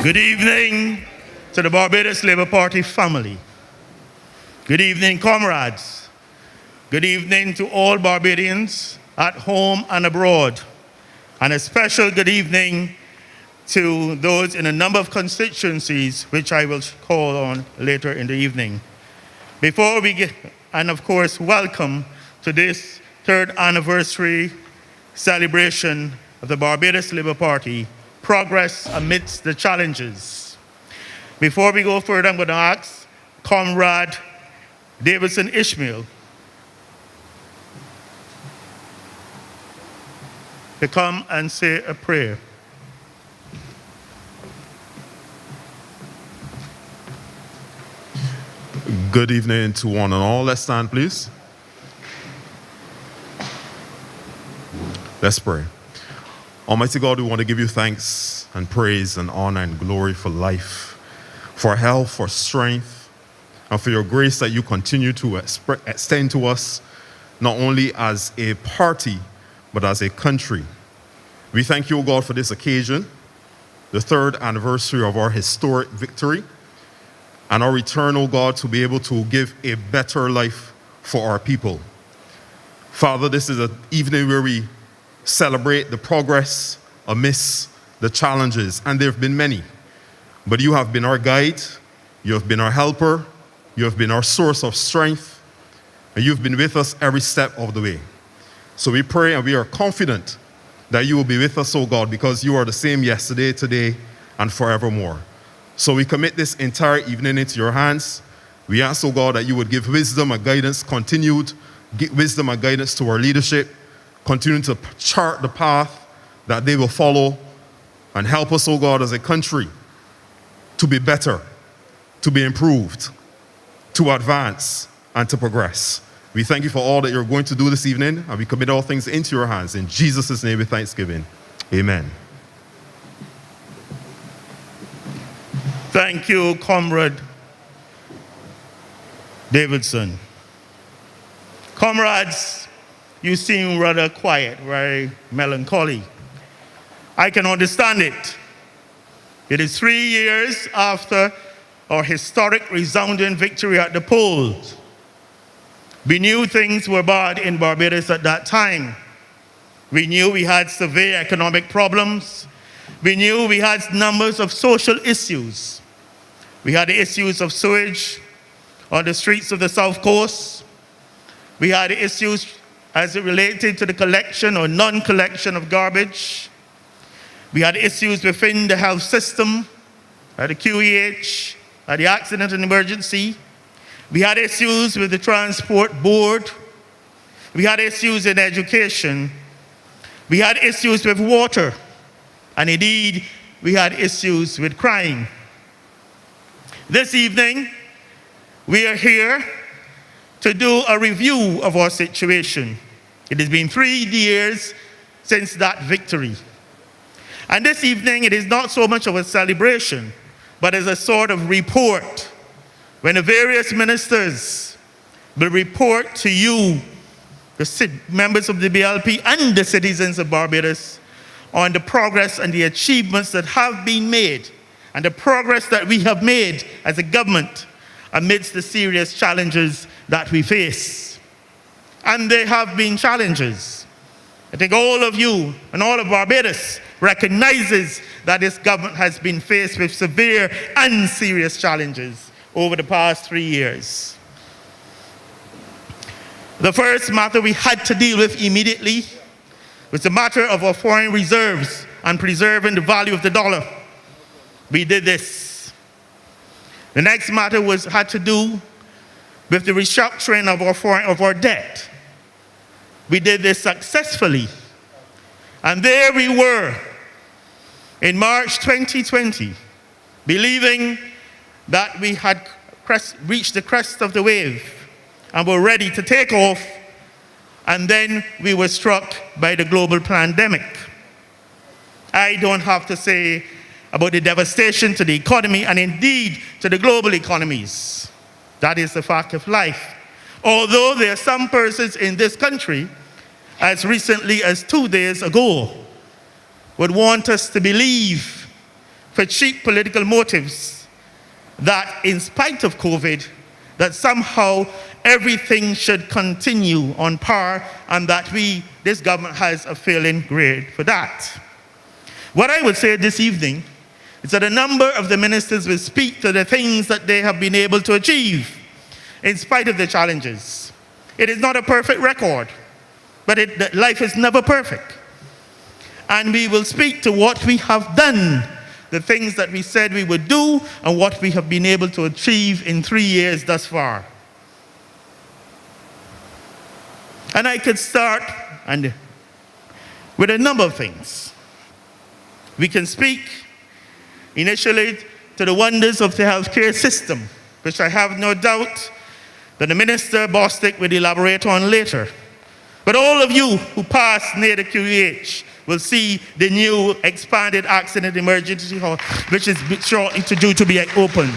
Good evening to the Barbados Labour Party family. Good evening, comrades. Good evening to all Barbadians at home and abroad. And a special good evening to those in a number of constituencies, which I will call on later in the evening. Before we get, and of course, welcome to this third anniversary celebration of the Barbados Labour Party, Progress Amidst the Challenges. Before we go further, I'm going to ask Comrade Davidson Ishmael to come and say a prayer. Good evening to one and all. Let's stand, please. Let's pray. Almighty God, we want to give you thanks and praise and honor and glory for life, for health, for strength, and for your grace that you continue to extend to us, not only as a party, but as a country. We thank you, O God, for this occasion, the third anniversary of our historic victory, and our return, O God, to be able to give a better life for our people. Father, this is an evening where we celebrate the progress amidst the challenges, and there have been many. But you have been our guide, you have been our helper, you have been our source of strength, and you've been with us every step of the way. So we pray and we are confident that you will be with us, O God, because you are the same yesterday, today, and forevermore. So we commit this entire evening into your hands. We ask, O God, that you would give wisdom and guidance, continued wisdom and guidance to our leadership, continue to chart the path that they will follow, and help us, O God, as a country to be better, to be improved, to advance, and to progress. We thank you for all that you're going to do this evening, and we commit all things into your hands. In Jesus' name with thanksgiving, amen. Thank you, Comrade Davidson. Comrades, you seem rather quiet, very melancholy. I can understand it. It is 3 years after our historic resounding victory at the polls. We knew things were bad in Barbados at that time. We knew we had severe economic problems. We knew we had numbers of social issues. We had the issues of sewage on the streets of the South Coast. We had the issues as it related to the collection or non-collection of garbage. We had issues within the health system, at the QEH, at the accident and emergency. We had issues with the transport board. We had issues in education. We had issues with water. And indeed, we had issues with crime. This evening, we are here to do a review of our situation. It has been 3 years since that victory. And this evening, it is not so much of a celebration, but as a sort of report, when the various ministers will report to you, the members of the BLP and the citizens of Barbados, on the progress and the achievements that have been made, and the progress that we have made as a government amidst the serious challenges that we face. And there have been challenges. I think all of you and all of Barbados recognizes that this government has been faced with severe and serious challenges over the past 3 years. The first matter we had to deal with immediately was the matter of our foreign reserves and preserving the value of the dollar. We did this. The next matter had to do with the restructuring of our debt. We did this successfully. And there we were in March 2020, believing that we had reached the crest of the wave and were ready to take off, and then we were struck by the global pandemic. I don't have to say about the devastation to the economy and indeed to the global economies. That is the fact of life. Although there are some persons in this country, as recently as 2 days ago, would want us to believe for cheap political motives that in spite of COVID, that somehow everything should continue on par and that this government has a failing grade for that. What I would say this evening is that a number of the ministers will speak to the things that they have been able to achieve in spite of the challenges. It is not a perfect record, but life is never perfect. And we will speak to what we have done, the things that we said we would do, and what we have been able to achieve in 3 years thus far. And I could start with a number of things. We can speak initially to the wonders of the healthcare system, which I have no doubt that the Minister Bostic will elaborate on later. But all of you who pass near the QEH will see the new expanded accident emergency hall, which is shortly due to be opened.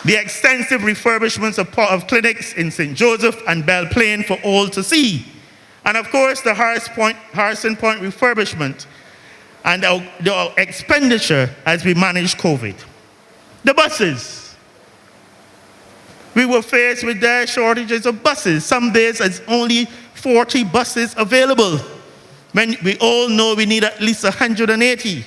The extensive refurbishments of clinics in St. Joseph and Belle Plaine for all to see. And of course, the Harrison Point refurbishment and the expenditure as we manage COVID. The buses. We were faced with their shortages of buses. Some days there's only 40 buses available, when we all know we need at least 180.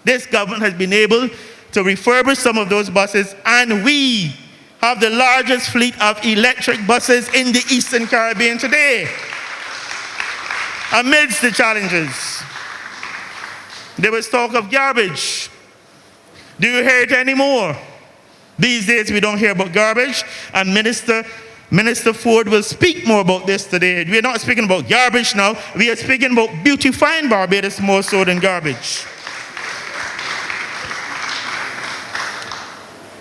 This government has been able to refurbish some of those buses, and we have the largest fleet of electric buses in the Eastern Caribbean today. Amidst the challenges, there was talk of garbage. Do you hear it anymore? These days we don't hear about garbage, and Minister Ford will speak more about this today. We are not speaking about garbage now, we are speaking about beautifying Barbados more so than garbage.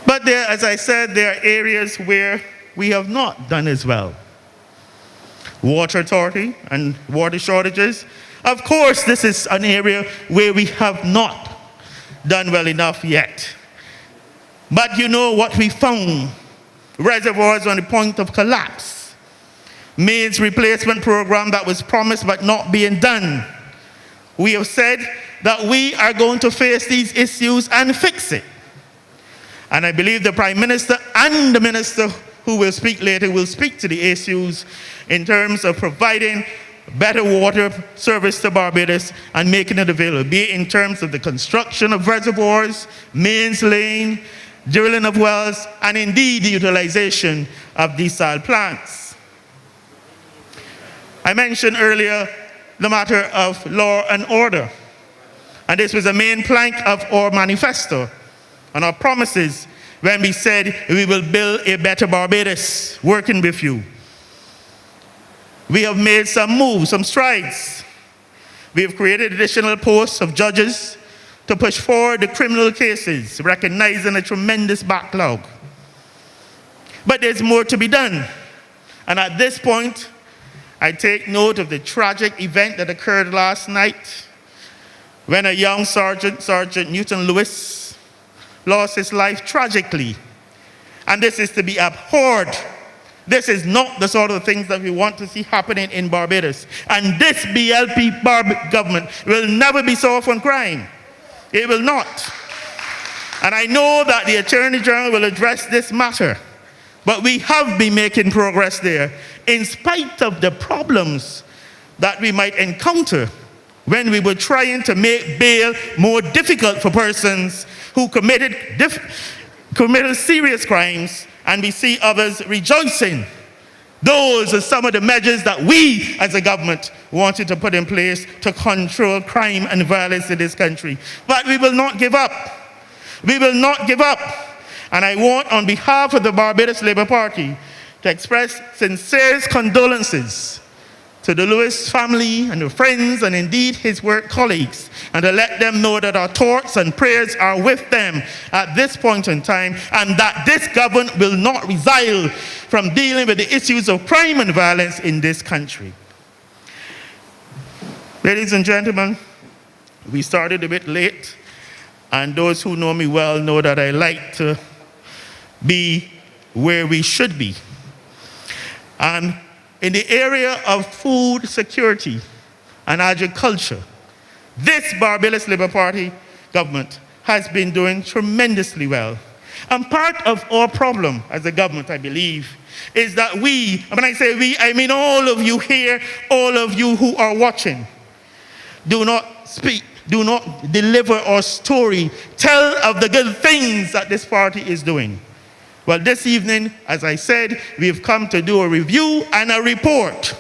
But there, as I said, there are areas where we have not done as well. Water authority and water shortages. Of course, this is an area where we have not done well enough yet. But you know what we found? Reservoirs on the point of collapse. Mains replacement program that was promised but not being done. We have said that we are going to face these issues and fix it. And I believe the Prime Minister and the Minister who will speak later will speak to the issues in terms of providing better water service to Barbados and making it available, be it in terms of the construction of reservoirs, mains laying, drilling of wells, and indeed the utilization of desal plants. I mentioned earlier the matter of law and order. And this was a main plank of our manifesto and our promises when we said we will build a better Barbados, working with you. We have made some moves, some strides. We have created additional posts of judges to push forward the criminal cases, recognizing a tremendous backlog. But there's more to be done. And at this point, I take note of the tragic event that occurred last night when a young Sergeant Newton Lewis, lost his life tragically. And this is to be abhorred. This is not the sort of things that we want to see happening in Barbados. And this BLP government will never be soft on crime. It will not. And I know that the Attorney General will address this matter, but we have been making progress there in spite of the problems that we might encounter when we were trying to make bail more difficult for persons who committed serious crimes, and we see others rejoicing. Those are some of the measures that we as a government wanted to put in place to control crime and violence in this country. But we will not give up. We will not give up. And I want, on behalf of the Barbados Labour Party, to express sincere condolences to the Lewis family and the friends and indeed his work colleagues, and to let them know that our thoughts and prayers are with them at this point in time, and that this government will not resile from dealing with the issues of crime and violence in this country. Ladies and gentlemen, we started a bit late, and those who know me well know that I like to be where we should be. In the area of food security and agriculture, This Barbados Labour Party government has been doing tremendously well. And part of our problem as a government, I believe, is that we, and when I say we, I mean all of you here, all of you who are watching, do not speak, do not deliver our story, tell of the good things that this party is doing. Well, this evening, as I said, we've come to do a review and a report.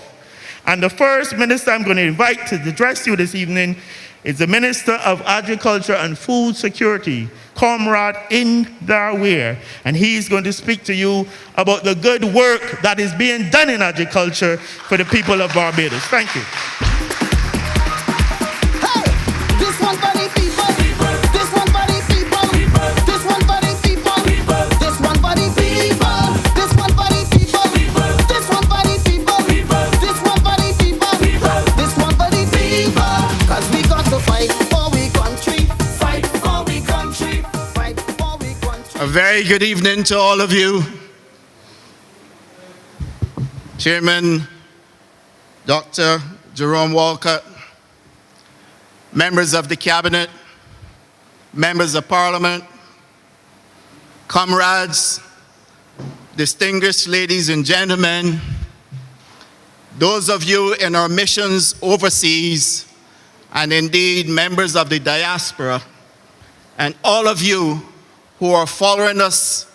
And the first minister I'm going to invite to address you this evening is the Minister of Agriculture and Food Security, Comrade Inaugural. And he's going to speak to you about the good work that is being done in agriculture for the people of Barbados. Thank you. This one for the people. This one for the people. This one for the people. This one for the people. This one for the people. This one for the people. This one for the people. This one for the people. 'Cause we got to fight for we country. Fight for we country. Fight for we country. A very good evening to all of you. Chairman Dr. Jerome Walcott, members of the Cabinet, members of Parliament, comrades, distinguished ladies and gentlemen, those of you in our missions overseas, and indeed members of the diaspora, and all of you who are following us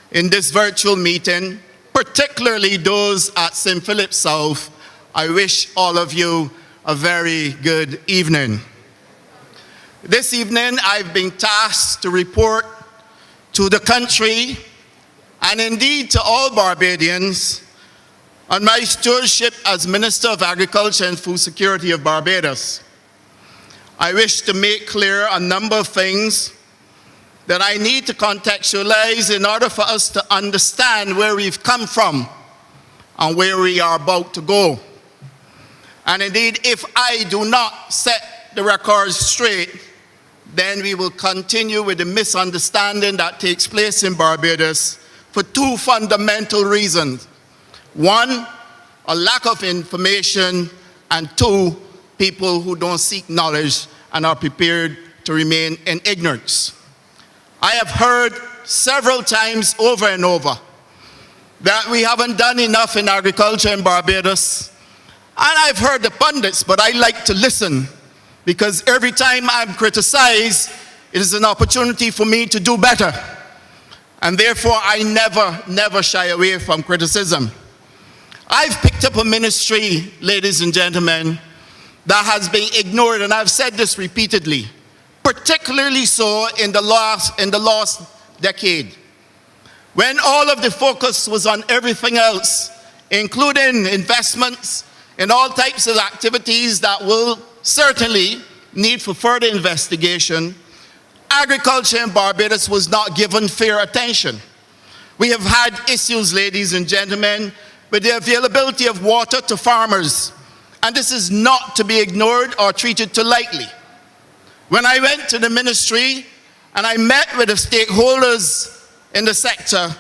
in this virtual meeting, particularly those at St. Philip South, I wish all of you a very good evening. This evening, I've been tasked to report to the country and indeed to all Barbadians on my stewardship as Minister of Agriculture and Food Security of Barbados. I wish to make clear a number of things that I need to contextualize in order for us to understand where we've come from and where we are about to go. And indeed, if I do not set the records straight, then we will continue with the misunderstanding that takes place in Barbados for two fundamental reasons. One, a lack of information, and two, people who don't seek knowledge and are prepared to remain in ignorance. I have heard several times over and over that we haven't done enough in agriculture in Barbados. And I've heard the pundits, but I like to listen, because every time I'm criticized, it is an opportunity for me to do better. And therefore, I never shy away from criticism. I've picked up a ministry, ladies and gentlemen, that has been ignored, and I've said this repeatedly, particularly so in the last decade, when all of the focus was on everything else, including investments in all types of activities that will certainly need for further investigation. Agriculture in Barbados was not given fair attention. We have had issues, ladies and gentlemen, with the availability of water to farmers, and this is not to be ignored or treated too lightly. When I went to the ministry and I met with the stakeholders in the sector,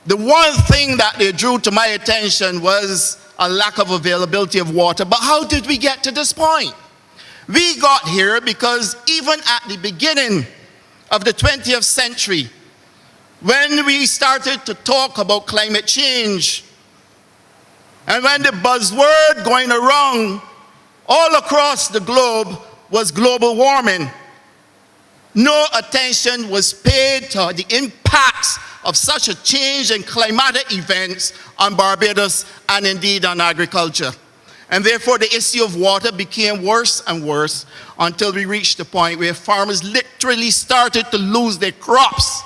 the one thing that they drew to my attention was a lack of availability of water. But how did we get to this point? We got here because even at the beginning of the 20th century, when we started to talk about climate change, and when the buzzword going around all across the globe was global warming, no attention was paid to the impacts of such a change in climatic events on Barbados and indeed on agriculture. And therefore the issue of water became worse and worse until we reached the point where farmers literally started to lose their crops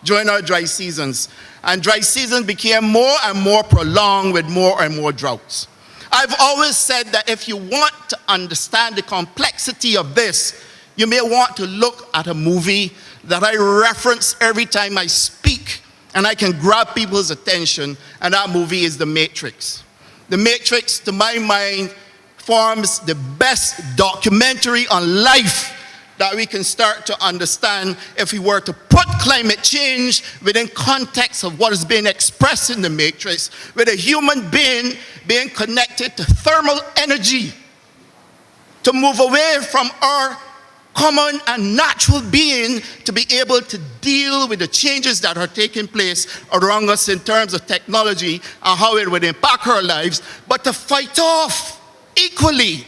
during our dry seasons. And dry season became more and more prolonged with more and more droughts. I've always said that if you want to understand the complexity of this, you may want to look at a movie that I reference every time I speak, and I can grab people's attention, and that movie is The Matrix. The Matrix, to my mind, forms the best documentary on life that we can start to understand if we were to put climate change within context of what is being expressed in the Matrix, with a human being connected to thermal energy. to move away from our common and natural being to be able to deal with the changes that are taking place around us in terms of technology and how it would impact our lives, but to fight off equally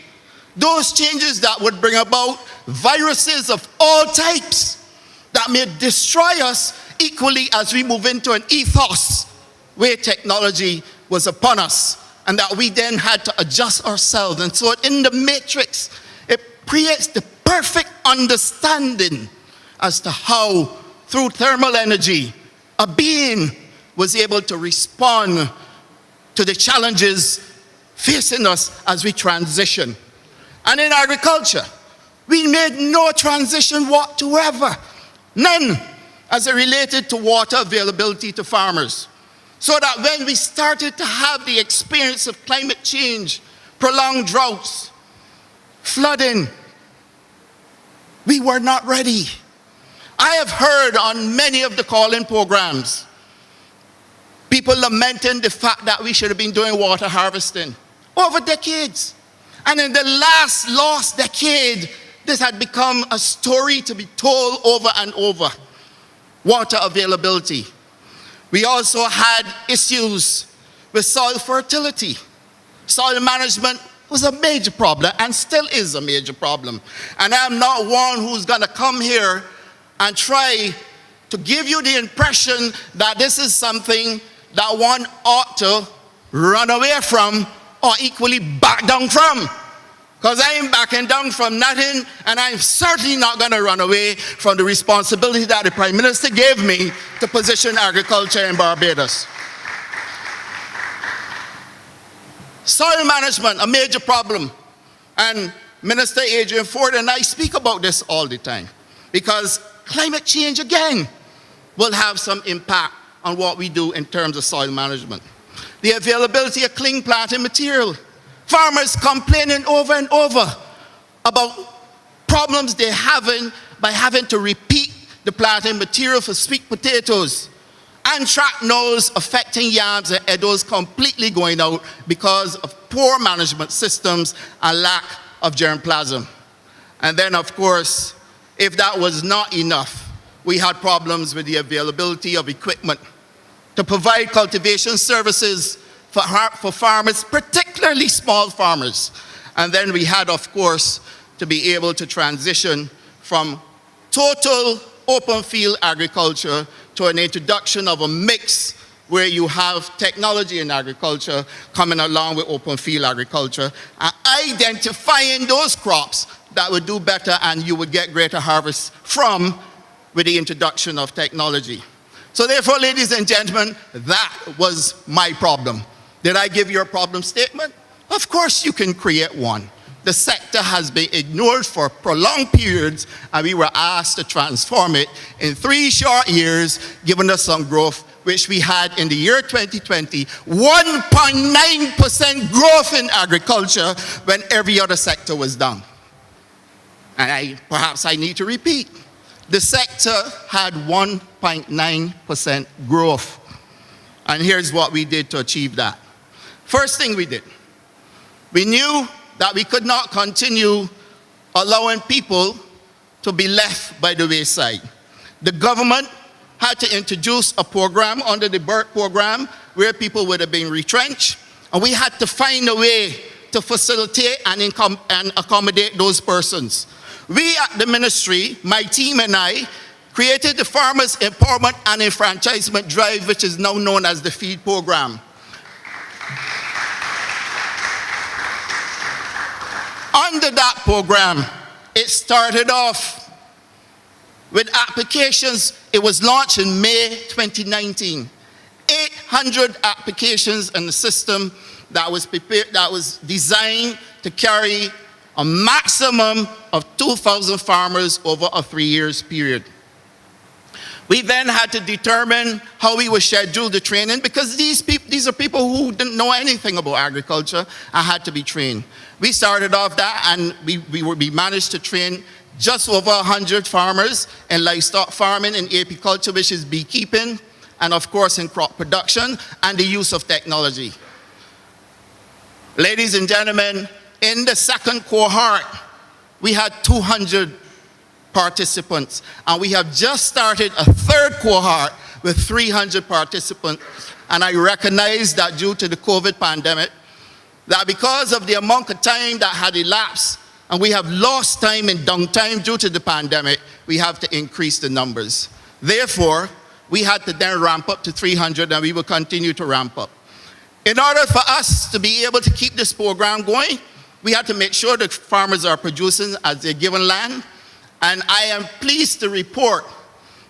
those changes that would bring about viruses of all types that may destroy us equally as we move into an ethos where technology was upon us and that we then had to adjust ourselves. And so in the matrix, it creates the perfect understanding as to how, through thermal energy, a being was able to respond to the challenges facing us as we transition. And in agriculture, we made no transition whatsoever, none, as it related to water availability to farmers. So that when we started to have the experience of climate change, prolonged droughts, flooding, we were not ready. I have heard on many of the call-in programs, people lamenting the fact that we should have been doing water harvesting over decades. And in the last lost decade, this had become a story to be told over and over. Water availability. We also had issues with soil fertility. Soil management was a major problem and still is a major problem. And I'm not one who's going to come here and try to give you the impression that this is something that one ought to run away from or equally back down from. Because I am backing down from nothing, and I'm certainly not going to run away from the responsibility that the Prime Minister gave me to position agriculture in Barbados. Soil management, a major problem. And Minister Adrian Ford and I speak about this all the time, because climate change, again, will have some impact on what we do in terms of soil management. The availability of clean planting material. Farmers complaining over and over about problems they're having by having to repeat the planting material for sweet potatoes. Anthracnose affecting yams and eddos completely going out because of poor management systems and lack of germplasm. And then, of course, if that was not enough, we had problems with the availability of equipment to provide cultivation services for farmers, particularly small farmers. And then we had, of course, to be able to transition from total open field agriculture to an introduction of a mix where you have technology in agriculture coming along with open field agriculture and identifying those crops that would do better and you would get greater harvests from with the introduction of technology. So therefore, ladies and gentlemen, that was my problem. Did I give you a problem statement? Of course you can create one. The sector has been ignored for prolonged periods, and we were asked to transform it in 3 short years, giving us some growth, which we had in the year 2020, 1.9% growth in agriculture when every other sector was down. And perhaps I need to repeat. The sector had 1.9% growth. And here's what we did to achieve that. First thing we did, we knew that we could not continue allowing people to be left by the wayside. The government had to introduce a program under the BERT program where people would have been retrenched, and we had to find a way to facilitate and accommodate those persons. We at the ministry, my team and I, created the Farmers Empowerment and Enfranchisement Drive, which is now known as the FEED program. Under that program, it started off with applications. It was launched in May 2019. 800 applications in the system that was prepared, that was designed to carry a maximum of 2,000 farmers over a 3 years period. We then had to determine how we would schedule the training because these are people who didn't know anything about agriculture and had to be trained. We started off that and we managed to train just over 100 farmers in livestock farming and apiculture, which is beekeeping, and of course in crop production and the use of technology. Ladies and gentlemen, in the second cohort, we had 200 participants. And we have just started a third cohort with 300 participants. And I recognize that due to the COVID pandemic, that because of the amount of time that had elapsed, and we have lost time and downtime due to the pandemic, we have to increase the numbers. Therefore, we had to then ramp up to 300, and we will continue to ramp up. In order for us to be able to keep this program going, we had to make sure that farmers are producing as they're given land. And I am pleased to report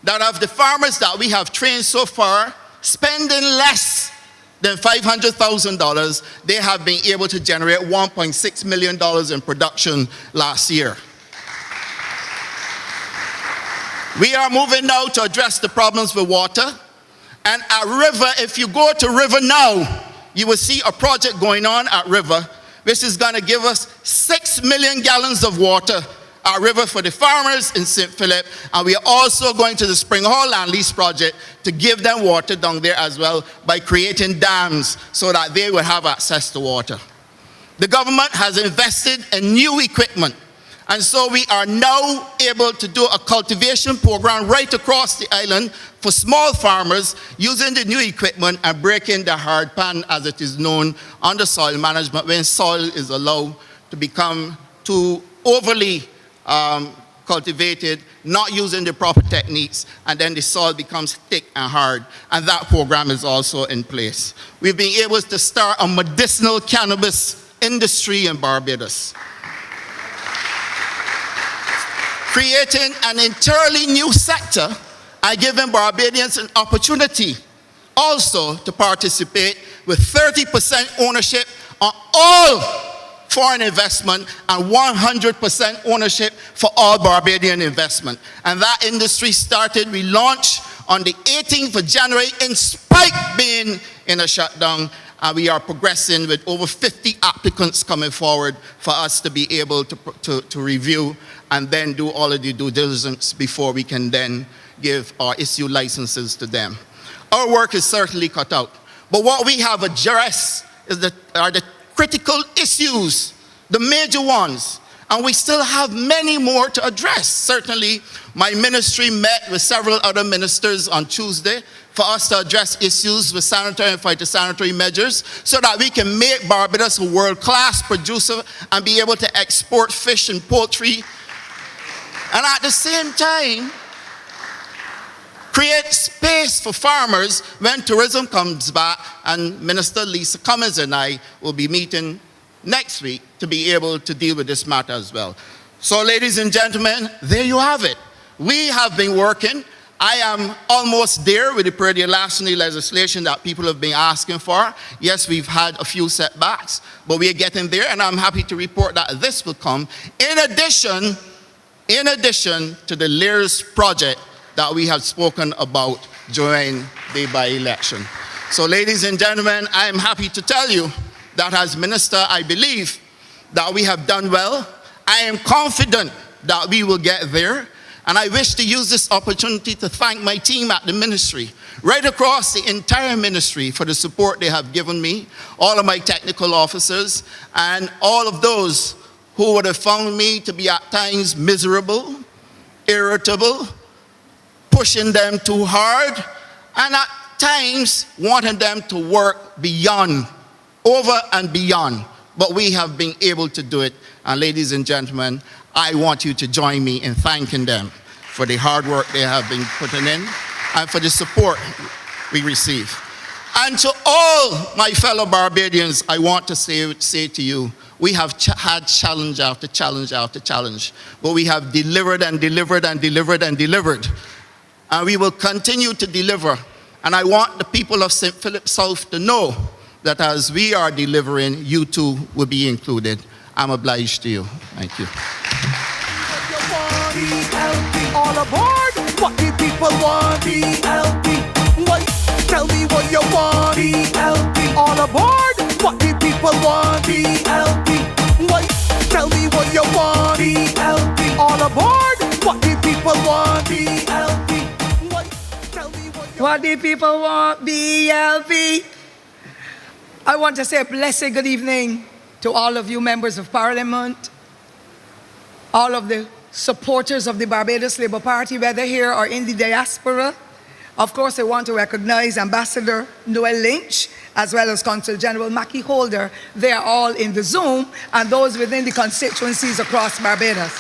that of the farmers that we have trained so far, spending less than $500,000, they have been able to generate $1.6 million in production last year. We are moving now to address the problems with water. And at River, if you go to River now, you will see a project going on at River, which is going to give us 6 million gallons of water at River for the farmers in St. Philip. And we are also going to the Spring Hall Land Lease Project to give them water down there as well by creating dams so that they will have access to water. The government has invested in new equipment. And so we are now able to do a cultivation program right across the island for small farmers using the new equipment and breaking the hard pan, as it is known, under soil management, when soil is allowed to become too overly cultivated, not using the proper techniques, and then the soil becomes thick and hard. And that program is also in place. We've been able to start a medicinal cannabis industry in Barbados, creating an entirely new sector and giving Barbadians an opportunity also to participate with 30% ownership on all foreign investment and 100% ownership for all Barbadian investment. And that industry started, we launched on the 18th of January in spite being in a shutdown. And we are progressing with over 50 applicants coming forward for us to be able to review and then do all of the due diligence before we can then give or issue licenses to them. Our work is certainly cut out. But what we have addressed are the critical issues, the major ones. And we still have many more to address. Certainly, my ministry met with several other ministers on Tuesday for us to address issues with sanitary and phytosanitary measures so that we can make Barbados a world-class producer and be able to export fish and poultry. And at the same time, create space for farmers when tourism comes back. And Minister Lisa Cummins and I will be meeting next week to be able to deal with this matter as well. So ladies and gentlemen, there you have it. We have been working. I am almost there with the Prairie Larceny legislation that people have been asking for. Yes, we've had a few setbacks, but we are getting there, and I'm happy to report that this will come in addition to the LEARS project that we have spoken about during the by-election. So ladies and gentlemen, I am happy to tell you that as minister, I believe that we have done well. I am confident that we will get there. And I wish to use this opportunity to thank my team at the ministry, right across the entire ministry, for the support they have given me, all of my technical officers, and all of those who would have found me to be at times miserable, irritable, pushing them too hard, and at times wanting them to work beyond, over and beyond. But we have been able to do it. And ladies and gentlemen, I want you to join me in thanking them for the hard work they have been putting in and for the support we receive. And to all my fellow Barbadians, I want to say to you, we have had challenge after challenge after challenge, but we have delivered and delivered and delivered and delivered. And we will continue to deliver. And I want the people of St. Philip South to know that as we are delivering, you too will be included. I'm obliged to you. Thank you. BLP, all aboard. What the people want? BLP, wait, tell me what you want. BLP, all aboard. What the people want? BLP, wait, tell me what you want. BLP, all aboard. What the people want? BLP, wait, tell me what you What the people want? BLP. I want to say a blessed good evening to all of you members of Parliament, all of the supporters of the Barbados Labour Party, whether here or in the diaspora. Of course, I want to recognize Ambassador Noel Lynch, as well as Consul General Mackie Holder. They are all in the Zoom, and those within the constituencies across Barbados.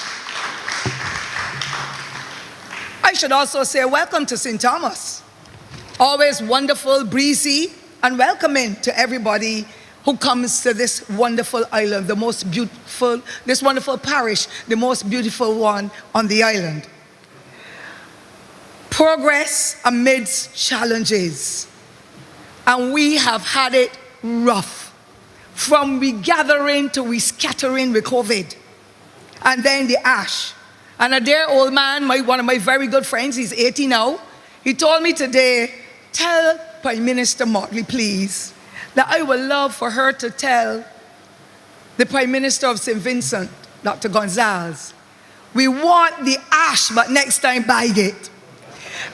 I should also say welcome to St. Thomas. Always wonderful, breezy, and welcoming to everybody who comes to this wonderful island, the most beautiful, this wonderful parish, the most beautiful one on the island. Progress amidst challenges, and we have had it rough, from regathering to rescattering with COVID, and then the ash. And a dear old man, one of my very good friends, he's 80 now, he told me today, tell Prime Minister Motley, please, that I would love for her to tell the Prime Minister of St. Vincent, Dr. Gonzalez, we want the ash, but next time buy it.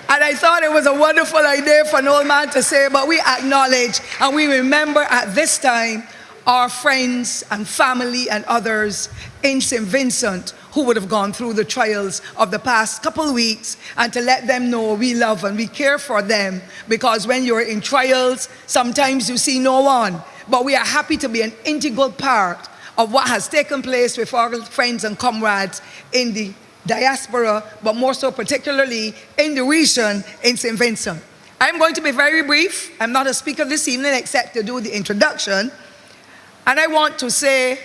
And I thought it was a wonderful idea for an old man to say, but we acknowledge and we remember at this time our friends and family and others in St. Vincent who would have gone through the trials of the past couple of weeks, and to let them know we love and we care for them, because when you're in trials, sometimes you see no one. But we are happy to be an integral part of what has taken place with our friends and comrades in the diaspora, but more so particularly in the region in St. Vincent. I'm going to be very brief. I'm not a speaker this evening except to do the introduction. And I want to say,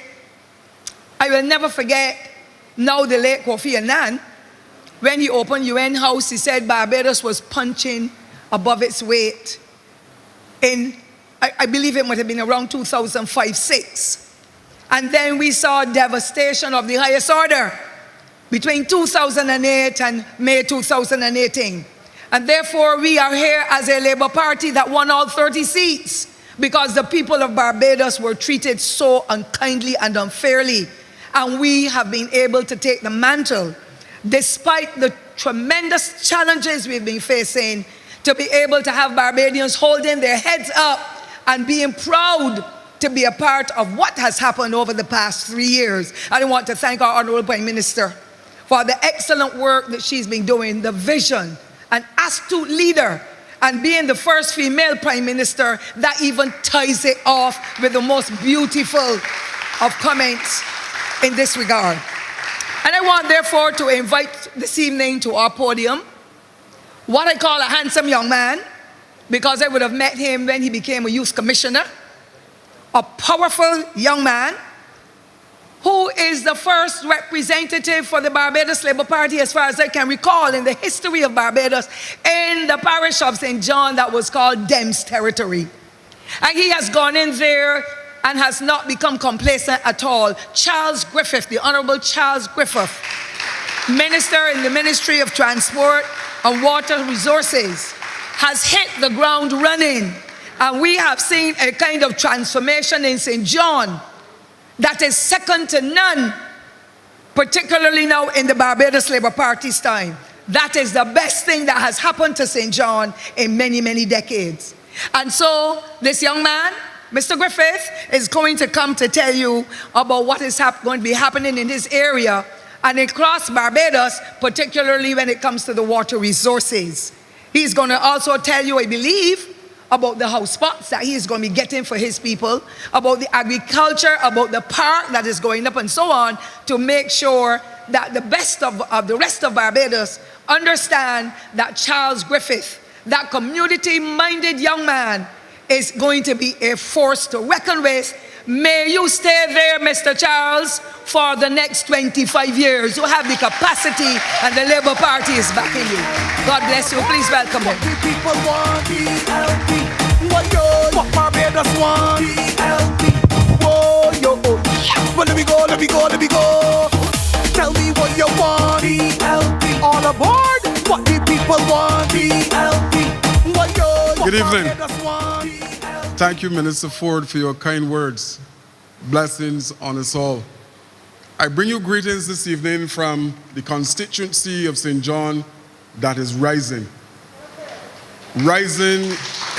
I will never forget now the late Kofi Annan, when he opened UN House, he said Barbados was punching above its weight in, I believe it might have been around 2005-06. And then we saw devastation of the highest order between 2008 and May 2018. And therefore, we are here as a Labour Party that won all 30 seats because the people of Barbados were treated so unkindly and unfairly. And we have been able to take the mantle, despite the tremendous challenges we've been facing, to be able to have Barbadians holding their heads up and being proud to be a part of what has happened over the past 3 years. I want to thank our Honourable Prime Minister for the excellent work that she's been doing, the vision, an astute leader, and being the first female Prime Minister that even ties it off with the most beautiful of comments in this regard. And I want therefore to invite this evening to our podium what I call a handsome young man, because I would have met him when he became a youth commissioner, a powerful young man who is the first representative for the Barbados Labour Party, as far as I can recall, in the history of Barbados, in the parish of St. John that was called Dems territory. And he has gone in there and has not become complacent at all. Charles Griffith, the Honourable Charles Griffith, Minister in the Ministry of Transport and Water Resources, has hit the ground running. And we have seen a kind of transformation in St. John that is second to none, particularly now in the Barbados Labour Party's time. That is the best thing that has happened to St. John in many, many decades. And so this young man, Mr. Griffith, is going to come to tell you about what is going to be happening in his area and across Barbados, particularly when it comes to the water resources. He's going to also tell you, I believe, about the house spots that he is going to be getting for his people, about the agriculture, about the park that is going up and so on, to make sure that the best of the rest of Barbados understand that Charles Griffith, that community-minded young man, is going to be a force to reckon with. May you stay there, Mr. Charles, for the next 25 years. You have the capacity and the Labour Party is backing you. God bless you. Please welcome him. The people want BLP. What yo? What Barbados want BLP. Whoa, yo. Well, let me go, let me go, let me go. Tell me what you want BLP. All aboard. What the people want BLP. What yo? Good evening. Thank you, Minister Ford, for your kind words. Blessings on us all. I bring you greetings this evening from the constituency of St. John that is rising. Rising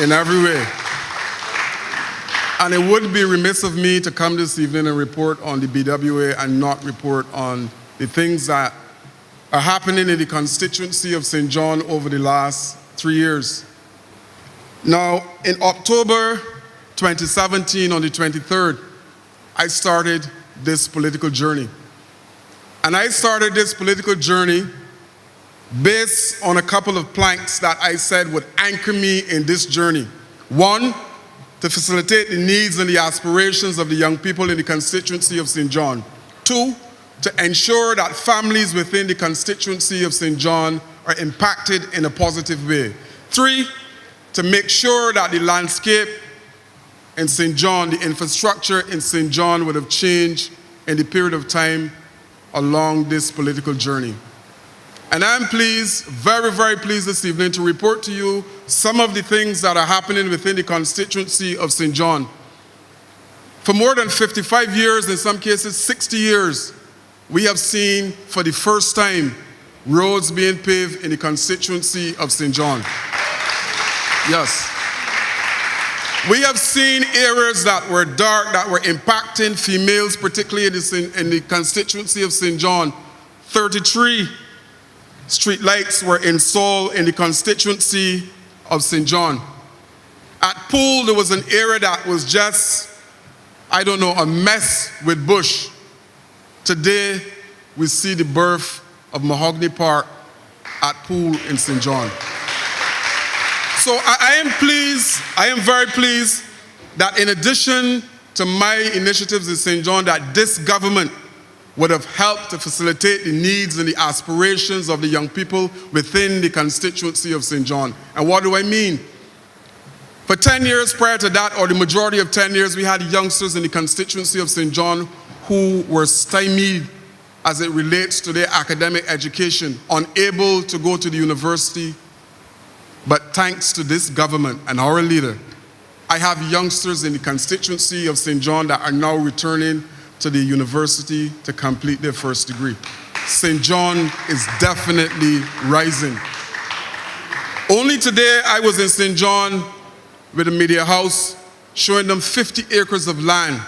in every way. And it would be remiss of me to come this evening and report on the BWA and not report on the things that are happening in the constituency of St. John over the last 3 years. Now, in October 2017, on the 23rd, I started this political journey. And I started this political journey based on a couple of planks that I said would anchor me in this journey. One, to facilitate the needs and the aspirations of the young people in the constituency of St. John. Two, to ensure that families within the constituency of St. John are impacted in a positive way. Three, to make sure that the landscape in St. John, the infrastructure in St. John would have changed in the period of time along this political journey. And I'm pleased, very, very pleased this evening to report to you some of the things that are happening within the constituency of St. John. For more than 55 years, in some cases 60 years, we have seen for the first time roads being paved in the constituency of St. John. Yes. We have seen areas that were dark, that were impacting females, particularly in the constituency of St. John. 33 street lights were installed in the constituency of St. John. At Poole, there was an area that was just, a mess with bush. Today, we see the birth of Mahogany Park at Poole in St. John. So I am very pleased that in addition to my initiatives in St. John, that this government would have helped to facilitate the needs and the aspirations of the young people within the constituency of St. John. And what do I mean? For 10 years prior to that, or the majority of 10 years, we had youngsters in the constituency of St. John who were stymied as it relates to their academic education, unable to go to the university. But thanks to this government and our leader, I have youngsters in the constituency of St. John that are now returning to the university to complete their first degree. St. John is definitely rising. Only today I was in St. John with the media house showing them 50 acres of land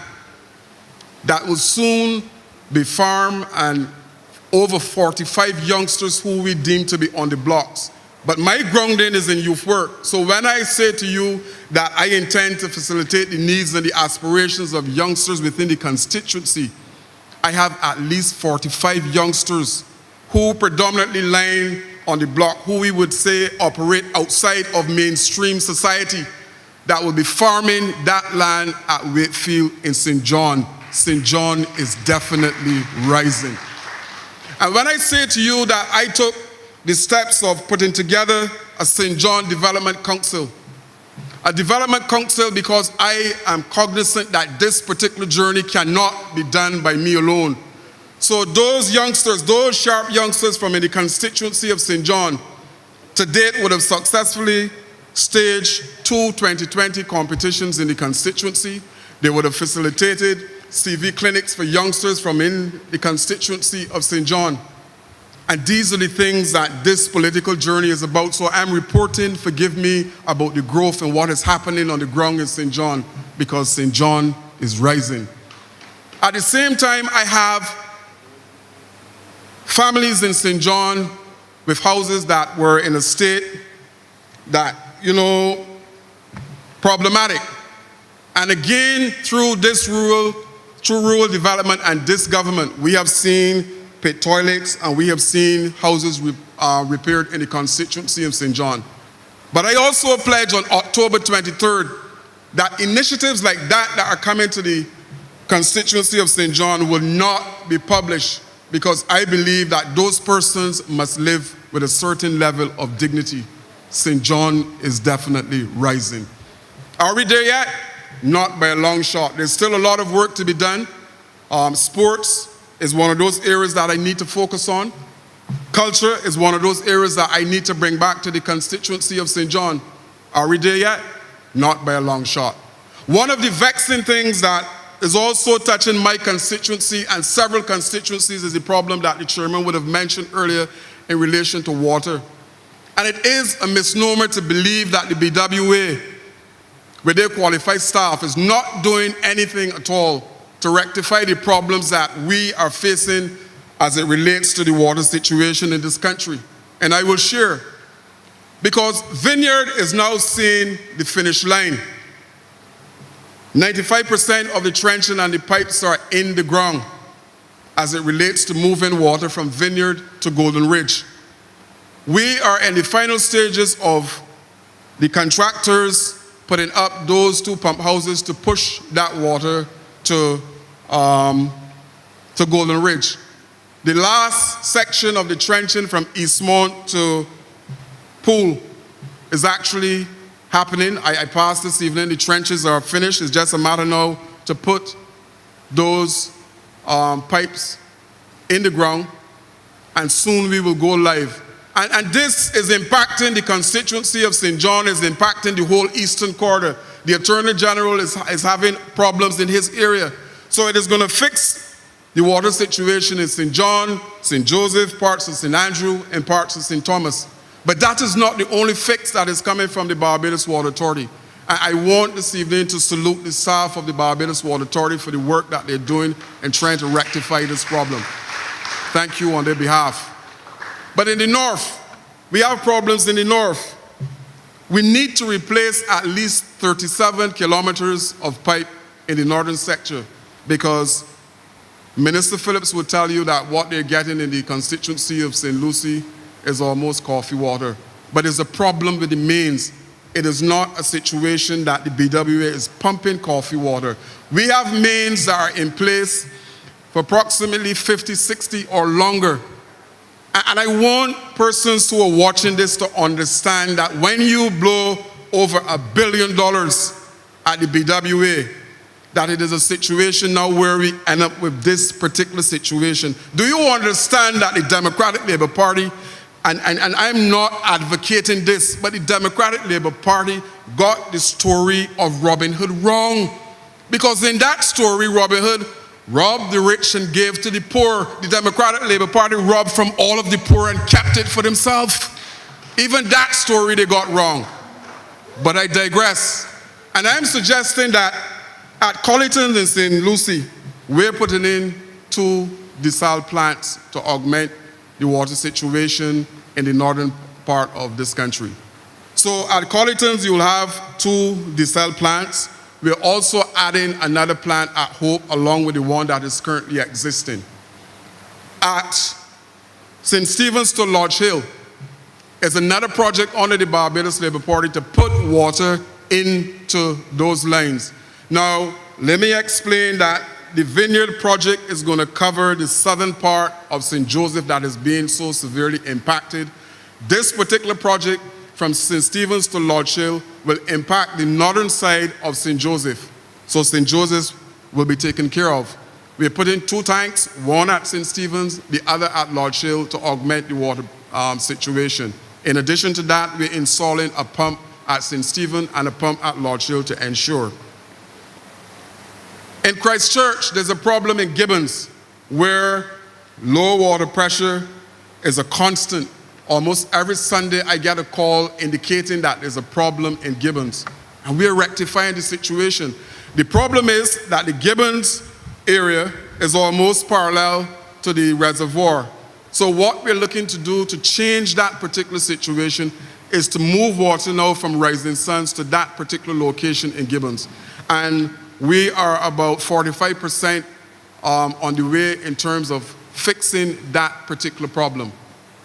that will soon be farmed, and over 45 youngsters who we deem to be on the blocks. But my grounding is in youth work. So when I say to you that I intend to facilitate the needs and the aspirations of youngsters within the constituency, I have at least 45 youngsters who predominantly line on the block, who we would say operate outside of mainstream society, that will be farming that land at Wakefield in St. John. St. John is definitely rising. And when I say to you that I took the steps of putting together a St. John Development Council. A development council because I am cognizant that this particular journey cannot be done by me alone. So those youngsters, those sharp youngsters from the constituency of St. John, to date would have successfully staged 2 2020 competitions in the constituency. They would have facilitated CV clinics for youngsters from in the constituency of St. John. And these are the things that this political journey is about. So I'm reporting, forgive me, about the growth and what is happening on the ground in St. John, because St. John is rising. At the same time, I have families in St. John with houses that were in a state that, problematic. And again, through rural development and this government, we have seen pit toilets, and we have seen houses repaired in the constituency of St. John. But I also pledge on October 23rd that initiatives like that are coming to the constituency of St. John will not be published, because I believe that those persons must live with a certain level of dignity. St. John is definitely rising. Are we there yet? Not by a long shot. There's still a lot of work to be done. Sports is one of those areas that I need to focus on. Culture is one of those areas that I need to bring back to the constituency of St. John. Are we there yet? Not by a long shot. One of the vexing things that is also touching my constituency and several constituencies is the problem that the chairman would have mentioned earlier in relation to water. And it is a misnomer to believe that the BWA, with their qualified staff, is not doing anything at all to rectify the problems that we are facing as it relates to the water situation in this country. And I will share, because Vineyard is now seeing the finish line. 95% of the trenching and the pipes are in the ground as it relates to moving water from Vineyard to Golden Ridge. We are in the final stages of the contractors putting up those 2 pump houses to push that water to Golden Ridge. The last section of the trenching from Eastmont to Pool is actually happening. I passed this evening. The trenches are finished. It's just a matter now to put those pipes in the ground, and soon we will go live. And this is impacting the constituency of St. John, is impacting the whole eastern corridor. The Attorney General is having problems in his area. So it is going to fix the water situation in St. John, St. Joseph, parts of St. Andrew, and parts of St. Thomas. But that is not the only fix that is coming from the Barbados Water Authority. I want this evening to salute the staff of the Barbados Water Authority for the work that they're doing in trying to rectify this problem. Thank you on their behalf. But in the north, we have problems in the north. We need to replace at least 37 kilometers of pipe in the northern sector, because Minister Phillips will tell you that what they're getting in the constituency of St. Lucie is almost coffee water. But it's a problem with the mains. It is not a situation that the BWA is pumping coffee water. We have mains that are in place for approximately 50, 60 or longer. And I want persons who are watching this to understand that when you blow over $1 billion at the BWA, that it is a situation now where we end up with this particular situation. Do you understand that the Democratic Labour Party, and I'm not advocating this, but the Democratic Labour Party got the story of Robin Hood wrong? Because in that story, Robin Hood robbed the rich and gave to the poor. The Democratic Labour Party robbed from all of the poor and kept it for themselves. Even that story they got wrong. But I digress. And I'm suggesting that at Colleton and St. Lucie, we're putting in 2 desal plants to augment the water situation in the northern part of this country. So at Colleton's, you'll have 2 desal plants. We're also adding another plant at Hope along with the one that is currently existing. At St. Stephen's to Lodge Hill is another project under the Barbados Labour Party to put water into those lines. Now, let me explain that the Vineyard project is going to cover the southern part of St. Joseph that is being so severely impacted. This particular project from St. Stephen's to Lodge Hill will impact the northern side of St. Joseph. So St. Joseph's will be taken care of. We're putting 2 tanks, one at St. Stephen's, the other at Lodge Hill to augment the water situation. In addition to that, we're installing a pump at St. Stephen and a pump at Lodge Hill to ensure. In Christchurch, there's a problem in Gibbons where low water pressure is a constant. Almost every Sunday, I get a call indicating that there's a problem in Gibbons, and we're rectifying the situation. The problem is that the Gibbons area is almost parallel to the reservoir. So what we're looking to do to change that particular situation is to move water now from Rising Suns to that particular location in Gibbons. And we are about 45% on the way in terms of fixing that particular problem.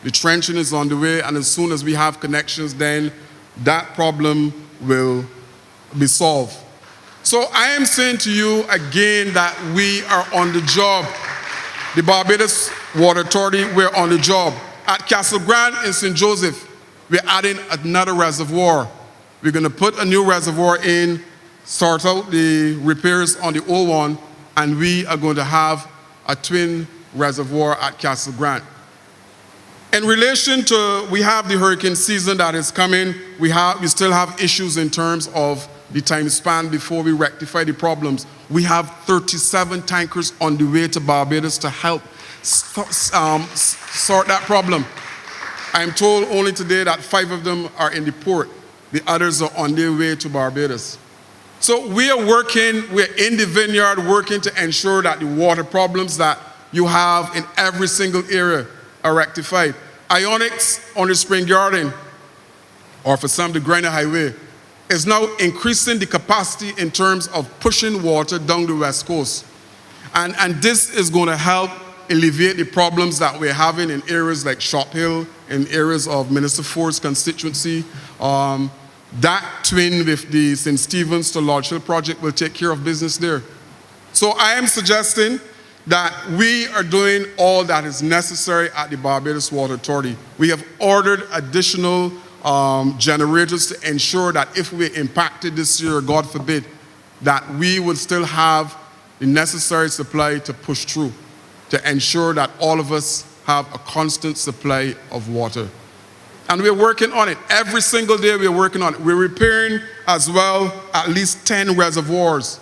The trenching is on the way, and as soon as we have connections, then that problem will be solved. So I am saying to you again that we are on the job. The Barbados Water Authority, we're on the job. At Castle Grant in St. Joseph, we're adding another reservoir. We're going to put a new reservoir in, sort out the repairs on the old one, and we are going to have a twin reservoir at Castle Grant. In relation to, we have the hurricane season that is coming. We still have issues in terms of the time span before we rectify the problems. We have 37 tankers on the way to Barbados to help sort that problem. I'm told only today that 5 of them are in the port. The others are on their way to Barbados. So we are working, we're in the Vineyard working to ensure that the water problems that you have in every single area are rectified. Ionics on the Spring Garden, or for some, the Grinder Highway, is now increasing the capacity in terms of pushing water down the West Coast. And this is going to help alleviate the problems that we're having in areas like Shop Hill, in areas of Minister Ford's constituency. That twin with the St. Stephen's to Lodge Hill project will take care of business there. So I am suggesting that we are doing all that is necessary at the Barbados Water Authority. We have ordered additional generators to ensure that if we're impacted this year, God forbid, that we will still have the necessary supply to push through, to ensure that all of us have a constant supply of water. And we're working on it. Every single day we're working on it. We're repairing as well at least 10 reservoirs,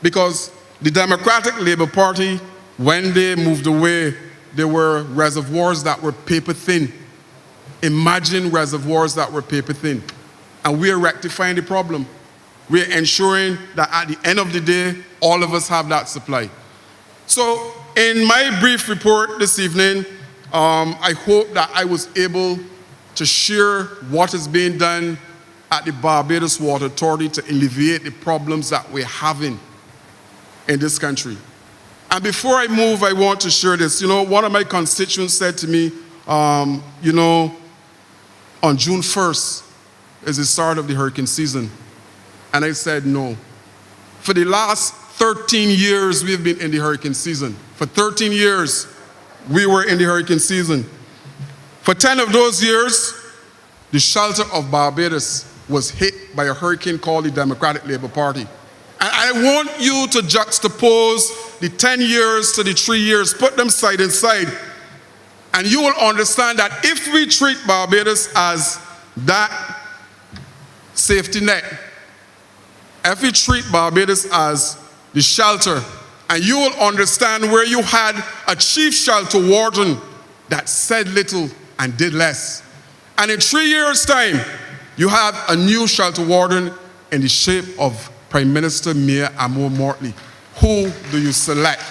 because the Democratic Labour Party, when they moved away, there were reservoirs that were paper thin. Imagine reservoirs that were paper thin. And we are rectifying the problem. We are ensuring that at the end of the day, all of us have that supply. So in my brief report this evening, I hope that I was able to share what is being done at the Barbados Water Authority to alleviate the problems that we're having in this country. And before I move, I want to share this. You know, one of my constituents said to me, you know, on June 1st is the start of the hurricane season. And I said, no. For the last 13 years, we've been in the hurricane season. For 13 years, we were in the hurricane season. For 10 of those years, the shelter of Barbados was hit by a hurricane called the Democratic Labour Party. And I want you to juxtapose the 10 years to the 3 years, put them side and side, and you will understand that if we treat Barbados as that safety net, if we treat Barbados as the shelter, and you will understand where you had a chief shelter warden that said little and did less. And in 3 years' time, you have a new shelter warden in the shape of Prime Minister Mayor Amor Mortley. Who do you select?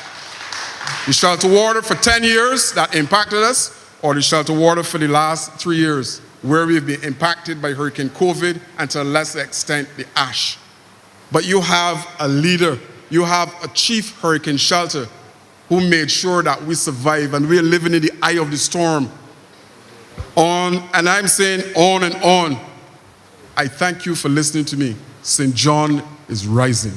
The shelter warden for 10 years that impacted us, or the shelter warden for the last 3 years, where we've been impacted by Hurricane COVID and to a lesser extent the ash. But you have a leader, you have a chief hurricane shelter who made sure that we survive, and we're living in the eye of the storm. On, and I'm saying on and on. I thank you for listening to me. St. John is rising.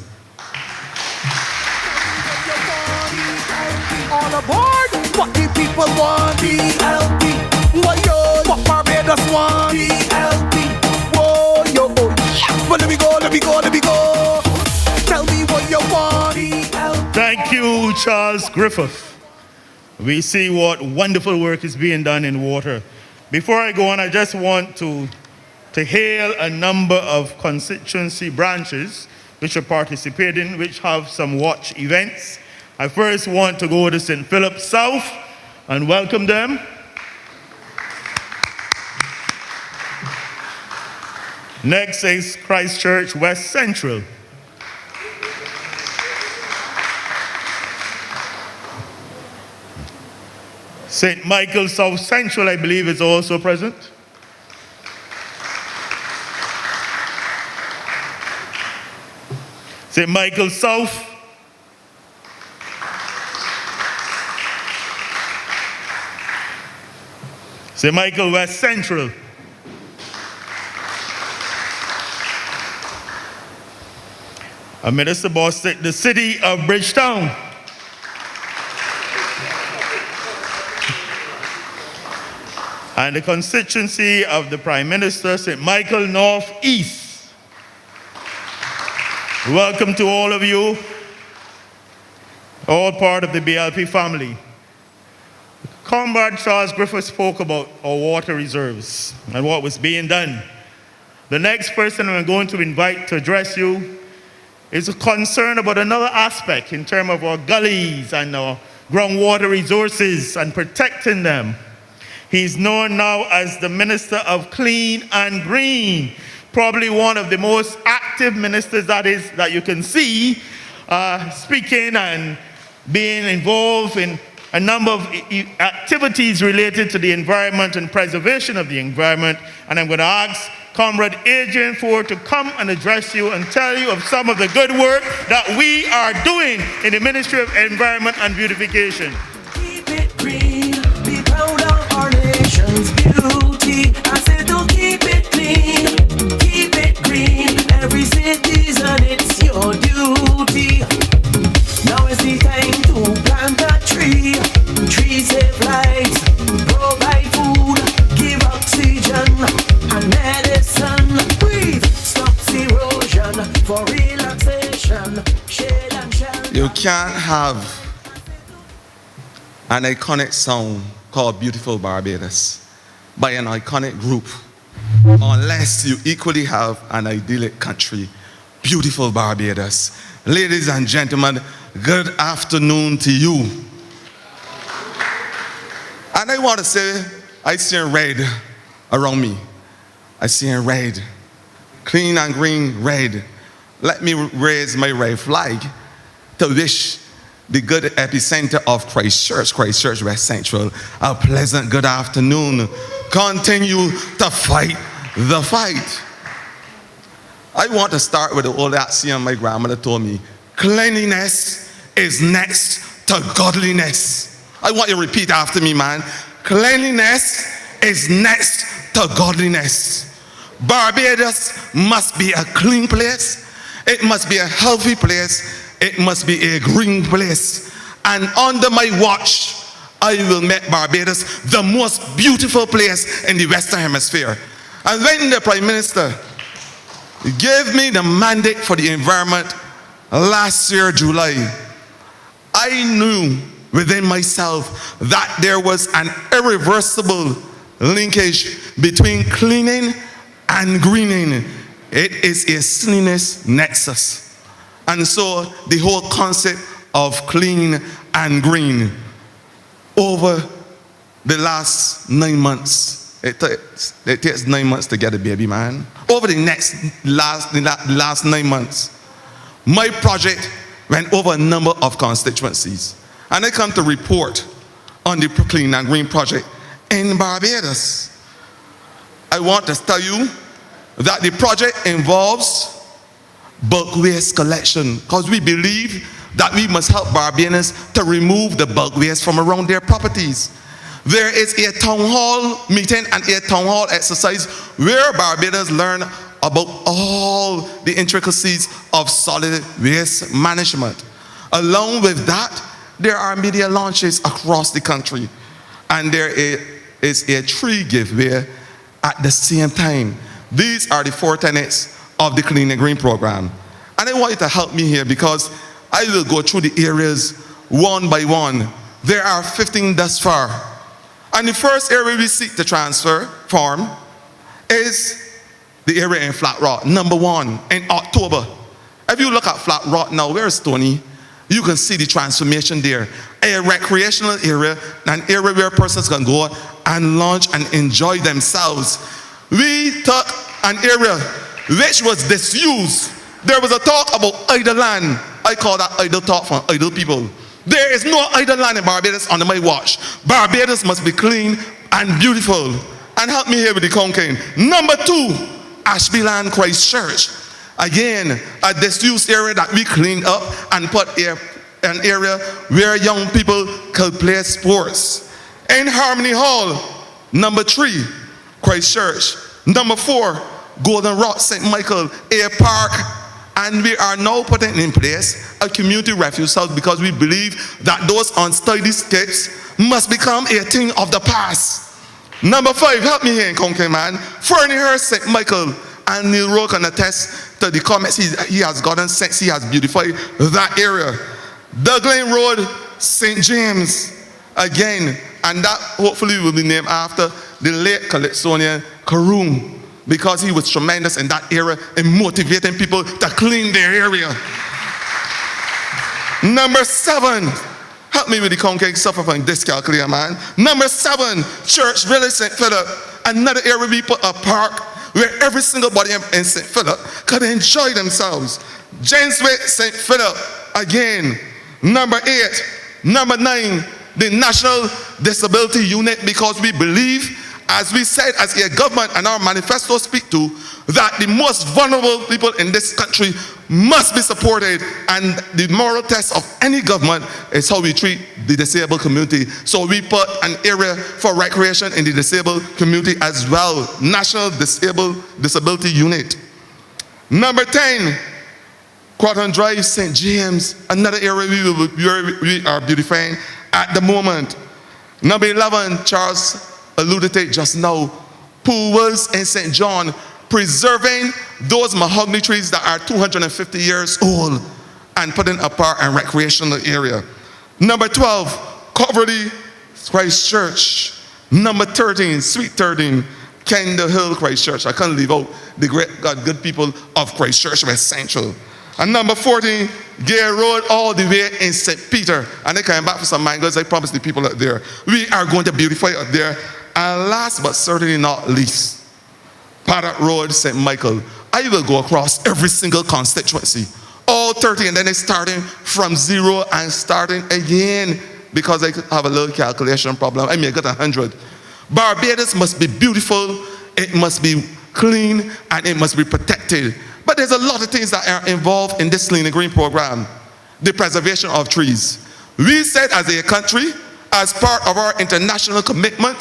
All aboard! What the people want? BLP. Whoa, yo! What Barbados want? BLP. Whoa, yo! But let me go, let me go, let me go. Tell me what you want. BLP. Thank you, Charles Griffith. We see what wonderful work is being done in water. Before I go on, I just want to hail a number of constituency branches which are participating, which have some watch events. I first want to go to St. Philip South and welcome them. Next is Christchurch West Central. St. Michael South Central, I believe, is also present. St. Michael South. St. Michael West Central. Minister Boss, the city of Bridgetown. And the constituency of the Prime Minister, St. Michael North East. Welcome to all of you, all part of the BLP family. Comrade Charles Griffith spoke about our water reserves and what was being done. The next person I'm going to invite to address you is a concern about another aspect in terms of our gullies and our groundwater resources and protecting them. He's known now as the Minister of Clean and Green, probably one of the most active ministers that you can see speaking and being involved in a number of activities related to the environment and preservation of the environment. And I'm going to ask Comrade Adrian Ford to come and address you and tell you of some of the good work that we are doing in the Ministry of Environment and Beautification. Keep it green, be proud of our nation's beauty. I said to keep it clean, keep it green. Every citizen, it's your duty. Now is the time to plant a tree. Trees save lives, provide food, give oxygen and medicine. Breathe, stops erosion for relaxation, shade and shelter. You can't have an iconic song called Beautiful Barbados by an iconic group unless you equally have an idyllic country, beautiful Barbados. Ladies and gentlemen, good afternoon to you. And I want to say, I see in red around me. I see in red, clean and green red. Let me raise my red flag to wish the good epicenter of Christchurch, West Central, a pleasant good afternoon. Continue to fight the fight. I want to start with the old axiom my grandmother told me: cleanliness is next to godliness. I want you to repeat after me, man. Cleanliness is next to godliness. Barbados must be a clean place. It must be a healthy place. It must be a green place. And under my watch, I will make Barbados the most beautiful place in the Western Hemisphere. And when the Prime Minister gave me the mandate for the environment last year, July, I knew within myself that there was an irreversible linkage between cleaning and greening. It is a cleanliness nexus. And so the whole concept of clean and green over the last 9 months, it takes 9 months to get a baby, man. Over the last 9 months, my project went over a number of constituencies. And I come to report on the Clean and Green project in Barbados. I want to tell you that the project involves bulk waste collection, because we believe that we must help Barbadians to remove the bulk waste from around their properties. There is a town hall meeting and a town hall exercise where Barbadians learn about all the intricacies of solid waste management. Along with that, there are media launches across the country, and there is a tree giveaway at the same time. These are the 4 tenets of the Clean and Green program. And I want you to help me here, because I will go through the areas one by one. There are 15 thus far. And the first area we seek to transform is the area in Flat Rock, number 1, in October. If you look at Flat Rock now, where is Tony? You can see the transformation there. A recreational area, an area where persons can go and launch and enjoy themselves. We took an area which was disused. There was a talk about idle land. I call that idle talk from idle people. There is no idle land in Barbados under my watch. Barbados must be clean and beautiful. And help me here with the conking. Number 2, Ashbyland Christchurch. Again, a disused area that we cleaned up and put an area where young people could play sports. In Harmony Hall, number 3, Christchurch. Number 4, Golden Rock, St. Michael, a park. And we are now putting in place a community refuge house, because we believe that those untidy skips must become a thing of the past. Number 5, help me here in Conking, man. Ferneyhurst, St. Michael, and Neil Rowe can attest to the comments he has gotten since he has beautified that area. Douglas Road, St. James, again, and that hopefully will be named after the late Calypsonian Karoom, because he was tremendous in that area in motivating people to clean their area. Number 7, help me with the concave suffer from dyscalculia, man. Number 7, Church Village, St. Philip, another area we put a park where every single body in St. Philip could enjoy themselves. Jenswick, St. Philip, again. Number 8, number 9, the National Disability Unit because we believe, as we said, as a government and our manifesto speak to, that the most vulnerable people in this country must be supported, and the moral test of any government is how we treat the disabled community. So we put an area for recreation in the disabled community as well. National Disability Unit. Number 10, Croton Drive, St. James, another area we are beautifying at the moment. Number 11, Charles alluded to it just now, Pool Wells in St. John, preserving those mahogany trees that are 250 years old and putting a park and recreational area. Number 12, Coverly Christchurch. Number 13, Sweet 13, Kendall Hill Christchurch. I can't leave out the great good people of Christchurch West Central. And number 14, Gay Road all the way in St. Peter. And they came back for some mangoes. I promised the people out there. We are going to beautify out there. And last but certainly not least, Paddock Road, St. Michael. I will go across every single constituency, all 30, and then it's starting from zero and starting again because I have a little calculation problem. I may get 100. Barbados must be beautiful, it must be clean, and it must be protected. But there's a lot of things that are involved in this Clean and Green program. The preservation of trees. We said as a country, as part of our international commitment,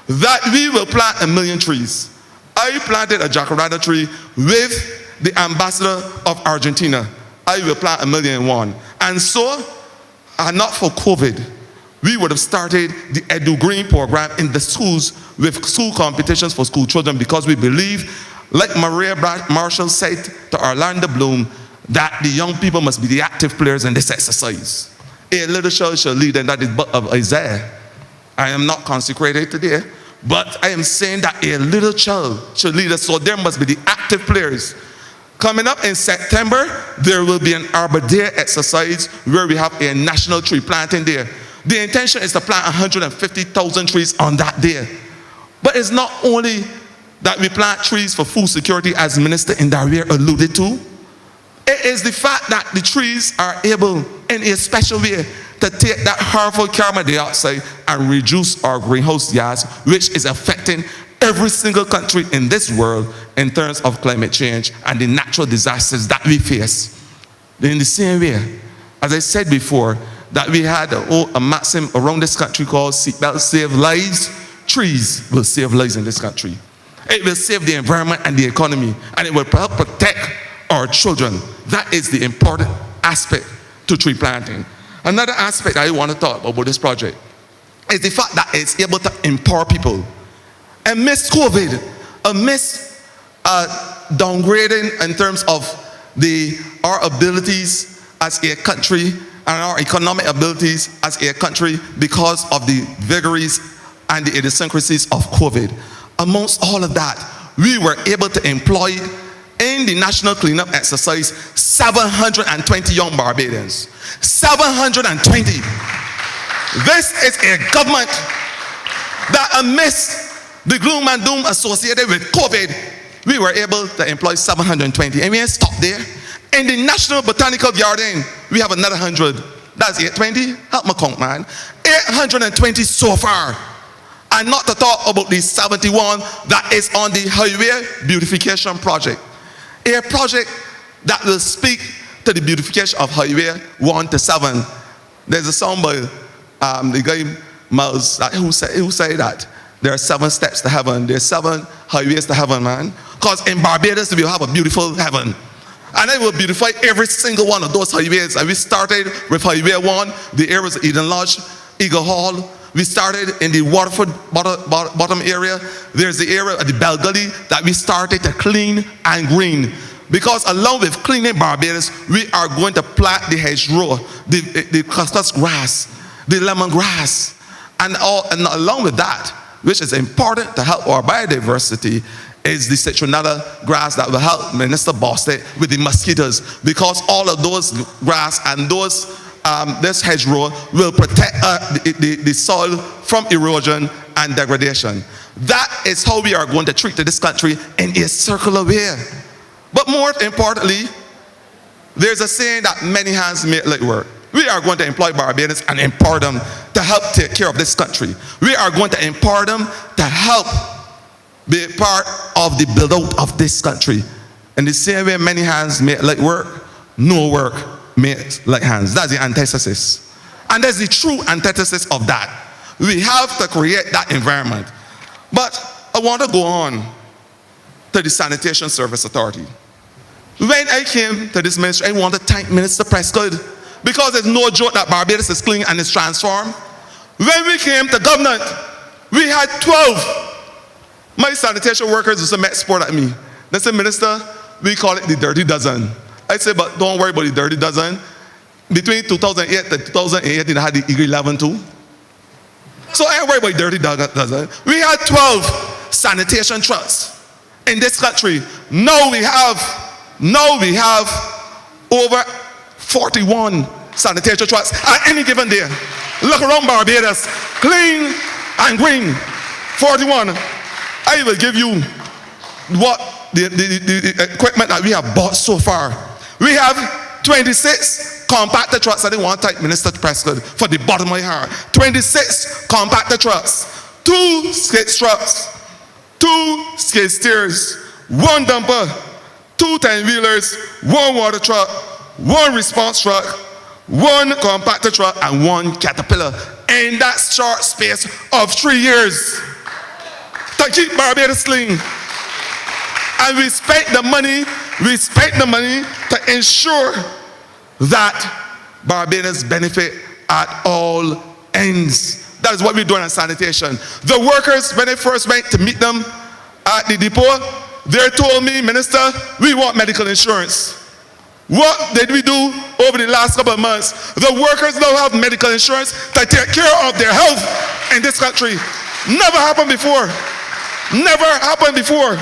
that we will plant 1 million trees. I planted a jacaranda tree with the ambassador of Argentina. I will plant 1,000,001. And so, not for COVID, we would have started the Edu Green program in the schools with school competitions for school children because we believe, like Maria Marshall said to Orlando Bloom, that the young people must be the active players in this exercise. A little child shall lead, and that is book of Isaiah. I am not consecrated today, but I am saying that a little child should lead us, so there must be the active players. Coming up in September, there will be an Arbor Day exercise where we have a national tree planting day. The intention is to plant 150,000 trees on that day. But it's not only that we plant trees for food security, as Minister Inaugural alluded to. It is the fact that the trees are able, in a special way, to take that harmful carbon dioxide and reduce our greenhouse gas, which is affecting every single country in this world in terms of climate change and the natural disasters that we face. In the same way, as I said before, that we had a maxim around this country called seatbelts save lives, trees will save lives in this country. It will save the environment and the economy, and it will help protect our children. That is the important aspect to tree planting. Another aspect I want to talk about this project is the fact that it's able to empower people. Amidst COVID, amidst downgrading in terms of our abilities as a country and our economic abilities as a country because of the vagaries and the idiosyncrasies of COVID. Amongst all of that, we were able to employ in the national cleanup exercise 720 young Barbadians. 720. This is a government that amidst the gloom and doom associated with COVID, we were able to employ 720. And we ain't stopped there. In the National Botanical Garden, we have another 100. That's 820. Help me count, man. 820 so far. And not to talk about the 71 that is on the highway beautification project. A project that will speak to the beautification of highway 1 to 7. There's a song by the guy Miles who say that there are 7 steps to heaven. There's 7 highways to heaven, man. Because in Barbados, we will have a beautiful heaven. And I will beautify every single one of those highways. And we started with Highway 1, the areas of Eden Lodge, Eagle Hall. We started in the Waterford bottom area. There's the area of the Bell Gully that we started to clean and green. Because along with cleaning Barbados, we are going to plant the hedgerow, the cactus grass, the lemongrass, and along with that, which is important to help our biodiversity, is the citronella grass that will help Minister Boston with the mosquitoes, because all of those grass and this hedgerow will protect the soil from erosion and degradation. That is how we are going to treat this country in a circular way. But more importantly, there's a saying that many hands make light work. We are going to employ Barbadians and empower them to help take care of this country. We are going to empower them to help be part of the build out of this country. In the same way many hands make light work, no work makes light hands. That's the antithesis. And that's the true antithesis of that. We have to create that environment. But I want to go on to the Sanitation Service Authority. When I came to this ministry, I want to thank Minister Prescott, because it's no joke that Barbados is clean and is transformed. When we came to government, we had 12. My sanitation workers used to make sport at me. They said, Minister, we call it the dirty dozen. I said, but don't worry about the dirty dozen. Between 2008 and 2018, I had the Eagle 11 too. So I ain't worried about the dirty dozen. We had 12 sanitation trucks in this country. Now we have over 41 sanitation trucks at any given day. Look around Barbados, clean and green, 41. I will give you what the equipment that we have bought so far. We have 26 compactor trucks. I didn't want to type Minister Prescott for the bottom of my heart. 26 compactor trucks, 2 skid trucks, 2 skid steers, 1 dumper, 2 10-wheelers, 1 water truck, 1 response truck, 1 compactor truck, and 1 caterpillar in that short space of 3 years to keep Barbados clean. And we spent the money to ensure that Barbados benefit at all ends. That is what we're doing on sanitation. The workers, when I first went to meet them at the depot, they told me, Minister, we want medical insurance. What did we do over the last couple of months? The workers now have medical insurance to take care of their health in this country. Never happened before. Never happened before.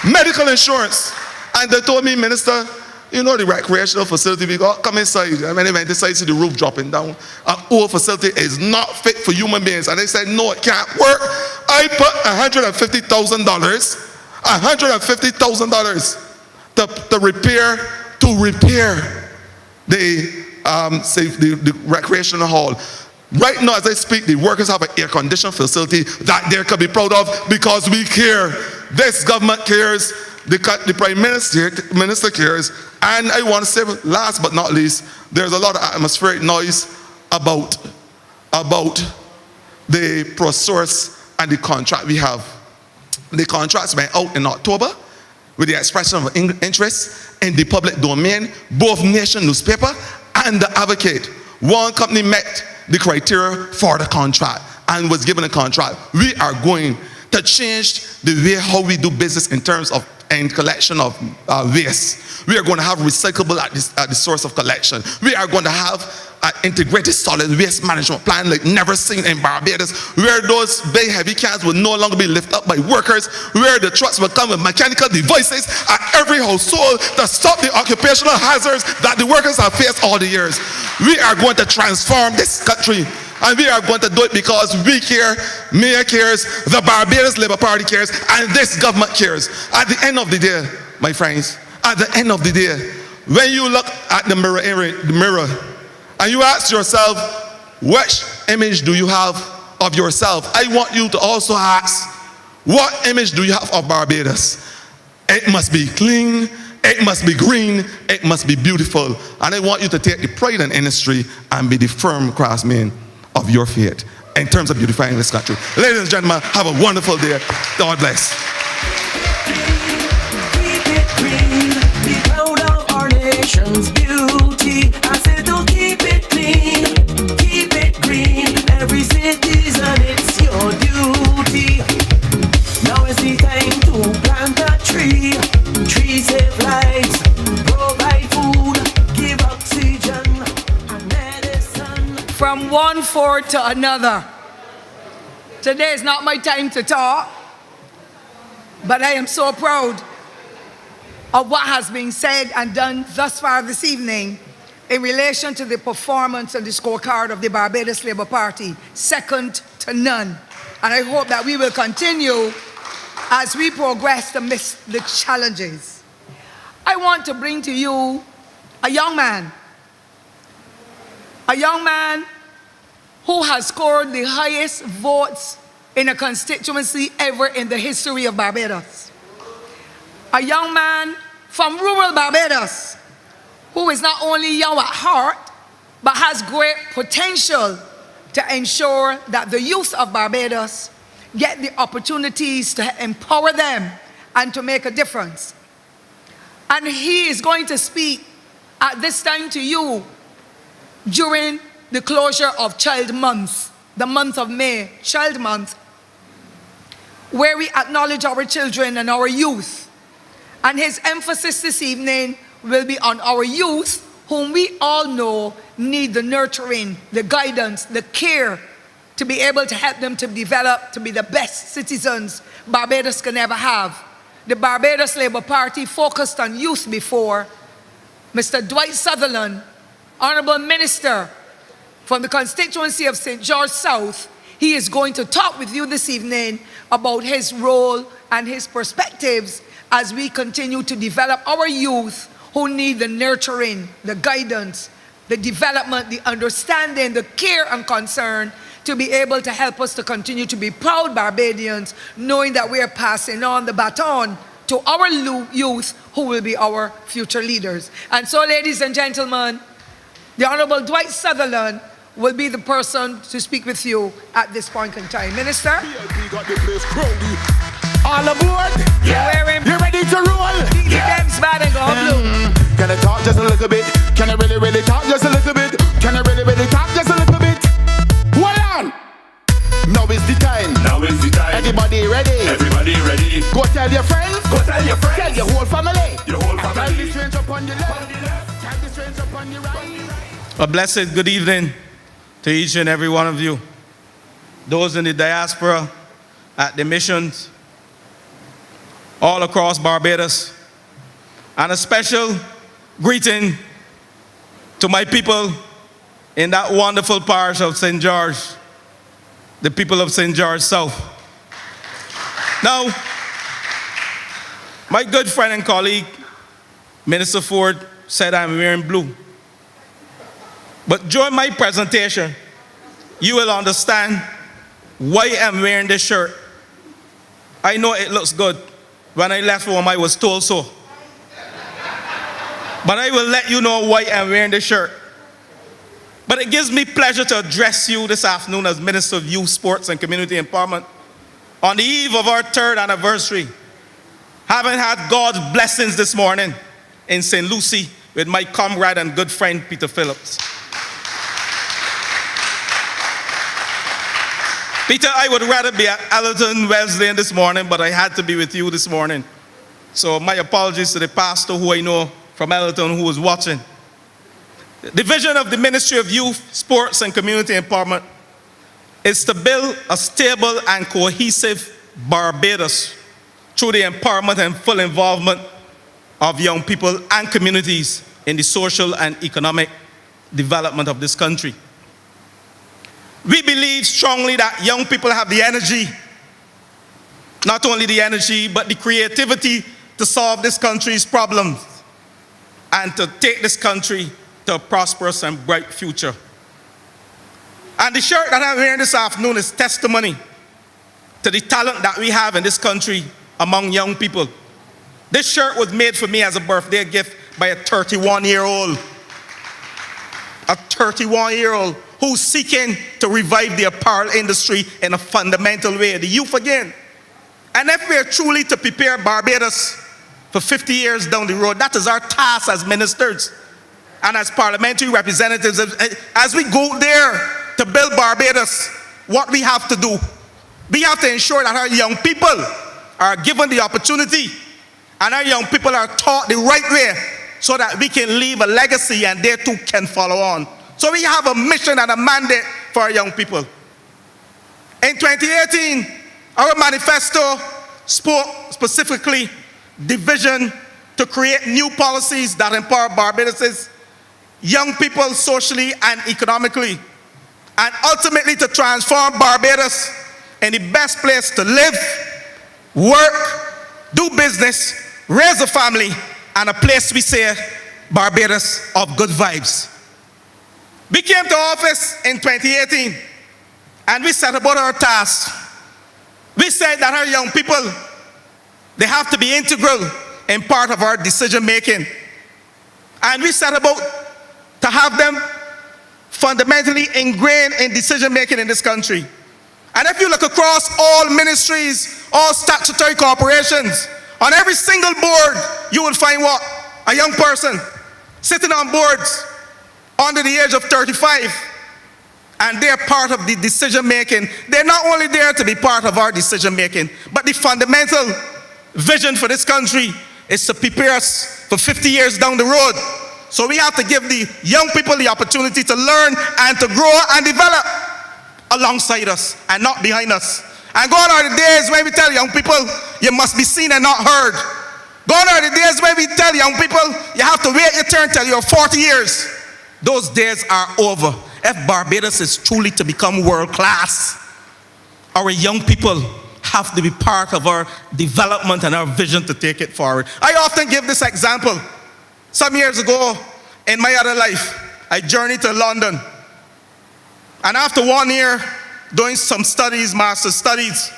Medical insurance. And they told me, Minister, you know the recreational facility we got? Come inside. I mean, they went inside, see the roof dropping down. An old facility is not fit for human beings. And they said, no, it can't work. I put $150,000 to repair the recreational hall. Right now, as I speak, the workers have an air-conditioned facility that they can be proud of because we care. This government cares. The Prime Minister cares. And I want to say, last but not least, there's a lot of atmospheric noise about the ProSource and the contract we have. The contracts went out in October with the expression of interest in the public domain, both Nation newspaper and the Advocate. One company met the criteria for the contract and was given a contract. We are going to change the way how we do business in terms of collection of waste. We are going to have recyclable at the source of collection. We are going to have an integrated solid waste management plan like never seen in Barbados, where those big heavy cans will no longer be lifted up by workers, where the trucks will come with mechanical devices at every household to stop the occupational hazards that the workers have faced all the years. We are going to transform this country. And we are going to do it because we care, Mayor cares, the Barbados Labour Party cares, and this government cares. At the end of the day, my friends, at the end of the day, when you look at the mirror and you ask yourself, which image do you have of yourself? I want you to also ask, what image do you have of Barbados? It must be clean, it must be green, it must be beautiful. And I want you to take the pride in industry and be the firm craftsman of your fate in terms of beautifying this country. Ladies and gentlemen, have a wonderful day. God bless. Keep it green, be proud of our nation's beauty. I said to keep it clean, keep it green. Every citizen, it's your duty. Now is the time to plant a tree. Trees save lives, provide food, give oxygen and medicine. From one fort to another. Today is not my time to talk, but I am so proud of what has been said and done thus far this evening in relation to the performance and the scorecard of the Barbados Labour Party, second to none. And I hope that we will continue as we progress amidst the challenges. I want to bring to you a young man a young man who has scored the highest votes in a constituency ever in the history of Barbados. A young man from rural Barbados who is not only young at heart, but has great potential to ensure that the youth of Barbados get the opportunities to empower them and to make a difference. And he is going to speak at this time to you during the closure of Child Month, the month of May, Child Month, where we acknowledge our children and our youth. And his emphasis this evening will be on our youth, whom we all know need the nurturing, the guidance, the care to be able to help them to develop to be the best citizens Barbados can ever have. The Barbados Labour Party focused on youth before. Mr. Dwight Sutherland, Honourable Minister from the constituency of St. George South, he is going to talk with you this evening about his role and his perspectives as we continue to develop our youth who need the nurturing, the guidance, the development, the understanding, the care and concern to be able to help us to continue to be proud Barbadians, knowing that we are passing on the baton to our youth who will be our future leaders. And so, ladies and gentlemen, the Honorable Dwight Sutherland will be the person to speak with you at this point in time. Minister? BLP got the place crowded. All aboard? Yeah. You ready to roll? The Dems bad and go blue. Can I talk just a little bit? Can I really talk just a little bit? Can I really talk just a little bit? Hold on! Now is the time. Now is the time. Everybody ready? Everybody ready. Go tell your friends. Go tell your friends. Tell your whole family. Your whole Tell family. the stranger upon the left. Tell the stranger upon the right. A blessed good evening to each and every one of you. Those in the diaspora, at the missions, all across Barbados, and a special greeting to my people in that wonderful parish of St. George, the people of St. George South. Now, my good friend and colleague, Minister Ford, said I'm wearing blue. But during my presentation, you will understand why I'm wearing this shirt. I know it looks good. When I left home, I was told so. But I will let you know why I'm wearing this shirt. But it gives me pleasure to address you this afternoon as Minister of Youth, Sports and Community Empowerment on the eve of our 3rd anniversary, having had God's blessings this morning in St. Lucie with my comrade and good friend, Peter Phillips. Peter, I would rather be at Allerton Wesleyan this morning, but I had to be with you this morning. So my apologies to the pastor who I know from Allerton who was watching. The vision of the Ministry of Youth, Sports and Community Empowerment is to build a stable and cohesive Barbados through the empowerment and full involvement of young people and communities in the social and economic development of this country. We believe strongly that young people have the energy, not only the energy, but the creativity to solve this country's problems and to take this country to a prosperous and bright future. And the shirt that I'm wearing this afternoon is testimony to the talent that we have in this country among young people. This shirt was made for me as a birthday gift by a 31-year-old. A 31-year-old who's seeking to revive the apparel industry in a fundamental way, the youth again. And if we are truly to prepare Barbados for 50 years down the road, that is our task as ministers and as parliamentary representatives. As we go there to build Barbados, what we have to do, we have to ensure that our young people are given the opportunity and our young people are taught the right way so that we can leave a legacy and they too can follow on. So we have a mission and a mandate for our young people. In 2018, our manifesto spoke specifically the vision to create new policies that empower Barbados' young people socially and economically, and ultimately to transform Barbados in the best place to live, work, do business, raise a family, and a place we say Barbados of good vibes. We came to office in 2018 and we set about our task. We said that our young people, they have to be integral in part of our decision making. And we set about to have them fundamentally ingrained in decision making in this country. And if you look across all ministries, all statutory corporations, on every single board, you will find what? A young person sitting on boards under the age of 35. And they're part of the decision making. They're not only there to be part of our decision making, but the fundamental vision for this country is to prepare us for 50 years down the road. So we have to give the young people the opportunity to learn and to grow and develop alongside us and not behind us. And gone are the days when we tell young people, you must be seen and not heard. Gone are the days when we tell young people, you have to wait your turn till you're 40 years. Those days are over. If Barbados is truly to become world class, our young people have to be part of our development and our vision to take it forward. I often give this example. Some years ago, in my other life, I journeyed to London. And after 1 year doing some studies, master's studies,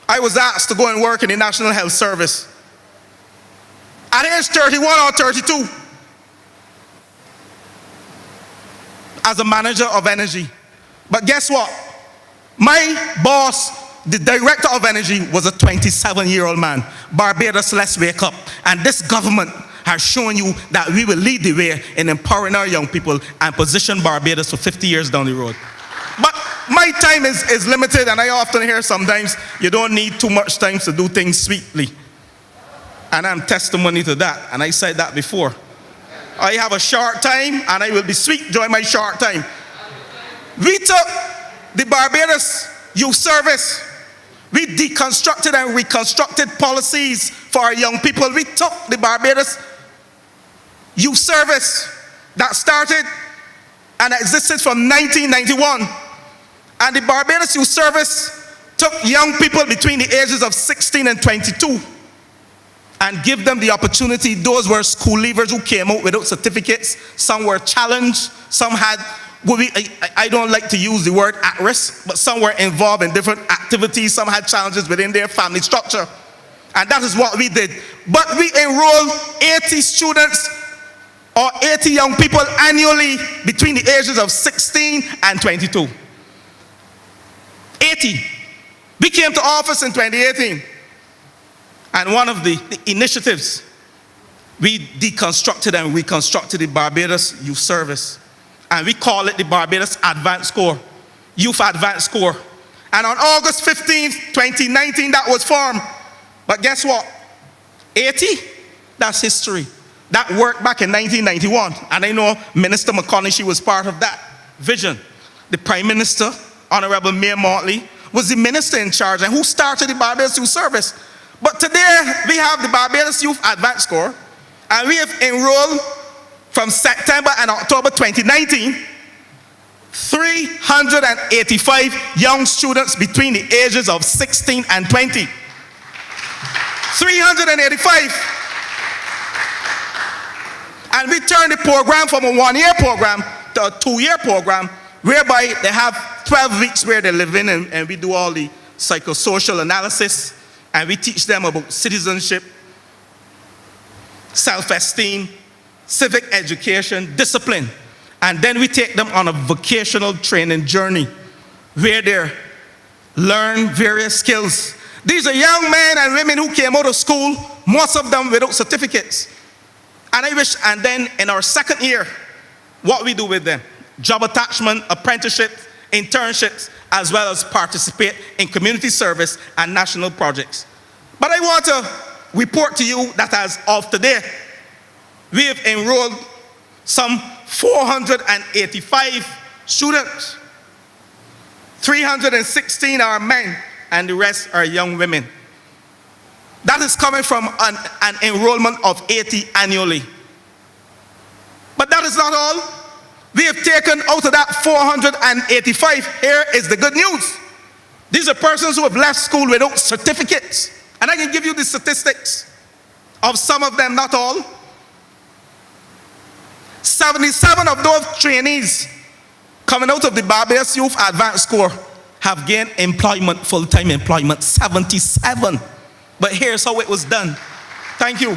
I was asked to go and work in the National Health Service. At age 31 or 32, as a manager of energy. But guess what? My boss, the director of energy, was a 27-year-old man. Barbados, let's wake up. And this government has shown you that we will lead the way in empowering our young people and position Barbados for 50 years down the road. But my time is limited, and I often hear sometimes you don't need too much time to do things sweetly. And I'm testimony to that, and I said that before. I have a short time, and I will be sweet during my short time. We took the Barbados Youth Service. We deconstructed and reconstructed policies for our young people. We took the Barbados Youth Service that started and existed from 1991. And the Barbados Youth Service took young people between the ages of 16 and 22 and give them the opportunity. Those were school leavers who came out without certificates. Some were challenged. Some had, I don't like to use the word at risk, but some were involved in different activities. Some had challenges within their family structure. And that is what we did. But we enrolled 80 students or 80 young people annually between the ages of 16 and 22. 80. We came to office in 2018. And one of the initiatives, we deconstructed and reconstructed the Barbados Youth Service. And we call it the Barbados Advanced Corps, Youth Advanced Corps. And on August 15th, 2019, that was formed. But guess what? 80? That's history. That worked back in 1991. And I know Minister McConnell, she was part of that vision. The Prime Minister, Honorable Mayor Motley, was the minister in charge and who started the Barbados Youth Service. But today, we have the Barbados Youth Advanced Corps, and we have enrolled from September and October 2019, 385 young students between the ages of 16 and 20. 385. And we turned the program from a 1-year program to a 2-year program, whereby they have 12 weeks where they live in, and we do all the psychosocial analysis. And we teach them about citizenship, self-esteem, civic education, discipline. And then we take them on a vocational training journey where they learn various skills. These are young men and women who came out of school, most of them without certificates. And then in our second year, what we do with them? Job attachment, apprenticeships, internships, as well as participate in community service and national projects. But I want to report to you that as of today, we have enrolled some 485 students. 316 are men and the rest are young women. That is coming from an enrollment of 80 annually. But that is not all. We have taken out of that 485, here is the good news. These are persons who have left school without certificates. And I can give you the statistics of some of them, not all. 77 of those trainees coming out of the Barbados Youth Advanced Corps have gained employment, full-time employment, 77. But here's how it was done. Thank you.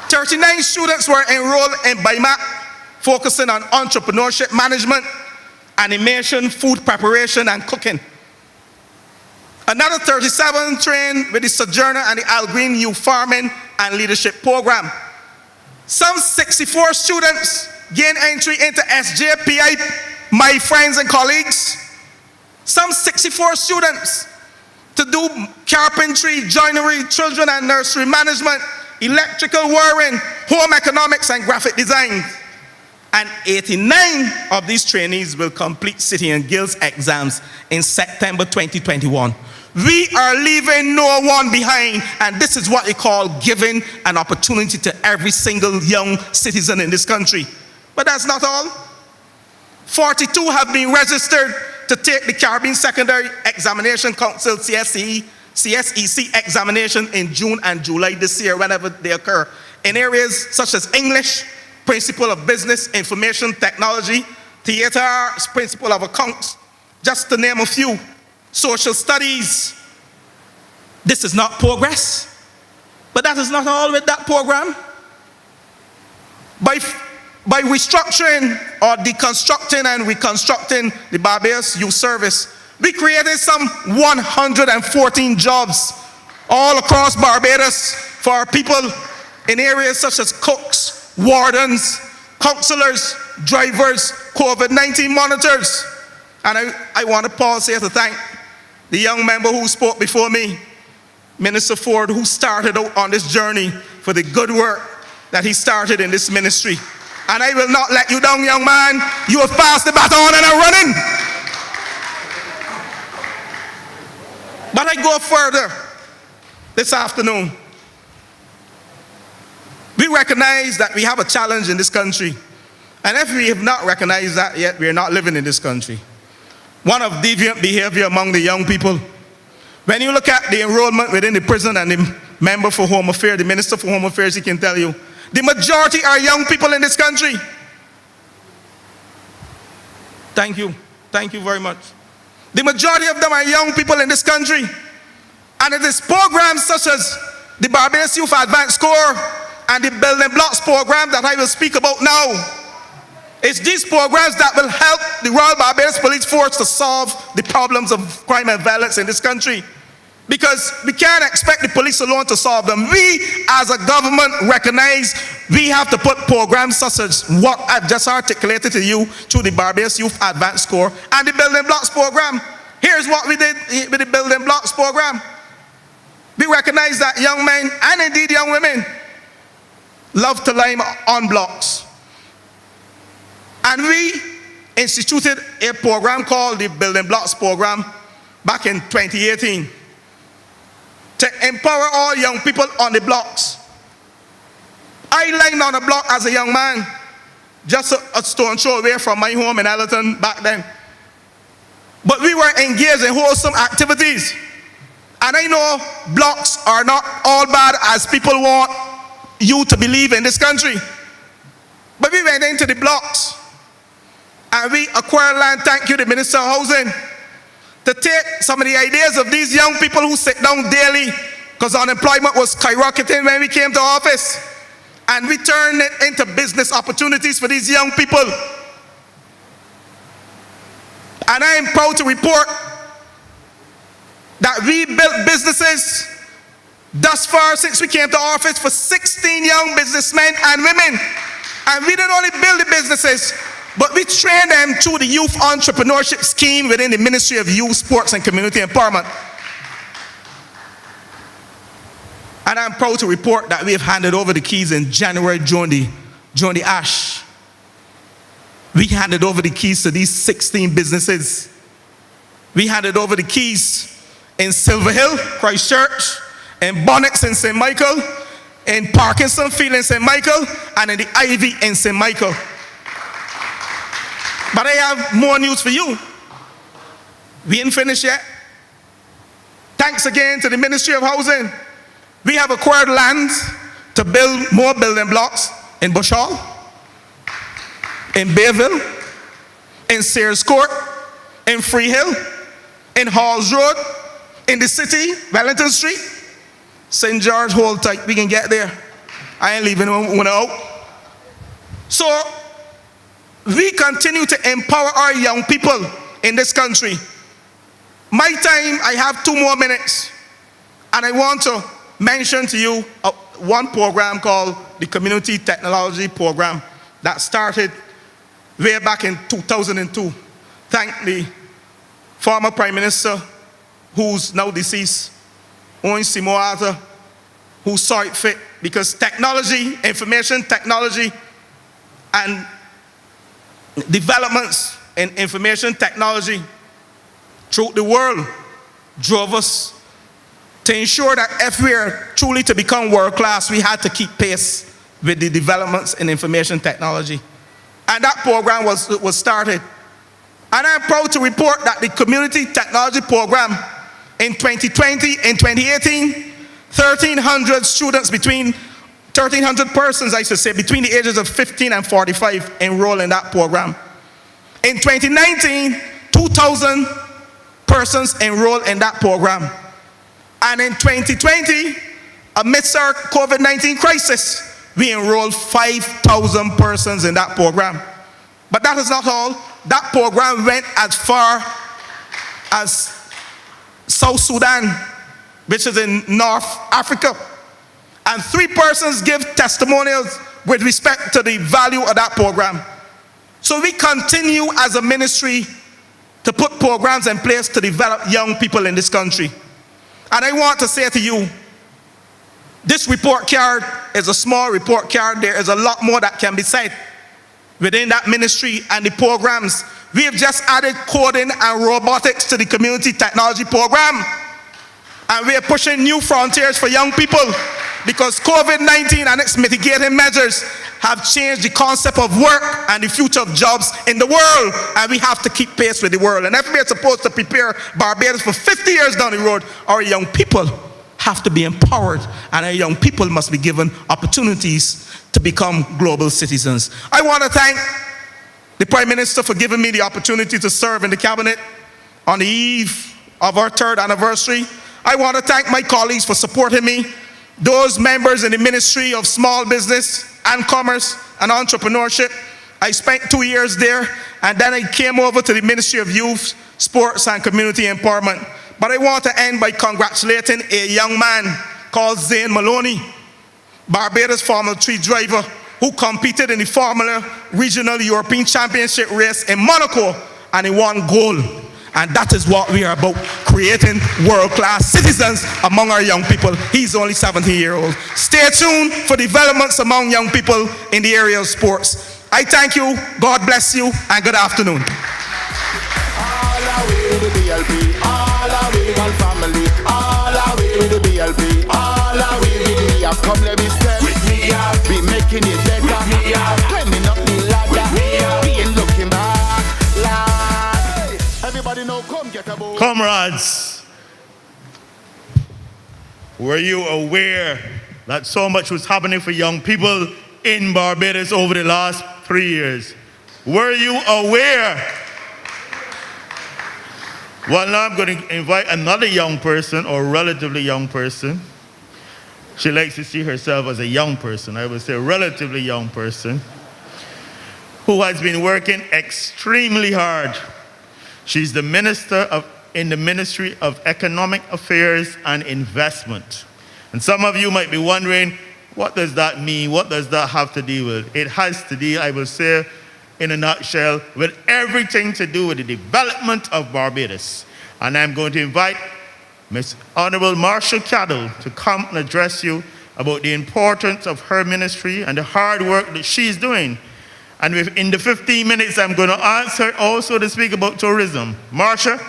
39 students were enrolled in BIMAC, focusing on entrepreneurship management, animation, food preparation, and cooking. Another 37 trained with the Sojourner and the Al Green Youth Farming and Leadership Program. Some 64 students gained entry into SJPI, my friends and colleagues. Some 64 students to do carpentry, joinery, children and nursery management, electrical wiring, home economics, and graphic design. And 89 of these trainees will complete City and Guilds exams in September 2021. We are leaving no one behind, and this is what we call giving an opportunity to every single young citizen in this country. But that's not all. 42 have been registered to take the Caribbean Secondary Examination Council CSEC examination in June and July this year, whenever they occur, in areas such as English, Principle of Business, Information Technology, Theater Arts, Principle of Accounts, just to name a few. Social Studies. This is not progress, but that is not all with that program. By restructuring or deconstructing and reconstructing the Barbados Youth Service, we created some 114 jobs all across Barbados for our people in areas such as cooks, wardens, counselors, drivers, COVID-19 monitors. And I want to pause here to thank the young member who spoke before me, Minister Ford, who started out on this journey for the good work that he started in this ministry. And I will not let you down, young man. You have passed the baton and are running. But I go further this afternoon. We recognize that we have a challenge in this country. And if we have not recognized that yet, we are not living in this country. One of deviant behavior among the young people. When you look at the enrollment within the prison and the member for Home Affairs, the Minister for Home Affairs, he can tell you, the majority are young people in this country. Thank you. Thank you very much. The majority of them are young people in this country. And it is programs such as the Barbados Youth Advanced Corps and the Building Blocks program that I will speak about now. It's these programs that will help the Royal Barbados Police Force to solve the problems of crime and violence in this country. Because we can't expect the police alone to solve them. We, as a government, recognize we have to put programs such as what I've just articulated to you through the Barbados Youth Advanced Corps and the Building Blocks program. Here's what we did with the Building Blocks program. We recognize that young men, and indeed young women, love to climb on blocks. And we instituted a program called the Building Blocks program back in 2018 to empower all young people on the blocks. I climbed on a block as a young man, just a stone throw away from my home in Allerton back then. But we were engaged in wholesome activities. And I know blocks are not all bad as people want you to believe in this country. But we went into the blocks and we acquired land, thank you, the Minister of Housing, to take some of the ideas of these young people who sit down daily because unemployment was skyrocketing when we came to office. And we turned it into business opportunities for these young people. And I am proud to report that we built businesses thus far since we came to office for 16 young businessmen and women. And we didn't only build the businesses, but we trained them through the Youth Entrepreneurship Scheme within the Ministry of Youth, Sports and Community Empowerment. And I'm proud to report that we have handed over the keys in January during the ASH. We handed over the keys to these 16 businesses. We handed over the keys in Silver Hill, Christchurch, in Bonnets in St. Michael, in Parkinson Field in St. Michael, and in the Ivy in St. Michael. But I have more news for you. We ain't finished yet. Thanks again to the Ministry of Housing. We have acquired land to build more building blocks in Bushall, in Bayville, in Sears Court, in Freehill, in Halls Road, in the city, Wellington Street. St. George, hold tight, we can get there. I ain't leaving one out. So, we continue to empower our young people in this country. My time, I have 2 more minutes. And I want to mention to you one program called the Community Technology Program that started way back in 2002. Thank the former Prime Minister, who's now deceased, Owen Simoata, who saw it fit, because technology, information technology, and developments in information technology throughout the world drove us to ensure that if we are truly to become world class, we had to keep pace with the developments in information technology. And that program was started. And I'm proud to report that the Community Technology Program in 2020, in 2018, 1,300 students, 1,300 persons, I should say, between the ages of 15 and 45 enrolled in that program. In 2019, 2,000 persons enrolled in that program. And in 2020, amidst our COVID-19 crisis, we enrolled 5,000 persons in that program. But that is not all. That program went as far as South Sudan, which is in North Africa. And 3 persons give testimonials with respect to the value of that program. So we continue as a ministry to put programs in place to develop young people in this country. And I want to say to you, this report card is a small report card. There is a lot more that can be said within that ministry and the programs. We have just added coding and robotics to the Community Technology Program. And we are pushing new frontiers for young people, because COVID-19 and its mitigating measures have changed the concept of work and the future of jobs in the world. And we have to keep pace with the world. And if we are supposed to prepare Barbados for 50 years down the road, our young people have to be empowered, and our young people must be given opportunities to become global citizens. I want to thank the Prime Minister for giving me the opportunity to serve in the cabinet on the eve of our 3rd anniversary. I want to thank my colleagues for supporting me, those members in the Ministry of Small Business and Commerce and Entrepreneurship. I spent 2 years there, and then I came over to the Ministry of Youth, Sports and Community Empowerment. But I want to end by congratulating a young man called Zane Maloney, Barbados Formula 3 driver, who competed in the Formula Regional European Championship race in Monaco, and he won gold. And that is what we are about, creating world-class citizens among our young people. He's only 17 years old. Stay tuned for developments among young people in the area of sports. I thank you, God bless you, and good afternoon. All away with the BLP, all away with the family, all away with the BLP, all away with the app. Come let me step with me up, be making it better with me up, climbing up the ladder with me up, be looking back, lad. Everybody know, come get a boat. Comrades, were you aware that so much was happening for young people in Barbados over the last 3 years? Were you aware? Well, now I'm going to invite another young person, or relatively young person. She likes to see herself as a young person. I would say a relatively young person who has been working extremely hard. She's the minister in the Ministry of Economic Affairs and Investment. And some of you might be wondering, what does that mean? What does that have to do with? It has to do, I will say, in a nutshell, with everything to do with the development of Barbados. And I'm going to invite Ms. Honorable Marsha Cadell to come and address you about the importance of her ministry and the hard work that she's doing. And in the 15 minutes, I'm going to ask her also to speak about tourism. Marsha?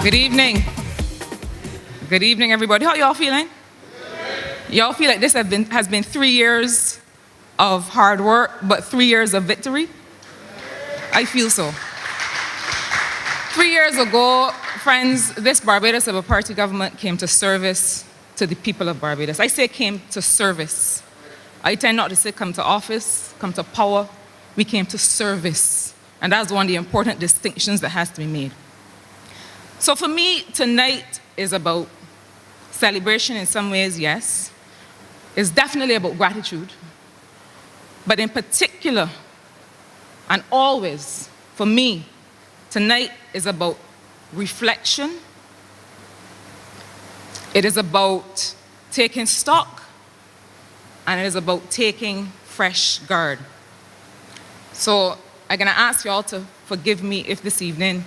Good evening. Good evening, everybody. How y'all feeling? Y'all feel like this has been 3 years of hard work, but 3 years of victory? I feel so. 3 years ago, friends, this Barbados Labour Party government came to service to the people of Barbados. I say came to service. I tend not to say come to office, come to power. We came to service. And that's one of the important distinctions that has to be made. So for me, tonight is about celebration in some ways, yes. It's definitely about gratitude. But in particular, and always, for me, tonight is about reflection. It is about taking stock, and it is about taking fresh guard. So I'm gonna ask y'all to forgive me if this evening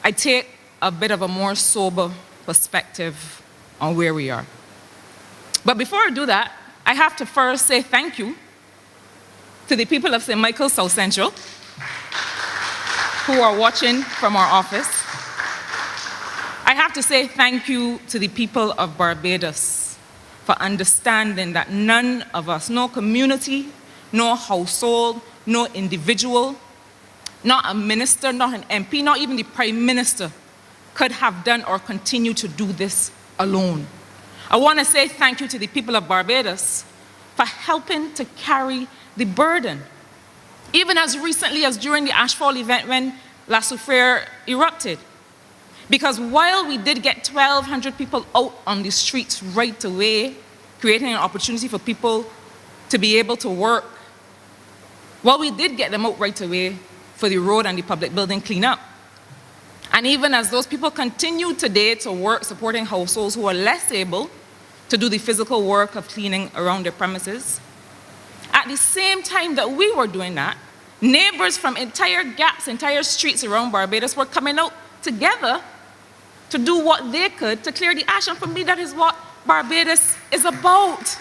I take a bit of a more sober perspective on where we are. But before I do that, I have to first say thank you to the people of St. Michael's South Central who are watching from our office. I have to say thank you to the people of Barbados for understanding that none of us, no community, no household, no individual, not a minister, not an MP, not even the Prime Minister could have done or continue to do this alone. I want to say thank you to the people of Barbados for helping to carry the burden. Even as recently as during the Ashfall event when La Soufrière erupted. Because while we did get 1,200 people out on the streets right away, creating an opportunity for people to be able to work, while we did get them out right away for the road and the public building cleanup. And even as those people continue today to work supporting households who are less able to do the physical work of cleaning around their premises, at the same time that we were doing that, neighbors from entire gaps, entire streets around Barbados were coming out together to do what they could to clear the ash. And for me, that is what Barbados is about.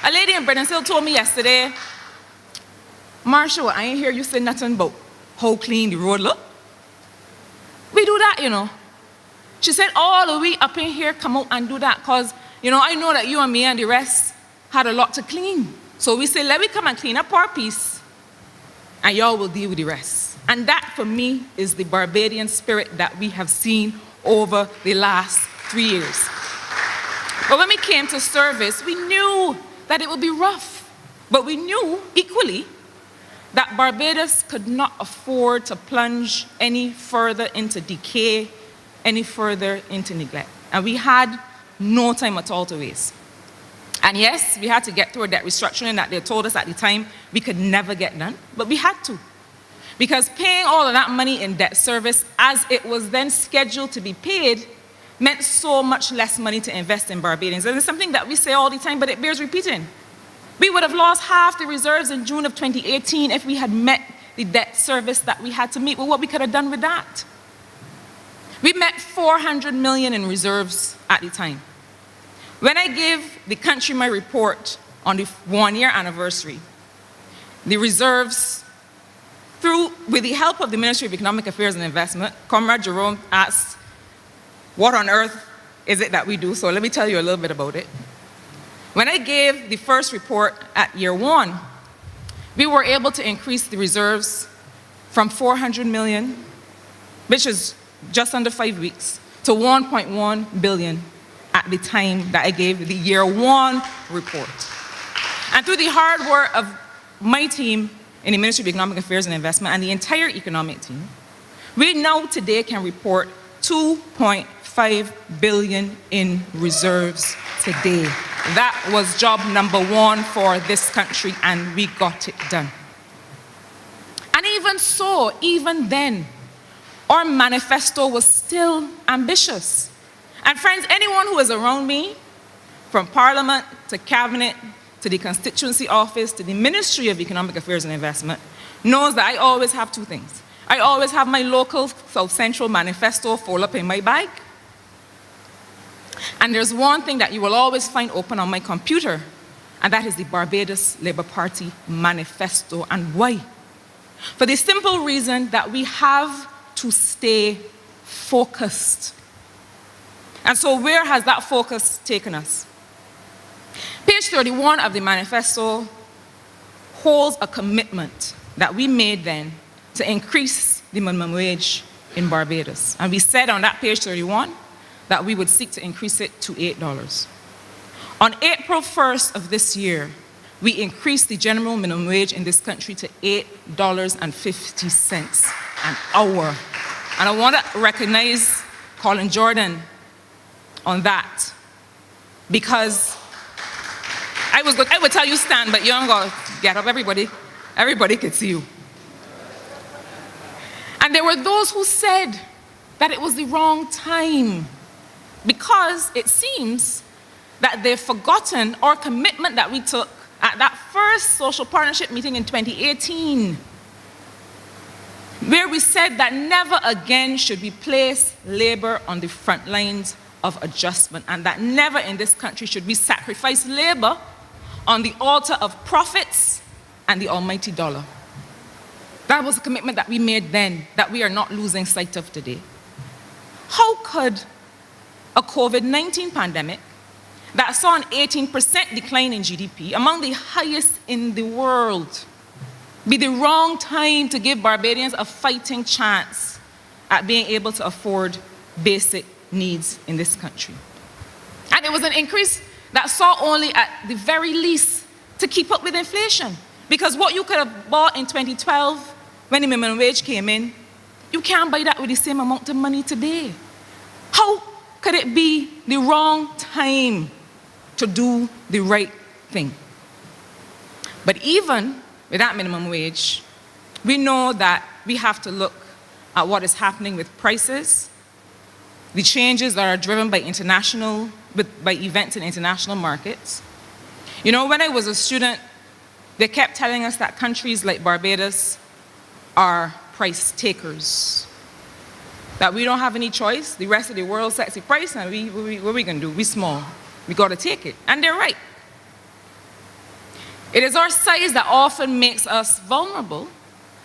A lady in Brennan-Hill told me yesterday, Marshall, I ain't hear you say nothing about how clean the road look. We do that, you know. She said, all the way up in here, come out and do that, because, you know, I know that you and me and the rest had a lot to clean. So we say, let me come and clean up our piece, and y'all will deal with the rest. And that, for me, is the Barbadian spirit that we have seen over the last 3 years. But when we came to service, we knew that it would be rough. But we knew, equally, that Barbados could not afford to plunge any further into decay, any further into neglect. And we had no time at all to waste. And yes, we had to get through a debt restructuring that they told us at the time we could never get done, but we had to. Because paying all of that money in debt service as it was then scheduled to be paid meant so much less money to invest in Barbadians. And it's something that we say all the time, but it bears repeating. We would have lost half the reserves in June of 2018 if we had met the debt service that we had to meet. Well, what we could have done with that? We met 400 million in reserves at the time. When I gave the country my report on the 1-year anniversary, the reserves, with the help of the Ministry of Economic Affairs and Investment, Comrade Jerome asked, what on earth is it that we do? So let me tell you a little bit about it. When I gave the first report at year 1, we were able to increase the reserves from 400 million, which is just under 5 weeks, to 1.1 billion at the time that I gave the year 1 report. And through the hard work of my team in the Ministry of Economic Affairs and Investment and the entire economic team, we now today can report 2.5 billion in reserves today. That was job number 1 for this country, and we got it done. And even so, even then, our manifesto was still ambitious. And friends, anyone who is around me, from Parliament to Cabinet, to the constituency office, to the Ministry of Economic Affairs and Investment, knows that I always have 2 things. I always have my local South Central manifesto folded up in my bag. And there's one thing that you will always find open on my computer, and that is the Barbados Labour Party manifesto. And why? For the simple reason that we have to stay focused. And so where has that focus taken us? Page 31 of the manifesto holds a commitment that we made then to increase the minimum wage in Barbados. And we said on that page 31 that we would seek to increase it to $8. On April 1st of this year, we increased the general minimum wage in this country to $8.50 an hour. And I want to recognize Colin Jordan on that, because I would tell you stand, but you don't go get up. Everybody could see you. And there were those who said that it was the wrong time, because it seems that they've forgotten our commitment that we took at that first social partnership meeting in 2018, where we said that never again should we place labor on the front lines of adjustment, and that never in this country should we sacrifice labor on the altar of profits and the almighty dollar. That was a commitment that we made then, that we are not losing sight of today. How could a COVID-19 pandemic that saw an 18% decline in GDP, among the highest in the world, be the wrong time to give Barbadians a fighting chance at being able to afford basic needs in this country? And it was an increase that saw only at the very least to keep up with inflation. Because what you could have bought in 2012 when the minimum wage came in, you can't buy that with the same amount of money today. How could it be the wrong time to do the right thing? But even with that minimum wage, we know that we have to look at what is happening with prices, the changes that are driven by events in international markets. You know, when I was a student, they kept telling us that countries like Barbados are price takers, that we don't have any choice. The rest of the world sets the price, and what are we going to do? We small. We got to take it. And they're right. It is our size that often makes us vulnerable,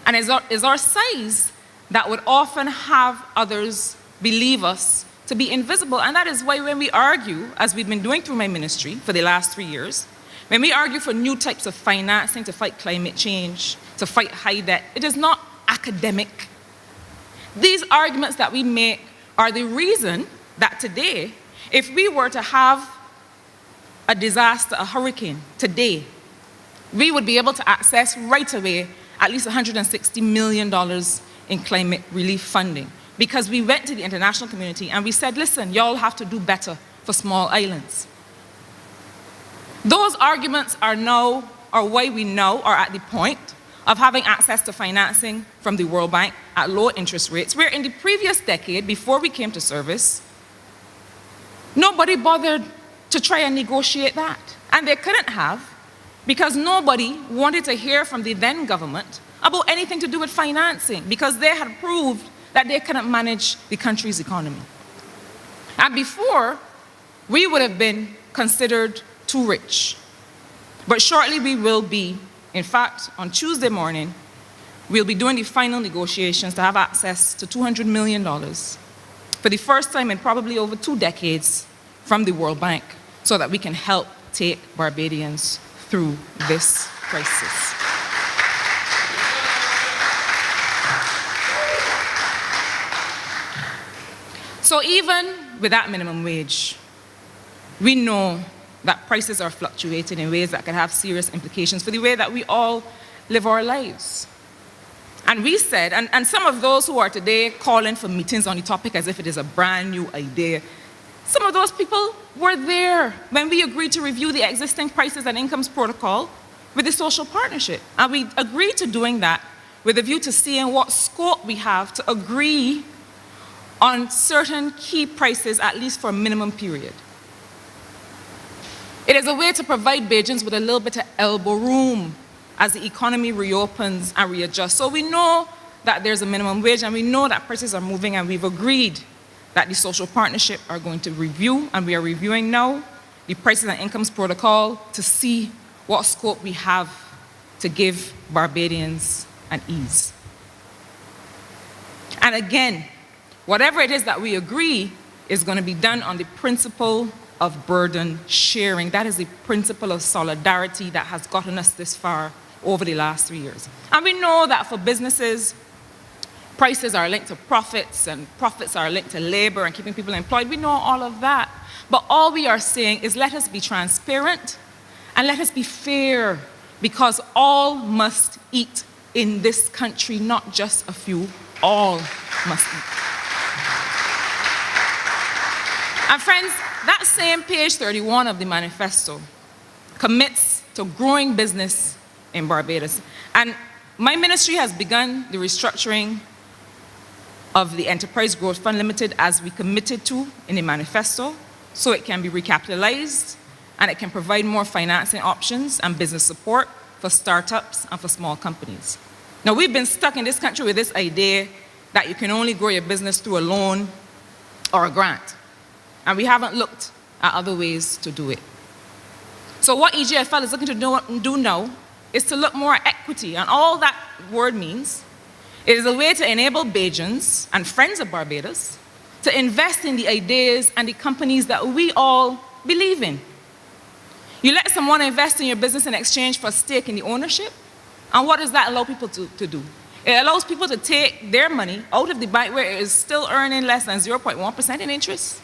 and is our size that would often have others believe us to be invisible. And that is why when we argue, as we've been doing through my ministry for the last 3 years, when we argue for new types of financing to fight climate change, to fight high debt, it is not academic. These arguments that we make are the reason that today, if we were to have a disaster, a hurricane today, we would be able to access right away at least $160 million in climate relief funding. Because we went to the international community and we said, listen, y'all have to do better for small islands. Those arguments are why we now are at the point of having access to financing from the World Bank at low interest rates, where in the previous decade, before we came to service, nobody bothered to try and negotiate that. And they couldn't have, because nobody wanted to hear from the then government about anything to do with financing, because they had proved that they couldn't manage the country's economy. And before, we would have been considered too rich. But shortly we will be. In fact, on Tuesday morning, we'll be doing the final negotiations to have access to $200 million for the first time in probably over 2 decades from the World Bank, so that we can help take Barbadians through this crisis. So even with that minimum wage, we know that prices are fluctuating in ways that can have serious implications for the way that we all live our lives. And we said, and some of those who are today calling for meetings on the topic as if it is a brand new idea, some of those people were there when we agreed to review the existing prices and incomes protocol with the social partnership. And we agreed to doing that with a view to seeing what scope we have to agree on certain key prices, at least for a minimum period. It is a way to provide Bajans with a little bit of elbow room as the economy reopens and readjusts. So we know that there's a minimum wage, and we know that prices are moving, and we've agreed that the social partnership are going to review, and we are reviewing now, the prices and incomes protocol to see what scope we have to give Barbadians an ease. And again, whatever it is that we agree is going to be done on the principle of burden sharing. That is the principle of solidarity that has gotten us this far over the last 3 years. And we know that for businesses, prices are linked to profits, and profits are linked to labor and keeping people employed. We know all of that. But all we are saying is let us be transparent and let us be fair, because all must eat in this country, not just a few. All must eat. And friends, that same page 31 of the manifesto commits to growing business in Barbados. And my ministry has begun the restructuring of the Enterprise Growth Fund Limited as we committed to in the manifesto, so it can be recapitalized and it can provide more financing options and business support for startups and for small companies. Now, we've been stuck in this country with this idea that you can only grow your business through a loan or a grant. And we haven't looked at other ways to do it. So what EGFL is looking to do now is to look more at equity, and all that word means. It is a way to enable Bajans and friends of Barbados to invest in the ideas and the companies that we all believe in. You let someone invest in your business in exchange for a stake in the ownership, and what does that allow people to do? It allows people to take their money out of the bank where it is still earning less than 0.1% in interest,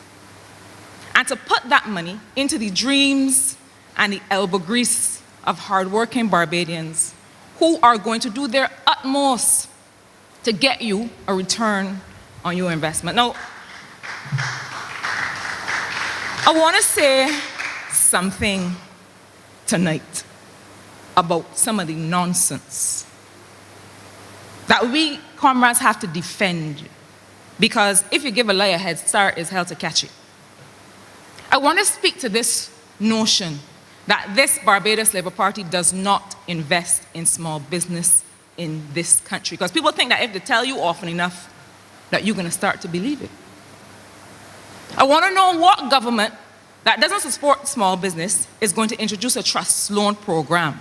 and to put that money into the dreams and the elbow grease of hardworking Barbadians who are going to do their utmost to get you a return on your investment. Now, I want to say something tonight about some of the nonsense that we comrades have to defend, because if you give a lie a head start, it's hell to catch it. I want to speak to this notion that this Barbados Labour Party does not invest in small business in this country, because people think that if they tell you often enough that you're going to start to believe it. I want to know what government that doesn't support small business is going to introduce a trust loan program.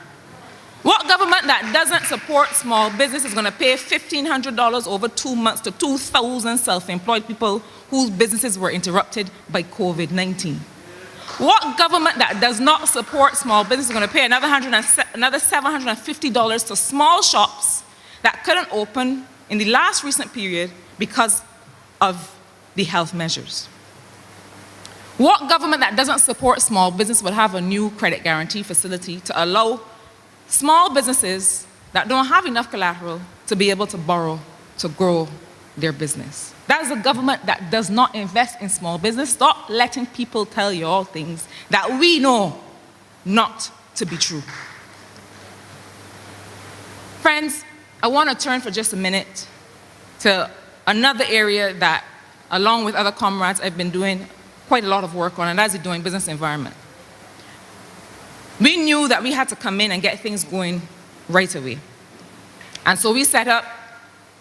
What government that doesn't support small business is going to pay $1,500 over 2 months to 2,000 self-employed people whose businesses were interrupted by COVID-19? What government that does not support small business is going to pay another $750 to small shops that couldn't open in the last recent period because of the health measures? What government that doesn't support small business will have a new credit guarantee facility to allow small businesses that don't have enough collateral to be able to borrow to grow their business? That is a government that does not invest in small business. Stop letting people tell you all things that we know not to be true. Friends, I want to turn for just a minute to another area that, along with other comrades, I've been doing quite a lot of work on, and that's the doing business environment. We knew that we had to come in and get things going right away. And so we set up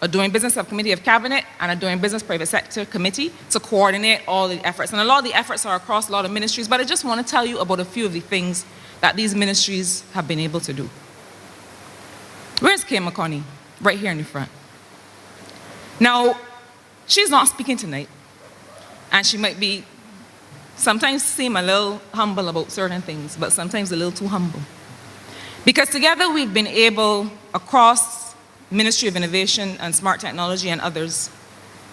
a doing business subcommittee of cabinet and a doing business private sector committee to coordinate all the efforts. And a lot of the efforts are across a lot of ministries, but I just want to tell you about a few of the things that these ministries have been able to do. Where's Kay McConney? Right here in the front. Now, she's not speaking tonight, and she might be sometimes seem a little humble about certain things, but sometimes a little too humble. Because together we've been able, across Ministry of Innovation and Smart Technology and others,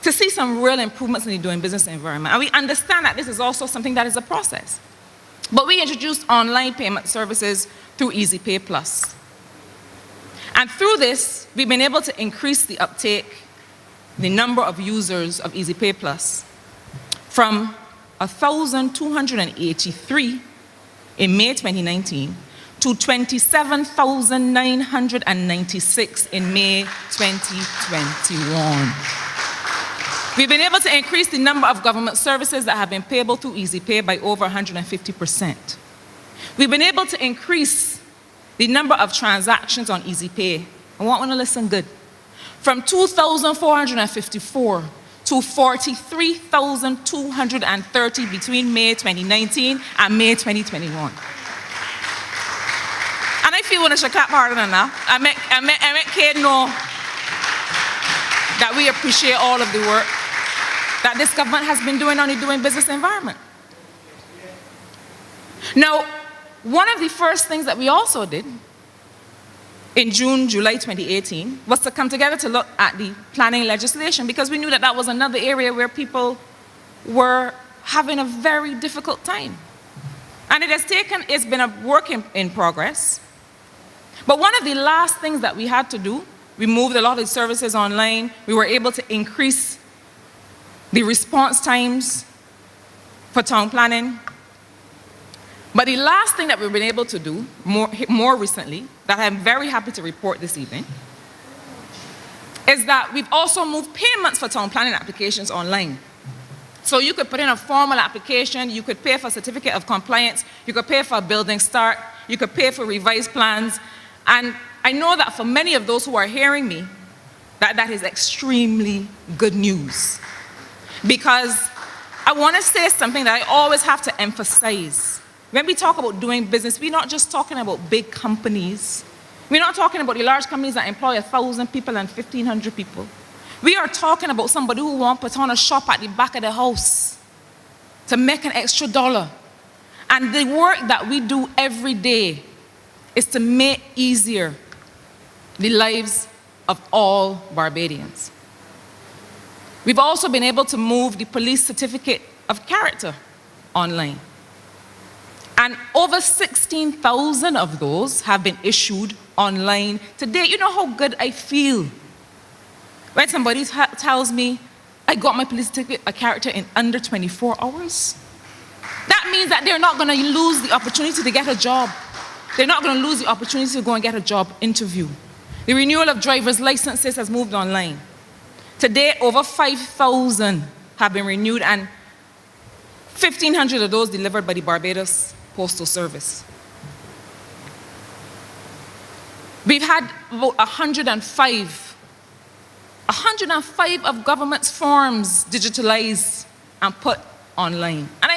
to see some real improvements in the doing business environment. And we understand that this is also something that is a process. But we introduced online payment services through EasyPay Plus. And through this, we've been able to increase the uptake, the number of users of EasyPay Plus, from 1,283 in May 2019 to 27,996 in May 2021. We've been able to increase the number of government services that have been payable through EasyPay by over 150%. We've been able to increase the number of transactions on EasyPay. I want to listen good. From 2,454 to 43,230 between May 2019 and May 2021. And I feel when I should clap harder than that. I make Kate know that we appreciate all of the work that this government has been doing on the doing business environment. Now, one of the first things that we also did in July 2018, was to come together to look at the planning legislation, because we knew that that was another area where people were having a very difficult time. And it's been a work in progress. But one of the last things that we had to do, we moved a lot of services online. We were able to increase the response times for town planning. But the last thing that we've been able to do more recently, that I'm very happy to report this evening, is that we've also moved payments for town planning applications online. So you could put in a formal application, you could pay for a certificate of compliance, you could pay for a building start, you could pay for revised plans. And I know that for many of those who are hearing me, that is extremely good news. Because I want to say something that I always have to emphasize. When we talk about doing business, we're not just talking about big companies. We're not talking about the large companies that employ 1,000 people and 1,500 people. We are talking about somebody who wants to put on a shop at the back of the house to make an extra dollar. And the work that we do every day is to make easier the lives of all Barbadians. We've also been able to move the police certificate of character online. And over 16,000 of those have been issued online today. You know how good I feel when somebody tells me, I got my police certificate of character in under 24 hours? That means that they're not going to lose the opportunity to get a job. They're not going to lose the opportunity to go and get a job interview. The renewal of driver's licenses has moved online. Today, over 5,000 have been renewed, and 1,500 of those delivered by the Barbados Postal Service. We've had about 105 of government's forms digitalized and put online. And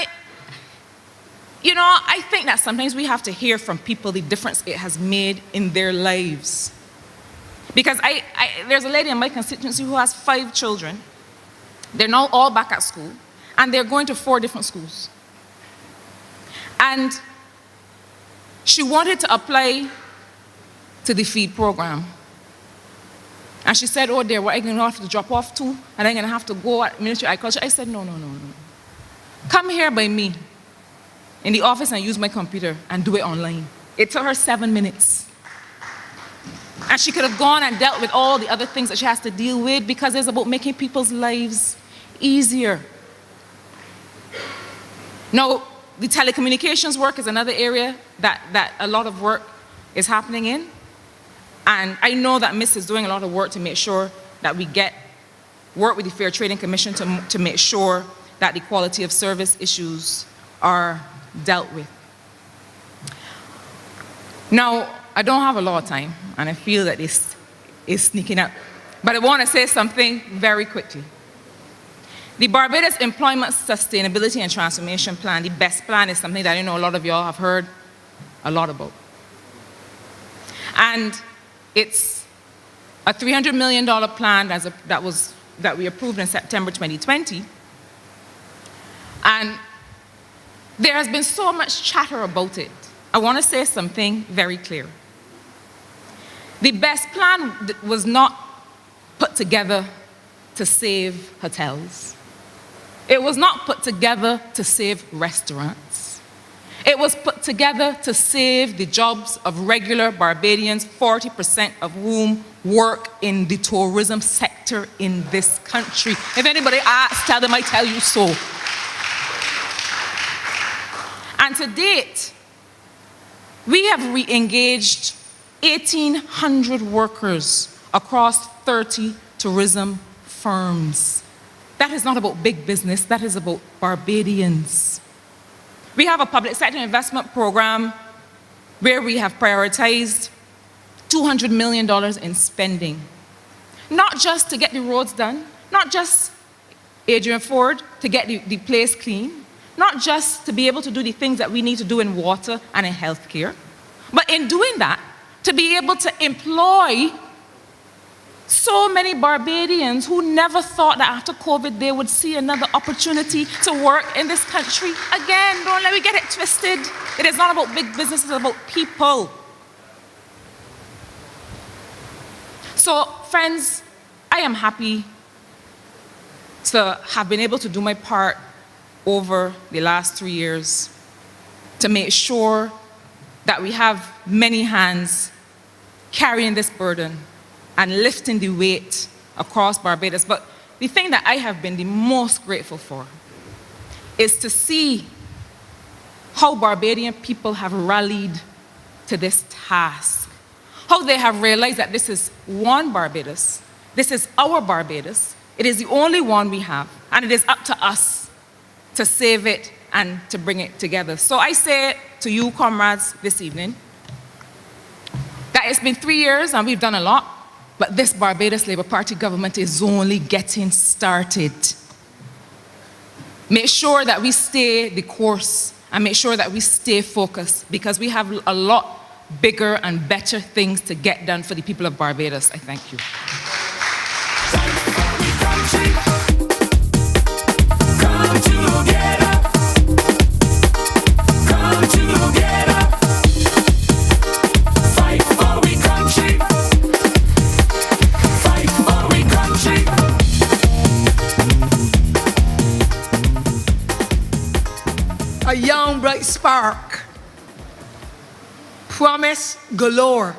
I think that sometimes we have to hear from people the difference it has made in their lives. Because there's a lady in my constituency who has 5 children. They're now all back at school, and they're going to 4 different schools. And she wanted to apply to the feed program. And she said, oh dear, what are you going to have to drop off to? And I'm going to have to go at Ministry of Agriculture. I said, no. Come here by me in the office and use my computer and do it online. It took her 7 minutes. And she could have gone and dealt with all the other things that she has to deal with, because it's about making people's lives easier. Now, the telecommunications work is another area that a lot of work is happening in. And I know that Miss is doing a lot of work to make sure that we work with the Fair Trading Commission to make sure that the quality of service issues are dealt with. Now, I don't have a lot of time, and I feel that this is sneaking up. But I want to say something very quickly. The Barbados Employment Sustainability and Transformation Plan, the BEST plan, is something that I know a lot of y'all have heard a lot about. And it's a $300 million plan that we approved in September 2020. And there has been so much chatter about it. I want to say something very clear. The BEST plan was not put together to save hotels. It was not put together to save restaurants. It was put together to save the jobs of regular Barbadians, 40% of whom work in the tourism sector in this country. If anybody asks, tell them I tell you so. And to date, we have re-engaged 1,800 workers across 30 tourism firms. That is not about big business, that is about Barbadians. We have a public sector investment program where we have prioritized $200 million in spending. Not just to get the roads done, not just Adrian Ford to get the place clean, not just to be able to do the things that we need to do in water and in healthcare, but in doing that, to be able to employ So many Barbadians who never thought that after COVID they would see another opportunity to work in this country. Again, don't let me get it twisted. It is not about big business, it's about people. So, friends, I am happy to have been able to do my part over the last 3 years to make sure that we have many hands carrying this burden and lifting the weight across Barbados. But the thing that I have been the most grateful for is to see how Barbadian people have rallied to this task, how they have realized that this is one Barbados, this is our Barbados, it is the only one we have, and it is up to us to save it and to bring it together. So I say to you, comrades, this evening, that it's been 3 years and we've done a lot, but this Barbados Labour Party government is only getting started. Make sure that we stay the course and make sure that we stay focused, because we have a lot bigger and better things to get done for the people of Barbados. I thank you. Come together. Come together. Fight for we country. Fight for we country. A young bright spark, promise galore,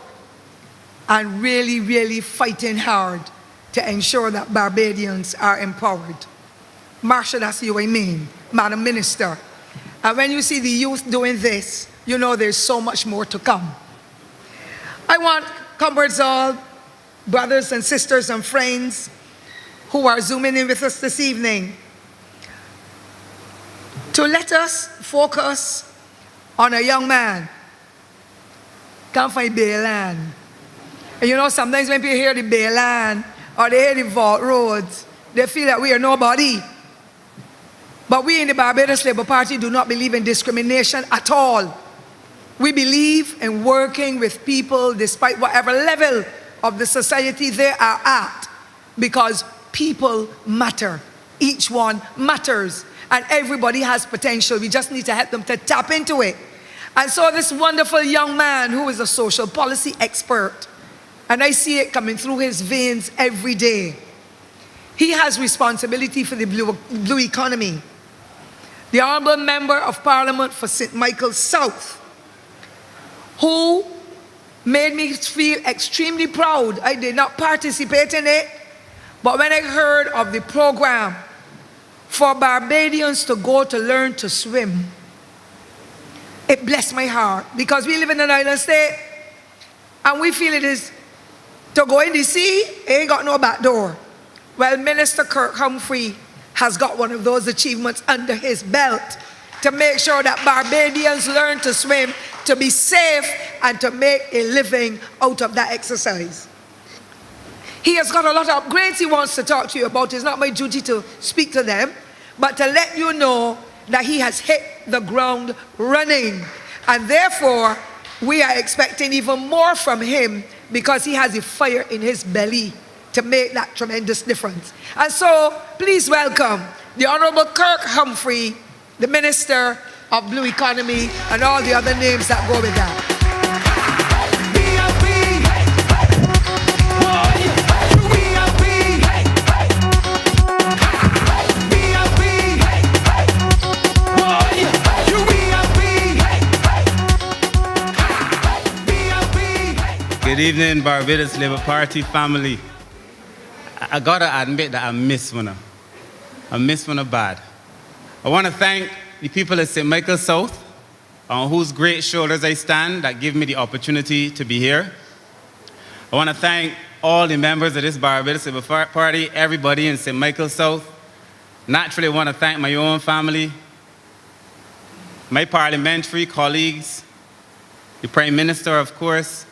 and really, really fighting hard to ensure that Barbadians are empowered. Marsha, that's you I mean, Madam Minister. And when you see the youth doing this, you know there's so much more to come. I want comrades all, brothers and sisters and friends who are zooming in with us this evening, to let us focus on a young man. Come find Bayland. And you know, sometimes when people hear the Bayland or they hear the Vault Roads, they feel that we are nobody. But we in the Barbados Labour Party do not believe in discrimination at all. We believe in working with people despite whatever level of the society they are at, because people matter. Each one matters. And everybody has potential. We just need to help them to tap into it. And so this wonderful young man who is a social policy expert, and I see it coming through his veins every day. He has responsibility for the blue economy. The Honourable Member of Parliament for St. Michael's South, who made me feel extremely proud. I did not participate in it, but when I heard of the program for Barbadians to go to learn to swim, it blessed my heart, because we live in an island state and we feel it is to go in the sea, ain't got no back door. Well, Minister Kirk Humphrey has got one of those achievements under his belt to make sure that Barbadians learn to swim, to be safe, and to make a living out of that exercise. He has got a lot of upgrades he wants to talk to you about. It's not my duty to speak to them, but to let you know that he has hit the ground running. And therefore, we are expecting even more from him, because he has a fire in his belly to make that tremendous difference. And so, please welcome the Honourable Kirk Humphrey, the Minister of Blue Economy, and all the other names that go with that. Good evening, Barbados Labour Party family. I gotta admit that I miss one. I miss one bad. I want to thank the people of St. Michael's South, on whose great shoulders I stand, that give me the opportunity to be here. I want to thank all the members of this Barbados Labour Party, everybody in St. Michael's South. Naturally, I want to thank my own family, my parliamentary colleagues, the Prime Minister, of course,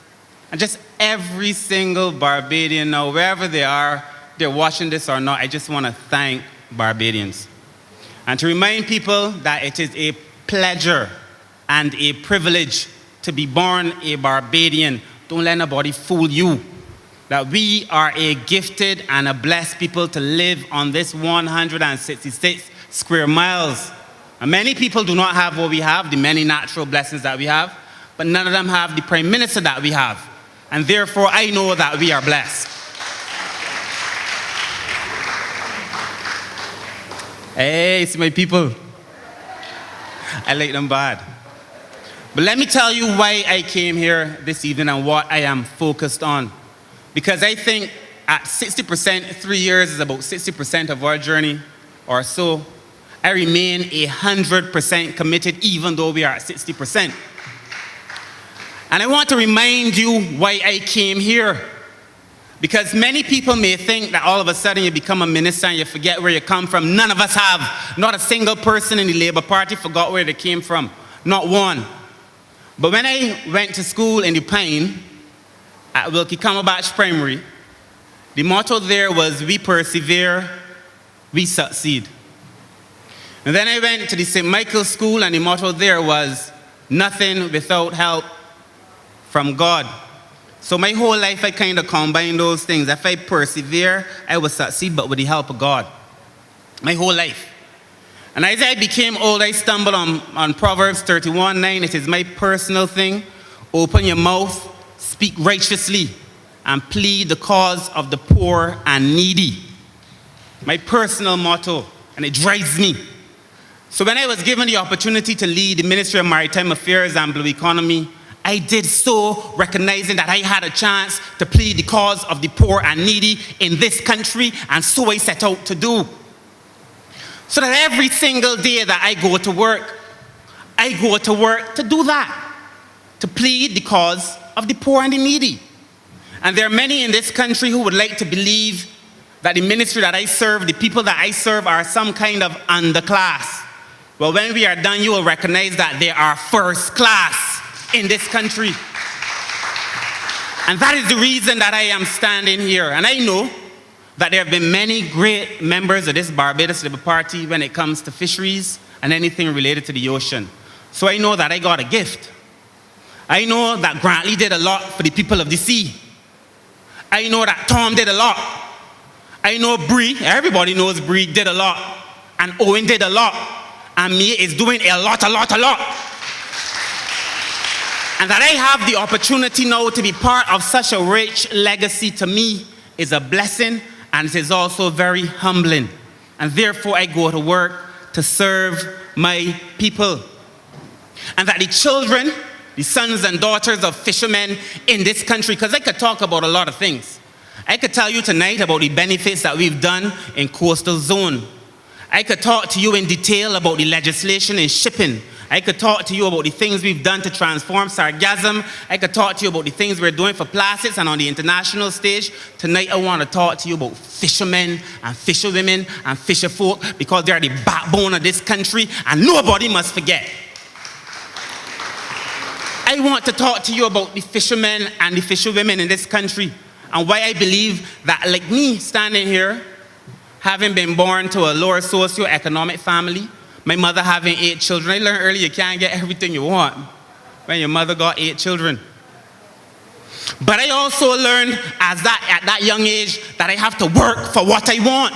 and just every single Barbadian now, wherever they are, they're watching this or not, I just want to thank Barbadians. And to remind people that it is a pleasure and a privilege to be born a Barbadian. Don't let nobody fool you that we are a gifted and a blessed people to live on this 166 square miles. And many people do not have what we have, the many natural blessings that we have, but none of them have the Prime Minister that we have. And therefore, I know that we are blessed. Hey, it's my people. I like them bad. But let me tell you why I came here this evening and what I am focused on. Because I think at 60%, 3 years is about 60% of our journey or so. I remain 100% committed even though we are at 60%. And I want to remind you why I came here. Because many people may think that all of a sudden you become a minister and you forget where you come from. None of us have. Not a single person in the Labour Party forgot where they came from. Not one. But when I went to school in the Pine, at Wilkie Cumberbatch Primary, the motto there was, we persevere, we succeed. And then I went to the St. Michael's School and the motto there was, nothing without help from God. So my whole life I kind of combined those things. If I persevere, I will succeed, but with the help of God. My whole life. And as I became old, I stumbled on Proverbs 31:9. It is my personal thing. Open your mouth, speak righteously, and plead the cause of the poor and needy. My personal motto, and it drives me. So when I was given the opportunity to lead the Ministry of Maritime Affairs and Blue Economy, I did so recognizing that I had a chance to plead the cause of the poor and needy in this country, and so I set out to do. So that every single day that I go to work to do that, to plead the cause of the poor and the needy. And there are many in this country who would like to believe that the ministry that I serve, the people that I serve, are some kind of underclass. Well, when we are done, you will recognize that they are first class in this country. And that is the reason that I am standing here. And I know that there have been many great members of this Barbados Labour Party when it comes to fisheries and anything related to the ocean. So I know that I got a gift. I know that Grantley did a lot for the people of the sea. I know that Tom did a lot. I know Bree, everybody knows Bree did a lot. And Owen did a lot. And me is doing a lot. And that I have the opportunity now to be part of such a rich legacy, to me is a blessing, and it is also very humbling. And therefore I go to work to serve my people. And that the children, the sons and daughters of fishermen in this country, because I could talk about a lot of things. I could tell you tonight about the benefits that we've done in coastal zone. I could talk to you in detail about the legislation in shipping. I could talk to you about the things we've done to transform sargassum. I could talk to you about the things we're doing for plastics and on the international stage. Tonight I want to talk to you about fishermen and fisherwomen and fisherfolk, because they are the backbone of this country and nobody must forget. I want to talk to you about the fishermen and the fisherwomen in this country, and why I believe that, like me standing here, having been born to a lower socio-economic family, my mother having 8 children. I learned early you can't get everything you want when your mother got 8 children. But I also learned at that young age that I have to work for what I want.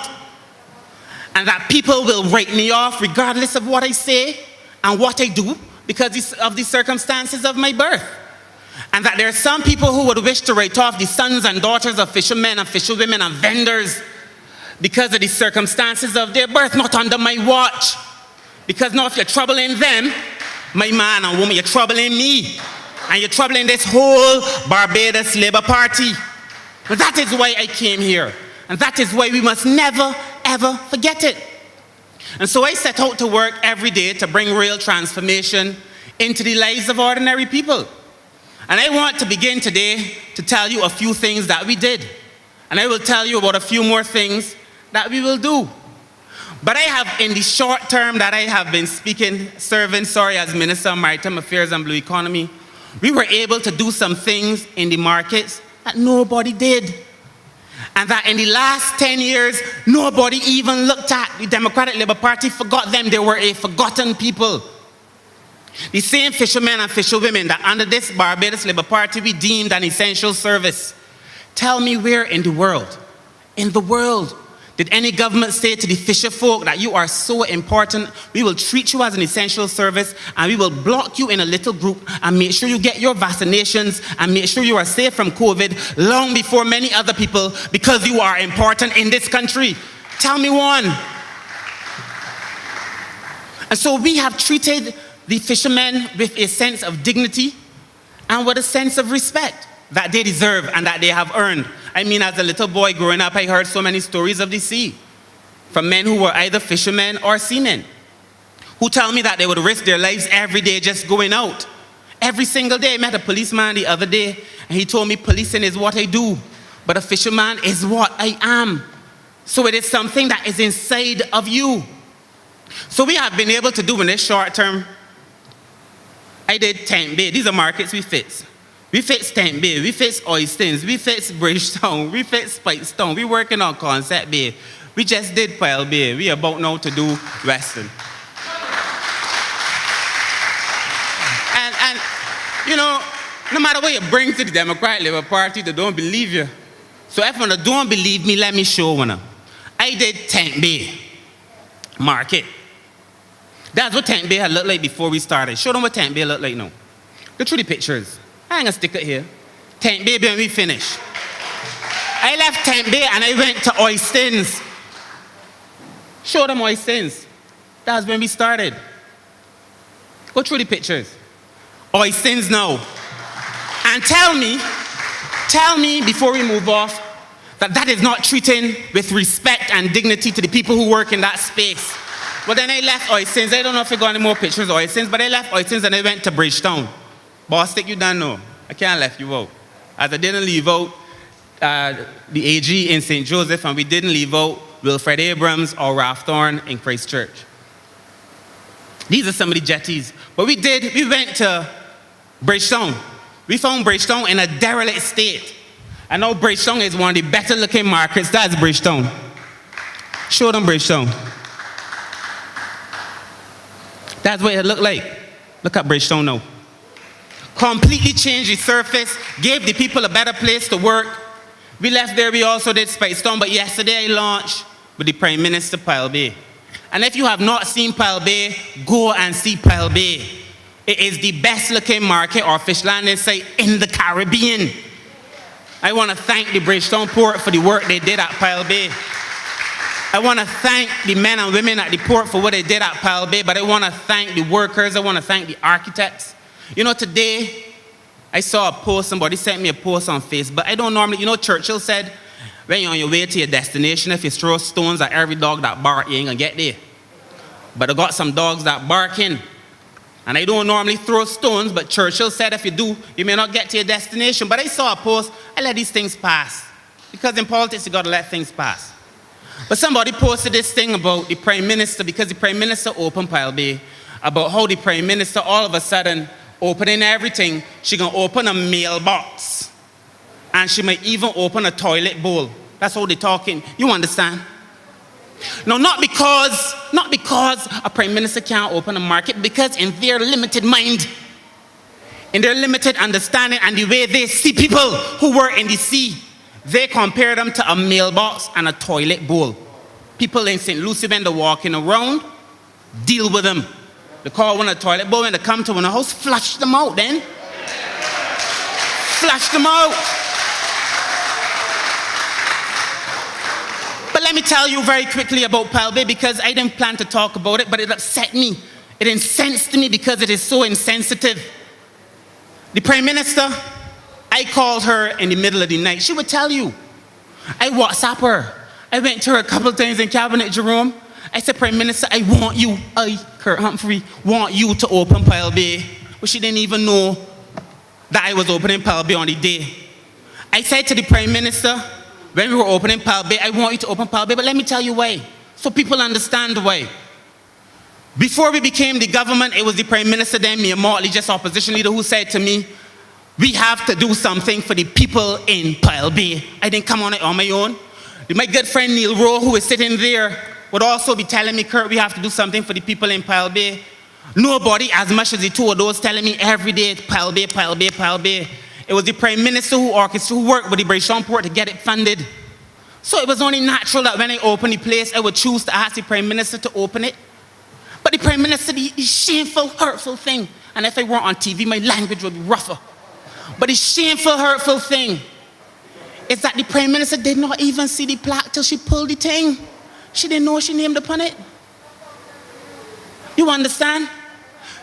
And that people will write me off regardless of what I say and what I do because of the circumstances of my birth. And that there are some people who would wish to write off the sons and daughters of fishermen and fisherwomen and vendors because of the circumstances of their birth, not under my watch. Because now if you're troubling them, my man and woman, you're troubling me. And you're troubling this whole Barbados Labour Party. But that is why I came here. And that is why we must never, ever forget it. And so I set out to work every day to bring real transformation into the lives of ordinary people. And I want to begin today to tell you a few things that we did. And I will tell you about a few more things that we will do. But I have, in the short term that I have been serving as Minister of Maritime Affairs and Blue Economy, we were able to do some things in the markets that nobody did. And that in the last 10 years, nobody even looked at. The Democratic Labour Party forgot them. They were a forgotten people. The same fishermen and fisherwomen that under this Barbados Labour Party we deemed an essential service. Tell me where in the world, did any government say to the fisher folk that you are so important, we will treat you as an essential service and we will block you in a little group and make sure you get your vaccinations and make sure you are safe from COVID long before many other people because you are important in this country? Tell me one. And so we have treated the fishermen with a sense of dignity and with a sense of respect that they deserve and that they have earned. I mean, as a little boy growing up, I heard so many stories of the sea from men who were either fishermen or seamen who tell me that they would risk their lives every day just going out. Every single day. I met a policeman the other day and he told me policing is what I do, but a fisherman is what I am. So it is something that is inside of you. So we have been able to do in this short term. I did Tent Bay. These are markets we fix. We fix Tent Bay, we fix Oystins, we fix Bridgetown, we fix Spikestone. We working on Concept Bay. We just did Pile Bay. We about now to do Western. And you know, no matter what you bring to the Democratic Labour Party, they don't believe you. So if you don't believe me, let me show one. I did Tent Bay Market. That's what Tent Bay had looked like before we started. Show them what Tent Bay looked like now. Go through the pictures. I ain't gonna stick it here. Tent Bay when we finish. I left Tent Bay and I went to Oystins. Show them Oystins. That's when we started. Go through the pictures. Oystins now. And tell me before we move off that is not treating with respect and dignity to the people who work in that space. Well, then I left Oystins. I don't know if you got any more pictures of Oystins, but I left Oystins and I went to Bridgetown. Bostic, you don't know. I can't let you out. As I didn't leave out the AG in St. Joseph, and we didn't leave out Wilfred Abrams or Ralph Thorne in Christchurch. These are some of the jetties. But we went to Bridgetown. We found Bridgetown in a derelict state. I know Bridgetown is one of the better looking markets. That's Bridgetown. Show them Bridgetown. That's what it looked like. Look at Bridgetown now. Completely changed the surface, gave the people a better place to work. We left there, we also did Spikestone, but yesterday I launched with the Prime Minister Pile Bay. And if you have not seen Pile Bay, go and see Pile Bay. It is the best looking market or fish landing site in the Caribbean. I want to thank the Bridgetown Port for the work they did at Pile Bay. I want to thank the men and women at the port for what they did at Pile Bay, but I want to thank the workers, I want to thank the architects. You know, today, I saw a post, somebody sent me a post on Facebook. I don't normally, you know, Churchill said, when you're on your way to your destination, if you throw stones at every dog that bark, you ain't gonna get there. But I got some dogs that barking. And I don't normally throw stones, but Churchill said if you do, you may not get to your destination. But I saw a post, I let these things pass. Because in politics, you gotta let things pass. But somebody posted this thing about the Prime Minister, because the Prime Minister opened Pile Bay, about how the Prime Minister all of a sudden opening everything, she gonna open a mailbox. And she might even open a toilet bowl. That's how they're talking. You understand? No, not because a Prime Minister can't open a market, because in their limited mind, in their limited understanding and the way they see people who work in the sea, they compare them to a mailbox and a toilet bowl. People in St. Lucie, when they're walking around, deal with them. They call one a toilet bowl. When they come to one house, flush them out then. Flush them out. But let me tell you very quickly about Pile Bay, because I didn't plan to talk about it, but it upset me. It incensed me because it is so insensitive. The Prime Minister, I called her in the middle of the night. She would tell you. I WhatsApp her. I went to her a couple of times in Cabinet, Jerome. I said, Prime Minister, I want you, Kurt Humphrey, want you to open Pile Bay. But she didn't even know that I was opening Pile Bay on the day. I said to the Prime Minister, when we were opening Pile Bay, I want you to open Pile Bay, but let me tell you why, so people understand why. Before we became the government, it was the Prime Minister then, Mia Motley, just opposition leader, who said to me, we have to do something for the people in Pile Bay. I didn't come on it on my own. My good friend Neil Rowe, who is sitting there, would also be telling me, Kurt, we have to do something for the people in Pile Bay. Nobody, as much as the two of those, telling me every day, Pile Bay, Pile Bay, Pile Bay. It was the Prime Minister who worked with the Bridgetown Port to get it funded. So it was only natural that when I opened the place, I would choose to ask the Prime Minister to open it. But the Prime Minister, the shameful, hurtful thing, and if I weren't on TV, my language would be rougher. But the shameful, hurtful thing is that the Prime Minister did not even see the plaque till she pulled the thing. She didn't know she named upon it. You understand?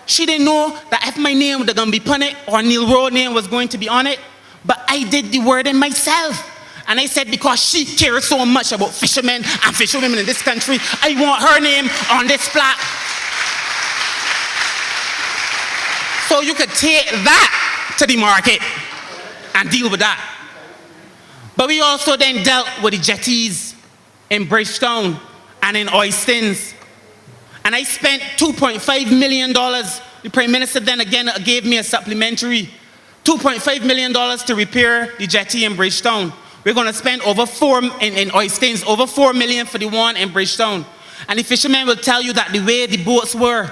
She didn't know that if my name was going to be upon it or Neil Rowe's name was going to be on it. But I did the wording myself. And I said, because she cares so much about fishermen and fisherwomen in this country, I want her name on this plaque. So you could take that to the market and deal with that. But we also then dealt with the jetties in Bridgetown and in Oistins. And I spent $2.5 million. The Prime Minister then again gave me a supplementary $2.5 million to repair the jetty in Bridgetown. We're going to spend over in Oistins, over $4 million for the one in Bridgetown. And the fishermen will tell you that the way the boats were,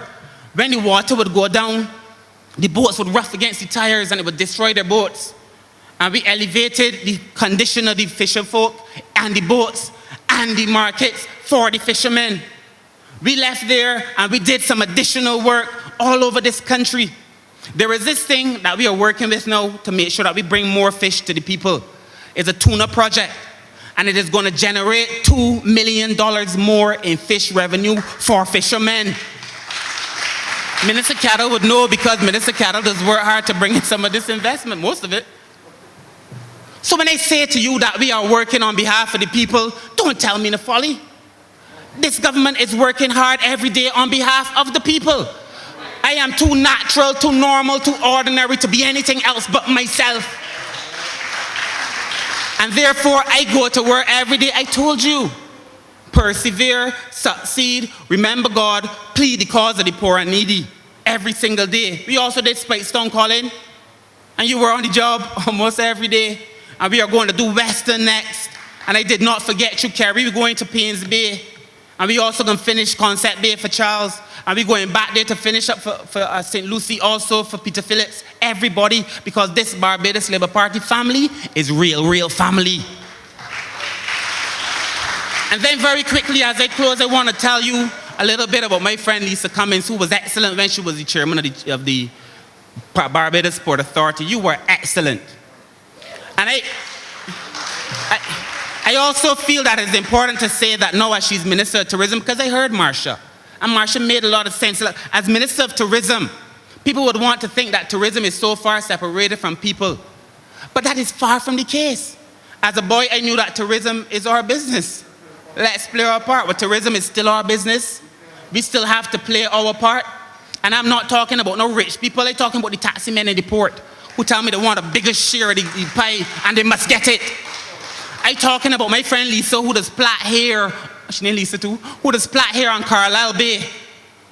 when the water would go down, the boats would rough against the tires and it would destroy their boats. And we elevated the condition of the fisher folk and the boats and the markets for the fishermen. We left there and we did some additional work all over this country. There is this thing that we are working with now to make sure that we bring more fish to the people. It's a tuna project, and it is going to generate $2 million more in fish revenue for fishermen. Minister Cattle would know because Minister Cattle does work hard to bring in some of this investment, most of it. So when I say to you that we are working on behalf of the people, don't tell me the folly. This government is working hard every day on behalf of the people. I am too natural, too normal, too ordinary to be anything else but myself. And therefore, I go to work every day. I told you, persevere, succeed, remember God, plead the cause of the poor and needy every single day. We also did Spikestone, Colin, and you were on the job almost every day. And we are going to do Western next. And I did not forget you, Kerry. We're going to Paynes Bay. And we also going to finish Concept Bay for Charles. And we're going back there to finish up for St. Lucie also, for Peter Phillips, everybody, because this Barbados Labour Party family is real family. And then very quickly, as I close, I want to tell you a little bit about my friend Lisa Cummins, who was excellent when she was the chairman of the Barbados Port Authority. You were excellent. And I also feel that it's important to say that now as she's Minister of Tourism, because I heard Marsha, and Marsha made a lot of sense. As Minister of Tourism, people would want to think that tourism is so far separated from people. But that is far from the case. As a boy, I knew that tourism is our business. Let's play our part. But tourism is still our business. We still have to play our part. And I'm not talking about no rich people. I'm talking about the taxi men in the port who tell me they want a bigger share of the pie and they must get it. I'm talking about my friend Lisa, who does plait hair. She named Lisa too. Who does plait hair on Carlisle Bay.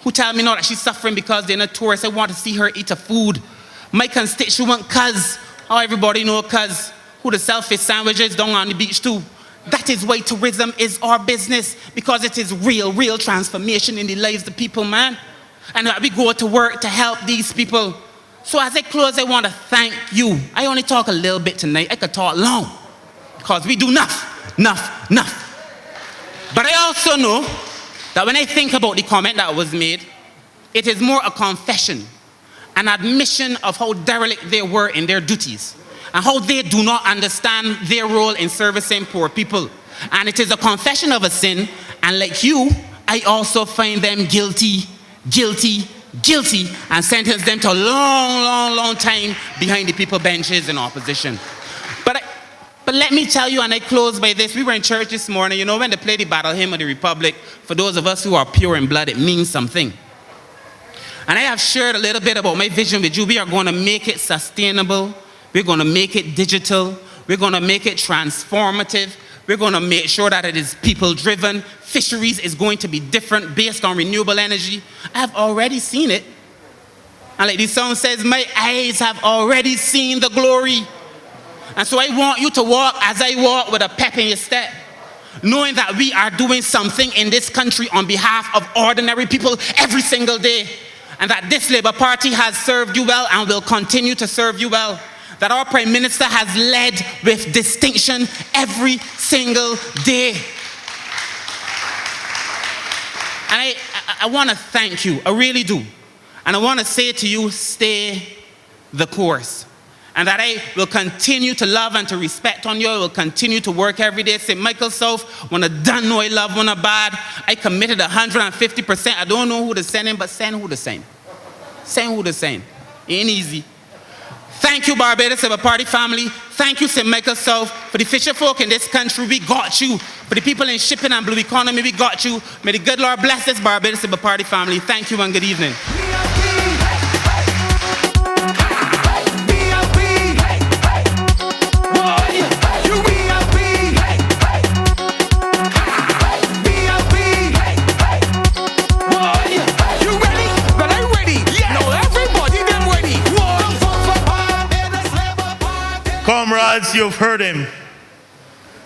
Who tell me now that she's suffering because they're not tourists. I want to see her eat her food. My constituent Cuz, how everybody know Cuz, who does sell fish sandwiches down on the beach too. That is why tourism is our business, because it is real transformation in the lives of the people, man. And we go to work to help these people. So as I close, I want to thank you. I only talk a little bit tonight. I could talk long, because we do enough. But I also know that when I think about the comment that was made, it is more a confession, an admission of how derelict they were in their duties, and how they do not understand their role in servicing poor people. And it is a confession of a sin, and like you, I also find them guilty, and sentence them to a long time behind the people benches in opposition. But let me tell you, and I close by this. We were in church this morning, you know, when they play the battle hymn of the Republic, for those of us who are pure in blood, it means something. And I have shared a little bit about my vision with you. We are going to make it sustainable. We're going to make it digital. We're going to make it transformative. We're going to make sure that it is people-driven. Fisheries is going to be different based on renewable energy. I have already seen it. And like the song says, my eyes have already seen the glory. And so I want you to walk as I walk, with a pep in your step, knowing that we are doing something in this country on behalf of ordinary people every single day. And that this Labour Party has served you well and will continue to serve you well. that our Prime Minister has led with distinction every single day. And I want to thank you, I really do. And I want to say to you, stay the course. And that I will continue to love and to respect on you. I will continue to work every day. St. Michael South, when I don't know I love, when I bad, I committed 150%. I don't know who to send in, but send who to send. Send who to send. Ain't easy. Thank you, Barbados Labour Party family. Thank you, St. Michael South. For the fisher folk in this country, we got you. For the people in shipping and blue economy, we got you. May the good Lord bless this Barbados Labour Party family. Thank you and good evening. Comrades, you've heard him.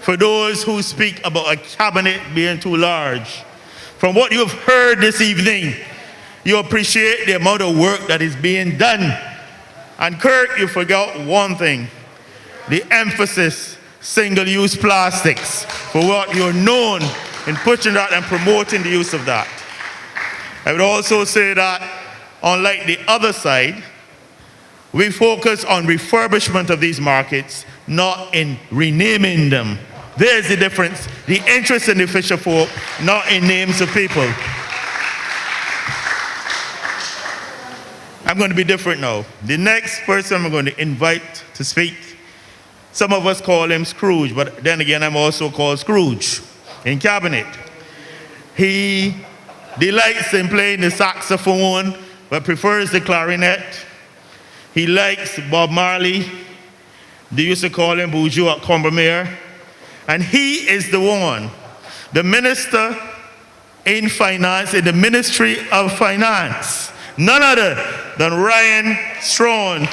For those who speak about a cabinet being too large, from what you've heard this evening, you appreciate the amount of work that is being done. And Kirk, you forgot one thing, the emphasis, single-use plastics, for what you're known in pushing that and promoting the use of that. I would also say that, unlike the other side, we focus on refurbishment of these markets, not in renaming them. There's the difference. The interest in the fisher folk, not in names of people. I'm going to be different now. The next person I'm going to invite to speak, some of us call him Scrooge, but then again, I'm also called Scrooge in cabinet. He delights in playing the saxophone, but prefers the clarinet. He likes Bob Marley. They used to call him Bourgeois at Combermere. And he is the one, the minister in finance, in the Ministry of Finance. None other than Ryan Strawn,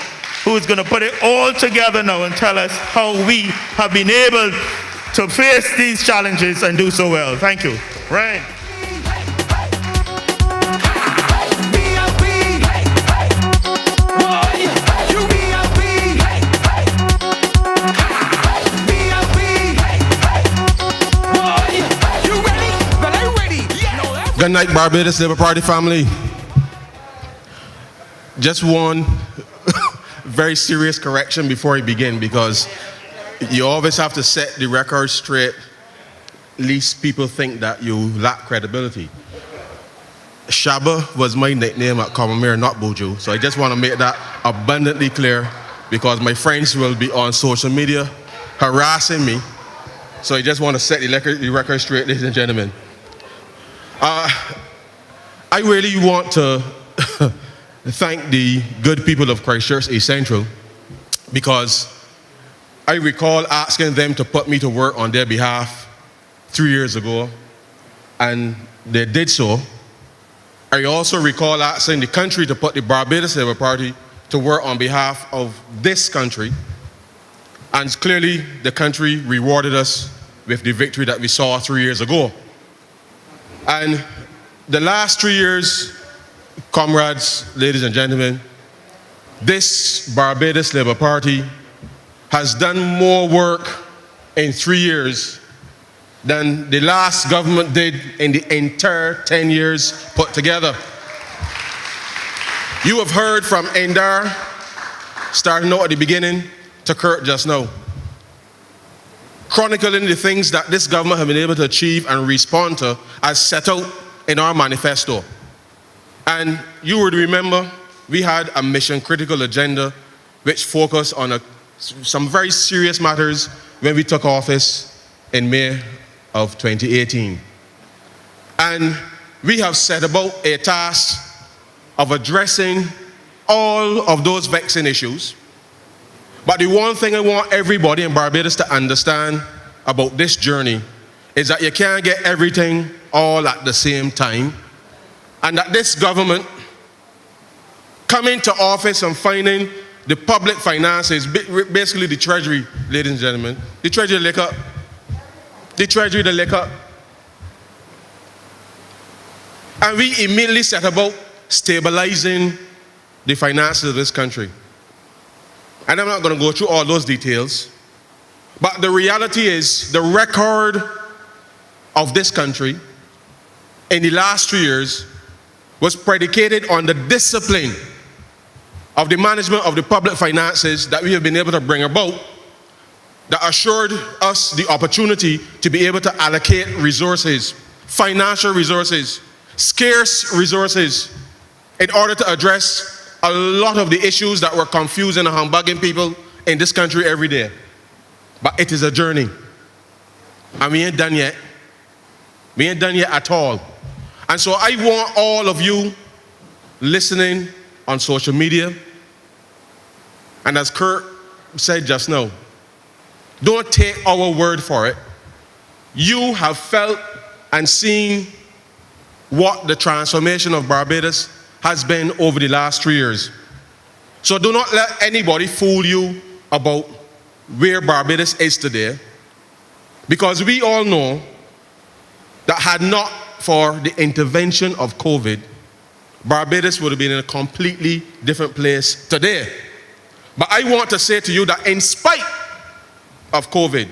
who is going to put it all together now and tell us how we have been able to face these challenges and do so well. Thank you. Ryan. Good night, Barbados Labour Party family. Just one very serious correction before I begin, because you always have to set the record straight, lest people think that you lack credibility. Shabba was my nickname at Combermere, not Bojo. So I just want to make that abundantly clear, because my friends will be on social media harassing me. So I just want to set the record straight, ladies and gentlemen. I really want to thank the good people of Christchurch East Central, because I recall asking them to put me to work on their behalf 3 years ago, and they did so. I also recall asking the country to put the Barbados Labour Party to work on behalf of this country, and clearly the country rewarded us with the victory that we saw 3 years ago. And the last 3 years, comrades, ladies and gentlemen, this Barbados Labour Party has done more work in 3 years than the last government did in the entire 10 years put together. You have heard from Endar, starting out at the beginning, to Kurt just now, chronicling the things that this government has been able to achieve and respond to as set out in our manifesto. And you would remember we had a mission-critical agenda which focused on some very serious matters when we took office in May of 2018. And we have set about a task of addressing all of those vexing issues. But the one thing I want everybody in Barbados to understand about this journey is that you can't get everything all at the same time, and that this government coming to office and finding the public finances, basically the treasury, ladies and gentlemen, the treasury lick up. The treasury the lick up. And we immediately set about stabilizing the finances of this country. And I'm not going to go through all those details. But the reality is the record of this country in the last 3 years was predicated on the discipline of the management of the public finances that we have been able to bring about, that assured us the opportunity to be able to allocate resources, financial resources, scarce resources, in order to address a lot of the issues that were confusing and humbugging people in this country every day. But it is a journey. And we ain't done yet. We ain't done yet at all. And so I want all of you listening on social media, and as Kurt said just now, don't take our word for it. You have felt and seen what the transformation of Barbados has been over the last 3 years. So do not let anybody fool you about where Barbados is today, because we all know that had not for the intervention of COVID, Barbados would have been in a completely different place today. But I want to say to you that in spite of COVID,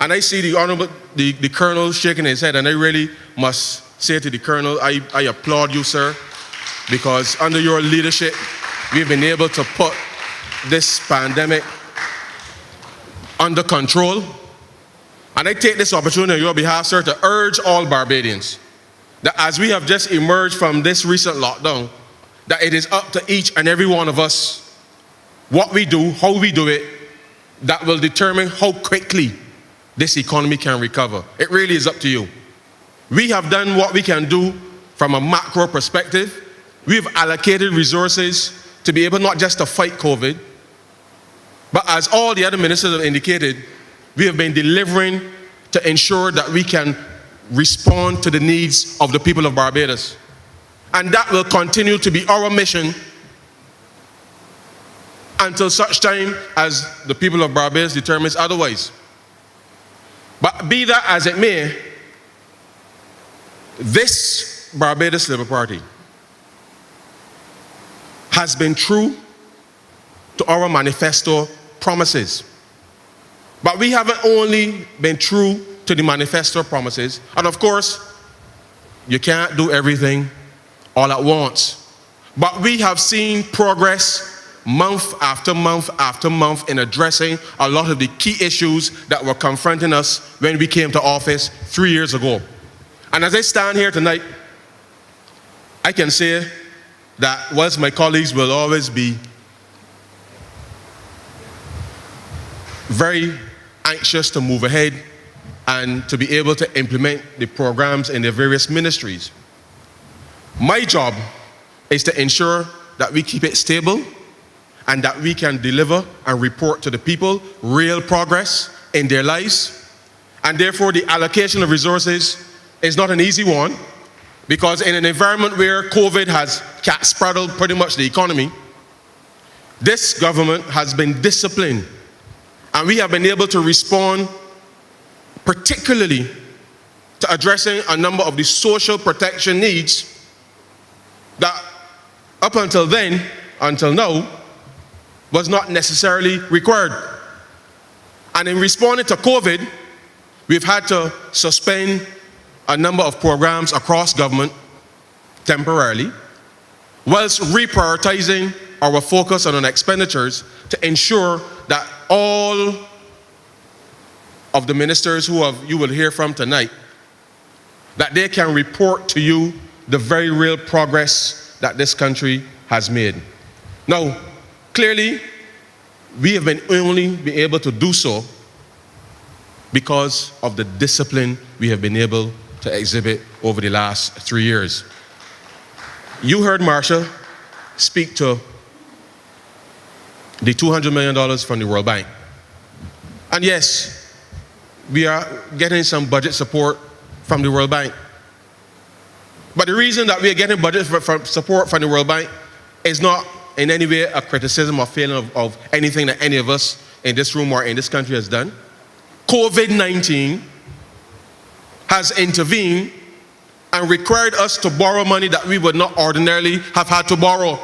and I see the Honorable, the Colonel shaking his head, and I really must say to the Colonel, I applaud you, sir, because under your leadership, we've been able to put this pandemic under control. And I take this opportunity on your behalf, sir, to urge all Barbadians that as we have just emerged from this recent lockdown, that it is up to each and every one of us what we do, how we do it, that will determine how quickly this economy can recover. It really is up to you. We have done what we can do from a macro perspective. We've allocated resources to be able not just to fight COVID, but as all the other ministers have indicated, we have been delivering to ensure that we can respond to the needs of the people of Barbados. And that will continue to be our mission until such time as the people of Barbados determines otherwise. But be that as it may, this Barbados Labour Party has been true to our manifesto promises. But we haven't only been true to the manifesto promises, and of course, you can't do everything all at once. But we have seen progress month after month after month in addressing a lot of the key issues that were confronting us when we came to office 3 years ago. And as I stand here tonight, I can say that whilst my colleagues will always be very anxious to move ahead and to be able to implement the programs in their various ministries, my job is to ensure that we keep it stable and that we can deliver and report to the people real progress in their lives. And therefore, the allocation of resources is not an easy one, because in an environment where COVID has cat-spraddled pretty much the economy, this government has been disciplined, and we have been able to respond particularly to addressing a number of the social protection needs that up until then, until now, was not necessarily required. And in responding to COVID, we've had to suspend a number of programs across government temporarily, whilst reprioritizing our focus on expenditures to ensure that all of the ministers who you will hear from tonight, that they can report to you the very real progress that this country has made. Now, clearly, we have been only been able to do so because of the discipline we have been able to exhibit over the last 3 years. You heard Marsha speak to the $200 million from the World Bank. And yes, we are getting some budget support from the World Bank. But the reason that we are getting budget support from the World Bank is not in any way a criticism or feeling of anything that any of us in this room or in this country has done. COVID-19 has intervened and required us to borrow money that we would not ordinarily have had to borrow.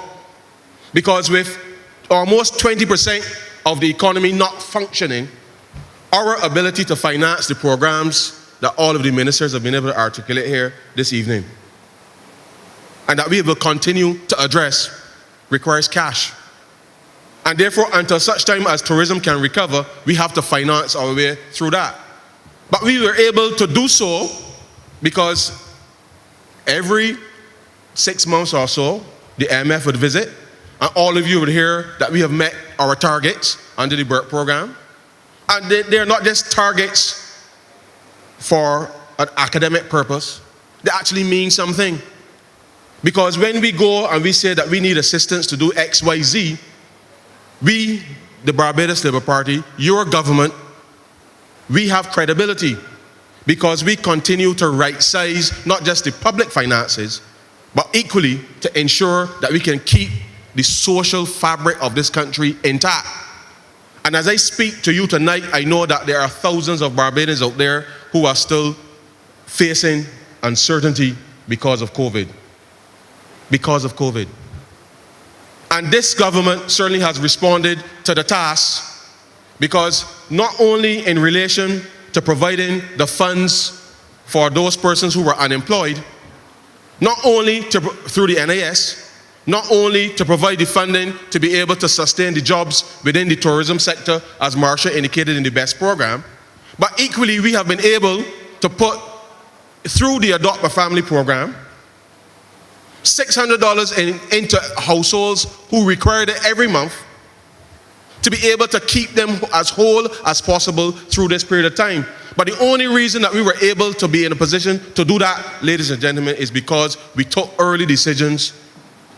Because with almost 20% of the economy not functioning, our ability to finance the programs that all of the ministers have been able to articulate here this evening, and that we will continue to address, requires cash. And therefore, until such time as tourism can recover, we have to finance our way through that. But we were able to do so because every 6 months or so, the IMF would visit, and all of you would hear that we have met our targets under the BERT program. And they're not just targets for an academic purpose. They actually mean something. Because when we go and we say that we need assistance to do X, Y, Z, we, the Barbados Labour Party, your government, we have credibility because we continue to right-size not just the public finances, but equally to ensure that we can keep the social fabric of this country intact. And as I speak to you tonight, I know that there are thousands of Barbadians out there who are still facing uncertainty because of COVID. Because of COVID. And this government certainly has responded to the task, because not only in relation to providing the funds for those persons who were unemployed, not only through the NIS, not only to provide the funding to be able to sustain the jobs within the tourism sector, as Marsha indicated in the BEST program, but equally we have been able to put, through the Adopt a Family program, $600 into households who required it every month to be able to keep them as whole as possible through this period of time. But the only reason that we were able to be in a position to do that, ladies and gentlemen, is because we took early decisions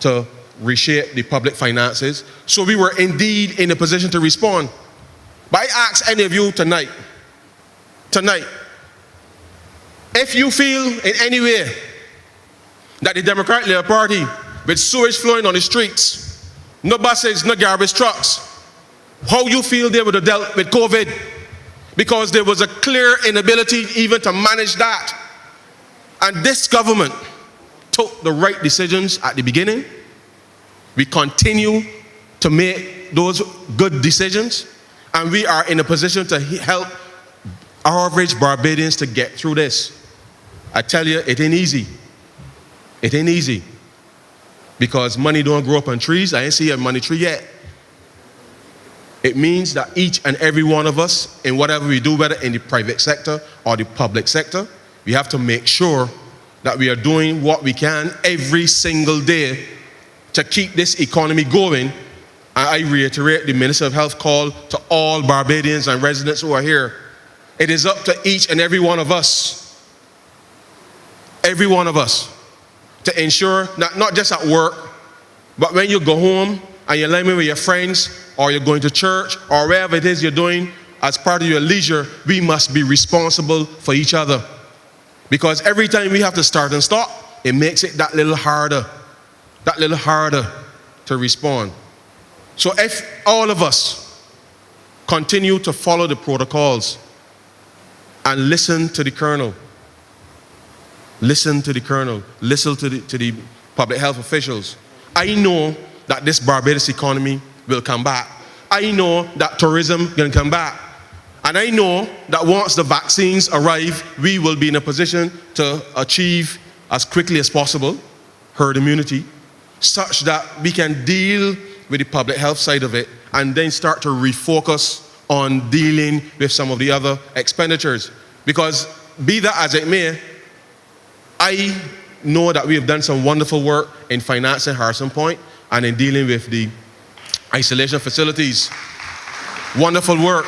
to reshape the public finances. So we were indeed in a position to respond. But I ask any of you tonight, if you feel in any way that the Democratic Labour Party, with sewage flowing on the streets, no buses, no garbage trucks, how you feel they would have dealt with COVID, because there was a clear inability even to manage that. And this government took the right decisions at the beginning. We continue to make those good decisions, and we are in a position to help average Barbadians to get through this. I tell you, it ain't easy. It ain't easy, because money don't grow up on trees. I ain't see a money tree yet. It means that each and every one of us, in whatever we do, whether in the private sector or the public sector, we have to make sure that we are doing what we can every single day to keep this economy going. And I reiterate the Minister of Health call to all Barbadians and residents who are here. It is up to each and every one of us, to ensure that not just at work, but when you go home and you're living with your friends, or you're going to church, or wherever it is you're doing as part of your leisure, we must be responsible for each other. Because every time we have to start and stop, it makes it that little harder to respond. So if all of us continue to follow the protocols and listen to the Colonel, listen to the public health officials, I know that this Barbados economy will come back. I know that tourism can come back. And I know that once the vaccines arrive, we will be in a position to achieve as quickly as possible herd immunity, such that we can deal with the public health side of it and then start to refocus on dealing with some of the other expenditures. Because be that as it may, I know that we have done some wonderful work in financing Harrison Point and in dealing with the isolation facilities. Wonderful work.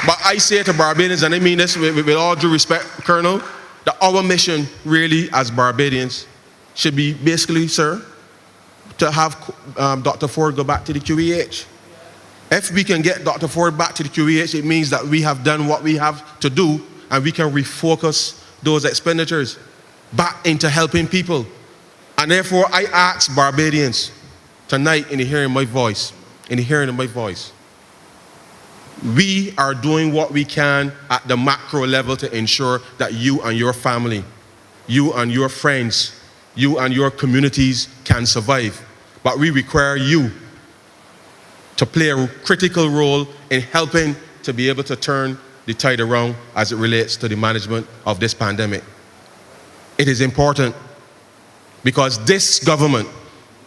But I say to Barbadians, and I mean this with all due respect, Colonel, that our mission really as Barbadians should be basically, sir, to have Dr. Ford go back to the QEH. If we can get Dr. Ford back to the QEH, it means that we have done what we have to do, and we can refocus those expenditures back into helping people. And therefore, I ask Barbadians tonight, in the hearing of my voice, we are doing what we can at the macro level to ensure that you and your family, you and your friends, you and your communities can survive. But we require you to play a critical role in helping to be able to turn the tide around as it relates to the management of this pandemic. It is important because this government,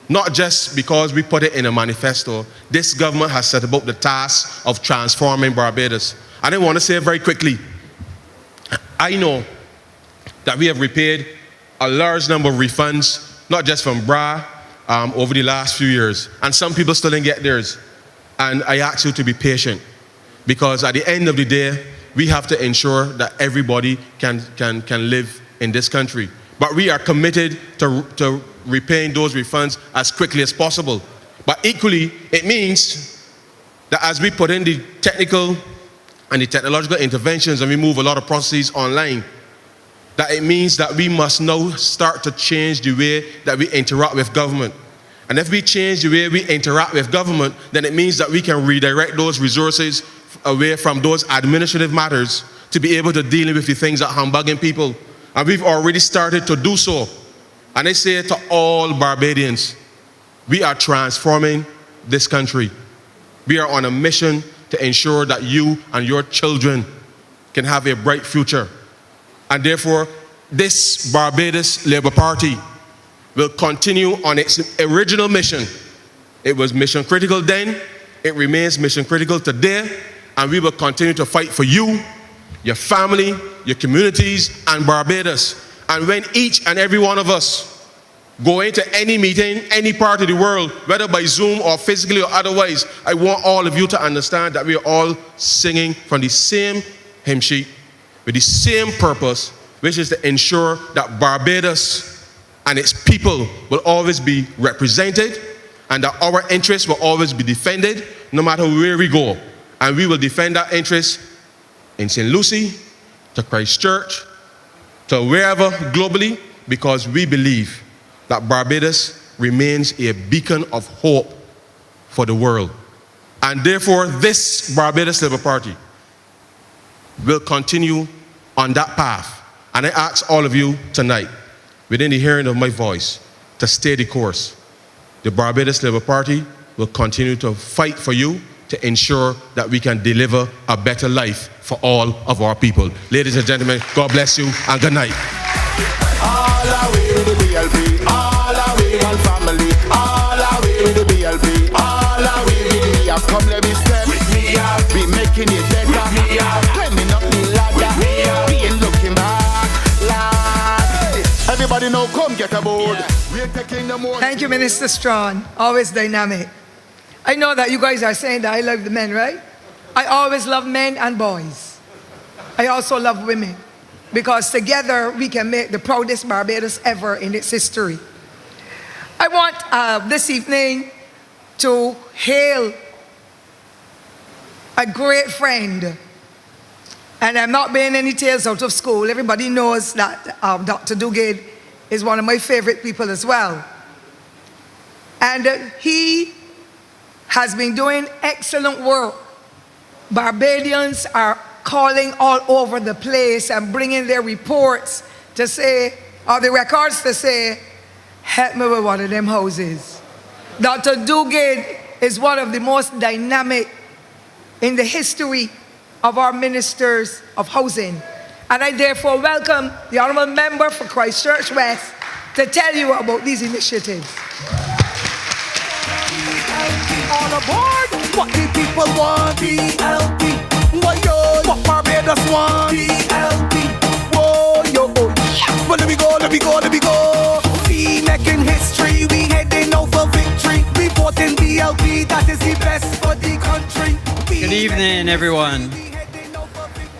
not just because we put it in a manifesto, this government has set about the task of transforming Barbados. And I want to say very quickly, I know that we have repaid a large number of refunds, not just from BRA, over the last few years. And some people still didn't get theirs. And I ask you to be patient, because at the end of the day, we have to ensure that everybody can live in this country. But we are committed to repaying those refunds as quickly as possible. But equally, it means that as we put in the technical and the technological interventions and we move a lot of processes online, that it means that we must now start to change the way that we interact with government. And if we change the way we interact with government, then it means that we can redirect those resources away from those administrative matters to be able to deal with the things that are humbugging people. And we've already started to do so. And I say to all Barbadians, we are transforming this country. We are on a mission to ensure that you and your children can have a bright future. And therefore, this Barbados Labour Party will continue on its original mission. It was mission critical then, it remains mission critical today, and we will continue to fight for you, your family, your communities, and Barbados. And when each and every one of us go into any meeting, any part of the world, whether by Zoom or physically or otherwise, I want all of you to understand that we are all singing from the same hymn sheet, with the same purpose, which is to ensure that Barbados and its people will always be represented, and that our interests will always be defended, no matter where we go. And we will defend our interests in St. Lucie, to Christchurch, to wherever globally, because we believe that Barbados remains a beacon of hope for the world. And therefore, this Barbados Labour Party will continue on that path. And I ask all of you tonight, within the hearing of my voice, to stay the course. The Barbados Labour Party will continue to fight for you to ensure that we can deliver a better life for all of our people. Ladies and gentlemen, God bless you and good night. All away with the BLP, all away one family, all away with the BLP, all away with the BLP. Come let me step with me up, be making it better with me up, climbing up the ladder with me up, be looking back, lad. Everybody now come get aboard. We're taking the more. Thank you, Minister Strawn. Always dynamic. I know that you guys are saying that I love the men, right? I always love men and boys. I also love women, because together we can make the proudest Barbados ever in its history. I want this evening to hail a great friend. And I'm not being any tales out of school. Everybody knows that Dr. Duguid is one of my favorite people as well. And he has been doing excellent work. Barbadians are calling all over the place and bringing their reports to say, or the records to say, help me with one of them houses. Dr. Duguid is one of the most dynamic in the history of our ministers of housing. And I therefore welcome the Honourable Member for Christchurch West to tell you about these initiatives. All aboard, what the people want. BLP, whoa yo, what Barbados want. BLP, whoa yo, yeah. Well, let me go. We making history, we heading out for victory. We voting BLP, that is the best for the country. Good evening, everyone.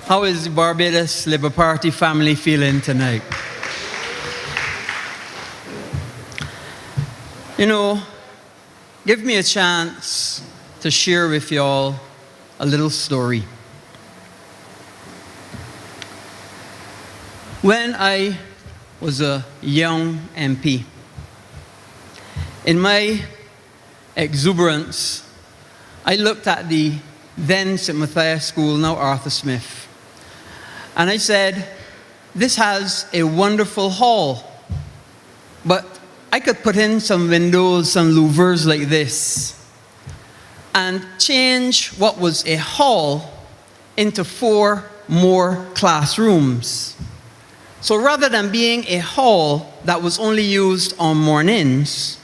How is the Barbados Labour Party family feeling tonight? You know, give me a chance to share with y'all a little story. When I was a young MP, in my exuberance, I looked at the then St. Matthias School, now Arthur Smith, and I said, this has a wonderful hall, but I could put in some windows, some louvers like this. and change what was a hall into 4 more classrooms. So rather than being a hall that was only used on mornings,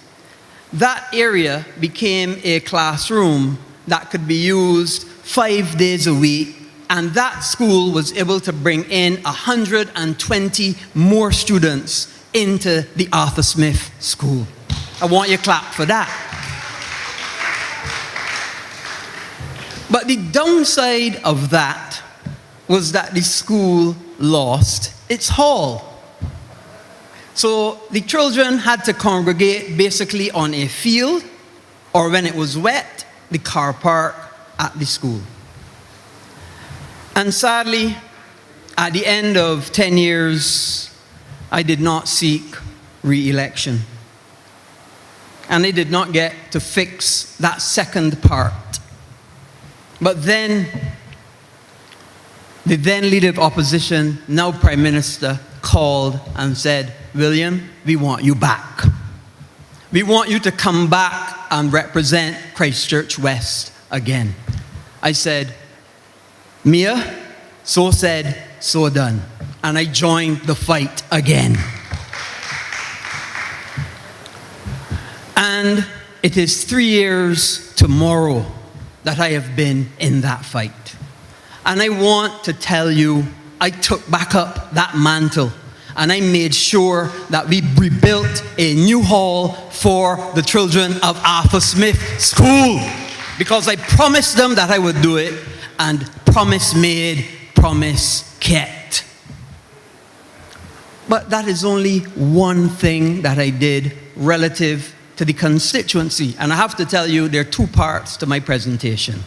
that area became a classroom that could be used 5 days a week, and that school was able to bring in 120 more students into the Arthur Smith School. I want you to clap for that. But the downside of that was that the school lost its hall. So the children had to congregate basically on a field, or when it was wet, the car park at the school. And sadly, at the end of 10 years, I did not seek re-election. And I did not get to fix that second part. But then, the then leader of opposition, now Prime Minister, called and said, "William, we want you back. We want you to come back and represent Christchurch West again." I said, "Mia, so said, so done." And I joined the fight again. And it is 3 years tomorrow that I have been in that fight. And I want to tell you, I took back up that mantle and I made sure that we rebuilt a new hall for the children of Arthur Smith School, because I promised them that I would do it, and promise made, promise kept. But that is only one thing that I did relative to the constituency. And I have to tell you, there are 2 parts to my presentation: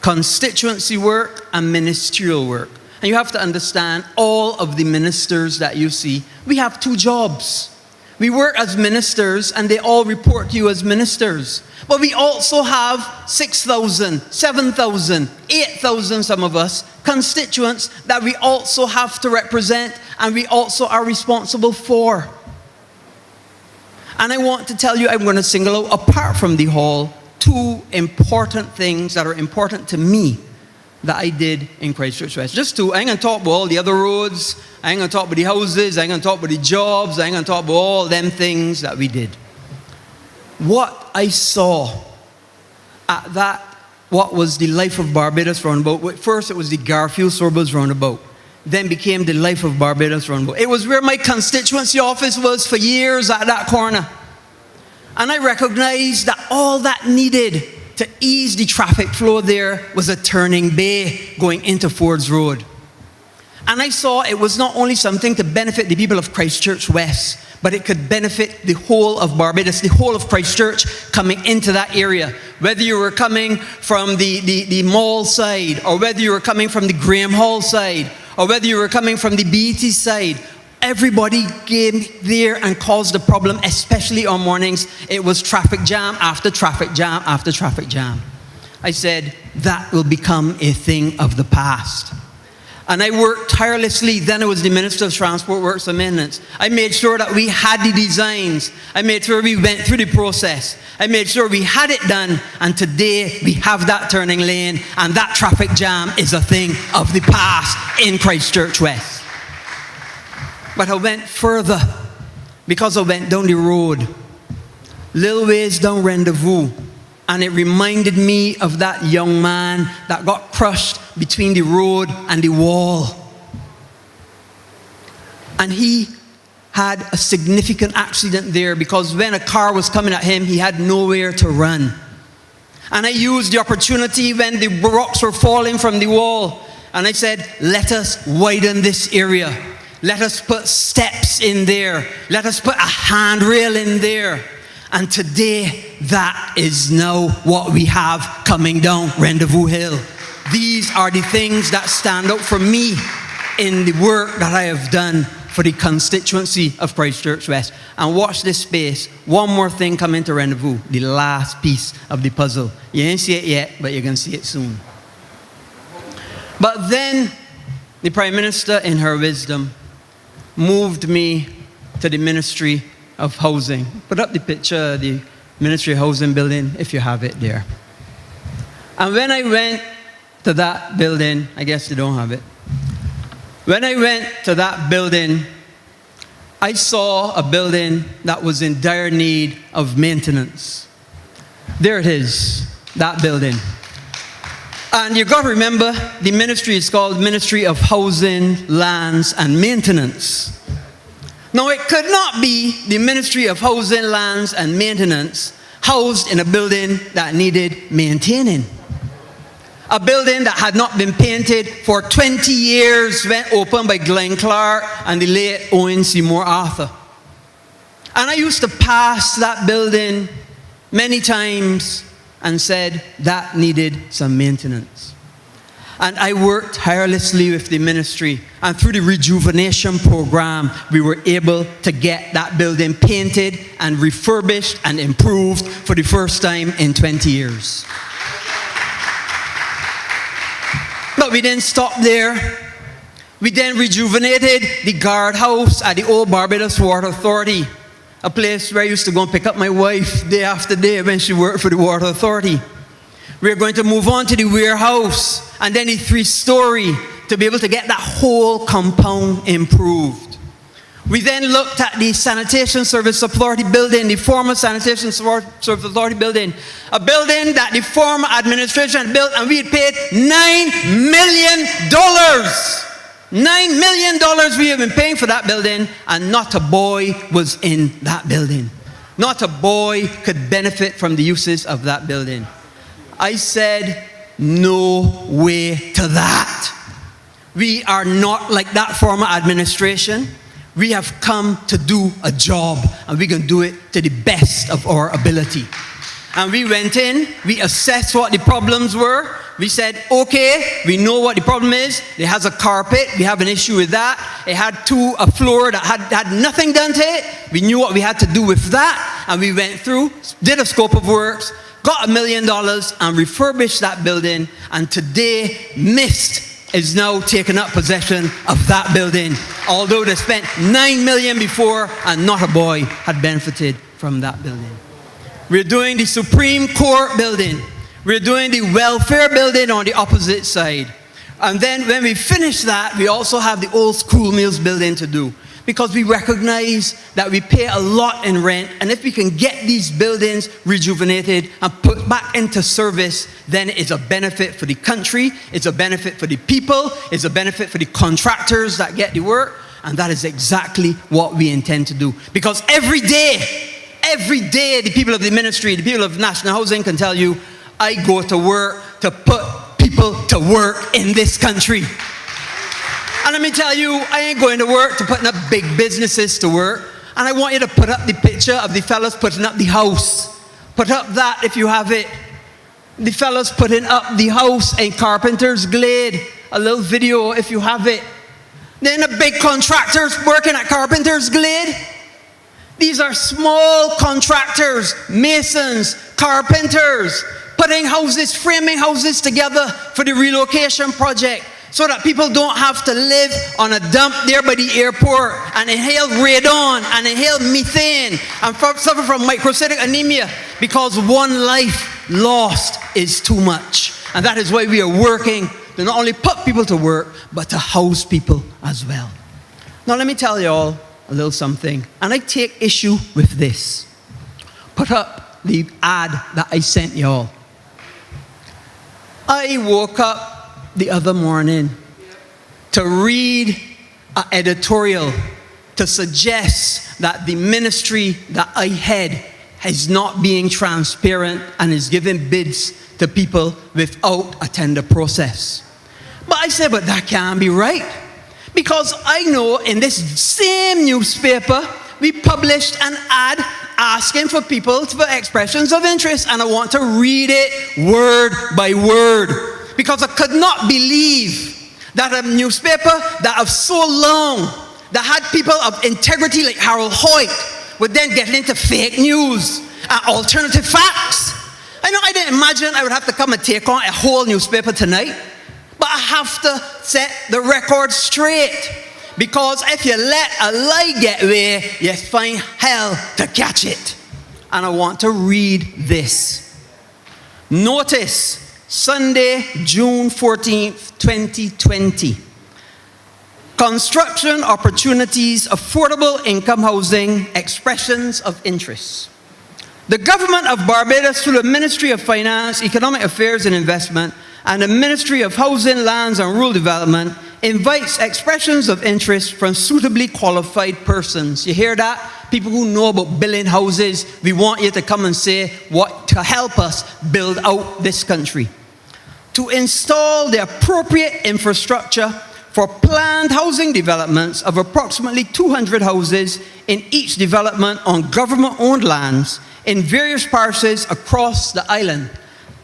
constituency work and ministerial work. And you have to understand, all of the ministers that you see, we have 2 jobs. We work as ministers and they all report to you as ministers. But we also have 6,000, 7,000, 8,000, some of us, constituents that we also have to represent and we also are responsible for. And I want to tell you, I'm going to single out, apart from the hall, 2 important things that are important to me that I did in Christchurch West. Just 2. I ain't going to talk about all the other roads. I ain't going to talk about the houses. I ain't going to talk about the jobs. I ain't going to talk about all them things that we did. What I saw at that, what was the Life of Barbados roundabout. First, it was the Garfield Sorbers roundabout. Then became the Life of Barbados roundabout. It was where my constituency office was for years, at that corner. And I recognized that all that needed to ease the traffic flow there was a turning bay going into Ford's Road. And I saw it was not only something to benefit the people of Christchurch West, but it could benefit the whole of Barbados, the whole of Christchurch coming into that area. Whether you were coming from the mall side, or whether you were coming from the Graham Hall side, or whether you were coming from the BET side, everybody came there and caused a problem, especially on mornings. It was traffic jam after traffic jam after traffic jam. I said, that will become a thing of the past. And I worked tirelessly. Then I was the Minister of Transport Works and Maintenance. I made sure that we had the designs. I made sure we went through the process. I made sure we had it done. And today we have that turning lane, and that traffic jam is a thing of the past in Christchurch West. But I went further, because I went down the road, little ways down Rendezvous, and it reminded me of that young man that got crushed between the road and the wall. And he had a significant accident there, because when a car was coming at him, he had nowhere to run. And I used the opportunity when the rocks were falling from the wall, and I said, let us widen this area. Let us put steps in there. Let us put a handrail in there. And today, that is now what we have coming down Rendezvous Hill. These are the things that stand out for me in the work that I have done for the constituency of Christchurch West. And watch this space. One more thing come into Rendezvous, the last piece of the puzzle. You ain't see it yet, but you're going to see it soon. But then, the Prime Minister, in her wisdom, moved me to the Ministry of Housing. Put up the picture of the Ministry of Housing building if you have it there. And when I went to that building, I guess they don't have it. When I went to that building, I saw a building that was in dire need of maintenance. There it is, that building. And you've got to remember, the ministry is called Ministry of Housing, Lands, and Maintenance. Now, it could not be the Ministry of Housing, Lands, and Maintenance housed in a building that needed maintaining. A building that had not been painted for 20 years when opened by Glenn Clark and the late Owen Seymour Arthur. And I used to pass that building many times and said that needed some maintenance. And I worked tirelessly with the ministry, and through the rejuvenation program, we were able to get that building painted and refurbished and improved for the first time in 20 years. But we didn't stop there. We then rejuvenated the guardhouse at the old Barbados Water Authority, a place where I used to go and pick up my wife day after day when she worked for the Water Authority. We're going to move on to the warehouse and then the 3-story to be able to get that whole compound improved. We then looked at the Sanitation Service Authority building, the former Sanitation Service Authority building, a building that the former administration had built, and we had paid $9 million. $9 million we have been paying for that building, and not a boy was in that building. Not a boy could benefit from the uses of that building. I said, no way to that. We are not like that former administration. We have come to do a job, and we're going to do it to the best of our ability. And we went in, we assessed what the problems were. We said, okay, we know what the problem is. It has a carpet, we have an issue with that. It had a floor that had nothing done to it. We knew what we had to do with that, and we went through, did a scope of works, got $1 million, and refurbished that building. And today, MIST is now taking up possession of that building, although they spent $9 million before, and not a boy had benefited from that building. We're doing the Supreme Court building. We're doing the welfare building on the opposite side. And then when we finish that, we also have the old school meals building to do, because we recognize that we pay a lot in rent, and if we can get these buildings rejuvenated and put back into service, then it's a benefit for the country, it's a benefit for the people, it's a benefit for the contractors that get the work, and that is exactly what we intend to do. Because every day, the people of the ministry, the people of National Housing can tell you, I go to work to put people to work in this country. And let me tell you, I ain't going to work to putting up big businesses to work. And I want you to put up the picture of the fellas putting up the house. Put up that if you have it. The fellas putting up the house in Carpenter's Glade. A little video if you have it. Then the big contractors working at Carpenter's Glade. These are small contractors, masons, carpenters, putting houses, framing houses together for the relocation project, so that people don't have to live on a dump there by the airport and inhale radon and inhale methane and suffer from microcytic anemia, because one life lost is too much. And that is why we are working to not only put people to work, but to house people as well. Now let me tell you all a little something, and I take issue with this. Put up the ad that I sent y'all. I woke up the other morning to read an editorial to suggest that the ministry that I head is not being transparent and is giving bids to people without a tender process. But I said, but that can't be right. Because I know in this same newspaper, we published an ad asking for people for expressions of interest, and I want to read it word by word, because I could not believe that a newspaper that of so long, that had people of integrity like Harold Hoyt, would then get into fake news and alternative facts. I know I didn't imagine I would have to come and take on a whole newspaper tonight, but I have to set the record straight. Because if you let a lie get away, you find hell to catch it. And I want to read this. Notice Sunday, June 14th, 2020. Construction opportunities, affordable income housing, expressions of interest. The government of Barbados, through the Ministry of Finance, Economic Affairs and Investment, and the Ministry of Housing, Lands and Rural Development, invites expressions of interest from suitably qualified persons. You hear that? People who know about building houses, we want you to come and say what to help us build out this country. To install the appropriate infrastructure for planned housing developments of approximately 200 houses in each development on government-owned lands in various parishes across the island,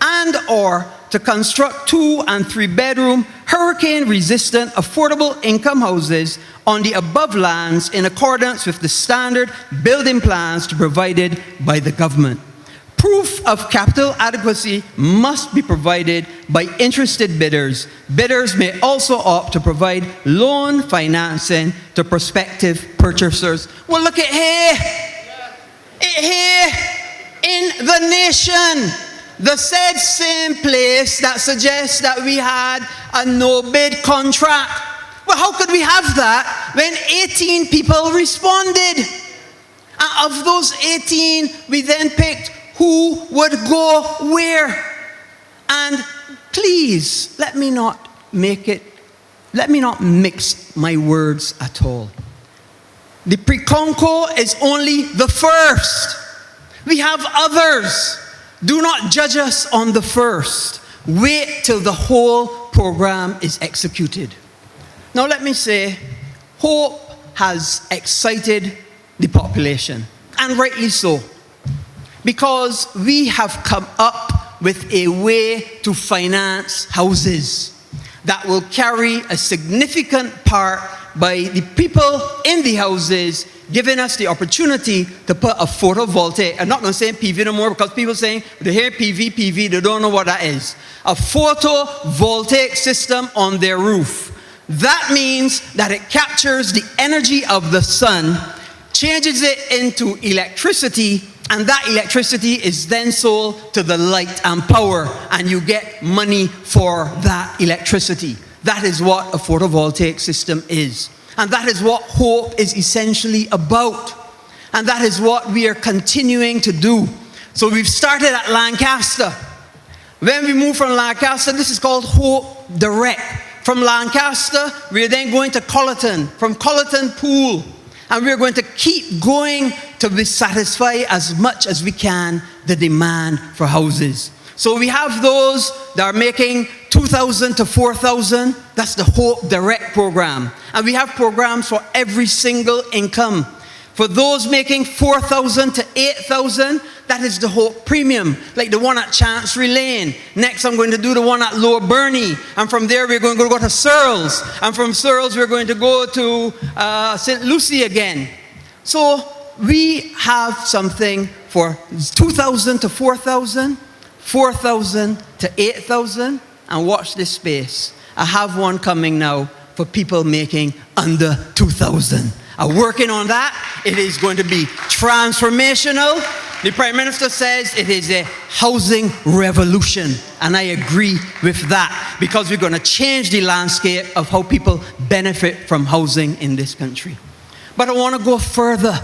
and or to construct 2- and 3-bedroom, hurricane-resistant, affordable income houses on the above lands in accordance with the standard building plans provided by the government. Proof of capital adequacy must be provided by interested bidders. Bidders may also opt to provide loan financing to prospective purchasers. Well, look at here. Here in the nation. The said same place that suggests that we had a no-bid contract. Well, how could we have that when 18 people responded? And of those 18, we then picked who would go where. And please, let me not mix my words at all. The pre-conco is only the first. We have others. Do not judge us on the first. Wait till the whole program is executed. Now let me say, hope has excited the population, and rightly so, because we have come up with a way to finance houses that will carry a significant part by the people in the houses, giving us the opportunity to put a photovoltaic. I'm not going to say PV no more because people saying they hear PV, they don't know what that is. A photovoltaic system on their roof. That means that it captures the energy of the sun, changes it into electricity, and that electricity is then sold to the light and power, and you get money for that electricity. That is what a photovoltaic system is. And that is what hope is essentially about. And that is what we are continuing to do. So we've started at Lancaster. When we move from Lancaster, this is called Hope Direct. From Lancaster, we're then going to Colleton. From Colleton, Poole. And we're going to keep going till we satisfy as much as we can the demand for houses. So we have those that are making 2,000 to 4,000. That's the Hope Direct program. And we have programs for every single income. For those making 4,000 to 8,000, that is the Hope Premium, like the one at Chancery Lane. Next, I'm going to do the one at Lower Burney. And from there, we're going to go to Searles. And from Searles, we're going to go to St. Lucie again. So we have something for 2,000 to 4,000, 4,000 to 8,000. And watch this space. I have one coming now for people making under 2,000. I'm working on that. It is going to be transformational. The Prime Minister says it is a housing revolution. And I agree with that because we're going to change the landscape of how people benefit from housing in this country. But I want to go further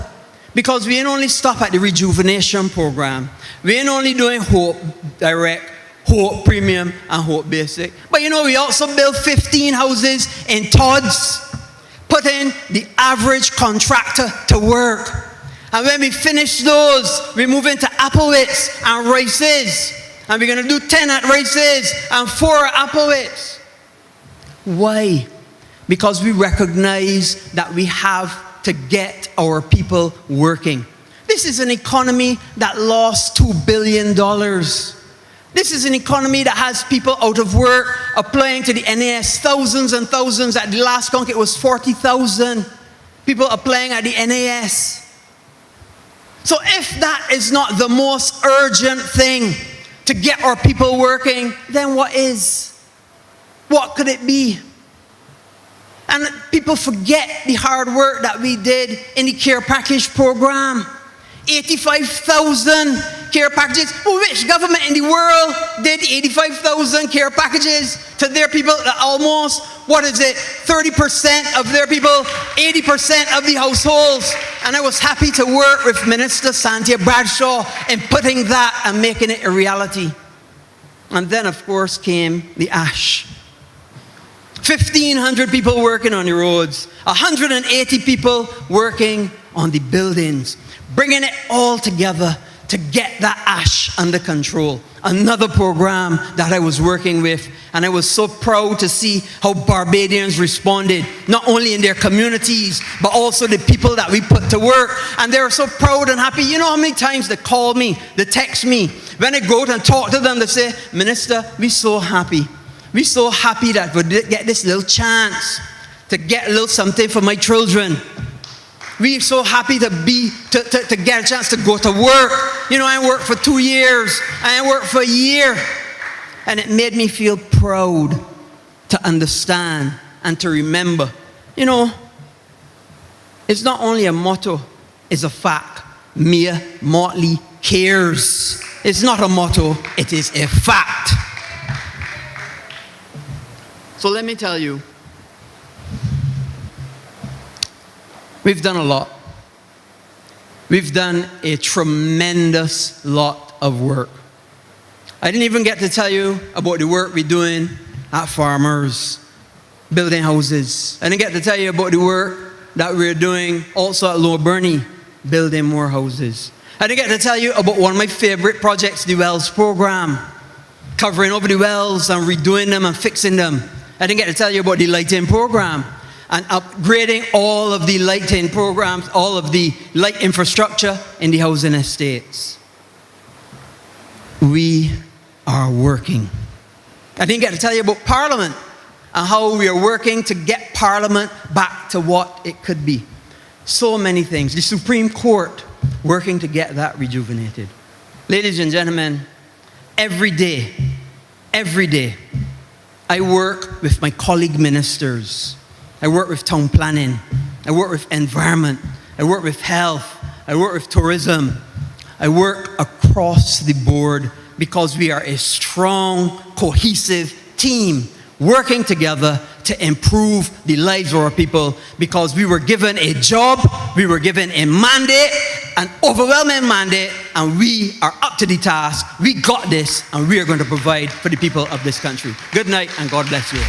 because we ain't only stop at the rejuvenation program. We ain't only doing Hope Direct, Hope Premium, and Hope Basic. But you know, we also built 15 houses in Todd's, putting the average contractor to work. And when we finish those, we move into Applewitz and Rice's. And we're going to do 10 at Rice's and 4 at Applewitz. Why? Because we recognize that we have to get our people working. This is an economy that lost $2 billion. This is an economy that has people out of work, applying to the NAS, thousands and thousands. At the last count, it was 40,000 people applying at the NAS. So if that is not the most urgent thing to get our people working, then what is? What could it be? And people forget the hard work that we did in the care package program. 85,000 care packages. Well, which government in the world did 85,000 care packages to their people? Almost, 30% of their people, 80% of the households. And I was happy to work with Minister Santia Bradshaw in putting that and making it a reality. And then, of course, came the ash. 1,500 people working on the roads, 180 people working on the buildings, bringing it all together to get that ash under control. Another program that I was working with, and I was so proud to see how Barbadians responded, not only in their communities, but also the people that we put to work. And they were so proud and happy. You know how many times they call me, they text me. When I go out and talk to them, they say, Minister, we're so happy. We're so happy that we get this little chance to get a little something for my children. We're so happy to get a chance to go to work. You know, I worked for 2 years. I worked for a year. And it made me feel proud to understand and to remember. You know, it's not only a motto, it's a fact. Mia Motley cares. It's not a motto, it is a fact. So let me tell you, we've done a lot. We've done a tremendous lot of work. I didn't even get to tell you about the work we're doing at farmers, building houses. I didn't get to tell you about the work that we're doing also at Lower Burney, building more houses. I didn't get to tell you about one of my favorite projects, the wells program, covering over the wells and redoing them and fixing them. I didn't get to tell you about the lighting program and upgrading all of the lighting programs, all of the light infrastructure in the housing estates. We are working. I didn't get to tell you about Parliament and how we are working to get Parliament back to what it could be. So many things. The Supreme Court, working to get that rejuvenated. Ladies and gentlemen, every day, I work with my colleague ministers. I work with town planning. I work with environment. I work with health. I work with tourism. I work across the board because we are a strong, cohesive team working together to improve the lives of our people, because we were given a job, we were given a mandate, an overwhelming mandate, and we are up to the task. We got this, and we are going to provide for the people of this country. Good night, and God bless you.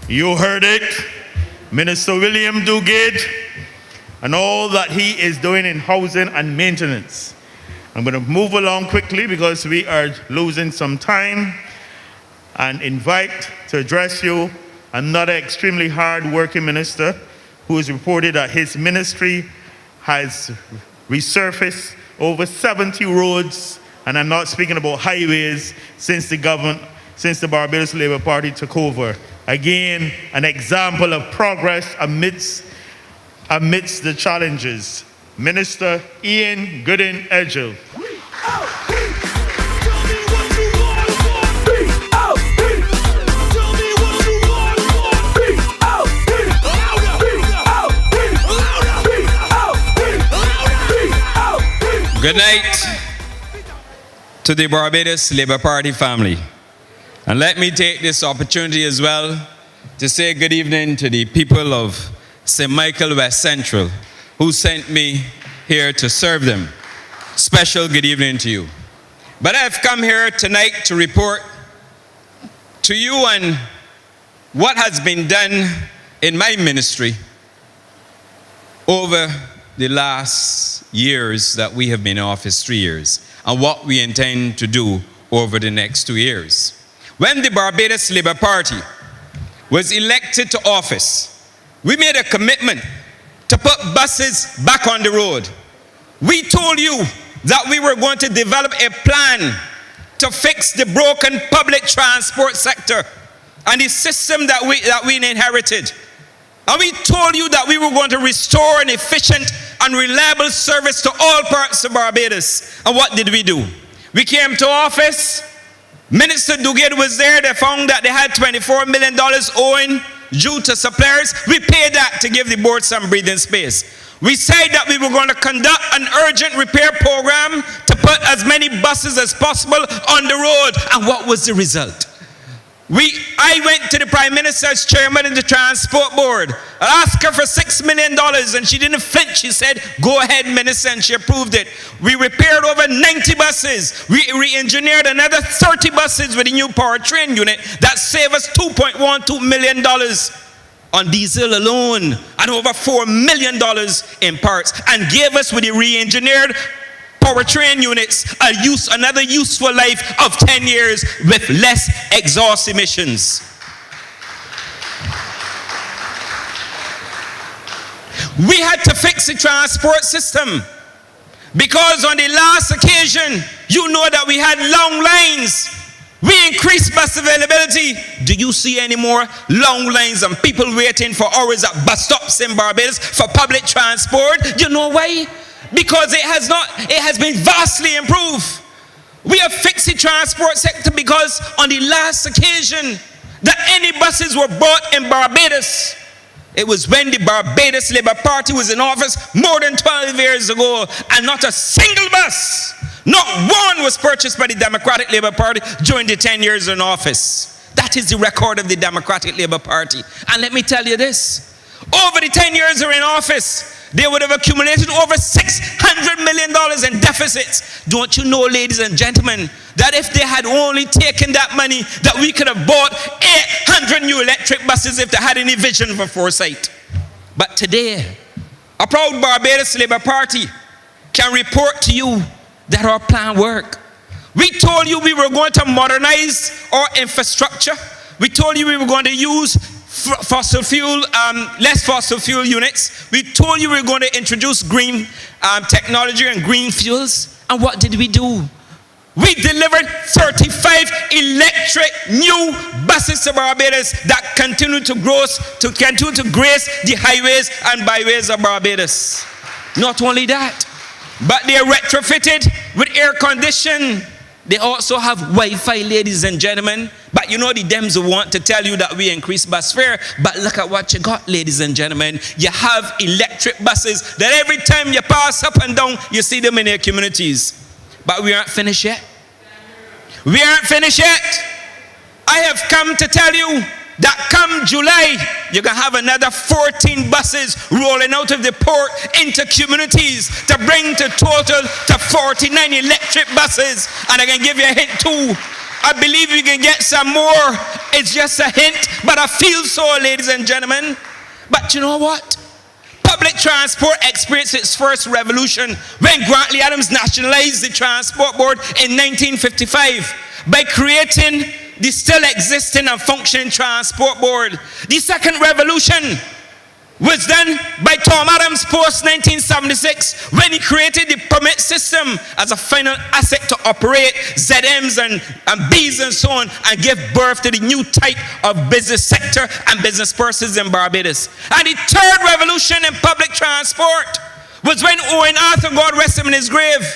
You heard it, Minister William Duguid, and all that he is doing in housing and maintenance. I'm going to move along quickly because we are losing some time, and invite to address you another extremely hard-working minister who has reported that his ministry has resurfaced over 70 roads, and I'm not speaking about highways, since the Barbados Labour Party took over. Again, an example of progress amidst the challenges. Minister Ian Gooden-Edgell. Good night to the Barbados Labour Party family. And let me take this opportunity as well to say good evening to the people of St. Michael West Central who sent me here to serve them. Special good evening to you. But I've come here tonight to report to you on what has been done in my ministry over the last years that we have been in office, 3 years, and what we intend to do over the next 2 years. When the Barbados Labour Party was elected to office, we made a commitment to put buses back on the road. We told you that we were going to develop a plan to fix the broken public transport sector and the system that we inherited. And we told you that we were going to restore an efficient and reliable service to all parts of Barbados. And what did we do? We came to office. Minister Duguid was there. They found that they had $24 million owing due to suppliers. We paid that to give the board some breathing space. We said that we were going to conduct an urgent repair program to put as many buses as possible on the road. And what was the result? I went to the Prime Minister's chairman of the Transport Board. I asked her for $6 million and she didn't flinch. She said, go ahead, Minister, and she approved it. We repaired over 90 buses. We re-engineered another 30 buses with a new powertrain unit that saved us $2.12 million on diesel alone and over $4 million in parts, and gave us with the re-engineered powertrain units another useful life of 10 years with less exhaust emissions. We had to fix the transport system because on the last occasion, you know that we had long lines. We increased bus availability. Do you see any more long lines and people waiting for hours at bus stops in Barbados for public transport? You know why? Because it has been vastly improved. We have fixed the transport sector because on the last occasion that any buses were bought in Barbados, it was when the Barbados Labour Party was in office more than 12 years ago, and not a single bus, not one, was purchased by the Democratic Labour Party during the 10 years in office. That is the record of the Democratic Labour Party. And let me tell you this, over the 10 years they're in office, they would have accumulated over $600 million in deficits. Don't you know, ladies and gentlemen, that if they had only taken that money, that we could have bought 800 new electric buses if they had any vision for foresight. But today, a proud Barbados Labour Party can report to you that our plan worked. We told you we were going to modernize our infrastructure. We told you we were going to use less fossil fuel units. We told you we were going to introduce green technology and green fuels. And what did we do? We delivered 35 electric new buses to Barbados that continue to grace the highways and byways of Barbados. Not only that, but they are retrofitted with air conditioning. They also have Wi-Fi, ladies and gentlemen. But you know the Dems want to tell you that we increase bus fare. But look at what you got, ladies and gentlemen. You have electric buses that every time you pass up and down, you see them in your communities. But we aren't finished yet. We aren't finished yet. I have come to tell you that come July, you're going to have another 14 buses rolling out of the port into communities to bring the total to 49 electric buses. And I can give you a hint too. I believe we can get some more. It's just a hint, but I feel so, ladies and gentlemen. But you know what? Public transport experienced its first revolution when Grantley Adams nationalized the Transport Board in 1955 by creating the still existing and functioning Transport Board. The second revolution was done by Tom Adams post-1976 when he created the permit system as a final asset to operate ZMs and Bs and so on, and give birth to the new type of business sector and business persons in Barbados. And the third revolution in public transport was when Owen Arthur, God rest him in his grave,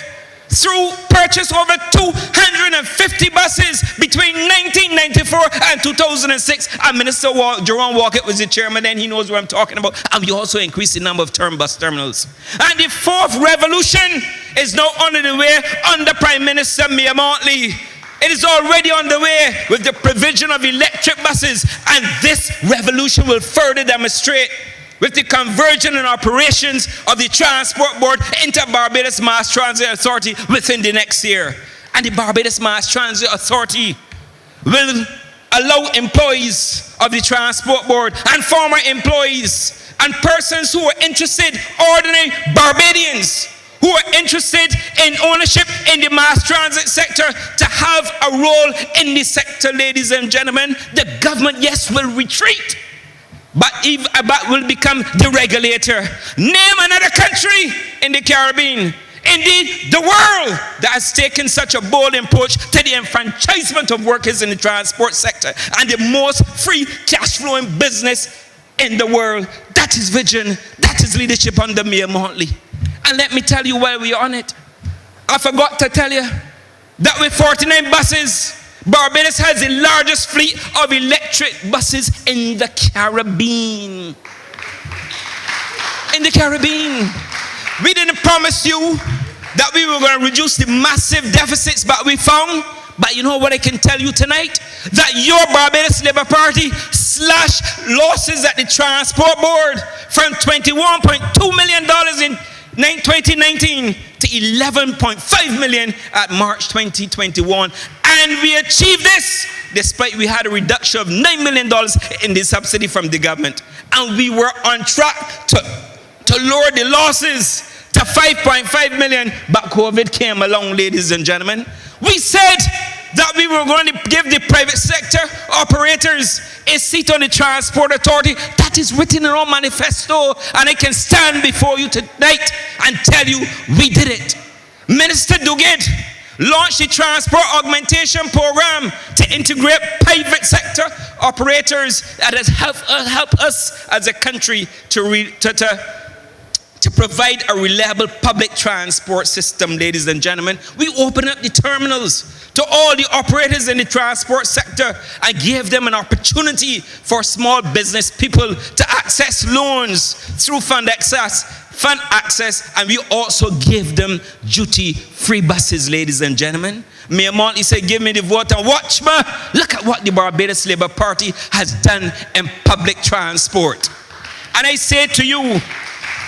through purchase over 250 buses between 1994 and 2006. And Minister Jerome Walker was the chairman then, he knows what I'm talking about. And we also increased the number of bus terminals. And the fourth revolution is now under the way under Prime Minister Mia Motley. It is already on the way with the provision of electric buses. And this revolution will further demonstrate with the conversion and operations of the Transport Board into Barbados Mass Transit Authority within the next year. And the Barbados Mass Transit Authority will allow employees of the Transport Board and former employees and persons who are interested, ordinary Barbadians who are interested in ownership in the mass transit sector, to have a role in the sector, ladies and gentlemen. The government, yes, will retreat, but will become the regulator. Name another country in the Caribbean, indeed the world, that has taken such a bold approach to the enfranchisement of workers in the transport sector and the most free cash flowing business in the world. That is vision. That is leadership under Mayor Montley. And let me tell you while we're on it, I forgot to tell you that with 49 buses, Barbados has the largest fleet of electric buses in the Caribbean. In the Caribbean. We didn't promise you that we were going to reduce the massive deficits that we found. But you know what I can tell you tonight? That your Barbados Labour Party slashed losses at the Transport Board from $21.2 million in 2019 to $11.5 million at March 2021. And we achieved this despite we had a reduction of $9 million in the subsidy from the government. And we were on track to lower the losses to 5.5 million, but COVID came along, ladies and gentlemen. We said that we were going to give the private sector operators a seat on the Transport Authority. That is written in our manifesto, and I can stand before you tonight and tell you we did it. Minister Duguid launched the Transport Augmentation Program to integrate private sector operators that has helped us as a country to provide a reliable public transport system, ladies and gentlemen. We opened up the terminals to all the operators in the transport sector and gave them an opportunity for small business people to access loans through fund access, and we also gave them duty-free buses, ladies and gentlemen. Mayor Montley said, give me the vote and watch me. Look at what the Barbados Labour Party has done in public transport. And I say to you,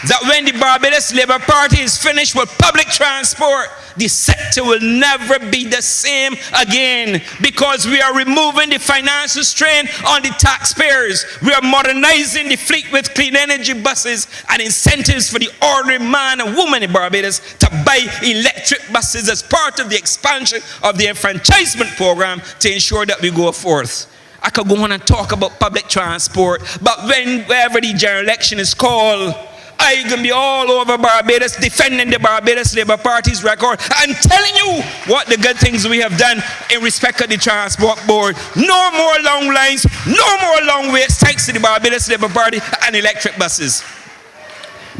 that when the Barbados Labour Party is finished with public transport, the sector will never be the same again, because we are removing the financial strain on the taxpayers. We are modernizing the fleet with clean energy buses and incentives for the ordinary man and woman in Barbados to buy electric buses as part of the expansion of the enfranchisement program to ensure that we go forth. I could go on and talk about public transport, but whenever the general election is called, I'm going to be all over Barbados defending the Barbados Labour Party's record and telling you what the good things we have done in respect of the Transport Board. No more long lines, no more long waits thanks to the Barbados Labour Party and electric buses.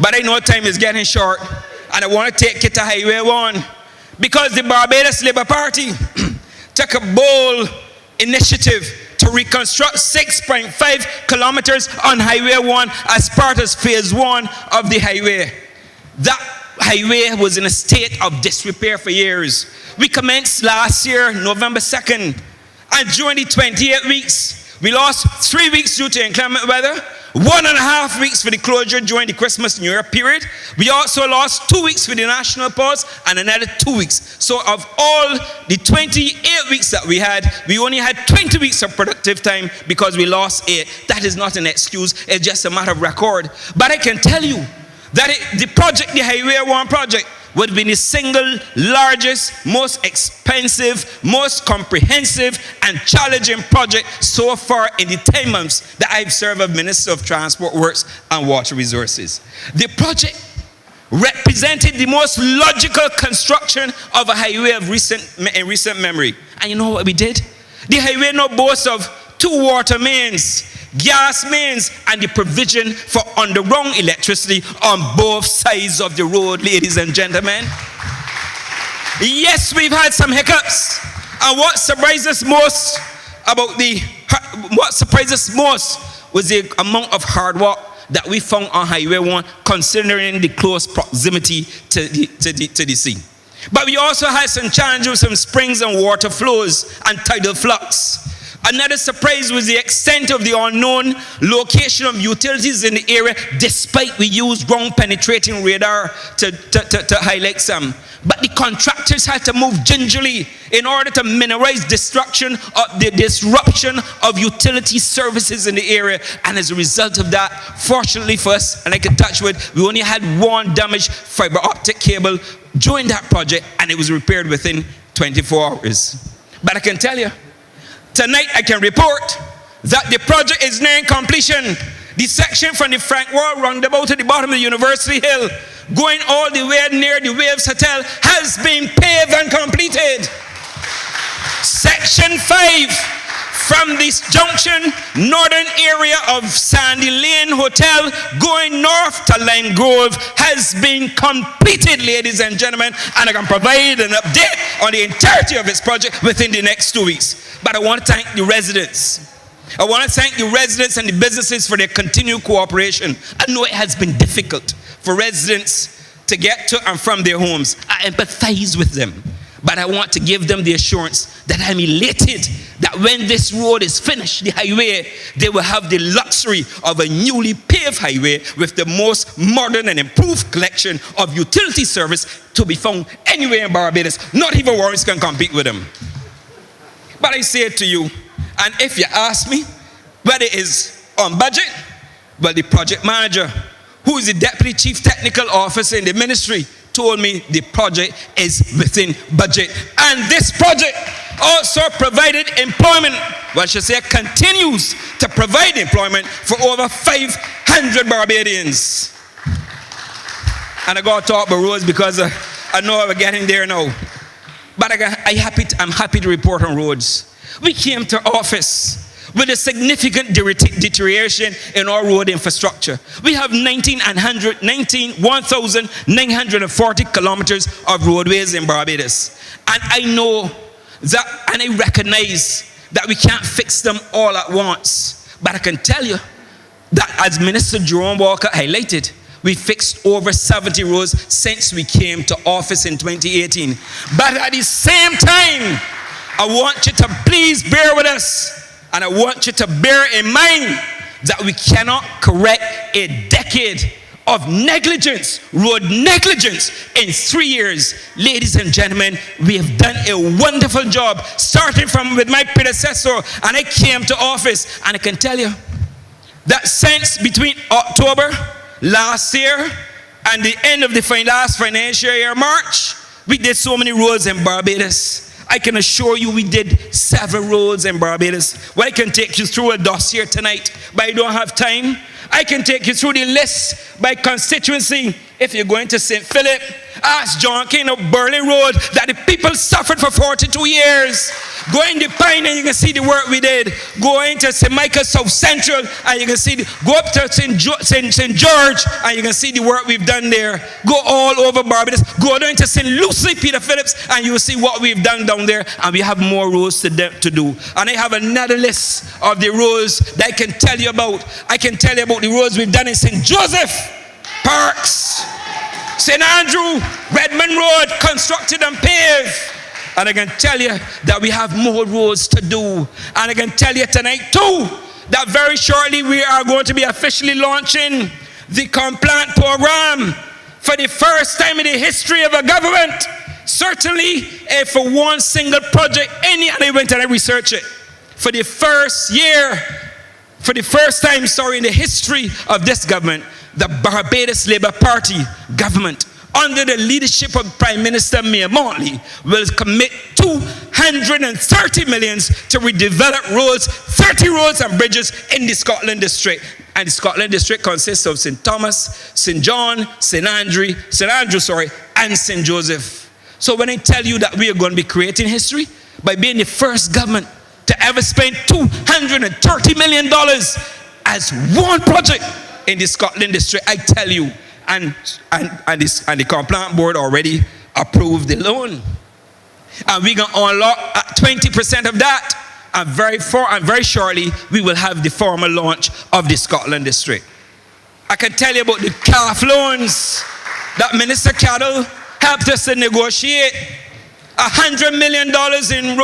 But I know time is getting short, and I want to take it to Highway 1 because the Barbados Labour Party took a bold initiative to reconstruct 6.5 kilometers on Highway 1 as part of phase 1 of the highway. That highway was in a state of disrepair for years. We commenced last year, November 2nd, and during the 28 weeks, we lost 3 weeks due to inclement weather, 1.5 weeks for the closure during the Christmas New Year period. We also lost 2 weeks for the national pause and another 2 weeks. So of all the 28 weeks that we had, we only had 20 weeks of productive time because we lost 8. That is not an excuse, it's just a matter of record. But I can tell you that the Highway 1 project would be the single largest, most expensive, most comprehensive and challenging project so far in the 10 months that I've served as Minister of Transport Works and Water Resources. The project represented the most logical construction of a highway in recent memory. And you know what we did? The highway now boasts of 2 water mains, gas mains, and the provision for underground electricity on both sides of the road, ladies and gentlemen. Yes, we've had some hiccups, and what surprised us most was the amount of hard work that we found on Highway 1, considering the close proximity to the sea. But we also had some challenges with some springs and water flows and tidal flux. Another surprise was the extent of the unknown location of utilities in the area, despite we used ground penetrating radar to highlight some. But the contractors had to move gingerly in order to minimize disruption of utility services in the area. And as a result of that, fortunately for us, and I can touch wood, we only had 1 damaged fiber optic cable during that project, and it was repaired within 24 hours. But I can tell you, tonight I can report that the project is nearing completion. The section from the Frank Wall roundabout to the bottom of the University Hill, going all the way near the Waves Hotel, has been paved and completed. Section 5 from this junction, northern area of Sandy Lane Hotel, going north to Lime Grove has been completed, ladies and gentlemen, and I can provide an update on the entirety of its project within the next 2 weeks. But I want to thank the residents. I want to thank the residents and the businesses for their continued cooperation. I know it has been difficult for residents to get to and from their homes. I empathize with them. But I want to give them the assurance that I'm elated that when this road is finished, the highway, they will have the luxury of a newly paved highway with the most modern and improved collection of utility service to be found anywhere in Barbados. Not even Warriors can compete with them. But I say it to you, and if you ask me whether it is on budget, well, the project manager, who is the deputy chief technical officer in the ministry, told me the project is within budget. And this project also provided employment, well, I should say continues to provide employment for over 500 Barbadians. And I got to talk about roads because I know we're getting there now. But I'm happy to report on roads. We came to office with a significant deterioration in our road infrastructure. We have 1,940 kilometers of roadways in Barbados. And I know that, and I recognize that we can't fix them all at once. But I can tell you that, as Minister Jerome Walker highlighted, we fixed over 70 roads since we came to office in 2018. But at the same time, I want you to please bear with us. And I want you to bear in mind that we cannot correct a decade of negligence, road negligence, in 3 years. Ladies and gentlemen, we have done a wonderful job, starting from with my predecessor, and I came to office. And I can tell you that since between October last year and the end of the last financial year, March, we did so many roads in Barbados. I can assure you we did 7 roads in Barbados. Well, I can take you through a dossier tonight, but I don't have time. I can take you through the list by constituency. If you're going to St. Philip, ask John King of Burley Road that the people suffered for 42 years. Go in the Pine and you can see the work we did. Go into St. Michael South Central and you can see, go up to St. George and you can see the work we've done there. Go all over Barbados. Go down to St. Lucie, Peter Phillips, and you will see what we've done down there. And we have more roads to do. And I have another list of the roads that I can tell you about. I can tell you about the roads we've done in St. Joseph, Parks, St. Andrew, Redmond Road, constructed and paved. And I can tell you that we have more roads to do. And I can tell you tonight too, that very shortly we are going to be officially launching the Complant program for the first time in the history of a government. Certainly, for one single project, and I went and I researched it. For the first time, in the history of this government, the Barbados Labour Party government, under the leadership of Prime Minister Mayor Motley, will commit $230 million to redevelop roads, 30 roads and bridges in the Scotland District. And the Scotland District consists of St. Thomas, St. John, St. Andrew, and St. Joseph. So when I tell you that we are going to be creating history by being the first government to ever spend $230 million as one project in the Scotland District, I tell you, and the Complant Board already approved the loan. And we're going to unlock 20% of that. And very shortly, we will have the formal launch of the Scotland District. I can tell you about the calf loans that Minister Cattle helped us to negotiate. $100 million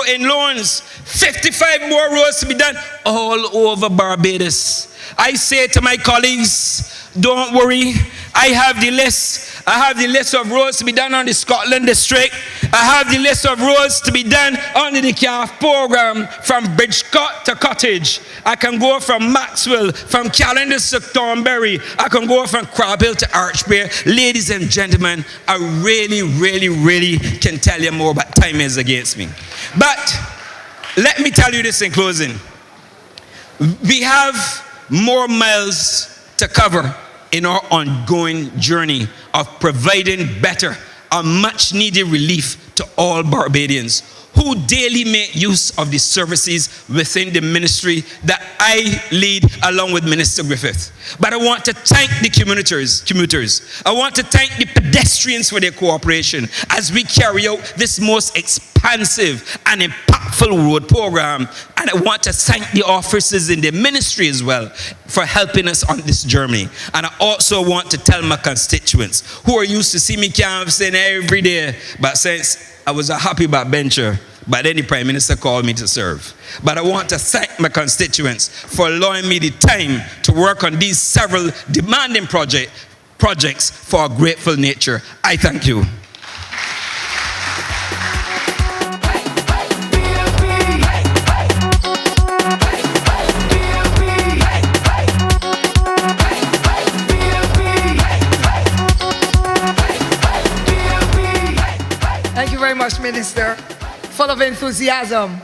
in loans, 55 more roads to be done all over Barbados. I say to my colleagues, don't worry, I have the list. I have the list of roads to be done on the Scotland District. I have the list of roads to be done under the CAF program from Bridgecote to Cottage. I can go from Maxwell, from Callendar to Thornbury. I can go from Crab Hill to Archbay. Ladies and gentlemen, I really can tell you more, but time is against me. But let me tell you this in closing. We have more miles to cover in our ongoing journey of providing better and much needed relief to all Barbadians. who daily make use of the services within the ministry that I lead along with Minister Griffith. But I want to thank the commuters. I want to thank the pedestrians for their cooperation as we carry out this most expansive and impactful road program. And I want to thank the officers in the ministry as well for helping us on this journey. And I also want to tell my constituents who are used to see me canvassing every day, but since I was a happy backbencher, but then the Prime Minister called me to serve. But I want to thank my constituents for allowing me the time to work on these several demanding projects for a grateful nature. I thank you. Thank you very much, Minister. Full of enthusiasm.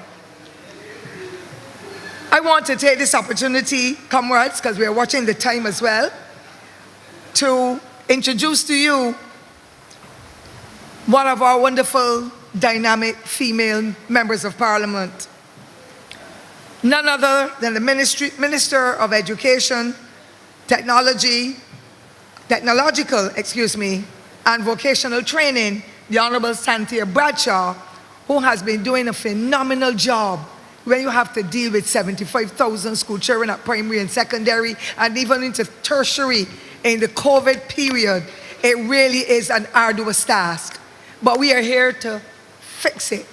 I want to take this opportunity, comrades, because we are watching the time as well, to introduce to you one of our wonderful, dynamic female members of Parliament. None other than the Minister of Education, Technological, and Vocational Training, the Honorable Cynthia Bradshaw, who has been doing a phenomenal job when you have to deal with 75,000 school children at primary and secondary and even into tertiary in the COVID period. It really is an arduous task. But we are here to fix it.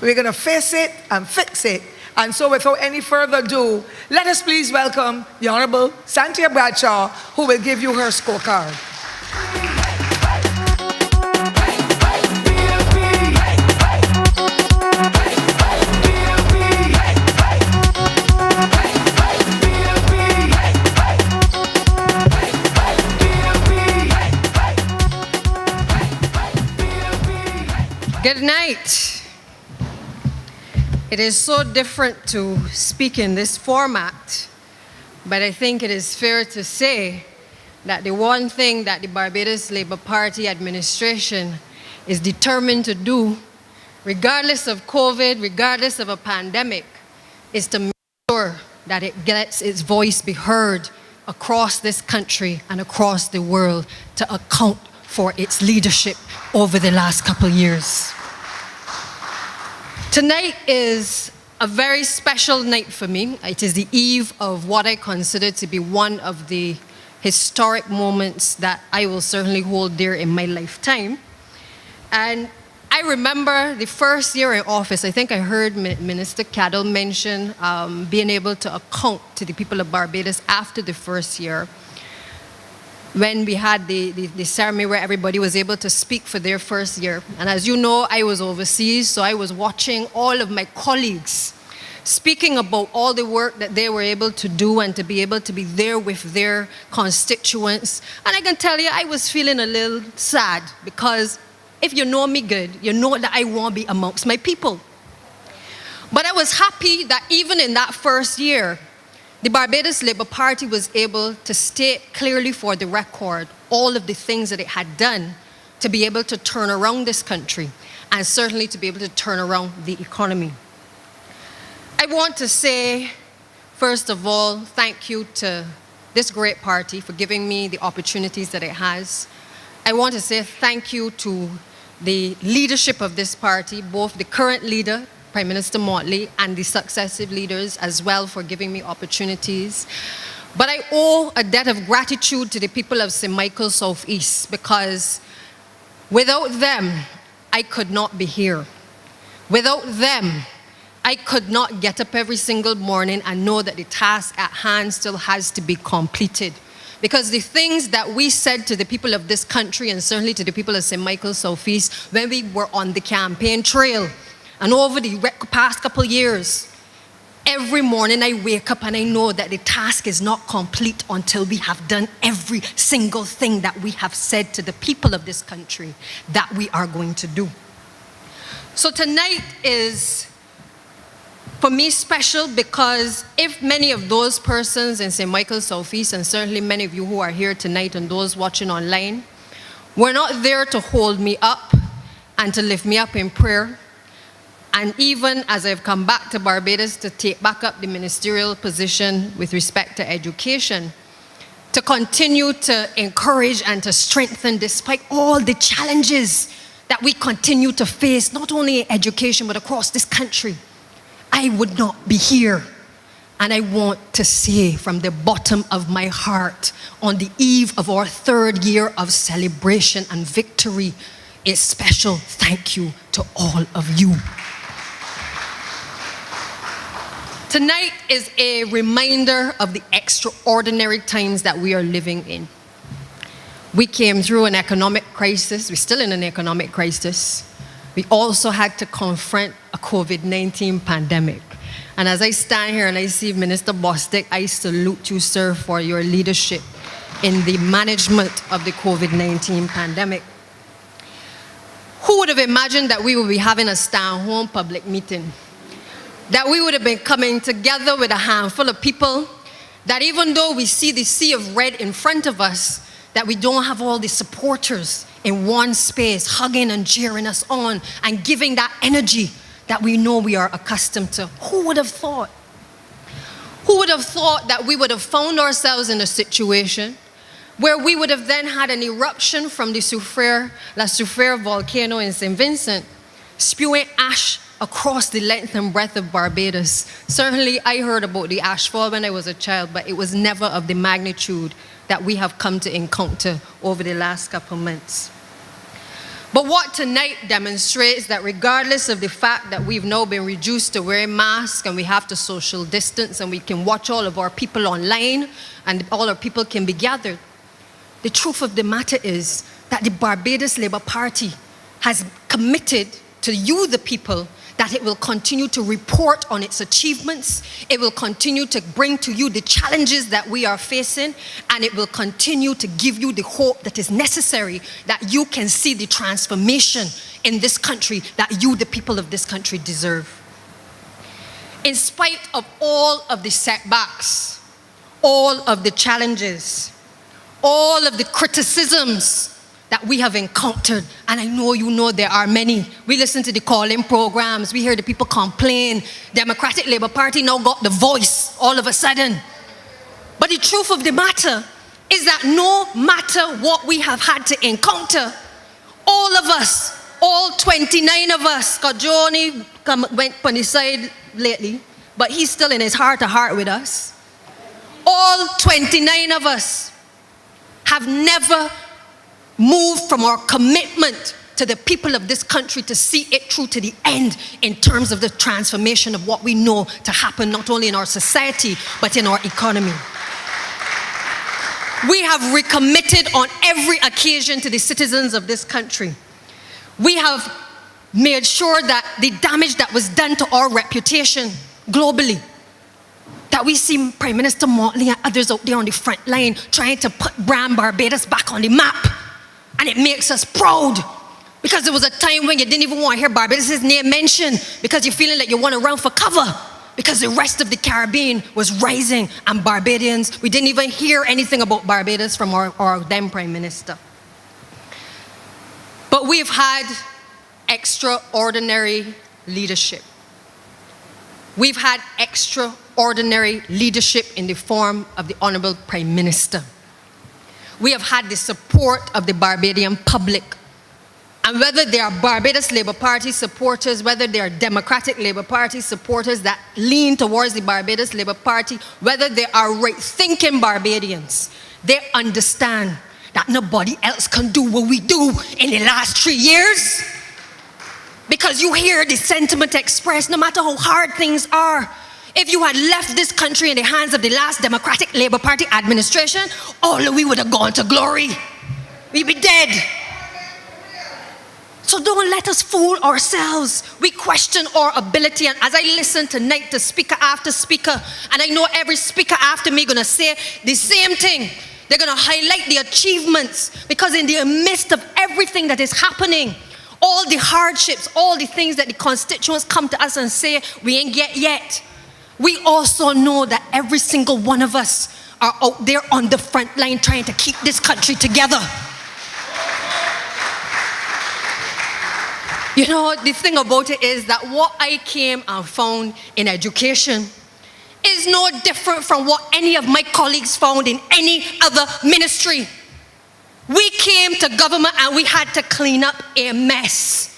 We're going to face it and fix it. And so without any further ado, let us please welcome the Honorable Cynthia Bradshaw, who will give you her scorecard. Good night. It is so different to speak in this format, but I think it is fair to say that the one thing that the Barbados Labour Party administration is determined to do, regardless of COVID, regardless of a pandemic, is to make sure that it gets its voice be heard across this country and across the world to account for its leadership over the last couple years. Tonight is a very special night for me. It is the eve of what I consider to be one of the historic moments that I will certainly hold dear in my lifetime. And I remember the first year in office, I think I heard Minister Cadell mention being able to account to the people of Barbados after the first year, when we had the ceremony where everybody was able to speak for their first year. And as you know, I was overseas, so I was watching all of my colleagues speaking about all the work that they were able to do and to be able to be there with their constituents. And I can tell you, I was feeling a little sad, because if you know me good, you know that I want to be amongst my people. But I was happy that even in that first year, the Barbados Labour Party was able to state clearly for the record all of the things that it had done to be able to turn around this country, and certainly to be able to turn around the economy. I want to say, first of all, thank you to this great party for giving me the opportunities that it has. I want to say thank you to the leadership of this party, both the current leader, Prime Minister Motley, and the successive leaders as well, for giving me opportunities. But I owe a debt of gratitude to the people of St. Michael Southeast, because without them, I could not be here. Without them, I could not get up every single morning and know that the task at hand still has to be completed. Because the things that we said to the people of this country, and certainly to the people of St. Michael Southeast, when we were on the campaign trail, and over the past couple years, every morning I wake up and I know that the task is not complete until we have done every single thing that we have said to the people of this country that we are going to do. So tonight is, for me, special, because if many of those persons in St. Michael Southeast, and certainly many of you who are here tonight and those watching online, were not there to hold me up and to lift me up in prayer, And even as I've come back to Barbados to take back up the ministerial position with respect to education, to continue to encourage and to strengthen despite all the challenges that we continue to face, not only in education, but across this country, I would not be here. And I want to say from the bottom of my heart, on the eve of our 3rd year of celebration and victory, a special thank you to all of you. Tonight is a reminder of the extraordinary times that we are living in. We came through an economic crisis. We're still in an economic crisis. We also had to confront a COVID-19 pandemic. And as I stand here and I see Minister Bostic, I salute you, sir, for your leadership in the management of the COVID-19 pandemic. Who would have imagined that we would be having a stand-home public meeting? That we would have been coming together with a handful of people, that even though we see the sea of red in front of us, that we don't have all the supporters in one space, hugging and cheering us on and giving that energy that we know we are accustomed to. Who would have thought? Who would have thought that we would have found ourselves in a situation where we would have then had an eruption from the La Soufrière volcano in St. Vincent, spewing ash across the length and breadth of Barbados. Certainly, I heard about the ash fall when I was a child, but it was never of the magnitude that we have come to encounter over the last couple months. But what tonight demonstrates that regardless of the fact that we've now been reduced to wearing masks and we have to social distance and we can watch all of our people online and all our people can be gathered, the truth of the matter is that the Barbados Labour Party has committed to you, the people, that it will continue to report on its achievements, it will continue to bring to you the challenges that we are facing, and it will continue to give you the hope that is necessary that you can see the transformation in this country that you, the people of this country, deserve. In spite of all of the setbacks, all of the challenges, all of the criticisms that we have encountered, and I know you know there are many. We listen to the call-in programs, we hear the people complain. Democratic Labour Party now got the voice all of a sudden. But the truth of the matter is that no matter what we have had to encounter, all of us, all 29 of us, because Johnny went on his side lately, but he's still in his heart-to-heart with us. All 29 of us have never moved from our commitment to the people of this country to see it through to the end in terms of the transformation of what we know to happen not only in our society but in our economy. We have recommitted on every occasion to the citizens of this country. We have made sure that the damage that was done to our reputation globally, that we see Prime Minister Motley and others out there on the front line trying to put brand Barbados back on the map. And it makes us proud, because there was a time when you didn't even want to hear Barbados' name mentioned because you're feeling like you want to run for cover because the rest of the Caribbean was rising and Barbadians, we didn't even hear anything about Barbados from our then Prime Minister. But we've had extraordinary leadership. We've had extraordinary leadership in the form of the Honorable Prime Minister. We have had the support of the Barbadian public. And whether they are Barbados Labour Party supporters, whether they are Democratic Labour Party supporters that lean towards the Barbados Labour Party, whether they are right-thinking Barbadians, they understand that nobody else can do what we do in the last 3 years. Because you hear the sentiment expressed, no matter how hard things are. If you had left this country in the hands of the last Democratic Labour Party administration, all of we would have gone to glory. We'd be dead. So don't let us fool ourselves. We question our ability, and as I listen tonight to speaker after speaker, and I know every speaker after me gonna say the same thing. They're gonna highlight the achievements, because in the midst of everything that is happening, all the hardships, all the things that the constituents come to us and say we ain't get yet, we also know that every single one of us are out there on the front line trying to keep this country together. You know, the thing about it is that what I came and found in education is no different from what any of my colleagues found in any other ministry. We came to government and we had to clean up a mess.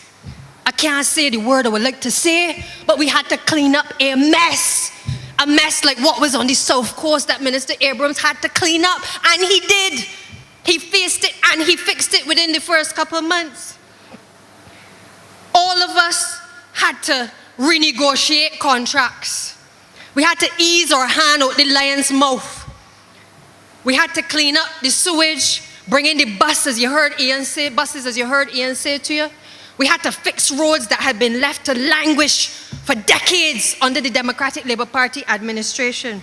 I can't say the word I would like to say, but we had to clean up a mess. A mess like what was on the South Coast that Minister Abrams had to clean up, and he did. He faced it and he fixed it within the first couple of months. All of us had to renegotiate contracts. We had to ease our hand out the lion's mouth. We had to clean up the sewage, bring in the buses, as you heard Ian say to you. We had to fix roads that had been left to languish for decades under the Democratic Labour Party administration.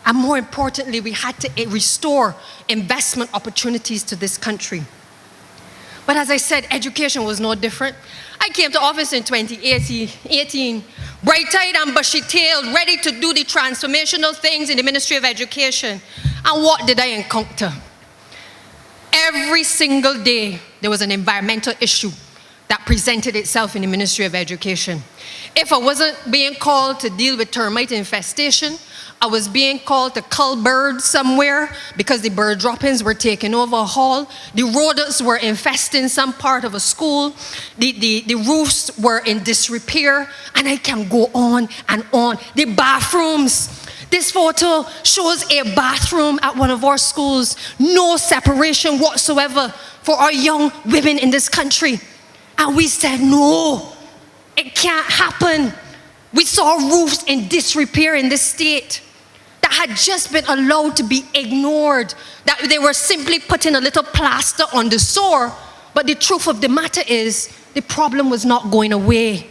And more importantly, we had to restore investment opportunities to this country. But as I said, education was no different. I came to office in 2018, bright-eyed and bushy-tailed, ready to do the transformational things in the Ministry of Education. And what did I encounter? Every single day, there was an environmental issue that presented itself in the Ministry of Education. If I wasn't being called to deal with termite infestation, I was being called to cull birds somewhere because the bird droppings were taking over a hall. The rodents were infesting some part of a school. The roofs were in disrepair, and I can go on and on. The bathrooms. This photo shows a bathroom at one of our schools. No separation whatsoever for our young women in this country. And we said, no, it can't happen. We saw roofs in disrepair in this state that had just been allowed to be ignored, that they were simply putting a little plaster on the sore. But the truth of the matter is, the problem was not going away.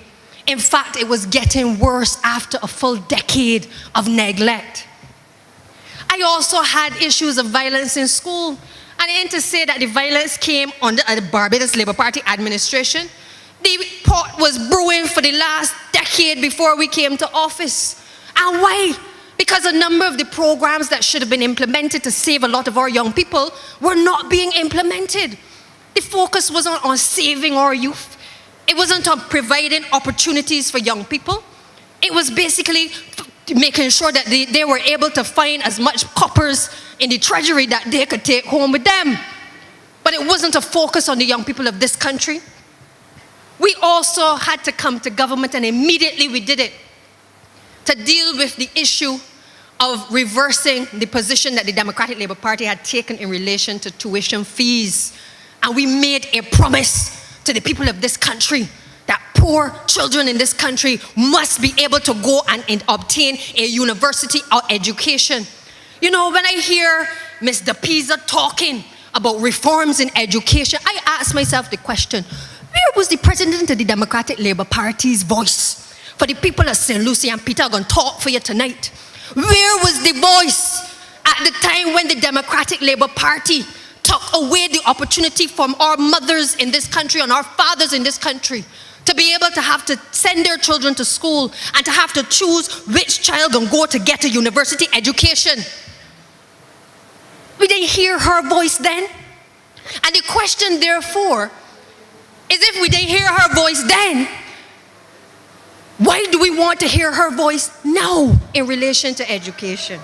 In fact, it was getting worse after a full decade of neglect. I also had issues of violence in school. And I ain't to say that the violence came under the Barbados Labour Party administration. The pot was brewing for the last decade before we came to office. And why? Because a number of the programs that should have been implemented to save a lot of our young people were not being implemented. The focus wasn't on saving our youth. It wasn't on providing opportunities for young people. It was basically making sure that they were able to find as much coppers in the treasury that they could take home with them. But it wasn't a focus on the young people of this country. We also had to come to government, and immediately we did it, to deal with the issue of reversing the position that the Democratic Labour Party had taken in relation to tuition fees. And we made a promise to the people of this country that poor children in this country must be able to go and obtain a university or education. You know, when I hear Ms. DePisa talking about reforms in education, I ask myself the question, where was the president of the Democratic Labour Party's voice for the people of St. Lucie? And Peter are going to talk for you tonight. Where was the voice at the time when the Democratic Labour Party took away the opportunity from our mothers in this country and our fathers in this country to be able to have to send their children to school and to have to choose which child can go to get a university education? We didn't hear her voice then. And the question, therefore, is if we didn't hear her voice then, why do we want to hear her voice now in relation to education?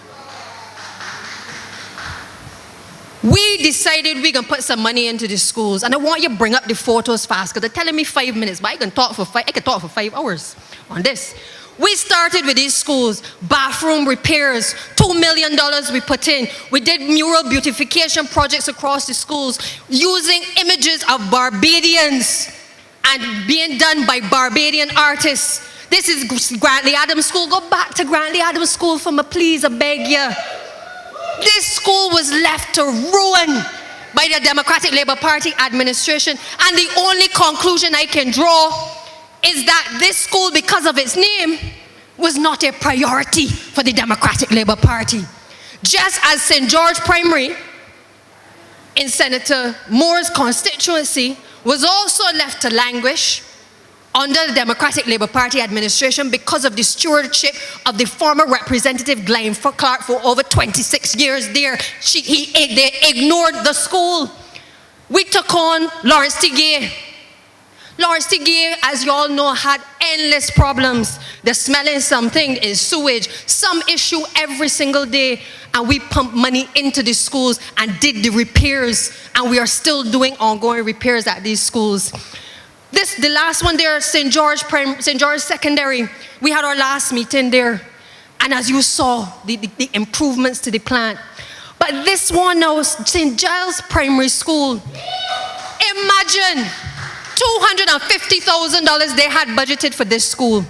We decided we're going to put some money into the schools. And I want you to bring up the photos fast, because they're telling me 5 minutes, but I can talk for 5 hours on this. We started with these schools, bathroom repairs, $2 million we put in. We did mural beautification projects across the schools using images of Barbadians and being done by Barbadian artists. This is Grantley Adams School. Go back to Grantley Adams School for me, please, I beg you. This school was left to ruin by the Democratic Labour Party administration. And the only conclusion I can draw is that this school, because of its name, was not a priority for the Democratic Labour Party. Just as St. George Primary in Senator Moore's constituency was also left to languish under the Democratic Labour Party administration because of the stewardship of the former Representative Glenn Clark for over 26 years there. They ignored the school. We took on Lawrence T. Gay Lawrence Tigay, as you all know, had endless problems. The smelling something is sewage, some issue every single day. And we pumped money into the schools and did the repairs. And we are still doing ongoing repairs at these schools. The last one there, St. George Secondary, we had our last meeting there. And as you saw, the improvements to the plant. But this one now, St. Giles Primary School, imagine $250,000 they had budgeted for this school.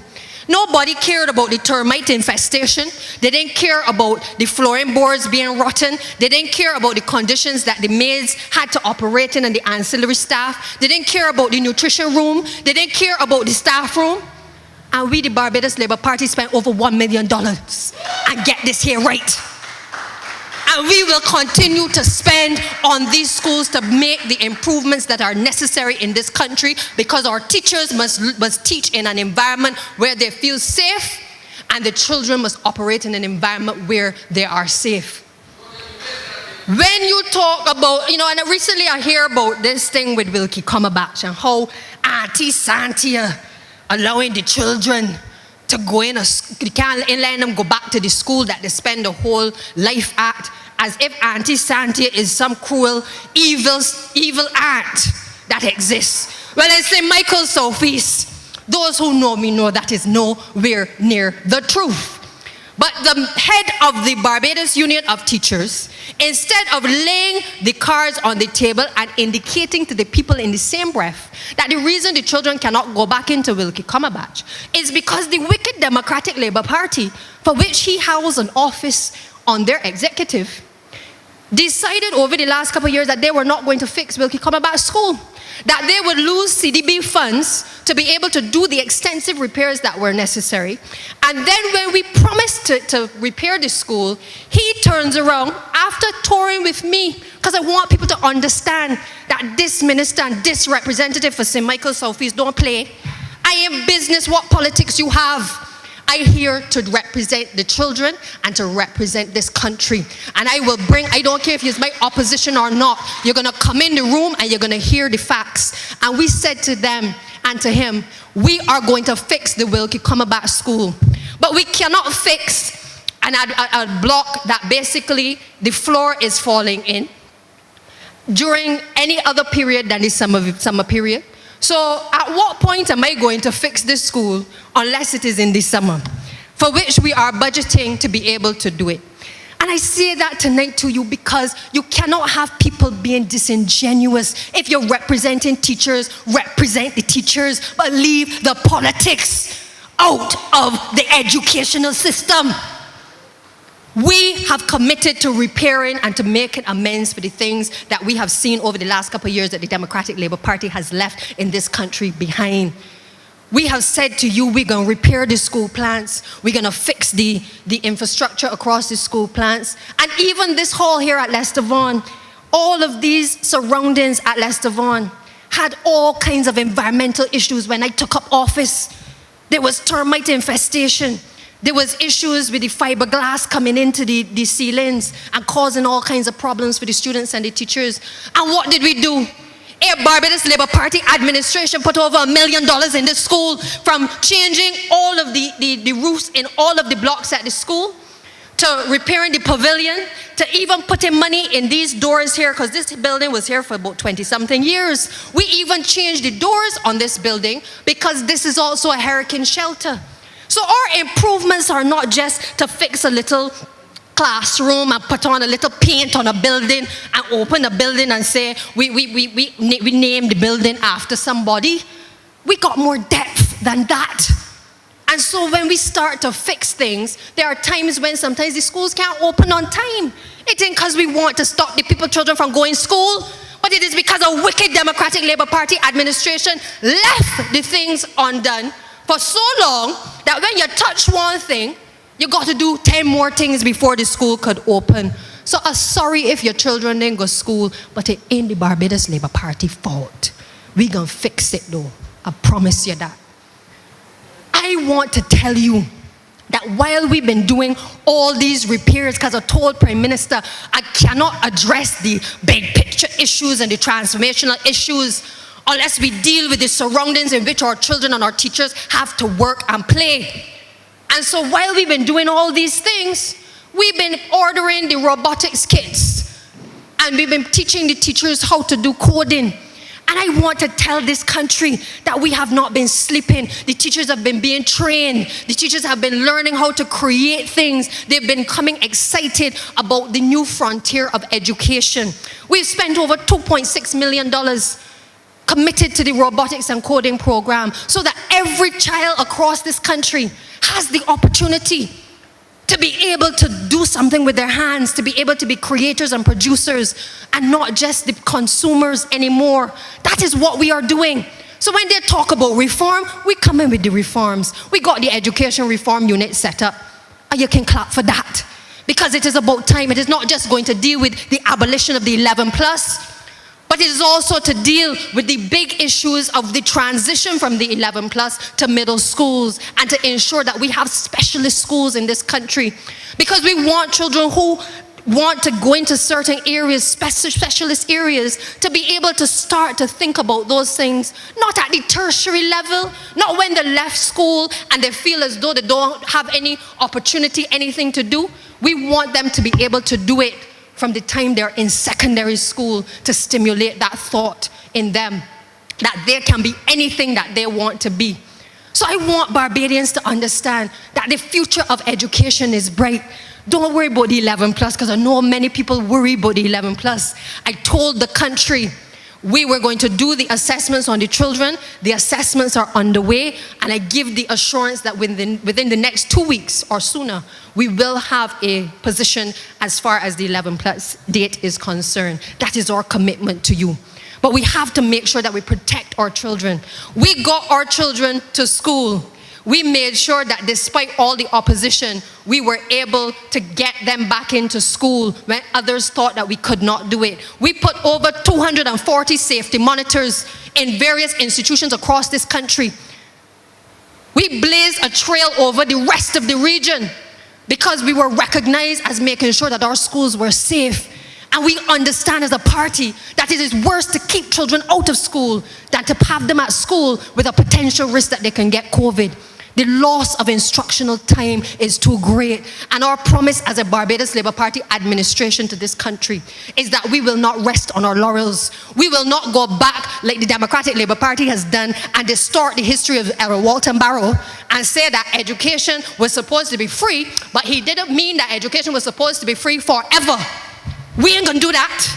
Nobody cared about the termite infestation. They didn't care about the flooring boards being rotten. They didn't care about the conditions that the maids had to operate in and the ancillary staff. They didn't care about the nutrition room. They didn't care about the staff room. And we, the Barbados Labour Party, spent over $1 million and get this here right. And we will continue to spend on these schools to make the improvements that are necessary in this country, because our teachers must teach in an environment where they feel safe, and the children must operate in an environment where they are safe. When you talk about, and recently I hear about this thing with Wilkie Cumberbatch and how Auntie Santia allowing the children to go in, they can't let them go back to the school that they spend the whole life at, as if Auntie Santia is some cruel, evil aunt that exists. Well, it's St. Michael's Southeast. Those who know me know that is nowhere near the truth. But the head of the Barbados Union of Teachers, instead of laying the cards on the table and indicating to the people in the same breath that the reason the children cannot go back into Wilkie Cumberbatch is because the wicked Democratic Labour Party, for which he holds an office on their executive, decided over the last couple of years that they were not going to fix Wilkie Cumberbatch School, that they would lose CDB funds to be able to do the extensive repairs that were necessary. And then when we promised to repair the school, he turns around after touring with me, because I want people to understand that this minister and this representative for St. Michael's Southeast don't play. I am business what politics you have. I'm here to represent the children and to represent this country. And I don't care if it's my opposition or not, you're going to come in the room and you're going to hear the facts. And we said to them and to him, we are going to fix the Wilkie Cumberbatch School. But we cannot fix a block that basically the floor is falling in during any other period than the summer period. So at what point am I going to fix this school unless it is in the summer, for which we are budgeting to be able to do it? And I say that tonight to you because you cannot have people being disingenuous. If you're representing teachers, represent the teachers, but leave the politics out of the educational system. We have committed to repairing and to making amends for the things that we have seen over the last couple of years that the Democratic Labour Party has left in this country behind. We have said to you, we're going to repair the school plants. We're going to fix the infrastructure across the school plants. And even this hall here at Lester Vaughan, all of these surroundings at Lester Vaughan had all kinds of environmental issues when I took up office. There was termite infestation. There was issues with the fiberglass coming into the ceilings and causing all kinds of problems for the students and the teachers. And what did we do? A Barbados Labour Party administration put over $1 million in the school, from changing all of the roofs in all of the blocks at the school, to repairing the pavilion, to even putting money in these doors here, because this building was here for about 20-something years. We even changed the doors on this building because this is also a hurricane shelter. So our improvements are not just to fix a little classroom and put on a little paint on a building and open a building and say we named the building after somebody. We got more depth than that. And so when we start to fix things, there are times when sometimes the schools can't open on time. It ain't because we want to stop the children from going to school, but it is because a wicked Democratic Labour Party administration left the things undone for so long that when you touch one thing, you got to do 10 more things before the school could open. So I'm sorry if your children didn't go to school, but it ain't the Barbados Labour Party fault. We gonna fix it though. I promise you that. I want to tell you that while we've been doing all these repairs, because I told Prime Minister I cannot address the big picture issues and the transformational issues unless we deal with the surroundings in which our children and our teachers have to work and play. And so while we've been doing all these things, we've been ordering the robotics kits, and we've been teaching the teachers how to do coding. And I want to tell this country that we have not been sleeping. The teachers have been being trained. The teachers have been learning how to create things. They've been coming excited about the new frontier of education. We've spent over $2.6 million committed to the robotics and coding program so that every child across this country has the opportunity to be able to do something with their hands, to be able to be creators and producers and not just the consumers anymore. That is what we are doing. So when they talk about reform, we come in with the reforms. We got the education reform unit set up, and you can clap for that, because it is about time. It is not just going to deal with the abolition of the 11 plus, but it is also to deal with the big issues of the transition from the 11 plus to middle schools, and to ensure that we have specialist schools in this country. Because we want children who want to go into certain areas, specialist areas, to be able to start to think about those things, not at the tertiary level, not when they left school and they feel as though they don't have any opportunity, anything to do. We want them to be able to do it from the time they're in secondary school, to stimulate that thought in them that there can be anything that they want to be. So I want Barbadians to understand that the future of education is bright. Don't worry about the 11 plus, because I know many people worry about the 11 plus. I told the country we were going to do the assessments on the children. The assessments are underway, and I give the assurance that within the next 2 weeks or sooner, we will have a position as far as the 11 plus date is concerned. That is our commitment to you. But we have to make sure that we protect our children. We got our children to school. We made sure that despite all the opposition, we were able to get them back into school when others thought that we could not do it. We put over 240 safety monitors in various institutions across this country. We blazed a trail over the rest of the region because we were recognized as making sure that our schools were safe. And we understand as a party that it is worse to keep children out of school than to have them at school with a potential risk that they can get COVID. The loss of instructional time is too great. And our promise as a Barbados Labour Party administration to this country is that we will not rest on our laurels. We will not go back like the Democratic Labour Party has done and distort the history of Walton Barrow and say that education was supposed to be free, but he didn't mean that education was supposed to be free forever. We ain't gonna do that.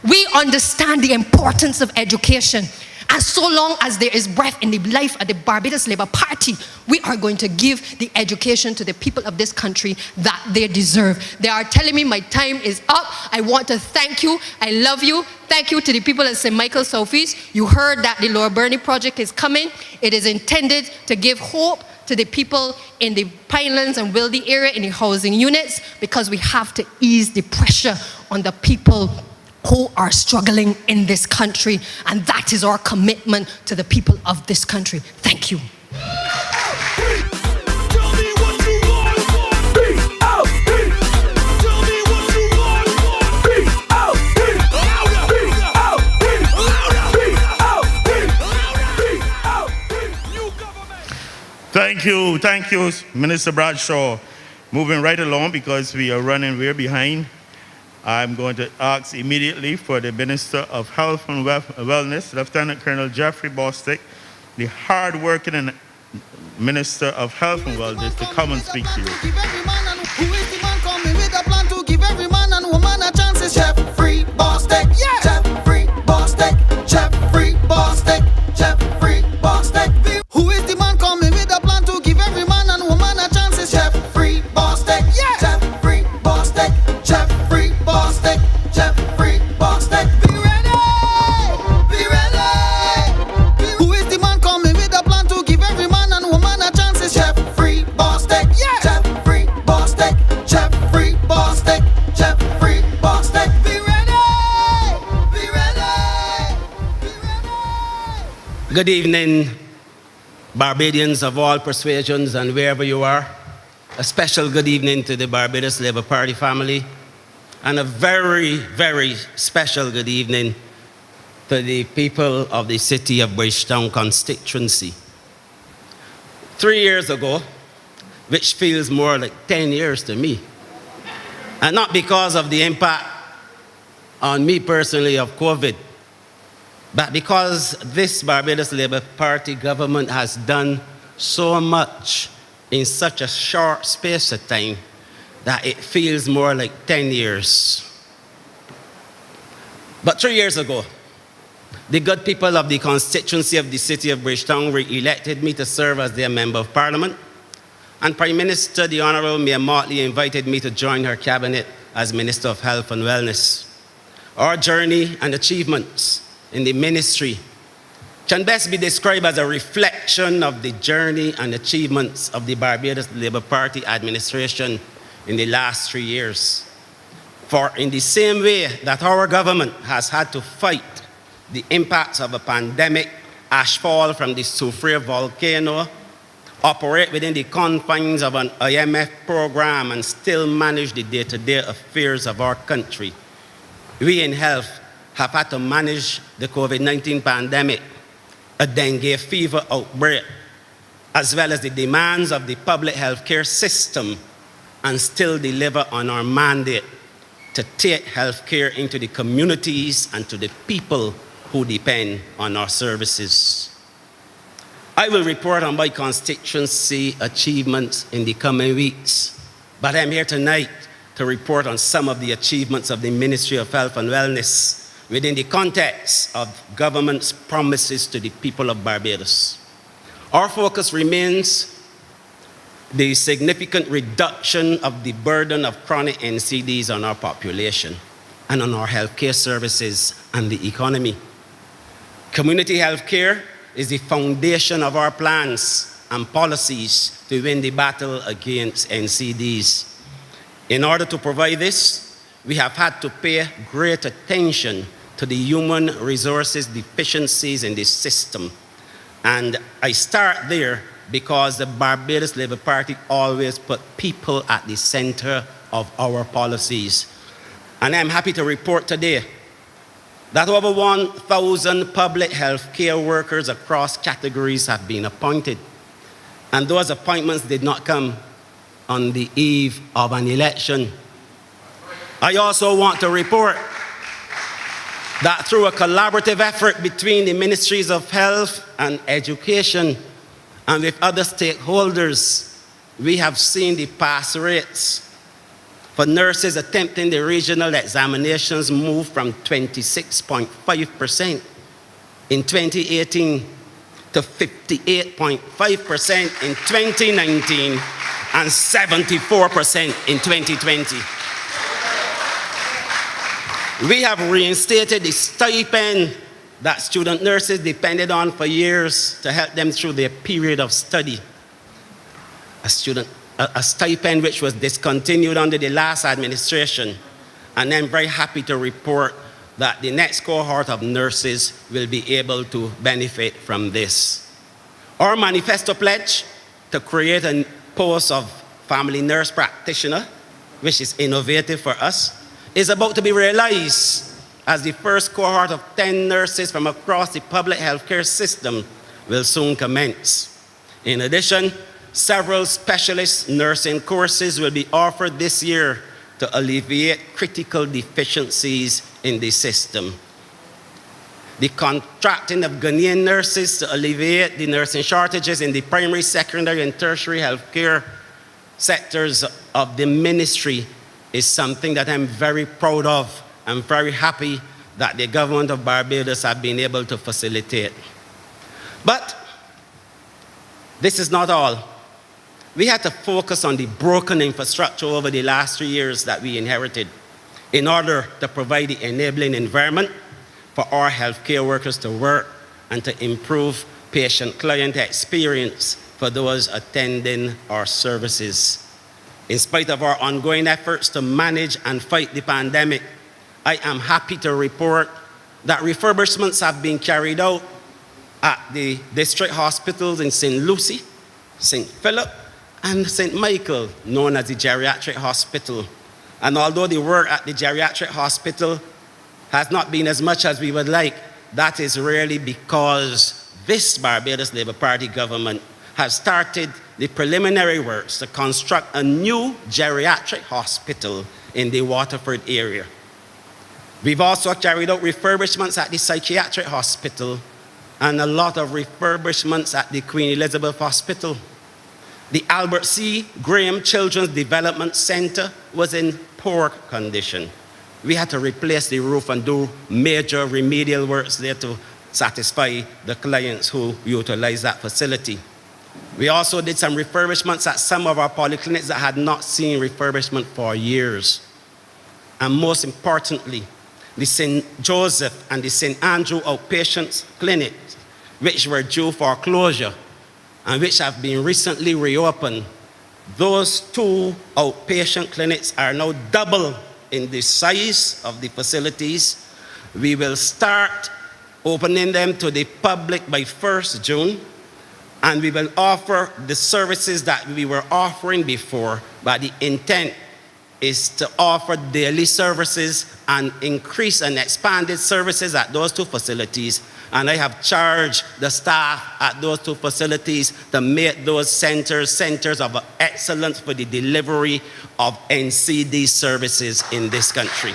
We understand the importance of education. And so long as there is breath in the life of the Barbados Labour Party, we are going to give the education to the people of this country that they deserve. They are telling me my time is up. I want to thank you. I love you. Thank you to the people at St. Michael Southeast. You heard that the Lower Burney project is coming. It is intended to give hope to the people in the Pinelands and Wildy area in the housing units, because we have to ease the pressure on the people who are struggling in this country, and that is our commitment to the people of this country. Thank you. Thank you, Minister Bradshaw. Moving right along because we are running way behind. I'm going to ask immediately for the Minister of Health and Wellness, Lieutenant Colonel Jeffrey Bostick, the hard-working Minister of Health and Wellness, to come and speak to you. Who is the man coming with a plan to give every man and woman a chance? It's Jeffrey Bostick, yeah. Jeffrey Bostick, Jeffrey Bostick, Jeffrey Bostick. Who is the man coming with a plan to give every man and woman a chance? It's Jeffrey Bostick, yeah. Jeffrey Bostick, Jeffrey Bostick, Jeffrey Bostick. Be ready, be ready. Who is the man coming with a plan to give every man and woman a chance? It's Jeffrey Bostick, yeah. Jeffrey Bostick, Jeffrey Bostick, Jeffrey Bostick. Be ready, be ready, be ready. Good evening, Barbadians of all persuasions and wherever you are. A special good evening to the Barbados Labour Party family, and a very, very special good evening to the people of the city of Bridgetown constituency. 3 years ago, which feels more like 10 years to me, and not because of the impact on me personally of COVID, but because this Barbados Labour Party government has done so much in such a short space of time that it feels more like 10 years. But 3 years ago, the good people of the constituency of the city of Bridgetown re-elected me to serve as their Member of Parliament, and Prime Minister, the Honourable Mayor Motley, invited me to join her cabinet as Minister of Health and Wellness. Our journey and achievements in the ministry can best be described as a reflection of the journey and achievements of the Barbados Labour Party administration in the last 3 years. For in the same way that our government has had to fight the impacts of a pandemic, ashfall from the Soufriere volcano, operate within the confines of an IMF program, and still manage the day-to-day affairs of our country, we in health have had to manage the COVID-19 pandemic, a dengue fever outbreak, as well as the demands of the public health care system, and still deliver on our mandate to take health care into the communities and to the people who depend on our services. I will report on my constituency achievements in the coming weeks, but I'm here tonight to report on some of the achievements of the Ministry of Health and Wellness within the context of government's promises to the people of Barbados. Our focus remains the significant reduction of the burden of chronic NCDs on our population and on our healthcare services and the economy. Community healthcare is the foundation of our plans and policies to win the battle against NCDs. In order to provide this, we have had to pay great attention to the human resources deficiencies in this system. And I start there because the Barbados Labour Party always put people at the center of our policies. And I'm happy to report today that over 1,000 public health care workers across categories have been appointed. And those appointments did not come on the eve of an election. I also want to report that through a collaborative effort between the Ministries of Health and Education and with other stakeholders, we have seen the pass rates for nurses attempting the regional examinations move from 26.5% in 2018 to 58.5% in 2019 and 74% in 2020. We have reinstated the stipend that student nurses depended on for years to help them through their period of study. A stipend which was discontinued under the last administration. And I'm very happy to report that the next cohort of nurses will be able to benefit from this. Our manifesto pledge to create a post of family nurse practitioner, which is innovative for us, is about to be realized as the first cohort of 10 nurses from across the public healthcare system will soon commence. In addition, several specialist nursing courses will be offered this year to alleviate critical deficiencies in the system. The contracting of Ghanaian nurses to alleviate the nursing shortages in the primary, secondary, and tertiary healthcare sectors of the ministry is something that I'm very proud of. I'm very happy that the government of Barbados have been able to facilitate. But this is not all. We had to focus on the broken infrastructure over the last 3 years that we inherited in order to provide the enabling environment for our healthcare workers to work and to improve patient-client experience for those attending our services. In spite of our ongoing efforts to manage and fight the pandemic, I am happy to report that refurbishments have been carried out at the district hospitals in St. Lucie, St. Philip, and St. Michael, known as the geriatric hospital. And although the work at the geriatric hospital has not been as much as we would like, that is really because this Barbados Labour Party government has started the preliminary works to construct a new geriatric hospital in the Waterford area. We've also carried out refurbishments at the psychiatric hospital and a lot of refurbishments at the Queen Elizabeth Hospital. The Albert C. Graham Children's Development Center was in poor condition. We had to replace the roof and do major remedial works there to satisfy the clients who utilize that facility. We also did some refurbishments at some of our polyclinics that had not seen refurbishment for years. And most importantly, the St. Joseph and the St. Andrew outpatient clinics, which were due for closure and which have been recently reopened. Those two outpatient clinics are now double in the size of the facilities. We will start opening them to the public by 1st June, and we will offer the services that we were offering before, but the intent is to offer daily services and increase and expanded services at those two facilities. And I have charged the staff at those two facilities to make those centers of excellence for the delivery of NCD services in this country.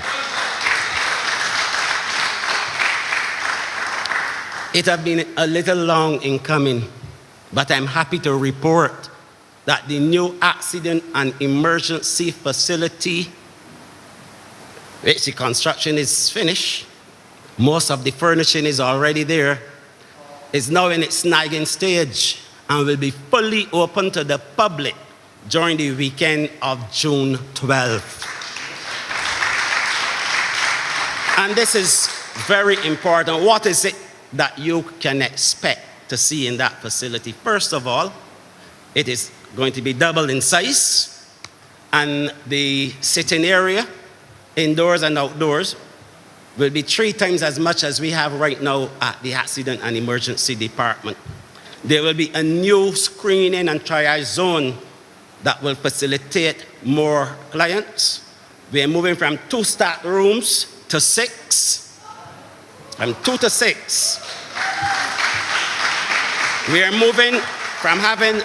It has been a little long in coming, but I'm happy to report that the new accident and emergency facility, which the construction is finished, most of the furnishing is already there, is now in its snagging stage and will be fully open to the public during the weekend of June 12th. And this is very important. What is it that you can expect to see in that facility? First of all, it is going to be double in size, and the sitting area, indoors and outdoors, will be 3 times as much as we have right now at the accident and emergency department. There will be a new screening and triage zone that will facilitate more clients. We are moving from 2 staff rooms to 6, from 2 to 6. We are moving from having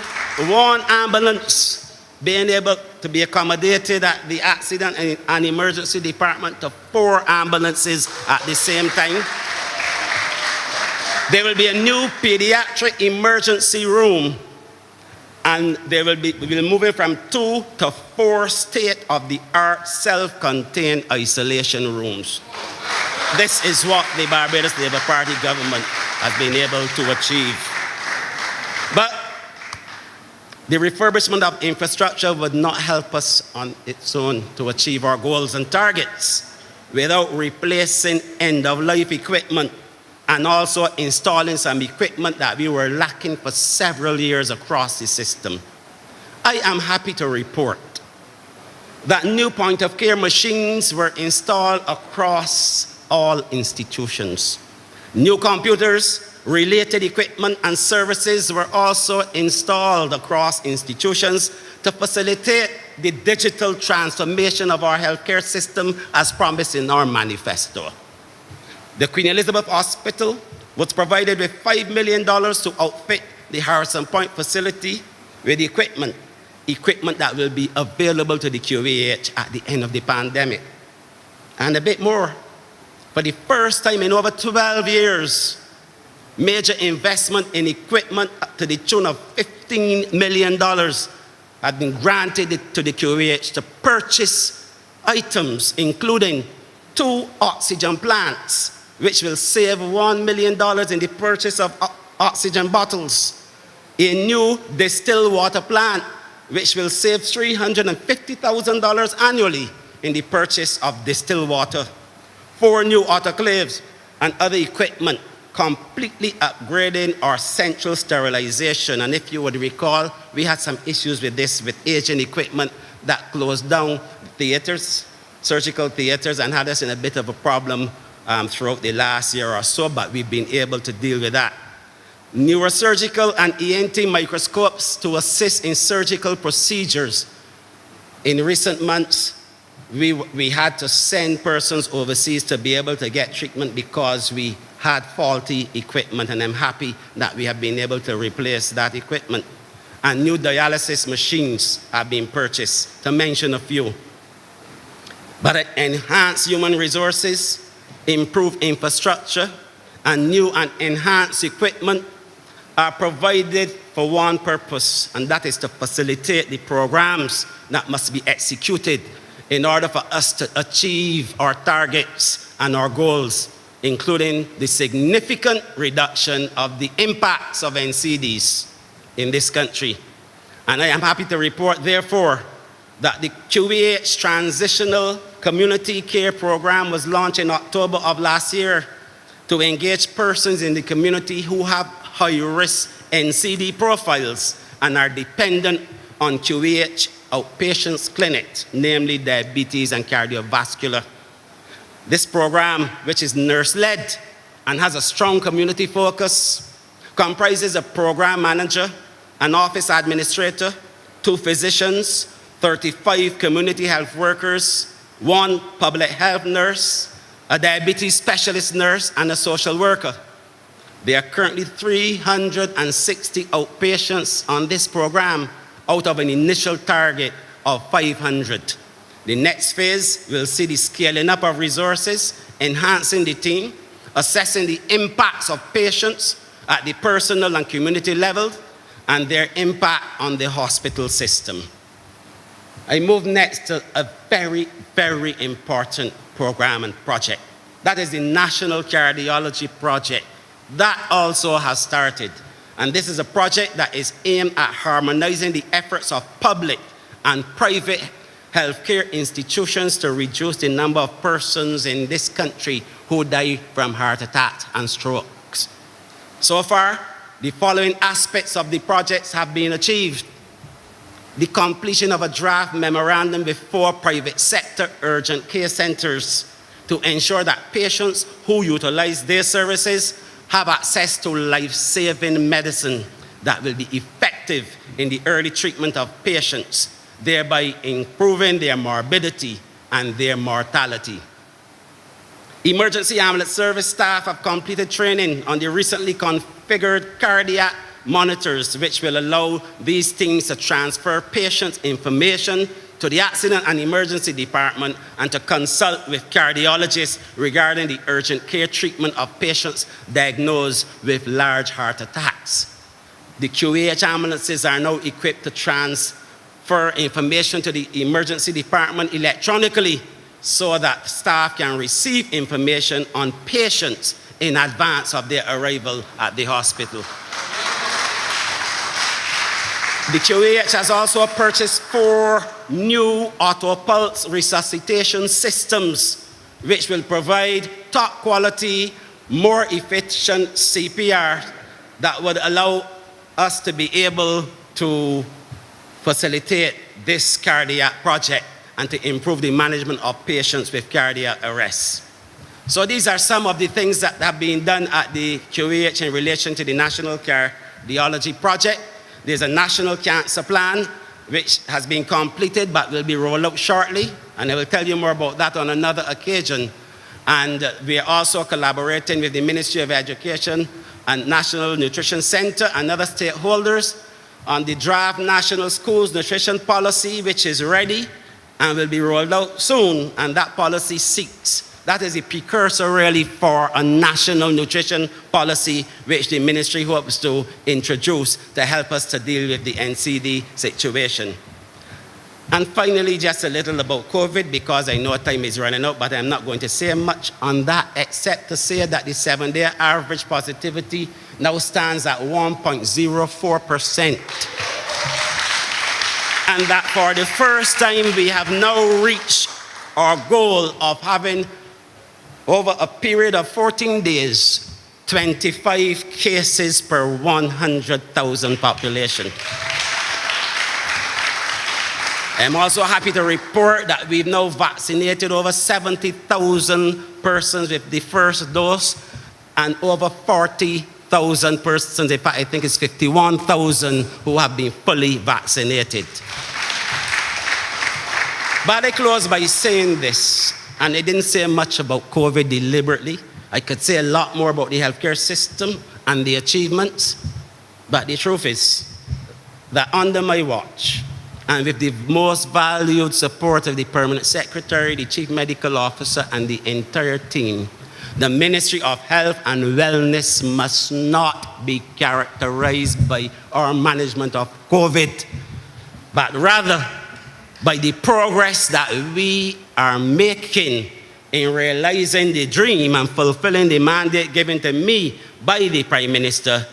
1 ambulance being able to be accommodated at the accident and emergency department to 4 ambulances at the same time. There will be a new pediatric emergency room, and we'll be moving from 2 to 4 state-of-the-art self-contained isolation rooms. This is what the Barbados Labour Party government has been able to achieve. But the refurbishment of infrastructure would not help us on its own to achieve our goals and targets without replacing end-of-life equipment and also installing some equipment that we were lacking for several years across the system. I am happy to report that new point-of-care machines were installed across all institutions. New computers, related equipment and services were also installed across institutions to facilitate the digital transformation of our healthcare system as promised in our manifesto. The Queen Elizabeth Hospital was provided with $5 million to outfit the Harrison Point facility with equipment that will be available to the QAH at the end of the pandemic. And a bit more, for the first time in over 12 years, major investment in equipment to the tune of $15 million had been granted to the QAH to purchase items, including 2 oxygen plants, which will save $1 million in the purchase of oxygen bottles, a new distilled water plant, which will save $350,000 annually in the purchase of distilled water, 4 new autoclaves, and other equipment, completely upgrading our central sterilization. And if you would recall, we had some issues with this, with aging equipment that closed down theaters, surgical theaters, and had us in a bit of a problem throughout the last year or so, but we've been able to deal with that. Neurosurgical and ENT microscopes to assist in surgical procedures. In recent months, we had to send persons overseas to be able to get treatment because we had faulty equipment, and I'm happy that we have been able to replace that equipment. And new dialysis machines have been purchased, to mention a few. But enhanced human resources, improved infrastructure, and new and enhanced equipment are provided for one purpose, and that is to facilitate the programs that must be executed in order for us to achieve our targets and our goals, including the significant reduction of the impacts of NCDs in this country. And I am happy to report, therefore, that the QEH Transitional Community Care Program was launched in October of last year to engage persons in the community who have high-risk NCD profiles and are dependent on QEH outpatients clinics, namely diabetes and cardiovascular. This program, which is nurse-led and has a strong community focus, comprises a program manager, an office administrator, 2 physicians, 35 community health workers, 1 public health nurse, a diabetes specialist nurse, and a social worker. There are currently 360 outpatients on this program out of an initial target of 500. The next phase will see the scaling up of resources, enhancing the team, assessing the impacts of patients at the personal and community level, and their impact on the hospital system. I move next to a very, very important program and project. That is the National Cardiology Project. That also has started. And this is a project that is aimed at harmonizing the efforts of public and private healthcare institutions to reduce the number of persons in this country who die from heart attacks and strokes. So far, the following aspects of the projects have been achieved. The completion of a draft memorandum with 4 private sector urgent care centers to ensure that patients who utilize their services have access to life-saving medicine that will be effective in the early treatment of patients, thereby improving their morbidity and their mortality. Emergency ambulance service staff have completed training on the recently configured cardiac monitors, which will allow these teams to transfer patients' information to the accident and emergency department and to consult with cardiologists regarding the urgent care treatment of patients diagnosed with large heart attacks. The QEH ambulances are now equipped to transfer information to the emergency department electronically so that staff can receive information on patients in advance of their arrival at the hospital. The QEH has also purchased 4 new auto-pulse resuscitation systems, which will provide top quality, more efficient CPR that would allow us to be able to facilitate this cardiac project and to improve the management of patients with cardiac arrest. So these are some of the things that have been done at the QEH in relation to the National Cardiology Project. There's a national cancer plan which has been completed but will be rolled out shortly, and I will tell you more about that on another occasion. And we are also collaborating with the Ministry of Education and National Nutrition Center and other stakeholders on the draft National Schools Nutrition Policy, which is ready and will be rolled out soon. And that policy seeks, that is a precursor really for a national nutrition policy which the ministry hopes to introduce to help us to deal with the NCD situation. And finally, just a little about COVID, because I know time is running out, but I'm not going to say much on that except to say that the 7-day average positivity now stands at 1.04%. And that for the first time we have now reached our goal of having, over a period of 14 days, 25 cases per 100,000 population. I'm also happy to report that we've now vaccinated over 70,000 persons with the first dose and over 40,000 persons, in fact I think it's 51,000 who have been fully vaccinated. But I close by saying this, and I didn't say much about COVID deliberately, I could say a lot more about the healthcare system and the achievements, but the truth is that under my watch, and with the most valued support of the Permanent Secretary, the Chief Medical Officer, and the entire team, the Ministry of Health and Wellness must not be characterized by our management of COVID, but rather by the progress that we are making in realizing the dream and fulfilling the mandate given to me by the Prime Minister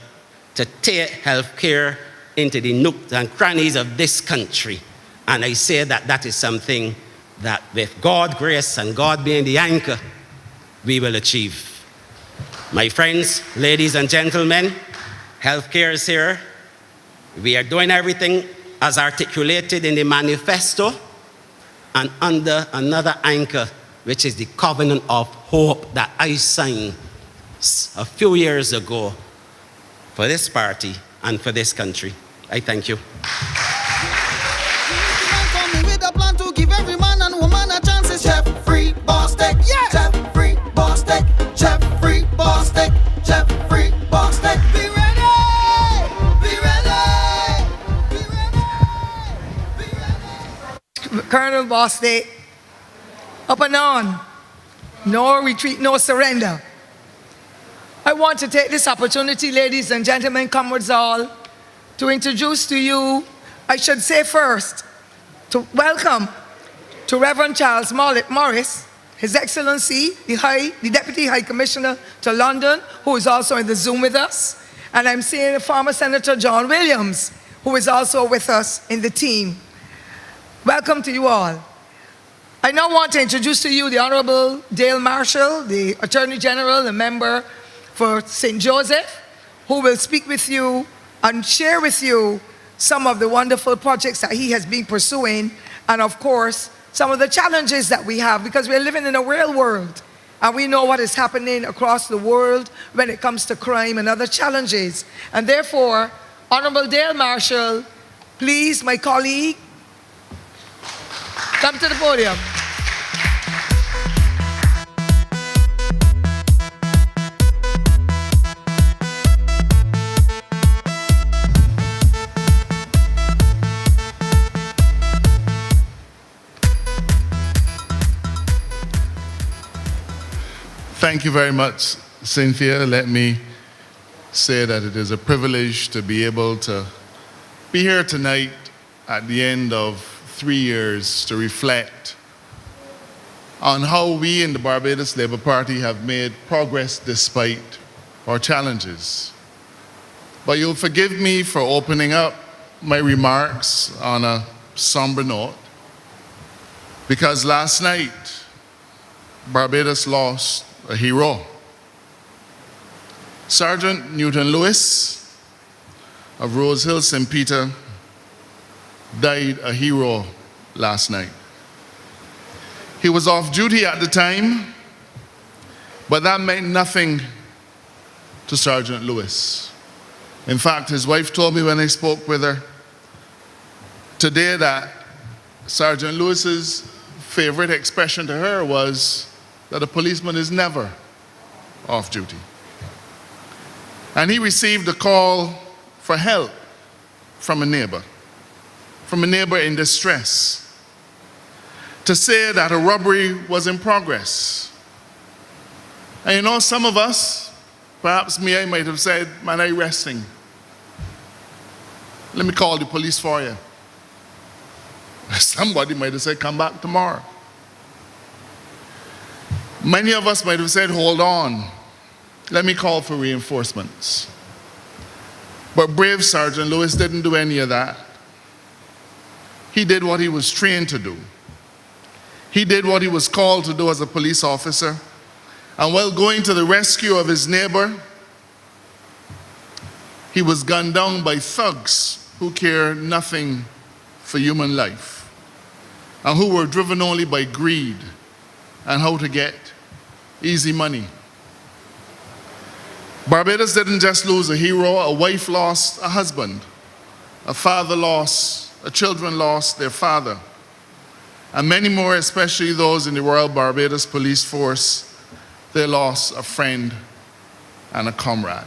to take healthcare into the nooks and crannies of this country. And I say that that is something that with God's grace and God being the anchor, we will achieve. My friends, ladies and gentlemen, healthcare is here. We are doing everything as articulated in the manifesto and under another anchor, which is the covenant of hope that I signed a few years ago for this party and for this country. I thank you. With a plan to give every man and woman a chance. It's Jeffrey Bostek, yeah. Jeffrey Bostek, Jeffrey Bostek, Jeffrey Bostek. Be ready, be ready, be ready, be ready. Colonel Bostek, up and on. No retreat, no surrender. I want to take this opportunity, ladies and gentlemen, comrades all, to introduce to you, I should say first, to welcome to Reverend Charles Morris, His Excellency, the Deputy High Commissioner to London, who is also in the Zoom with us. And I'm seeing former Senator John Williams, who is also with us in the team. Welcome to you all. I now want to introduce to you the Honorable Dale Marshall, the Attorney General, the member for St. Joseph, who will speak with you and share with you some of the wonderful projects that he has been pursuing, and of course, some of the challenges that we have, because we're living in a real world, and we know what is happening across the world when it comes to crime and other challenges. And therefore, Honorable Dale Marshall, please, my colleague, come to the podium. Thank you very much, Cynthia. Let me say that it is a privilege to be able to be here tonight at the end of 3 years to reflect on how we in the Barbados Labour Party have made progress despite our challenges. But you'll forgive me for opening up my remarks on a somber note, because last night, Barbados lost a hero. Sergeant Newton Lewis of Rose Hill, St. Peter, died a hero last night. He was off duty at the time, but that meant nothing to Sergeant Lewis. In fact, his wife told me when I spoke with her today that Sergeant Lewis's favorite expression to her was that a policeman is never off duty. And he received a call for help from a neighbor in distress, to say that a robbery was in progress. And you know, some of us, perhaps me, I might have said, man, I resting. Let me call the police for you. Somebody might have said, come back tomorrow. Many of us might have said, hold on, let me call for reinforcements. But brave Sergeant Lewis didn't do any of that. He did what he was trained to do. He did what he was called to do as a police officer. And while going to the rescue of his neighbor, he was gunned down by thugs who care nothing for human life and who were driven only by greed and how to get easy money. Barbados didn't just lose a hero, a wife lost a husband, a father lost, children lost their father, and many more, especially those in the Royal Barbados Police Force, they lost a friend and a comrade.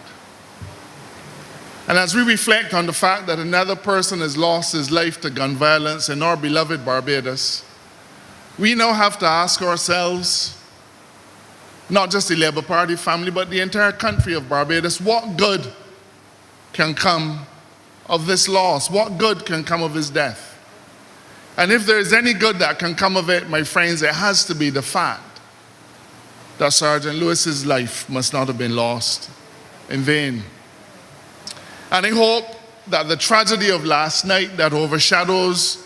And as we reflect on the fact that another person has lost his life to gun violence in our beloved Barbados, we now have to ask ourselves, not just the Labour Party family, but the entire country of Barbados, what good can come of this loss? What good can come of his death? And if there is any good that can come of it, my friends, it has to be the fact that Sergeant Lewis's life must not have been lost in vain. And I hope that the tragedy of last night that overshadows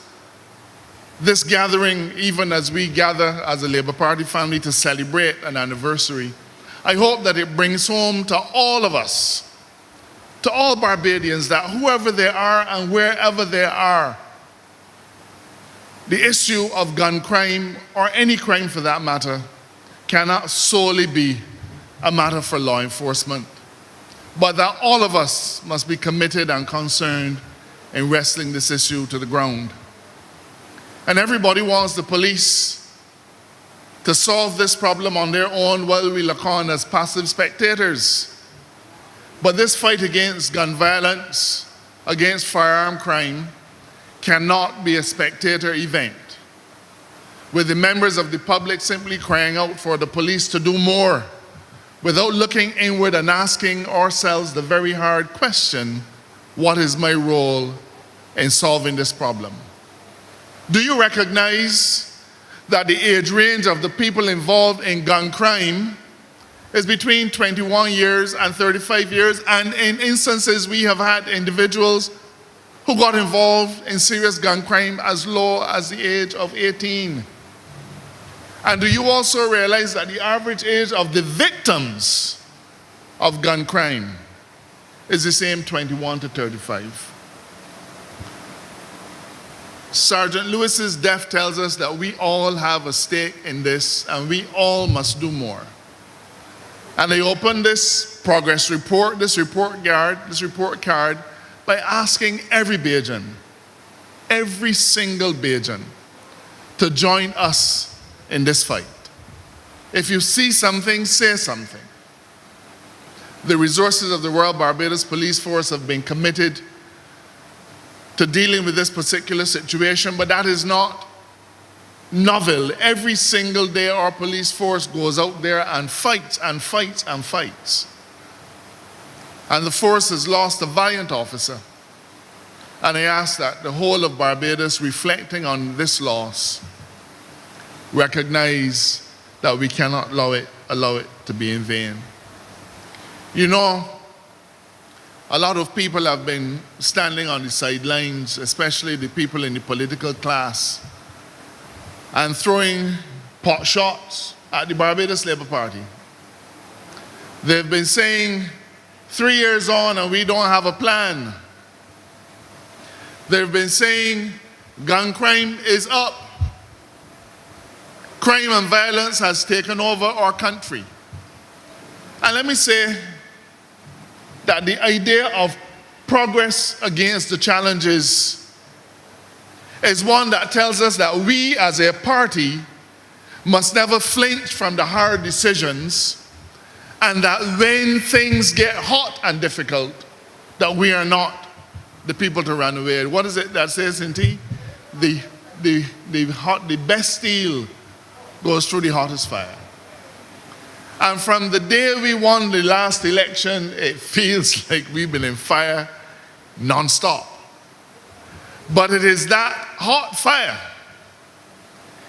this gathering, even as we gather as a Labour Party family to celebrate an anniversary, I hope that it brings home to all of us, to all Barbadians, that whoever they are and wherever they are, the issue of gun crime, or any crime for that matter, cannot solely be a matter for law enforcement, but that all of us must be committed and concerned in wrestling this issue to the ground. And everybody wants the police to solve this problem on their own while we look on as passive spectators. But this fight against gun violence, against firearm crime, cannot be a spectator event, with the members of the public simply crying out for the police to do more, without looking inward and asking ourselves the very hard question, what is my role in solving this problem? Do you recognize that the age range of the people involved in gun crime is between 21 years and 35 years, and in instances we have had individuals who got involved in serious gun crime as low as the age of 18? And do you also realize that the average age of the victims of gun crime is the same, 21 to 35? Sergeant Lewis's death tells us that we all have a stake in this, and we all must do more. And I open this progress report, this report card, by asking every Bajan, every single Bajan, to join us in this fight. If you see something, say something. The resources of the Royal Barbados Police Force have been committed to dealing with this particular situation, but that is not novel. Every single day our police force goes out there and fights and fights and fights. And the force has lost a valiant officer. And I ask that the whole of Barbados, reflecting on this loss, recognize that we cannot allow it to be in vain. You know, a lot of people have been standing on the sidelines, especially the people in the political class, and throwing pot shots at the Barbados Labour Party. They've been saying, 3 years on and we don't have a plan. They've been saying gun crime is up. Crime and violence has taken over our country. And let me say that the idea of progress against the challenges is one that tells us that we as a party must never flinch from the hard decisions, and that when things get hot and difficult, that we are not the people to run away. What is it that says in T? The best steel goes through the hottest fire. And from the day we won the last election, it feels like we've been in fire non-stop. But it is that hot fire,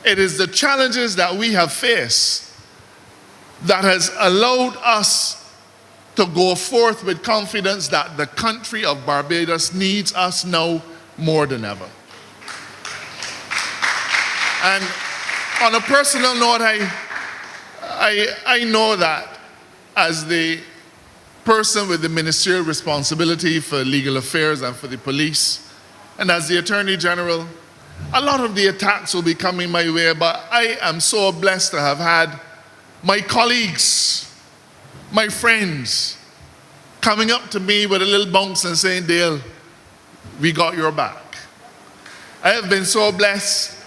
it is the challenges that we have faced that has allowed us to go forth with confidence that the country of Barbados needs us now more than ever. And on a personal note, I know that as the person with the ministerial responsibility for legal affairs and for the police, and as the Attorney General, a lot of the attacks will be coming my way, but I am so blessed to have had my colleagues, my friends, coming up to me with a little bounce and saying, Dale, we got your back. I have been so blessed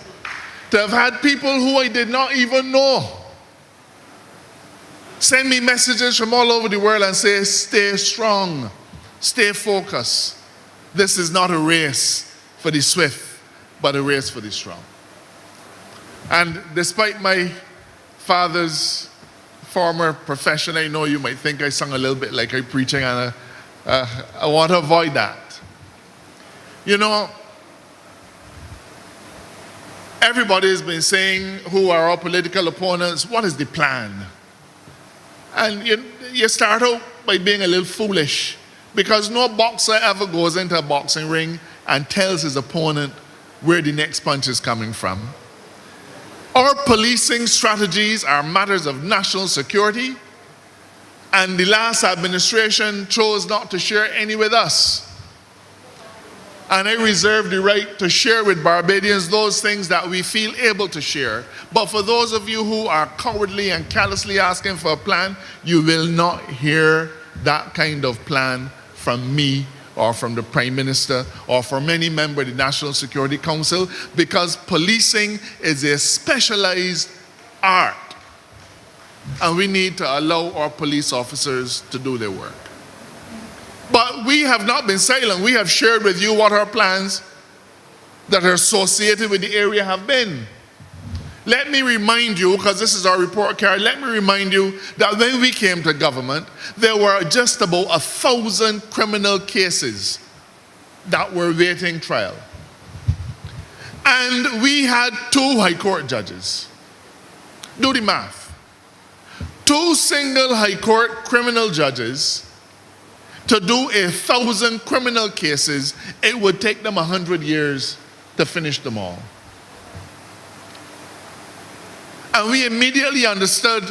to have had people who I did not even know send me messages from all over the world and say, stay strong, stay focused. This is not a race for the swift, but a race for the strong. And despite my father's former profession, I know you might think I sound a little bit like I'm preaching, and I want to avoid that. You know, everybody has been saying, who are our political opponents, what is the plan? And you start out by being a little foolish, because no boxer ever goes into a boxing ring and tells his opponent where the next punch is coming from. Our policing strategies are matters of national security, and the last administration chose not to share any with us. And I reserve the right to share with Barbadians those things that we feel able to share. But for those of you who are cowardly and callously asking for a plan, you will not hear that kind of plan from me or from the Prime Minister or from any member of the National Security Council, because policing is a specialized art. And we need to allow our police officers to do their work. But we have not been silent. We have shared with you what our plans that are associated with the area have been. Let me remind you, because this is our report card, let me remind you that when we came to government, there were just about 1,000 criminal cases that were waiting trial. And we had 2 high court judges. Do the math. 2 single high court criminal judges to do 1,000 criminal cases, it would take them 100 years to finish them all. And we immediately understood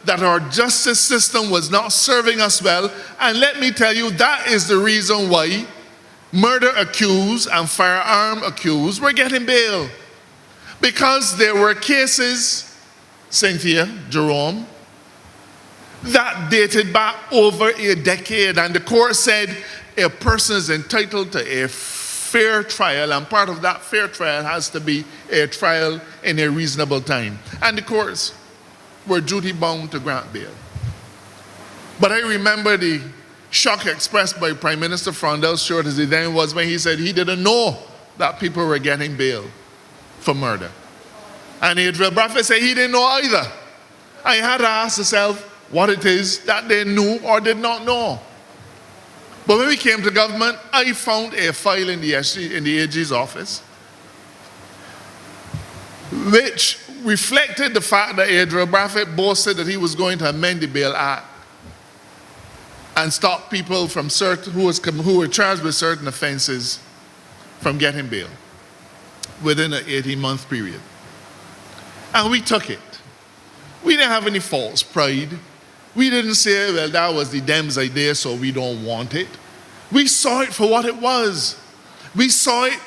that our justice system was not serving us well. And let me tell you, that is the reason why murder accused and firearm accused were getting bail. Because there were cases, Cynthia, Jerome, that dated back over a decade, and the court said a person is entitled to a fair trial, and part of that fair trial has to be a trial in a reasonable time. And the courts were duty bound to grant bail. But I remember the shock expressed by Prime Minister Frondel, short as he then was, when he said he didn't know that people were getting bail for murder. And Adriel Bradford said he didn't know either. I had to ask myself what it is that they knew or did not know. But when we came to government, I found a file in the AG's office which reflected the fact that Adriel Bradford boasted that he was going to amend the Bail Act and stop people from who were charged with certain offenses from getting bail within an 18-month period. And we took it. We didn't have any false pride. We didn't say, well, that was the Dems' idea, so we don't want it. We saw it for what it was. We saw it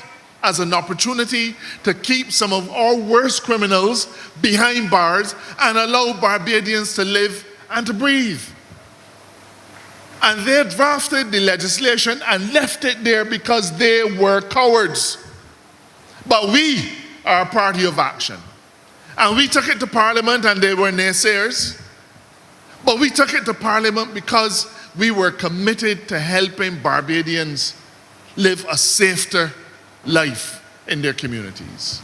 as an opportunity to keep some of our worst criminals behind bars and allow Barbadians to live and to breathe. And they drafted the legislation and left it there because they were cowards. But we are a party of action. And we took it to Parliament, and they were naysayers. But we took it to Parliament because we were committed to helping Barbadians live a safer life in their communities.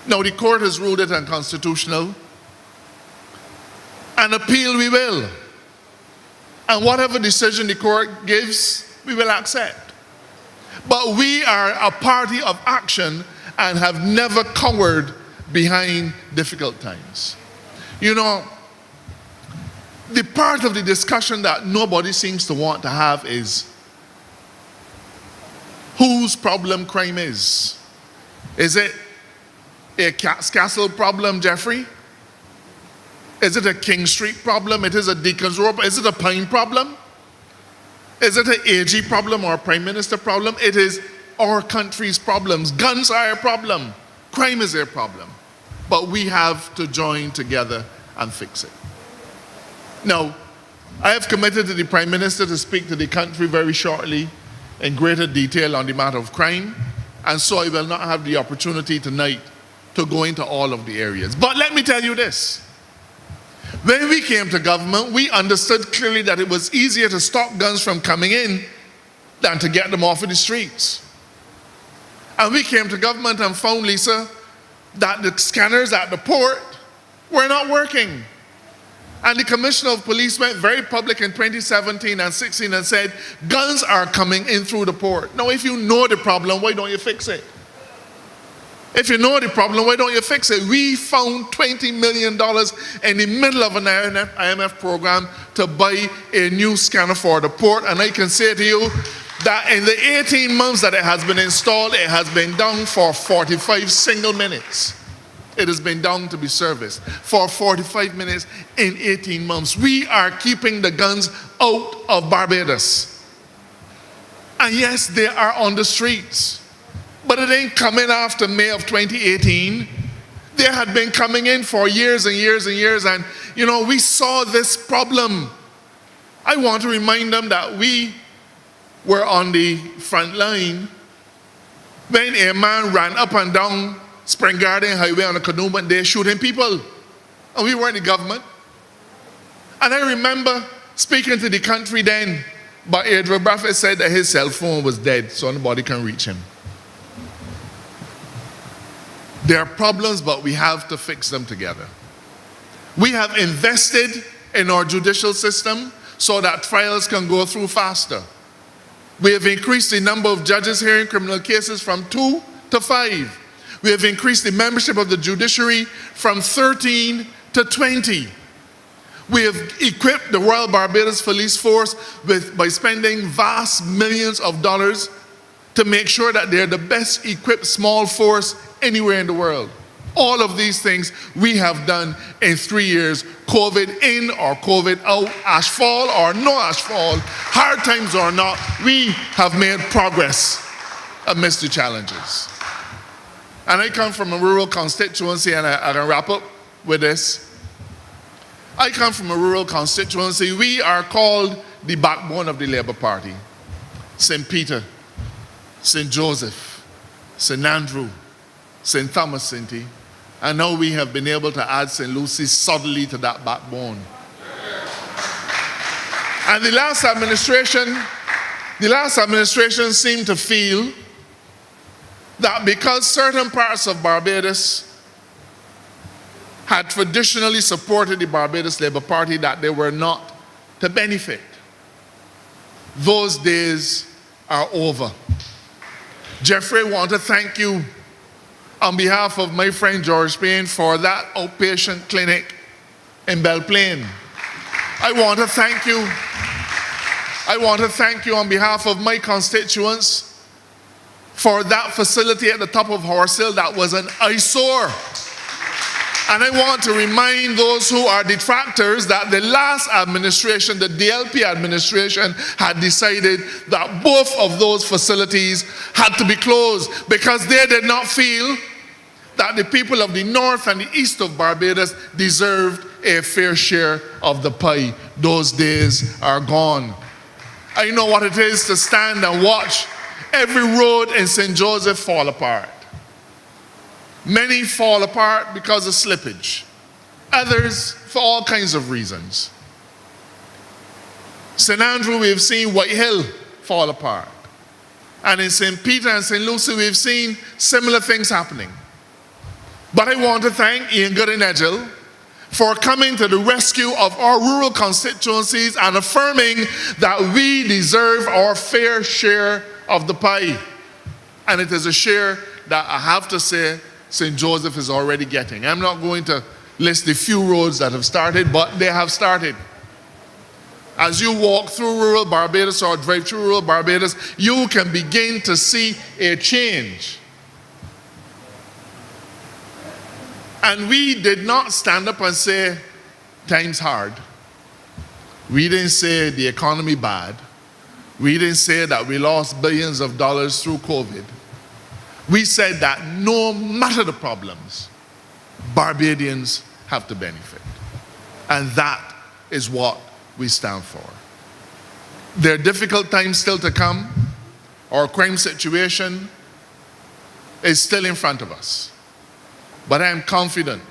Now, the court has ruled it unconstitutional. And appeal we will. And whatever decision the court gives, we will accept. But we are a party of action and have never cowered behind difficult times. You know, the part of the discussion that nobody seems to want to have is whose problem crime is. Is it a Castle problem, Jeffrey? Is it a King Street problem? It is a Deacon's Road. Is it a Pine problem? Is it an AG problem or a Prime Minister problem? It is our country's problems. Guns are a problem. Crime is a problem. But we have to join together and fix it. Now, I have committed to the Prime Minister to speak to the country very shortly in greater detail on the matter of crime, and so I will not have the opportunity tonight to go into all of the areas. But let me tell you this. When we came to government, we understood clearly that it was easier to stop guns from coming in than to get them off of the streets. And we came to government and found, Lisa, that the scanners at the port were not working. And the Commissioner of Police went very public in 2017 and 16 and said, guns are coming in through the port. Now, if you know the problem, why don't you fix it? If you know the problem, why don't you fix it? We found $20 million in the middle of an IMF program to buy a new scanner for the port. And I can say to you that in the 18 months that it has been installed, it has been down for 45 single minutes. It has been down to be serviced for 45 minutes in 18 months. We are keeping the guns out of Barbados. And yes, they are on the streets. But it ain't coming after May of 2018. They had been coming in for years and years and years. And, you know, we saw this problem. I want to remind them that we were on the front line when a man ran up and down Spring Garden Highway on a canoe one day shooting people. And we weren't the government. And I remember speaking to the country then, but Adrian Bradford said that his cell phone was dead, so nobody can reach him. There are problems, but we have to fix them together. We have invested in our judicial system so that trials can go through faster. We have increased the number of judges hearing criminal cases from 2 to 5. We have increased the membership of the judiciary from 13 to 20. We have equipped the Royal Barbados Police Force by spending vast millions of dollars to make sure that they're the best equipped small force anywhere in the world. All of these things we have done in 3 years, COVID in or COVID out, ashfall or no ashfall, hard times or not, we have made progress amidst the challenges. And I come from a rural constituency, and I'll wrap up with this. I come from a rural constituency. We are called the backbone of the Labour Party. St. Peter, St. Joseph, St. Andrew, St. Thomas, St. And now we have been able to add St. Lucie suddenly to that backbone. And the last administration seemed to feel that because certain parts of Barbados had traditionally supported the Barbados Labour Party, that they were not to benefit. Those days are over. Jeffrey, I want to thank you on behalf of my friend George Payne for that outpatient clinic in Belle Plaine. I want to thank you on behalf of my constituents for that facility at the top of Horse Hill that was an eyesore. And I want to remind those who are detractors that the last administration, the BLP administration, had decided that both of those facilities had to be closed because they did not feel that the people of the north and the east of Barbados deserved a fair share of the pie. Those days are gone. I know what it is to stand and watch every road in St. Joseph fall apart. Many fall apart because of slippage. Others for all kinds of reasons. St. Andrew, we've seen White Hill fall apart. And in St. Peter and St. Lucie, we've seen similar things happening. But I want to thank Ian Gooding-Edgell for coming to the rescue of our rural constituencies and affirming that we deserve our fair share of the pie. And it is a share that I have to say St. Joseph is already getting. I'm not going to list the few roads that have started, but they have started. As you walk through rural Barbados or drive through rural Barbados, you can begin to see a change. And we did not stand up and say, time's hard. We didn't say the economy bad. We didn't say that we lost billions of dollars through COVID. We said that no matter the problems, Barbadians have to benefit. And that is what we stand for. There are difficult times still to come. Our crime situation is still in front of us. But I am confident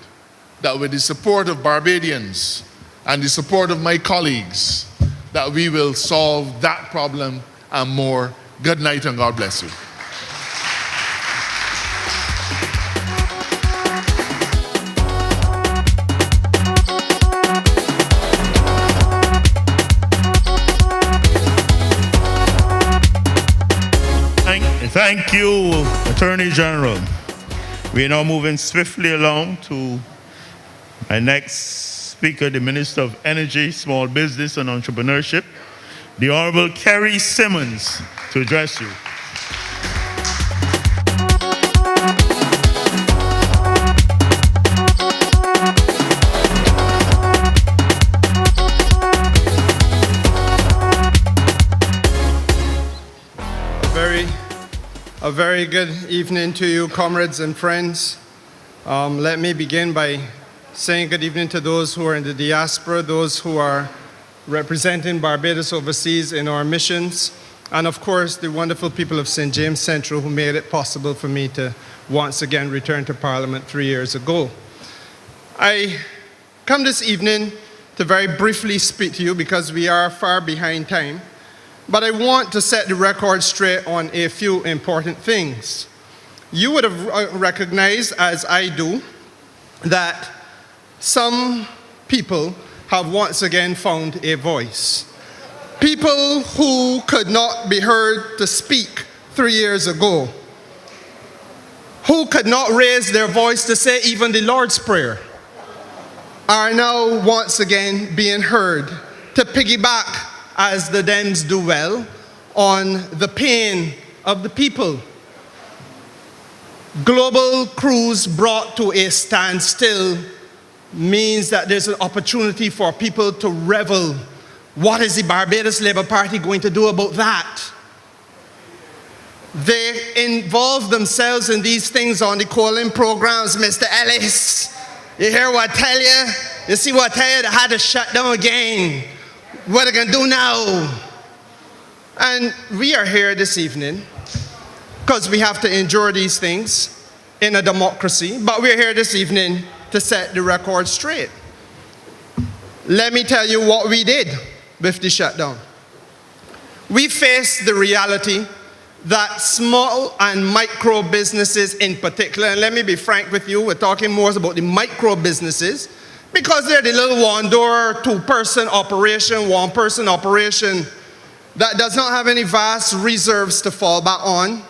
that with the support of Barbadians and the support of my colleagues that we will solve that problem and more. Good night and God bless you. Thank you, Attorney General. We are now moving swiftly along to my next speaker, the Minister of Energy, Small Business and Entrepreneurship, the Honorable Kerry Simmons, to address you. A very good evening to you, comrades and friends. Let me begin by saying good evening to those who are in the diaspora, those who are representing Barbados overseas in our missions, and of course, the wonderful people of St. James Central who made it possible for me to once again return to Parliament 3 years ago. I come this evening to very briefly speak to you because we are far behind time. But I want to set the record straight on a few important things. You would have recognized, as I do, that some people have once again found a voice. People who could not be heard to speak 3 years ago, who could not raise their voice to say even the Lord's Prayer, are now once again being heard to piggyback, as the Dems do well, on the pain of the people. Global cruise brought to a standstill means that there's an opportunity for people to revel. What is the Barbados Labour Party going to do about that? They involve themselves in these things on the calling programs, Mr. Ellis. You hear what I tell you? You see what I tell you? They had to shut down again. What are they going to do now? And we are here this evening because we have to endure these things in a democracy, but we're here this evening to set the record straight. Let me tell you what we did with the shutdown. We faced the reality that small and micro businesses in particular, and let me be frank with you, we're talking more about the micro businesses, because they're the little one-door, two-person operation, one-person operation that does not have any vast reserves to fall back on.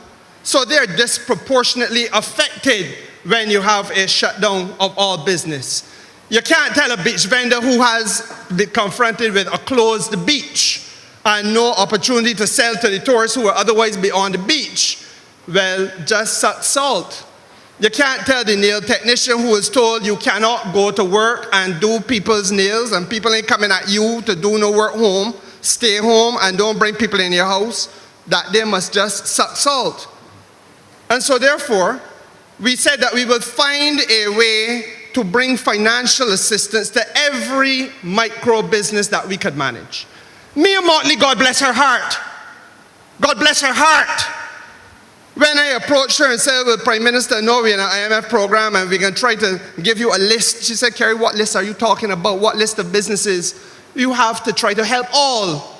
So they're disproportionately affected when you have a shutdown of all business. You can't tell a beach vendor who has been confronted with a closed beach and no opportunity to sell to the tourists who will otherwise be on the beach, well, just suck salt. You can't tell the nail technician who is told you cannot go to work and do people's nails and people ain't coming at you to do no work home, stay home and don't bring people in your house, that they must just suck salt. And so therefore, we said that we will find a way to bring financial assistance to every micro business that we could manage. Mia Motley, God bless her heart. God bless her heart. When I approached her and said, well, Prime Minister, no, we're in an IMF program and we're going to try to give you a list. She said, Kerry, what list are you talking about? What list of businesses? You have to try to help all.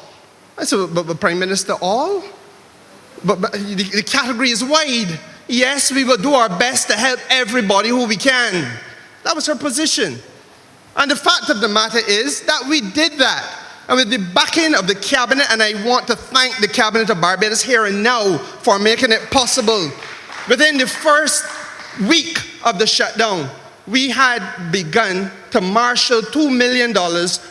I said, but Prime Minister, all? But the category is wide. Yes, we will do our best to help everybody who we can. That was her position. And the fact of the matter is that we did that. And with the backing of the Cabinet, and I want to thank the Cabinet of Barbados here and now for making it possible. Within the first week of the shutdown, we had begun to marshal $2 million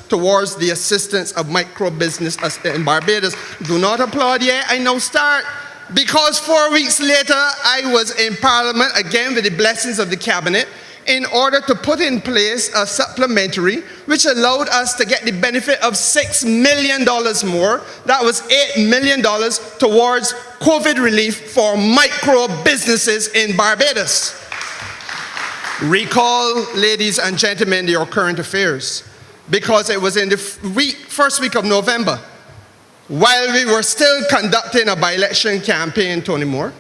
towards the assistance of micro business in Barbados. Do not applaud yet, I now start. Because 4 weeks later, I was in Parliament, again with the blessings of the Cabinet, in order to put in place a supplementary which allowed us to get the benefit of $6 million more. That was $8 million towards COVID relief for micro businesses in Barbados. Recall, ladies and gentlemen, your current affairs, because it was in the first week of November, while we were still conducting a by-election campaign, Tony Moore,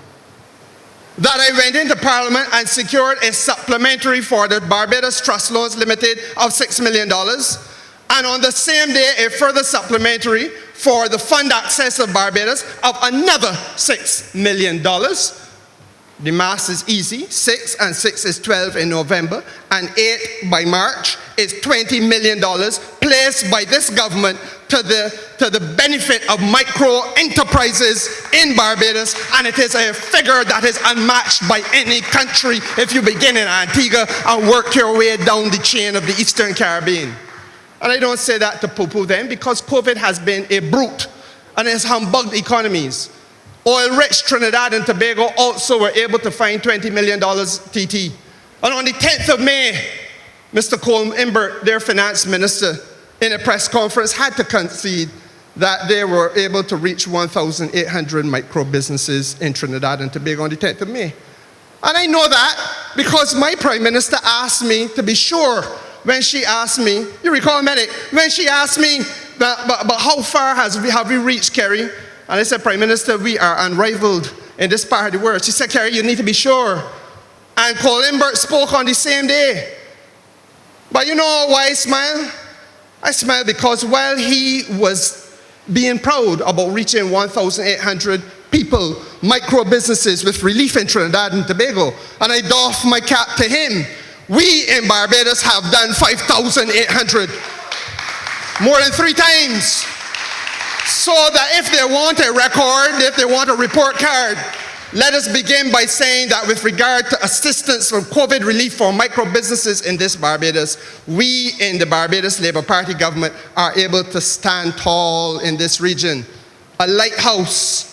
that I went into Parliament and secured a supplementary for the Barbados Trust Loans Limited of $6 million. And And on the same day, a further supplementary for the fund access of Barbados of another $6 million. The math is easy. 6 and 6 is 12 in November, and 8 by March is $20 million placed by this government to the benefit of micro enterprises in Barbados, and it is a figure that is unmatched by any country if you begin in Antigua and work your way down the chain of the Eastern Caribbean. And I don't say that to poo-poo them, because COVID has been a brute and has humbugged economies. Oil-rich Trinidad and Tobago also were able to find $20 million TT. And on the 10th of May, Mr. Colm Imbert, their finance minister, in a press conference had to concede that they were able to reach 1,800 micro businesses in Trinidad and Tobago on the 10th of May. And I know that because my prime minister asked me to be sure when she asked me, you recall, Medic, when she asked me, but how far have we reached, Kerry? And I said, Prime Minister, we are unrivaled in this part of the world. She said, Kerry, you need to be sure. And Colm Imbert spoke on the same day. But you know why I smile? I smile because while he was being proud about reaching 1,800 people, micro businesses with relief in Trinidad and Tobago, and I doff my cap to him, we in Barbados have done 5,800. More than 3 times. So that if they want a record, if they want a report card, let us begin by saying that with regard to assistance from COVID relief for micro businesses in this Barbados, we in the Barbados Labour Party government are able to stand tall in this region. A lighthouse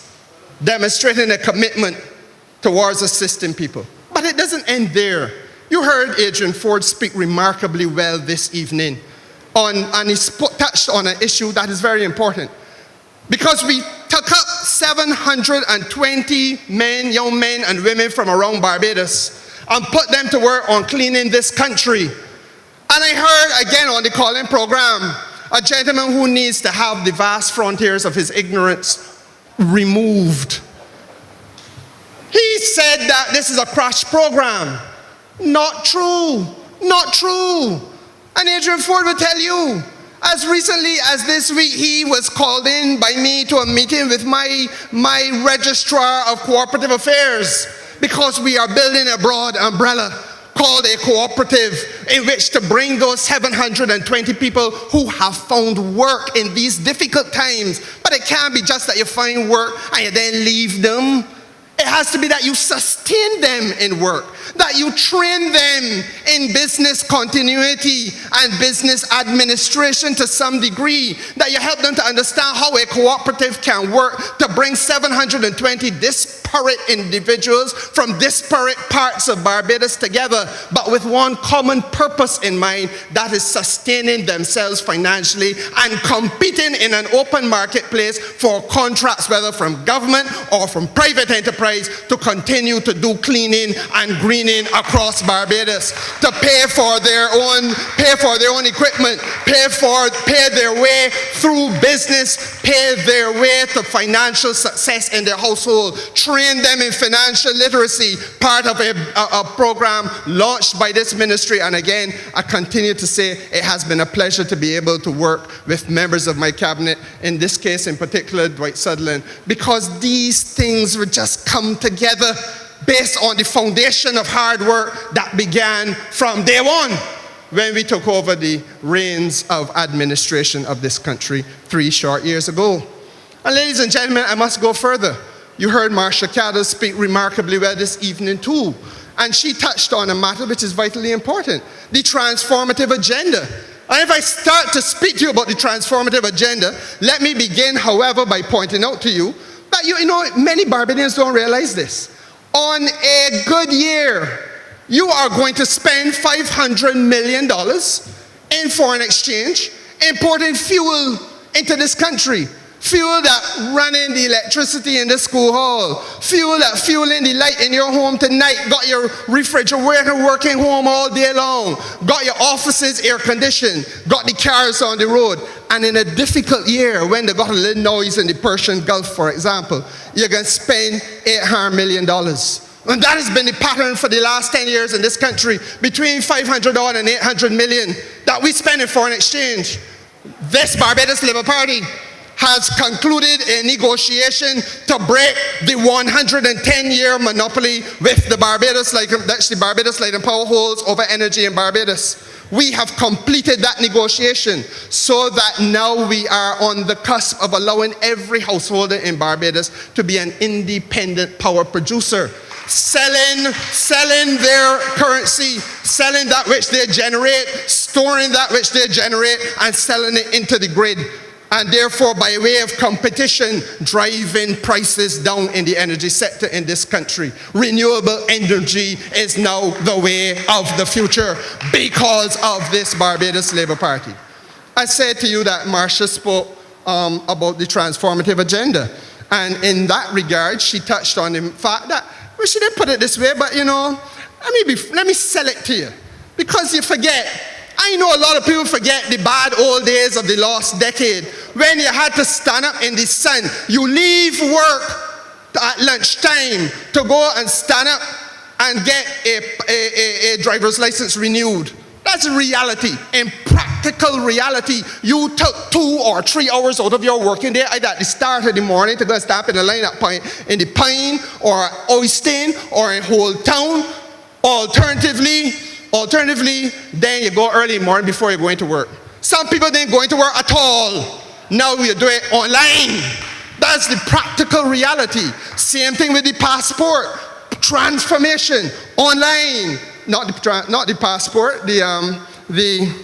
demonstrating a commitment towards assisting people. But it doesn't end there. You heard Adrian Ford speak remarkably well this evening and he touched on an issue that is very important. Because we took up 720 men, young men and women from around Barbados and put them to work on cleaning this country. And I heard again on the calling program, a gentleman who needs to have the vast frontiers of his ignorance removed. He said that this is a crash program. Not true, not true. And Adrian Ford will tell you, as recently as this week, he was called in by me to a meeting with my registrar of cooperative affairs, because we are building a broad umbrella called a cooperative in which to bring those 720 people who have found work in these difficult times. But it can't be just that you find work and you then leave them. It has to be that you sustain them in work, that you train them in business continuity and business administration to some degree, that you help them to understand how a cooperative can work to bring 720 disparate individuals from disparate parts of Barbados together, but with one common purpose in mind, that is sustaining themselves financially and competing in an open marketplace for contracts, whether from government or from private enterprise, to continue to do cleaning and greening across Barbados, to pay for their own equipment, pay their way through business, pay their way to financial success in their household, train them in financial literacy, part of a program launched by this ministry. And again, I continue to say it has been a pleasure to be able to work with members of my cabinet, in this case in particular Dwight Sutherland, because these things would just come together based on the foundation of hard work that began from day one when we took over the reins of administration of this country 3 short years ago. And ladies and gentlemen, I must go further. You heard Marsha Cadder speak remarkably well this evening too, and she touched on a matter which is vitally important, the transformative agenda. And if I start to speak to you about the transformative agenda, let me begin, however, by pointing out to you that you know many Barbadians don't realize this. On a good year, you are going to spend $500 million in foreign exchange, importing fuel into this country. Fuel that running the electricity in the school hall. Fuel that fueling the light in your home tonight. Got your refrigerator working home all day long. Got your offices air conditioned. Got the cars on the road. And in a difficult year, when they got a little noise in the Persian Gulf, for example, you're going to spend $800 million. And that has been the pattern for the last 10 years in this country, between $500 and $800 million that we spend in foreign exchange. this Barbados Labour Party has concluded a negotiation to break the 110-year monopoly with the Barbados Light and Power holds over energy in Barbados. We have completed that negotiation so that now we are on the cusp of allowing every householder in Barbados to be an independent power producer, selling their currency, selling that which they generate, storing that which they generate, and selling it into the grid. And therefore, by way of competition, driving prices down in the energy sector in this country. Renewable energy is now the way of the future because of this Barbados Labour Party. I said to you that Marcia spoke about the transformative agenda. And in that regard, she touched on the fact that, well, she didn't put it this way, but you know, let me sell it to you. Because you forget, I know a lot of people forget the bad old days of the last decade when you had to stand up in the sun. You leave work at lunchtime to go and stand up and get a driver's license renewed. That's reality. In practical reality, you took 2 or 3 hours out of your working day, either at the start of the morning to go and stand up in the line at in the Pine or Oyston or in Whole Town. Alternatively, then you go early in the morning before you're going to work. Some people didn't go into work at all. Now you do it online. That's the practical reality. Same thing with the passport. Transformation, online. Not the passport, the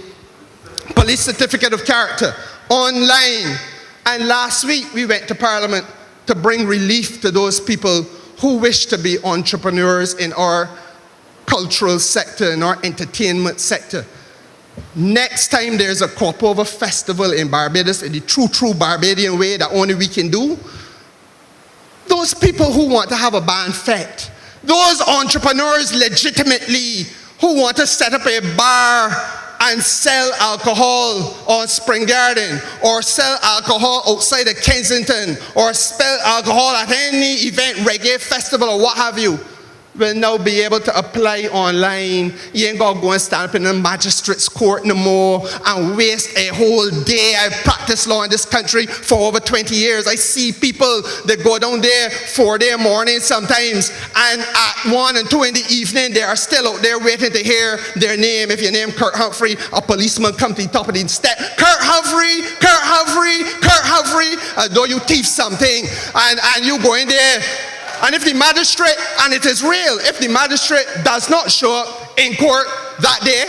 police certificate of character, online. And last week we went to Parliament to bring relief to those people who wish to be entrepreneurs in our cultural sector, in our entertainment sector. Next time there's a crop over festival in Barbados in the true Barbadian way that only we can do, those people who want to have a banfet, those entrepreneurs legitimately who want to set up a bar and sell alcohol on Spring Garden, or sell alcohol outside of Kensington, or sell alcohol at any event, reggae festival or what have you, will now be able to apply online. You ain't gonna go and stand up in the magistrate's court no more and waste a whole day. I've practiced law in this country for over 20 years. I see people that go down there 4 day morning sometimes, and at 1 and 2 in the evening, they are still out there waiting to hear their name. If your name Kurt Humphrey, a policeman come to the top of the step. Kurt Humphrey, Kurt Humphrey, Kurt Humphrey, as though you thief something, and you go in there. And if the magistrate, and it is real, if the magistrate does not show up in court that day,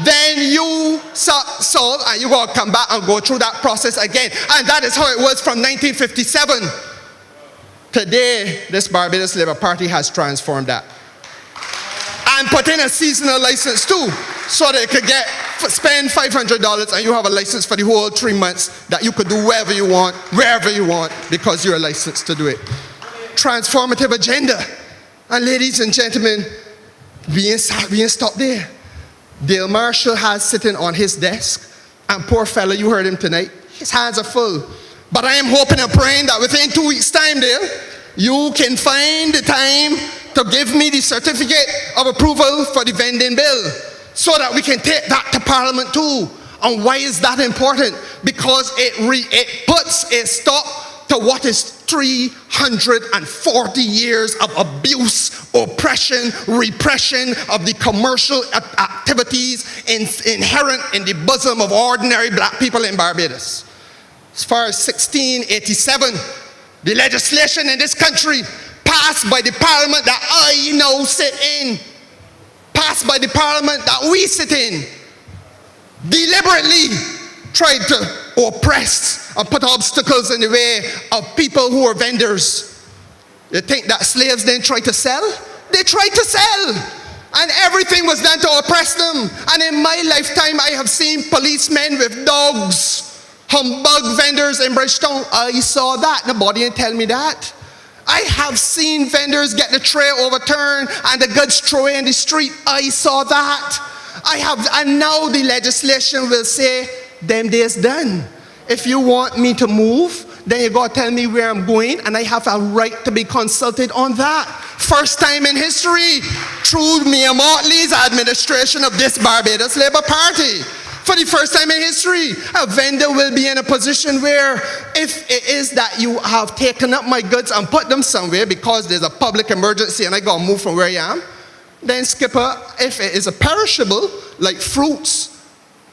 then you solve and you gotta come back and go through that process again. And that is how it was from 1957. Today, this Barbados Labour Party has transformed that. And put in a seasonal license too, so that you could spend $500 and you have a license for the whole 3 months that you could do wherever you want, because you're licensed to do it. Transformative agenda. And ladies and gentlemen, we ain't stop there. Dale Marshall has sitting on his desk, and poor fella, you heard him tonight, his hands are full. But I am hoping and praying that within 2 weeks' time, Dale, you can find the time to give me the certificate of approval for the vending bill so that we can take that to Parliament too. And why is that important? Because it puts a stop to what is 340 years of abuse, oppression, repression of the commercial activities inherent in the bosom of ordinary black people in Barbados. As far as 1687, the legislation in this country passed by the Parliament that I now sit in, passed by the Parliament that we sit in, deliberately tried to oppress and put obstacles in the way of people who are vendors. You think that slaves didn't try to sell? They tried to sell. And everything was done to oppress them. And in my lifetime, I have seen policemen with dogs humbug vendors in Bridgetown. I saw that. Nobody didn't tell me that. I have seen vendors get the tray overturned and the goods thrown away in the street. I saw that. And now the legislation will say, them days done. If you want me to move, then you gotta tell me where I'm going, and I have a right to be consulted on that. First time in history, through Mia Motley's administration of this Barbados Labour Party. For the first time in history, a vendor will be in a position where if it is that you have taken up my goods and put them somewhere because there's a public emergency and I got to move from where I am, then skipper, if it is a perishable, like fruits,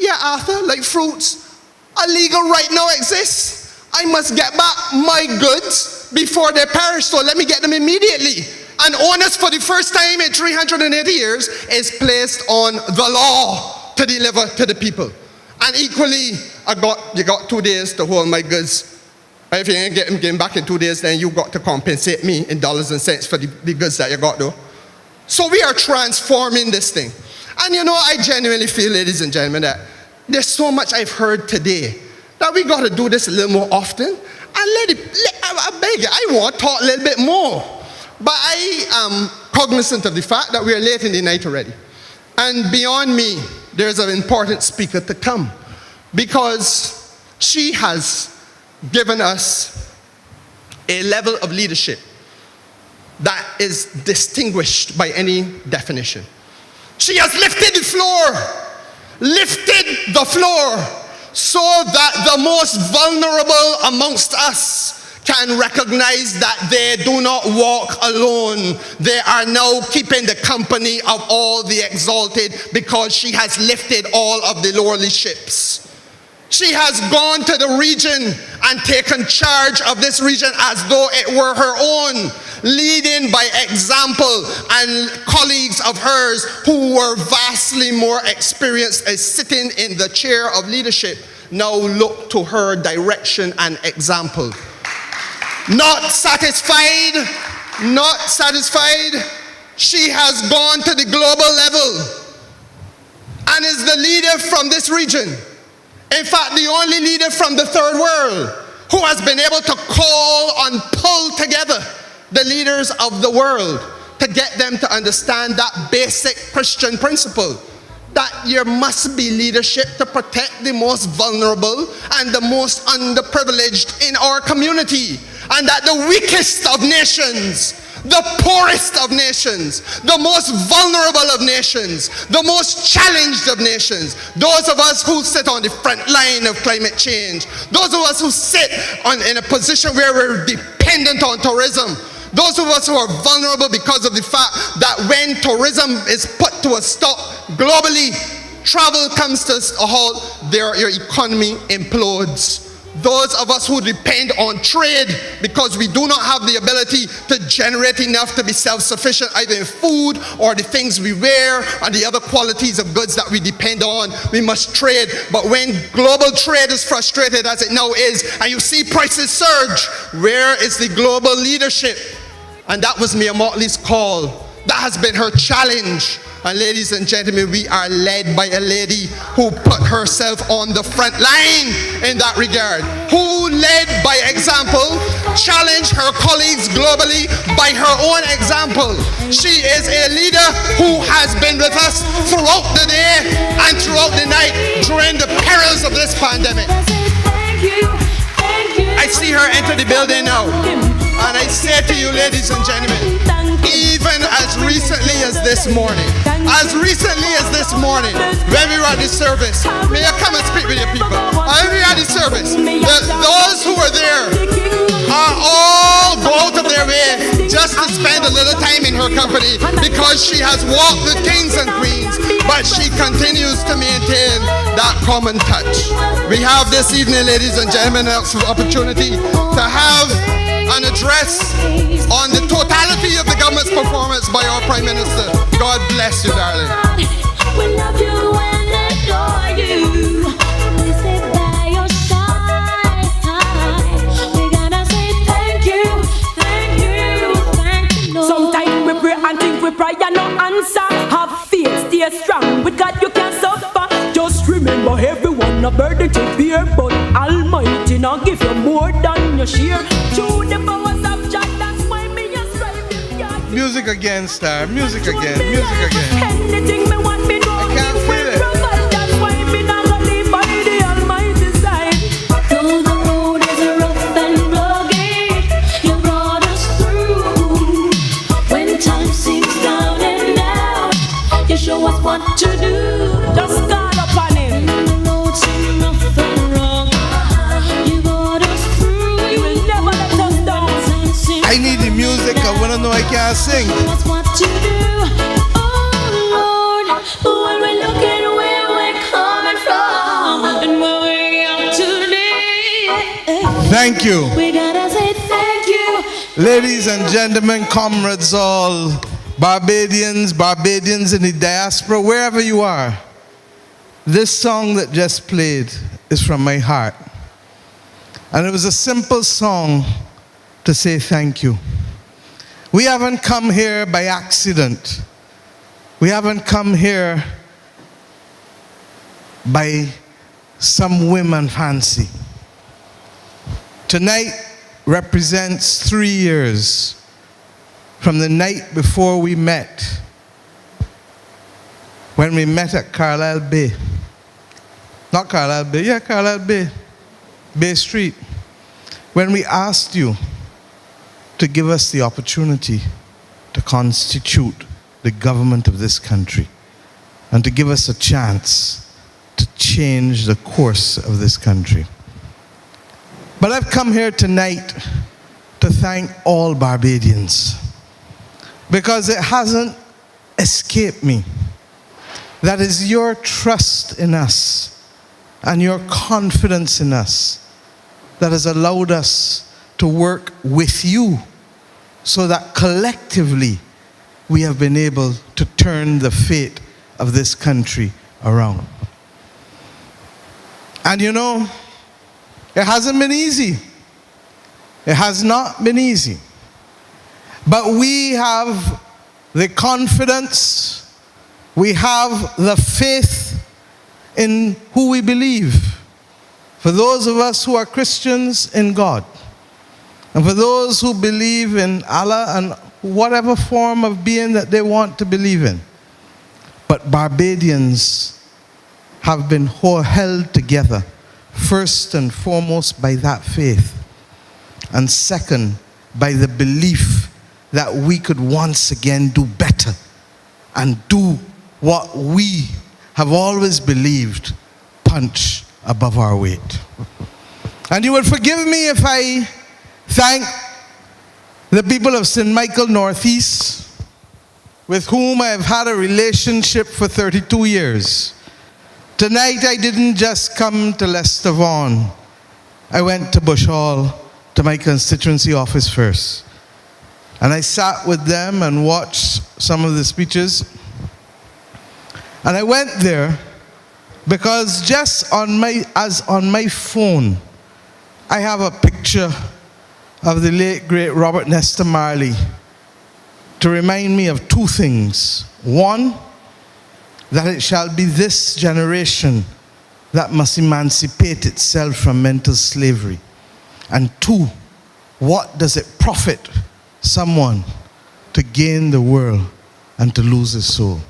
yeah, Arthur, like fruits, a legal right now exists. I must get back my goods before they perish, so let me get them immediately. And onus for the first time in 380 years is placed on the law to deliver to the people. And equally, you got 2 days to hold my goods. If you ain't get them back in 2 days, then you got to compensate me in dollars and cents for the goods that you got though. So we are transforming this thing. And you know, I genuinely feel, ladies and gentlemen, that there's so much I've heard today that we got to do this a little more often. And I beg you, I want to talk a little bit more. But I am cognizant of the fact that we are late in the night already. And beyond me, there's an important speaker to come, because she has given us a level of leadership that is distinguished by any definition. She has lifted the floor, so that the most vulnerable amongst us can recognize that they do not walk alone. They are now keeping the company of all the exalted, because she has lifted all of the lowly ships. She has gone to the region and taken charge of this region as though it were her own, leading by example, and colleagues of hers who were vastly more experienced as sitting in the chair of leadership now look to her direction and example. Not satisfied, she has gone to the global level and is the leader from this region. In fact, the only leader from the third world who has been able to call and pull together the leaders of the world to get them to understand that basic Christian principle, that there must be leadership to protect the most vulnerable and the most underprivileged in our community, and that the weakest of nations, the poorest of nations, the most vulnerable of nations, the most challenged of nations, those of us who sit on the front line of climate change, those of us who sit in a position where we're dependent on tourism, those of us who are vulnerable because of the fact that when tourism is put to a stop globally, travel comes to a halt, your economy implodes. Those of us who depend on trade because we do not have the ability to generate enough to be self-sufficient either in food or the things we wear and the other qualities of goods that we depend on, we must trade. But when global trade is frustrated as it now is, and you see prices surge, where is the global leadership? And that was Mia Motley's call. That has been her challenge. And ladies and gentlemen, we are led by a lady who put herself on the front line in that regard, who led by example, challenged her colleagues globally by her own example. She is a leader who has been with us throughout the day and throughout the night during the perils of this pandemic. I see her enter the building now. And I say to you, ladies and gentlemen, even as recently as this morning, when we were at the service, may I come and speak with your people? When we were at the service, those who were there are all go out of their way just to spend a little time in her company, because she has walked with kings and queens, but she continues to maintain that common touch. We have this evening, ladies and gentlemen, an opportunity to have an address on the totality of the government's performance by our Prime Minister. God bless you, darling. We love you and adore you. We sit by your side. We gotta say thank you, thank you, thank you, Lord. Sometimes we pray and think we pray and no answer. Have faith, stay strong. With God you can suffer. Just remember everyone a burden to bear, but Almighty now give you more than your share. Through the powers of Jah, that's why me a strive. Music again, star. Music again. Music again. Anything me want me do, I can't feel it. provide. That's why me not gonna leave by the Almighty side. Though the road is rough and rugged, you brought us through. When time seems down and out, you show us what to do. Just call upon Him. on, sing. That's what you do. Oh Lord, when we look at where we're coming from and where we are today, Thank you. we gotta say thank you. Ladies and gentlemen, comrades all, Barbadians in the diaspora, wherever you are, this song that just played is from my heart. And it was a simple song to say thank you. We haven't come here by accident. We haven't come here by some whim and fancy. Tonight represents 3 years from the night before we met, when we met at Carlisle Bay. Not Carlisle Bay, yeah, Carlisle Bay, Bay Street, when we asked you to give us the opportunity to constitute the government of this country and to give us a chance to change the course of this country. But I've come here tonight to thank all Barbadians, because it hasn't escaped me that is your trust in us and your confidence in us that has allowed us to work with you, so that collectively we have been able to turn the fate of this country around. And you know, it hasn't been easy. It has not been easy. But we have the confidence, we have the faith in who we believe. For those of us who are Christians, in God. And for those who believe in Allah and whatever form of being that they want to believe in. But Barbadians have been held together, first and foremost by that faith, and second by the belief that we could once again do better and do what we have always believed, punch above our weight. And you will forgive me if I thank the people of St. Michael Northeast, with whom I have had a relationship for 32 years. Tonight I didn't just come to Leicester Vaughan. I went to Bush Hall, to my constituency office first. And I sat with them and watched some of the speeches. And I went there because just on my phone, I have a picture of the late great Robert Nesta Marley to remind me of two things. One, that it shall be this generation that must emancipate itself from mental slavery. And two, what does it profit someone to gain the world and to lose his soul?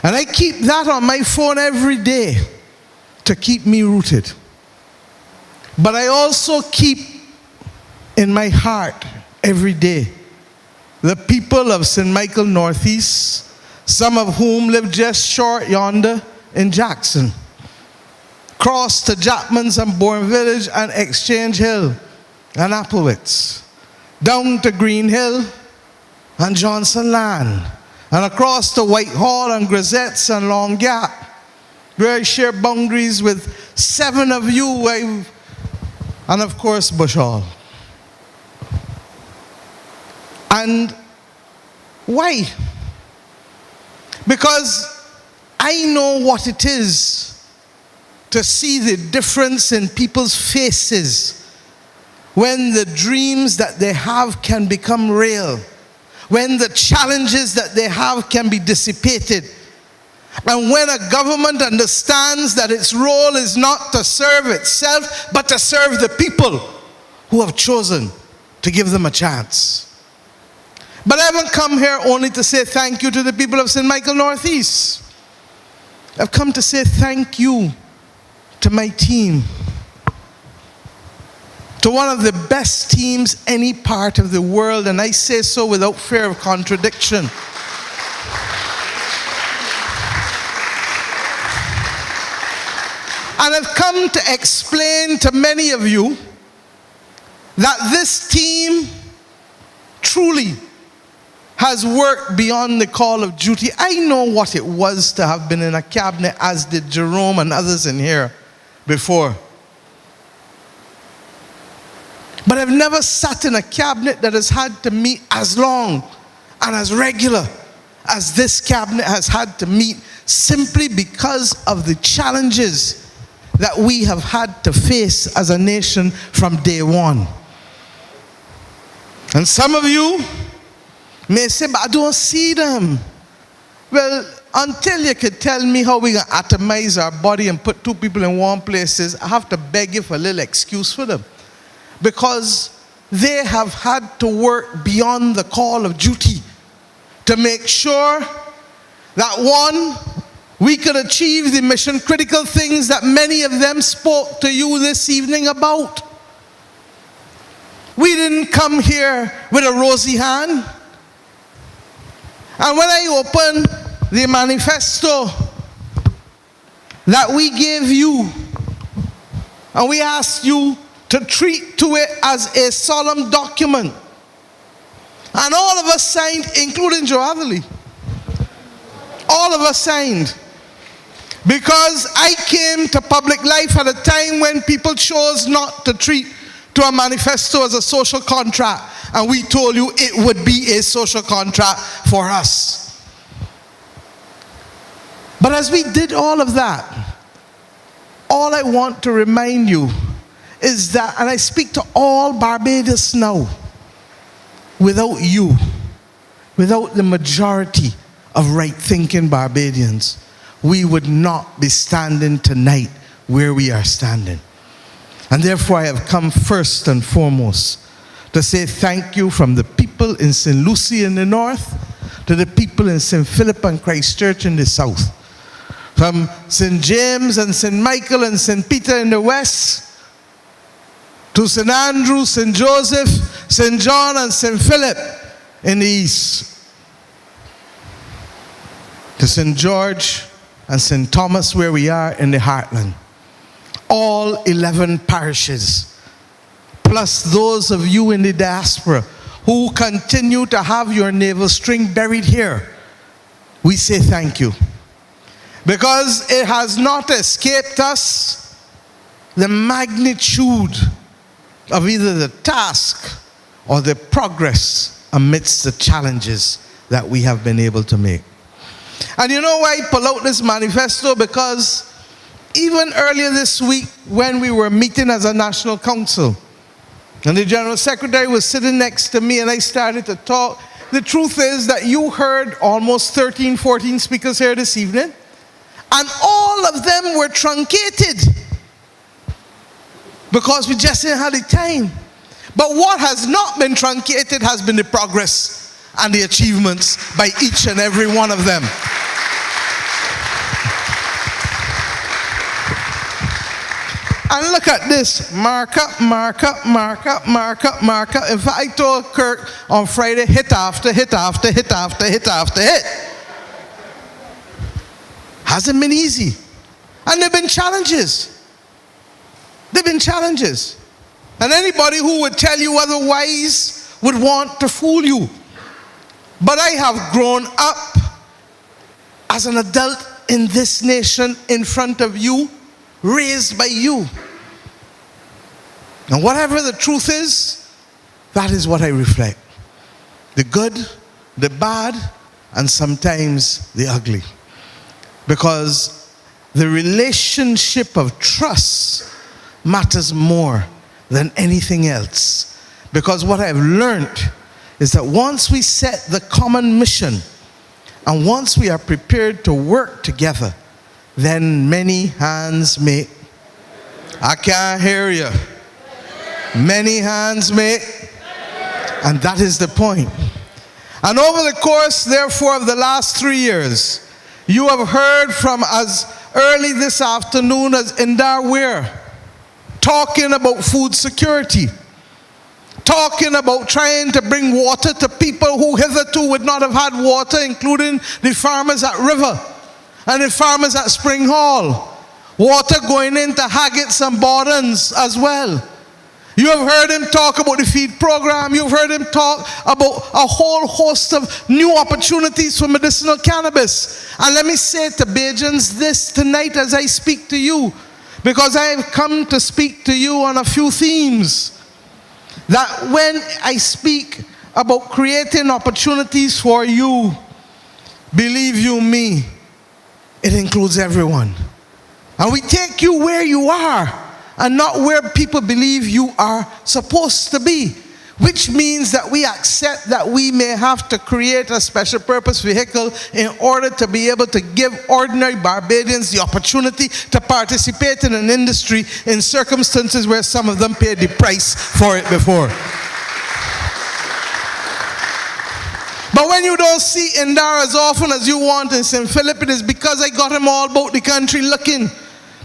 And I keep that on my phone every day to keep me rooted. But I also keep in my heart every day the people of St. Michael Northeast, some of whom live just short yonder in Jackson, cross to Japman's and Bourne Village and Exchange Hill and Applewitz, down to Green Hill and Johnson Land, and across to Whitehall and Grisettes and Long Gap, where I share boundaries with 7 of you, and of course Bush Hall. And why? Because I know what it is to see the difference in people's faces when the dreams that they have can become real, when the challenges that they have can be dissipated, and when a government understands that its role is not to serve itself, but to serve the people who have chosen to give them a chance. But I haven't come here only to say thank you to the people of St. Michael Northeast. I've come to say thank you to my team, to one of the best teams any part of the world, and I say so without fear of contradiction. And I've come to explain to many of you that this team truly has worked beyond the call of duty. I know what it was to have been in a cabinet, as did Jerome and others in here before. But I've never sat in a cabinet that has had to meet as long and as regular as this cabinet has had to meet, simply because of the challenges that we have had to face as a nation from day one. And some of you may say, but I don't see them. Well, until you could tell me how we're going to atomize our body and put two people in one places, I have to beg you for a little excuse for them. Because they have had to work beyond the call of duty to make sure that, one, we could achieve the mission critical things that many of them spoke to you this evening about. We didn't come here with a rosy hand. And when I opened the manifesto that we gave you, and we asked you to treat to it as a solemn document, and all of us signed, including Joe Atherley. All of us signed. Because I came to public life at a time when people chose not to treat to a manifesto as a social contract, and we told you it would be a social contract for us. But as we did all of that, all I want to remind you is that, and I speak to all Barbados now, without you, without the majority of right-thinking Barbadians, we would not be standing tonight where we are standing. And therefore I have come first and foremost to say thank you from the people in St. Lucie in the north to the people in St. Philip and Christchurch in the south. From St. James and St. Michael and St. Peter in the west to St. Andrew, St. Joseph, St. John and St. Philip in the east. To St. George and St. Thomas where we are in the heartland. All 11 parishes, plus those of you in the diaspora who continue to have your navel string buried here, we say thank you. Because it has not escaped us the magnitude of either the task or the progress amidst the challenges that we have been able to make. And you know why I pull out this manifesto? Because even earlier this week, when we were meeting as a national council, and the General Secretary was sitting next to me and I started to talk, the truth is that you heard almost 13, 14 speakers here this evening, and all of them were truncated because we just didn't have the time. But what has not been truncated has been the progress and the achievements by each and every one of them. And look at this, mark up, mark up, mark up, mark up, mark up. In fact, I told Kirk on Friday, hit after hit after hit after hit after hit. Hasn't been easy. And there have been challenges. There have been challenges. And anybody who would tell you otherwise would want to fool you. But I have grown up as an adult in this nation in front of you, raised by you. And whatever the truth is, that is what I reflect. The good, the bad, and sometimes the ugly. Because the relationship of trust matters more than anything else. Because what I've learned is that once we set the common mission, and once we are prepared to work together, then many hands make. I can't hear you. Many hands make. And that is the point. And over the course, therefore, of the last 3 years, you have heard from as early this afternoon as Indar Weir talking about food security, talking about trying to bring water to people who hitherto would not have had water, including the farmers at River and the farmers at Spring Hall. Water going into Haggett's and Bordens as well. You have heard him talk about the feed program. You've heard him talk about a whole host of new opportunities for medicinal cannabis. And let me say to Bajans this tonight as I speak to you, because I have come to speak to you on a few themes. That when I speak about creating opportunities for you, believe you me, it includes everyone. And we take you where you are and not where people believe you are supposed to be, which means that we accept that we may have to create a special purpose vehicle in order to be able to give ordinary Barbadians the opportunity to participate in an industry in circumstances where some of them paid the price for it before. But when you don't see Indar as often as you want in St. Philip, it is because I got him all about the country looking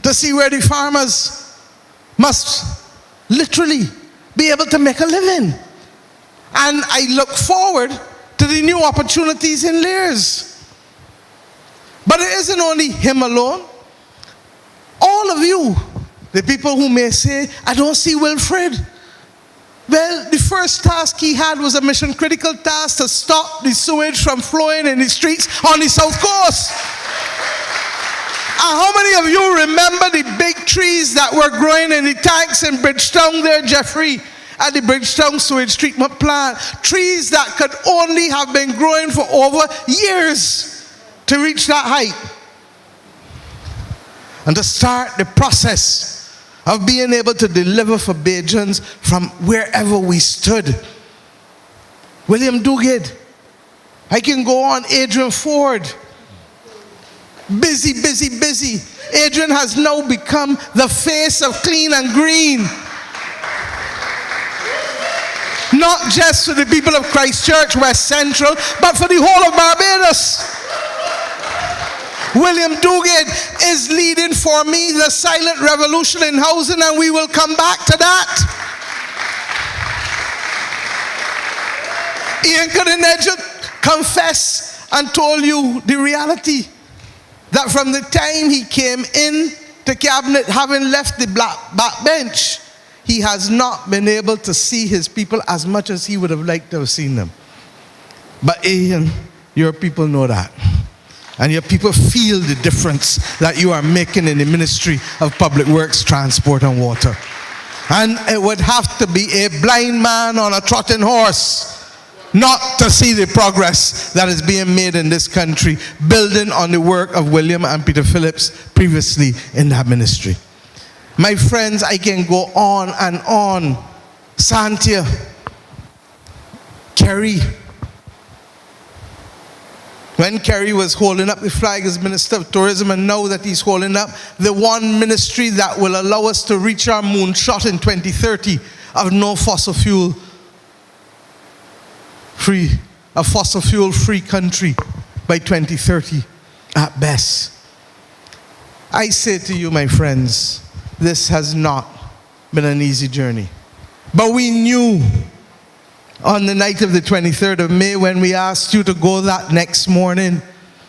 to see where the farmers must literally be able to make a living. And I look forward to the new opportunities in Lears. But it isn't only him alone. All of you, the people who may say, I don't see Wilfred. Well, the first task he had was a mission critical task to stop the sewage from flowing in the streets on the South Coast. And how many of you remember the big trees that were growing in the tanks in Bridgetown there, Jeffrey, at the Bridgetown sewage treatment plant? Trees that could only have been growing for over years to reach that height. And to start the process of being able to deliver for Bajans from wherever we stood. William Duguid. I can go on. Adrian Ford. Busy, busy, busy. Adrian has now become the face of Clean and Green. Not just for the people of Christchurch, West Central, but for the whole of Barbados. William Duguid is leading for me the silent revolution in housing, and we will come back to that. Ian Kudinejad confessed and told you the reality that from the time he came in to cabinet, having left the back bench, he has not been able to see his people as much as he would have liked to have seen them. But Ian, your people know that. And your people feel the difference that you are making in the Ministry of Public Works, Transport and Water. And it would have to be a blind man on a trotting horse not to see the progress that is being made in this country, building on the work of William and Peter Phillips previously in that ministry. My friends, I can go on and on. Santia, Kerry. When Kerry was holding up the flag as Minister of Tourism, and now that he's holding up the one ministry that will allow us to reach our moonshot in 2030 of no fossil fuel free, a fossil fuel free country by 2030 at best. I say to you, my friends, this has not been an easy journey. But we knew on the night of the 23rd of May, when we asked you to go that next morning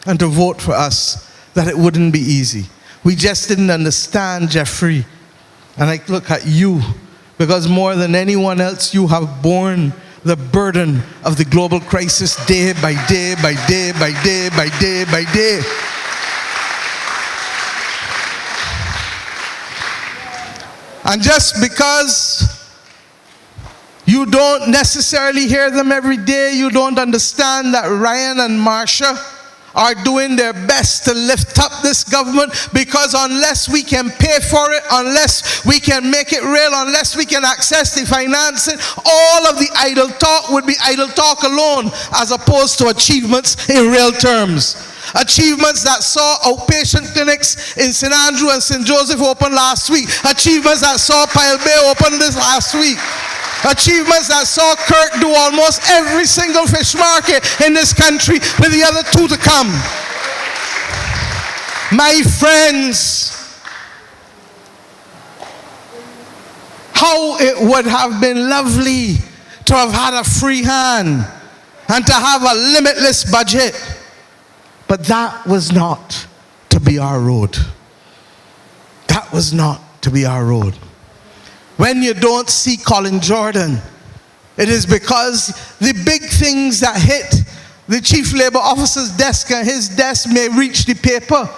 and to vote for us, that it wouldn't be easy. We just didn't understand, Jeffrey. And I look at you, because more than anyone else, you have borne the burden of the global crisis day by day, by day, by day, by day, by day. And just because you don't necessarily hear them every day, you don't understand that Ryan and Marsha are doing their best to lift up this government, because unless we can pay for it, unless we can make it real, unless we can access the financing, all of the idle talk would be idle talk alone, as opposed to achievements in real terms. Achievements that saw outpatient clinics in St. Andrew and St. Joseph open last week. Achievements that saw Pile Bay open this last week. Achievements that saw Kirk do almost every single fish market in this country, with the other two to come. My friends, how it would have been lovely to have had a free hand and to have a limitless budget. But that was not to be our road. That was not to be our road. When when you don't see Colin Jordan, it is because the big things that hit the chief labor officer's desk and his desk may reach the paper.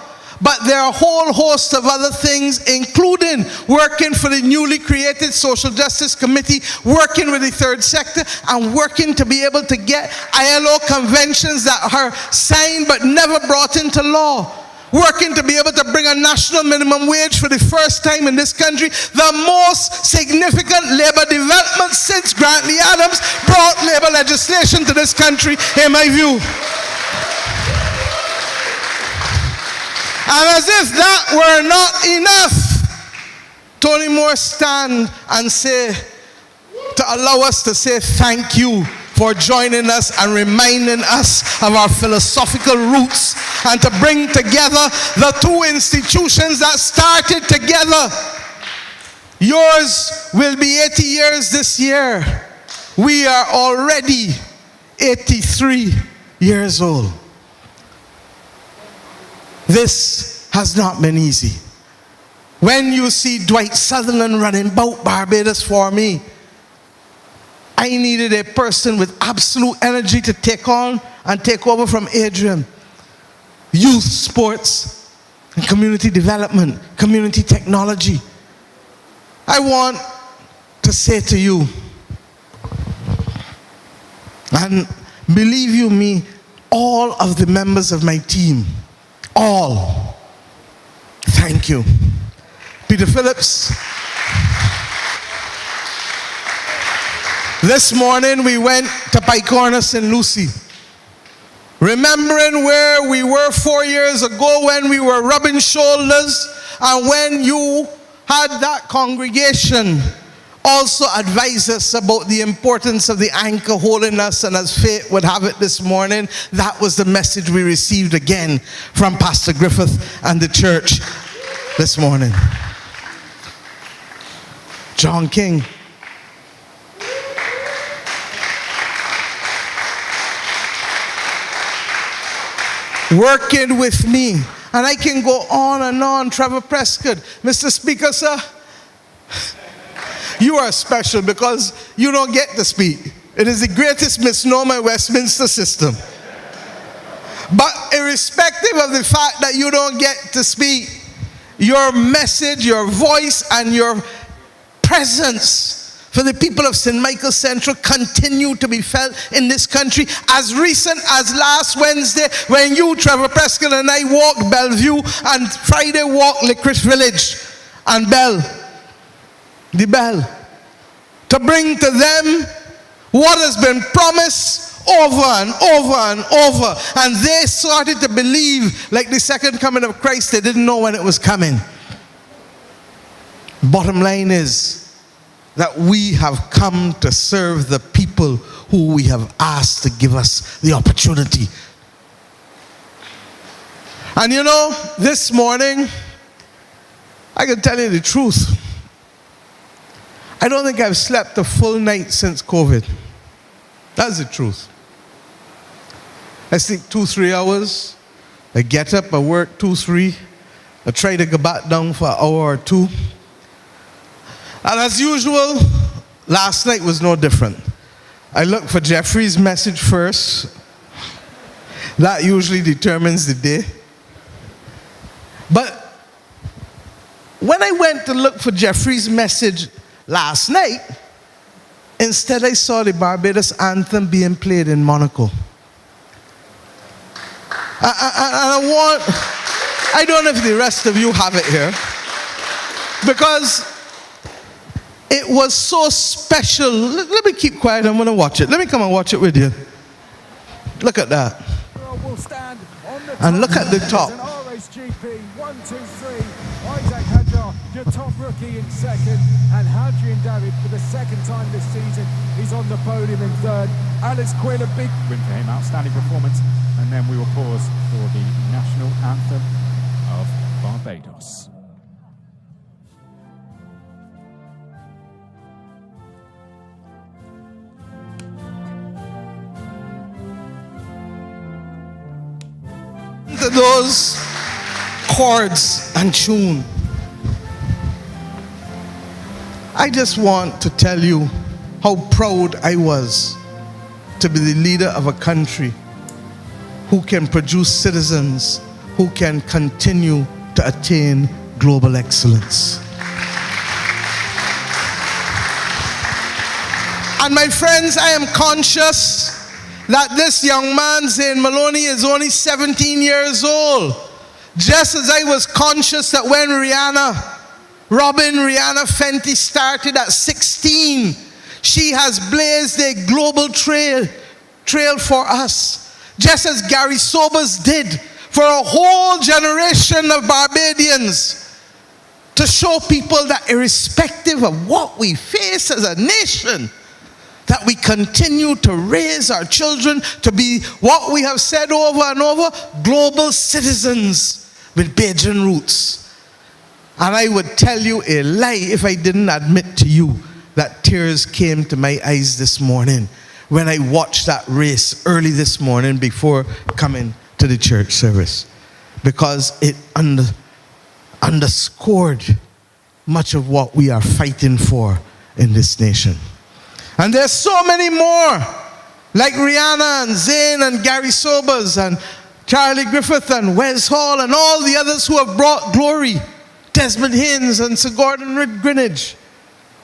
But there are a whole host of other things, including working for the newly created Social Justice Committee, working with the third sector, and working to be able to get ILO conventions that are signed but never brought into law. Working to be able to bring a national minimum wage for the first time in this country, the most significant labor development since Grantley Adams brought labor legislation to this country, in my view. And as if that were not enough, Tony Moore stand and say, to allow us to say thank you for joining us and reminding us of our philosophical roots, and to bring together the two institutions that started together. Yours will be 80 years this year. We are already 83 years old. This has not been easy. When you see Dwight Sutherland running bout Barbados for me, I needed a person with absolute energy to take on and take over from Adrian. Youth sports and community development, community technology. I want to say to you, and believe you me, all of the members of my team, all, thank you. Peter Phillips. This morning we went to Pike Corner, St. Lucie. Remembering where we were 4 years ago when we were rubbing shoulders, and when you had that congregation also advise us about the importance of the anchor holding us, and as fate would have it this morning, that was the message we received again from Pastor Griffith and the church this morning. John King. Working with me, and I can go on and on. Trevor Prescott, Mr. Speaker, sir, you are special because you don't get to speak. It is the greatest misnomer in Westminster system. But irrespective of the fact that you don't get to speak, your message, your voice, and your presence for the people of St. Michael Central continue to be felt in this country. As recent as last Wednesday, when you, Trevor Prescott, and I walked Bellevue, and Friday walked Licorice Village and the Bell, to bring to them what has been promised over and over and over. And they started to believe, like the second coming of Christ, they didn't know when it was coming. Bottom line is that we have come to serve the people who we have asked to give us the opportunity. And you know, this morning, I can tell you the truth. I don't think I've slept a full night since COVID. That's the truth. I sleep 2-3 hours. I get up, I work 2-3. I try to go back down for an hour or two. And as usual, last night was no different. I looked for Jeffrey's message first. That usually determines the day. But when I went to look for Jeffrey's message last night, instead I saw the Barbados anthem being played in Monaco. I don't know if the rest of you have it here, because it was so special. Let me keep quiet, I'm going to watch it. Let me come and watch it with you. Look at that. And look at the top. RSGP 1, 2, 3. Isaac Hadjar, your top rookie in second, and Hadrian David for the second time this season. He's on the podium in third. Alice Quinn, a big win for him, outstanding performance. And then we will pause for the national anthem of Barbados. To those chords and tune, I just want to tell you how proud I was to be the leader of a country who can produce citizens who can continue to attain global excellence. And my friends, I am conscious that this young man, Zane Maloney, is only 17 years old. Just as I was conscious that when Rihanna Fenty started at 16, she has blazed a global trail for us. Just as Gary Sobers did for a whole generation of Barbadians, to show people that irrespective of what we face as a nation, that we continue to raise our children to be what we have said over and over, global citizens with Bajan roots. And I would tell you a lie if I didn't admit to you that tears came to my eyes this morning when I watched that race early this morning before coming to the church service, because it underscored much of what we are fighting for in this nation. And there's so many more, like Rihanna and Zane and Gary Sobers and Charlie Griffith and Wes Hall and all the others who have brought glory, Desmond Haynes and Sir Gordon Greenidge,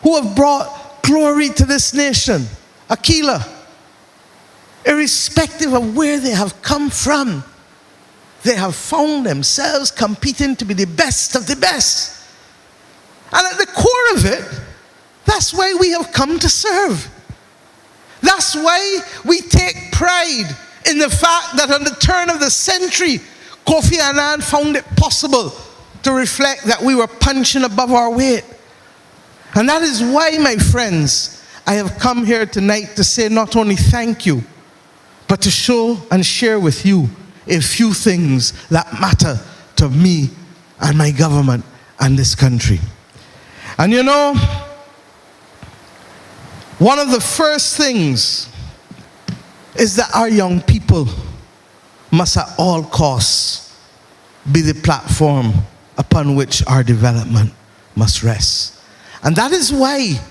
who have brought glory to this nation. Aquila, irrespective of where they have come from, they have found themselves competing to be the best of the best. And at the core of it, that's why we have come to serve. That's why we take pride in the fact that on the turn of the century, Kofi Annan found it possible to reflect that we were punching above our weight. And that is why, my friends, I have come here tonight to say not only thank you, but to show and share with you a few things that matter to me and my government and this country. And you know, one of the first things is that our young people must at all costs be the platform upon which our development must rest. And that is why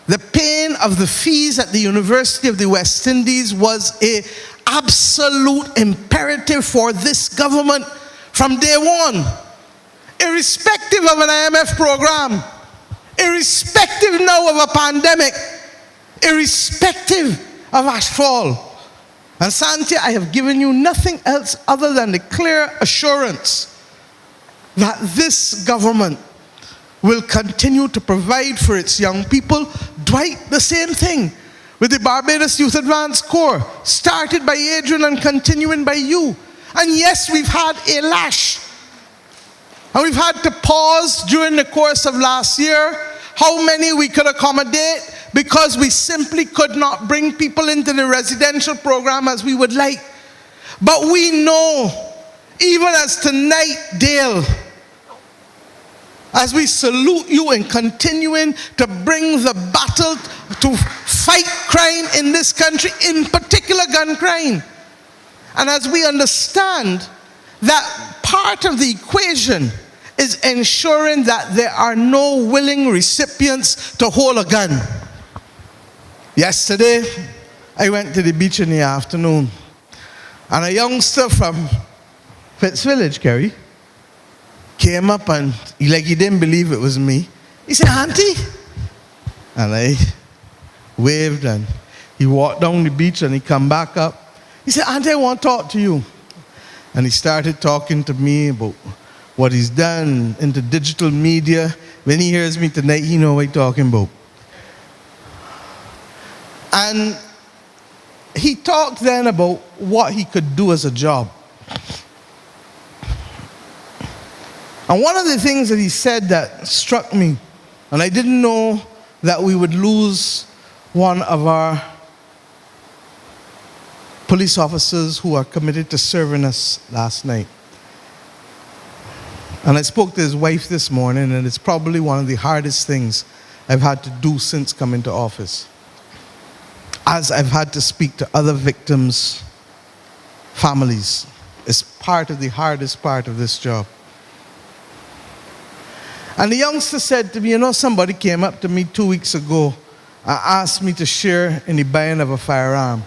the paying of the fees at the University of the West Indies was an absolute imperative for this government from day one, irrespective of an IMF program, irrespective now of a pandemic, irrespective of ashfall. And Santia, I have given you nothing else other than the clear assurance that this government will continue to provide for its young people. Dwight, the same thing with the Barbados Youth Advance Corps, started by Adrian and continuing by you. And yes, we've had a lash. And we've had to pause during the course of last year how many we could accommodate, because we simply could not bring people into the residential program as we would like. But we know, even as tonight, Dale, as we salute you in continuing to bring the battle to fight crime in this country, in particular gun crime. And as we understand that part of the equation is ensuring that there are no willing recipients to hold a gun. Yesterday, I went to the beach in the afternoon, and a youngster from Fitzvillage, Kerry, came up and he didn't believe it was me. He said, "Auntie," and I waved, and he walked down the beach and he come back up. He said, "Auntie, I want to talk to you." And he started talking to me about what he's done into digital media. When he hears me tonight, he knows what I'm talking about. And he talked then about what he could do as a job. And one of the things that he said that struck me, and I didn't know that we would lose one of our police officers who are committed to serving us last night. And I spoke to his wife this morning, and it's probably one of the hardest things I've had to do since coming to office, as I've had to speak to other victims' families. It's part of the hardest part of this job. And the youngster said to me, you know, somebody came up to me 2 weeks ago and asked me to share in the buying of a firearm.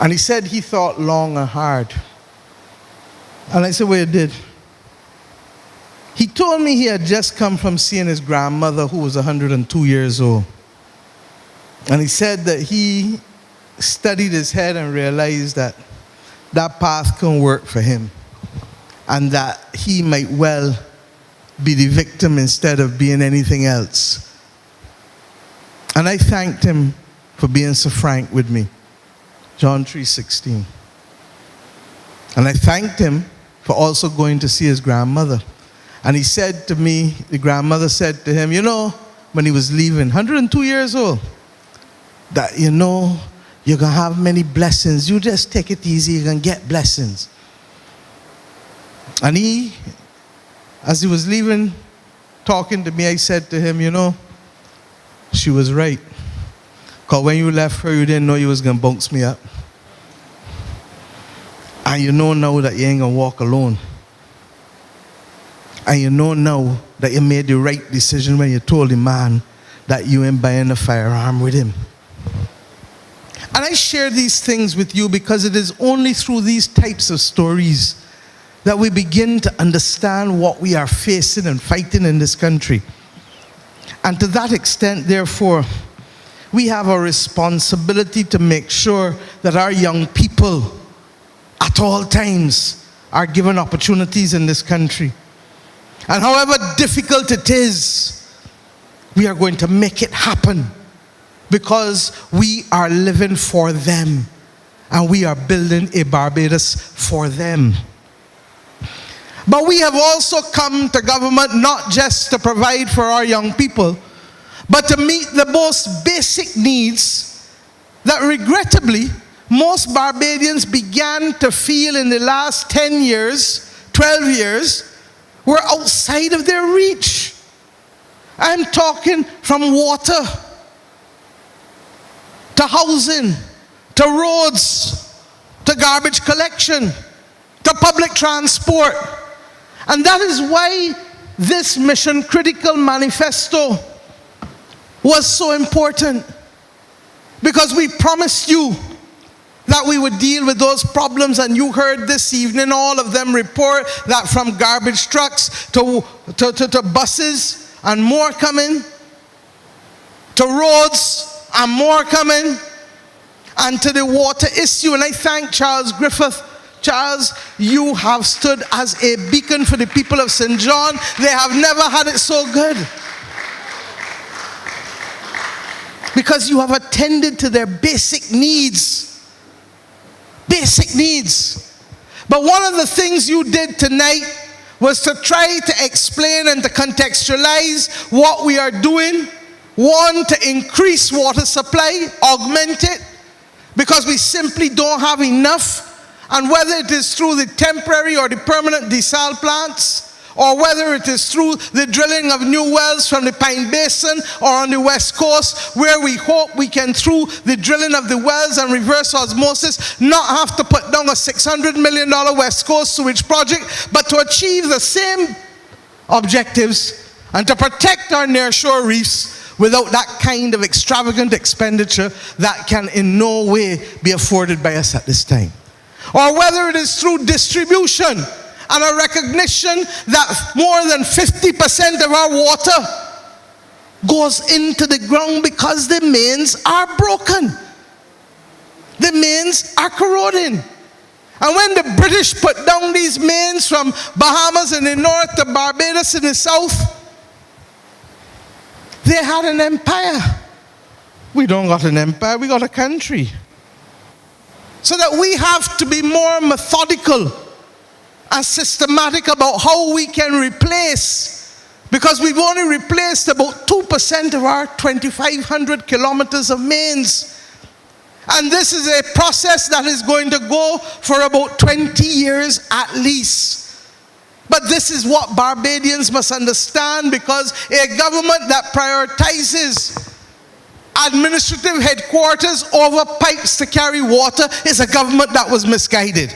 And he said he thought long and hard. And I said, well, you did. He told me he had just come from seeing his grandmother, who was 102 years old. And he said that he studied his head and realized that that path couldn't work for him, and that he might well be the victim instead of being anything else. And I thanked him for being so frank with me. John 3:16. And I thanked him for also going to see his grandmother. And he said to me, the grandmother said to him, you know, when he was leaving, 102 years old, that, you know, you're going to have many blessings. You just take it easy, you're going to get blessings. And he, as he was leaving, talking to me, I said to him, you know, she was right. Because when you left her, you didn't know you was going to bounce me up. And you know now that you ain't going to walk alone. And you know now that you made the right decision when you told the man that you ain't buying a firearm with him. And I share these things with you because it is only through these types of stories that we begin to understand what we are facing and fighting in this country. And to that extent, therefore, we have a responsibility to make sure that our young people at all times are given opportunities in this country. And however difficult it is, we are going to make it happen because we are living for them and we are building a Barbados for them. But we have also come to government not just to provide for our young people, but to meet the most basic needs that regrettably most Barbadians began to feel in the last 10 years, 12 years, were outside of their reach. I'm talking from water, to housing, to roads, to garbage collection, to public transport. And that is why this mission critical manifesto was so important. Because we promised you that we would deal with those problems, and you heard this evening all of them report that from garbage trucks to buses and more coming, to roads and more coming, and to the water issue. And I thank Charles Griffith. Charles, you have stood as a beacon for the people of St. John. They have never had it so good. Because you have attended to their basic needs. Basic needs. But one of the things you did tonight was to try to explain and to contextualize what we are doing. One, to increase water supply, augment it, because we simply don't have enough. And whether it is through the temporary or the permanent desal plants, or whether it is through the drilling of new wells from the Pine Basin or on the West Coast, where we hope we can, through the drilling of the wells and reverse osmosis, not have to put down a $600 million West Coast sewage project, but to achieve the same objectives and to protect our nearshore reefs without that kind of extravagant expenditure that can in no way be afforded by us at this time. Or whether it is through distribution and a recognition that more than 50% of our water goes into the ground because the mains are broken. The mains are corroding. And when the British put down these mains from Bahamas in the north to Barbados in the south, they had an empire. We don't got an empire, we got a country. So that we have to be more methodical and systematic about how we can replace, because we've only replaced about 2% of our 2,500 kilometers of mains. And this is a process that is going to go for about 20 years at least. But this is what Barbadians must understand, because a government that prioritizes administrative headquarters over pipes to carry water is a government that was misguided.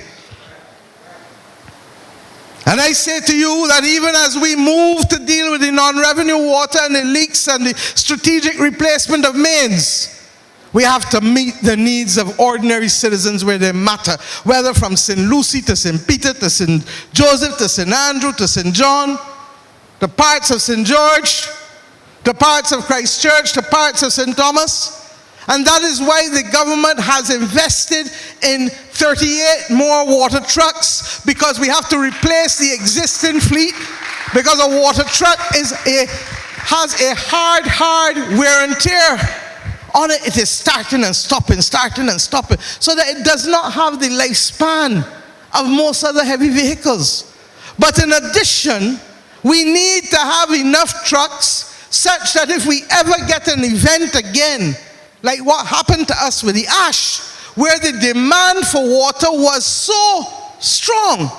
And I say to you that even as we move to deal with the non-revenue water and the leaks and the strategic replacement of mains, we have to meet the needs of ordinary citizens where they matter, whether from St. Lucie to St. Peter to St. Joseph to St. Andrew to St. John, the parts of St. George, the parts of Christ Church, the parts of St. Thomas. And that is why the government has invested in 38 more water trucks, because we have to replace the existing fleet, because a water truck has a hard wear and tear on it. It is starting and stopping, so that it does not have the lifespan of most other heavy vehicles. But in addition, we need to have enough trucks such that if we ever get an event again, like what happened to us with the ash, where the demand for water was so strong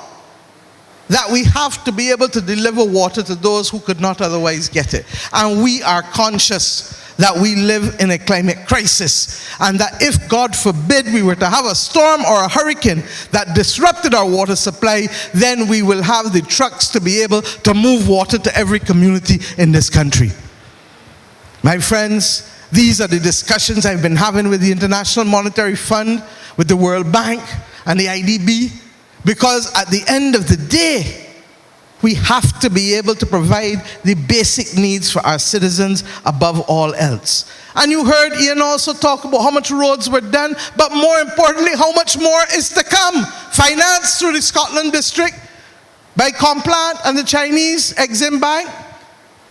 that we have to be able to deliver water to those who could not otherwise get it. And we are conscious that we live in a climate crisis, and that if, God forbid, we were to have a storm or a hurricane that disrupted our water supply, then we will have the trucks to be able to move water to every community in this country. My friends, these are the discussions I've been having with the International Monetary Fund, with the World Bank, and the IDB, because at the end of the day, we have to be able to provide the basic needs for our citizens above all else. And you heard Ian also talk about how much roads were done, but more importantly, how much more is to come. Financed through the Scotland District by Complant and the Chinese Exim Bank,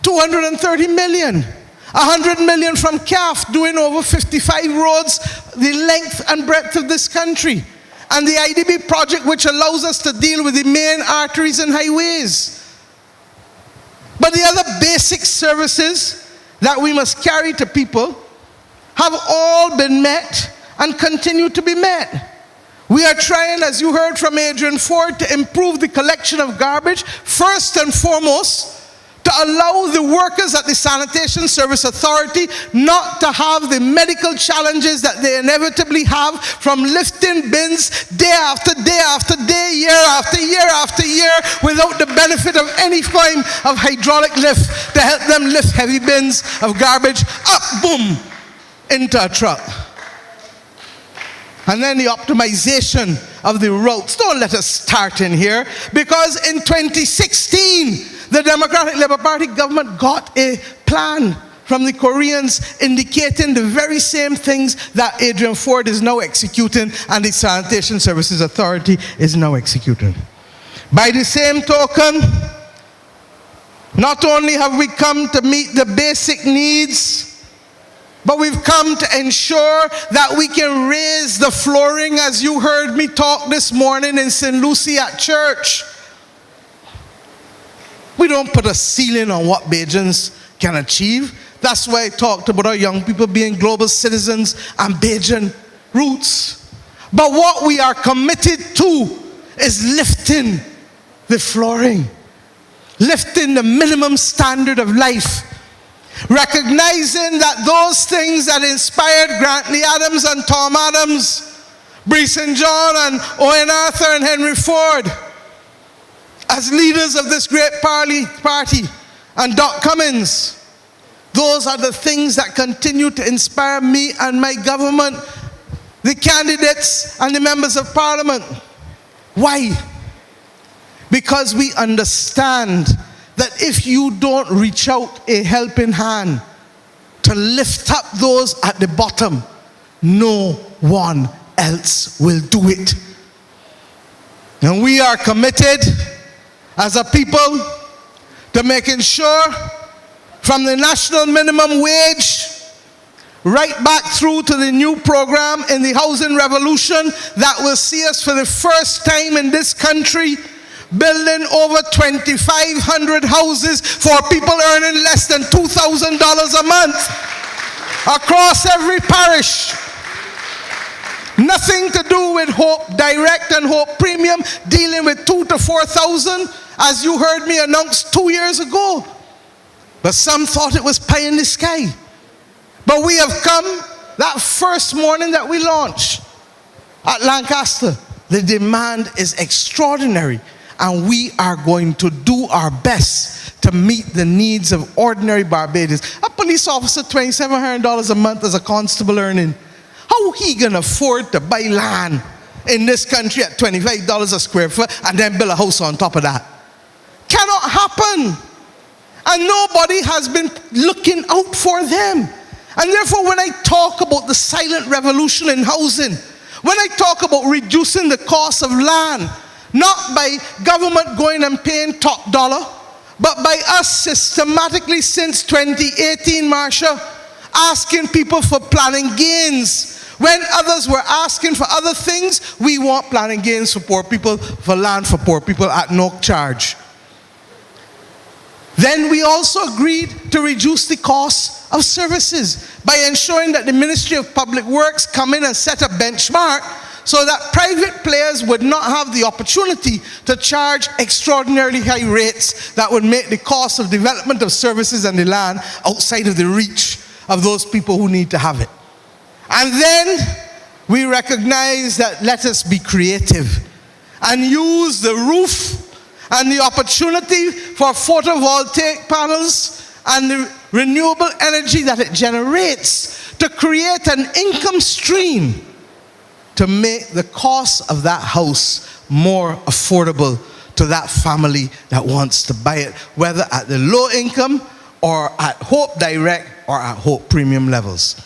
230 million. 100 million from CAF, doing over 55 roads the length and breadth of this country. And the IDB project, which allows us to deal with the main arteries and highways. But the other basic services that we must carry to people have all been met and continue to be met. We are trying, as you heard from Adrian Ford, to improve the collection of garbage, first and foremost, to allow the workers at the Sanitation Service Authority not to have the medical challenges that they inevitably have from lifting bins day after day after day, year after year after year, without the benefit of any form of hydraulic lift to help them lift heavy bins of garbage up, boom, into a truck. And then the optimization of the routes. Don't let us start in here, because in 2016, the Democratic Labour Party government got a plan from the Koreans indicating the very same things that Adrian Ford is now executing and the Sanitation Services Authority is now executing. By the same token, not only have we come to meet the basic needs, but we've come to ensure that we can raise the flooring, as you heard me talk this morning in St. Lucie at church. We don't put a ceiling on what Bajans can achieve. That's why I talked about our young people being global citizens and Bajan roots. But what we are committed to is lifting the flooring, lifting the minimum standard of life, recognizing that those things that inspired Grantley Adams and Tom Adams, Bree St. John and Owen Arthur and Henry Ford, as leaders of this great party, and Doc Cummins, those are the things that continue to inspire me and my government, the candidates and the members of parliament. Why? Because we understand that if you don't reach out a helping hand to lift up those at the bottom, no one else will do it. And we are committed as a people to making sure, from the national minimum wage right back through to the new program in the housing revolution that will see us for the first time in this country building over 2,500 houses for people earning less than $2,000 a month across every parish. Nothing to do with Hope Direct and Hope Premium dealing with 2,000 to 4,000, as you heard me announce 2 years ago. But some thought it was pie in the sky. But we have come that first morning that we launched at Lancaster. The demand is extraordinary. and we are going to do our best to meet the needs of ordinary Barbadians. A police officer, $2,700 a month as a constable earning. How he gonna afford to buy land in this country at $25 a square foot and then build a house on top of that? Cannot happen. And nobody has been looking out for them. And therefore, when I talk about the silent revolution in housing, when I talk about reducing the cost of land, not by government going and paying top dollar, but by us systematically since 2018, Marsha, asking people for planning gains. When others were asking for other things, we want planning gains for poor people, for land for poor people at no charge. Then we also agreed to reduce the cost of services by ensuring that the Ministry of Public Works come in and set a benchmark so that private players would not have the opportunity to charge extraordinarily high rates that would make the cost of development of services and the land outside of the reach of those people who need to have it. And then we recognize that let us be creative and use the roof and the opportunity for photovoltaic panels and the renewable energy that it generates to create an income stream to make the cost of that house more affordable to that family that wants to buy it, whether at the low income or at Hope Direct or at Hope Premium levels.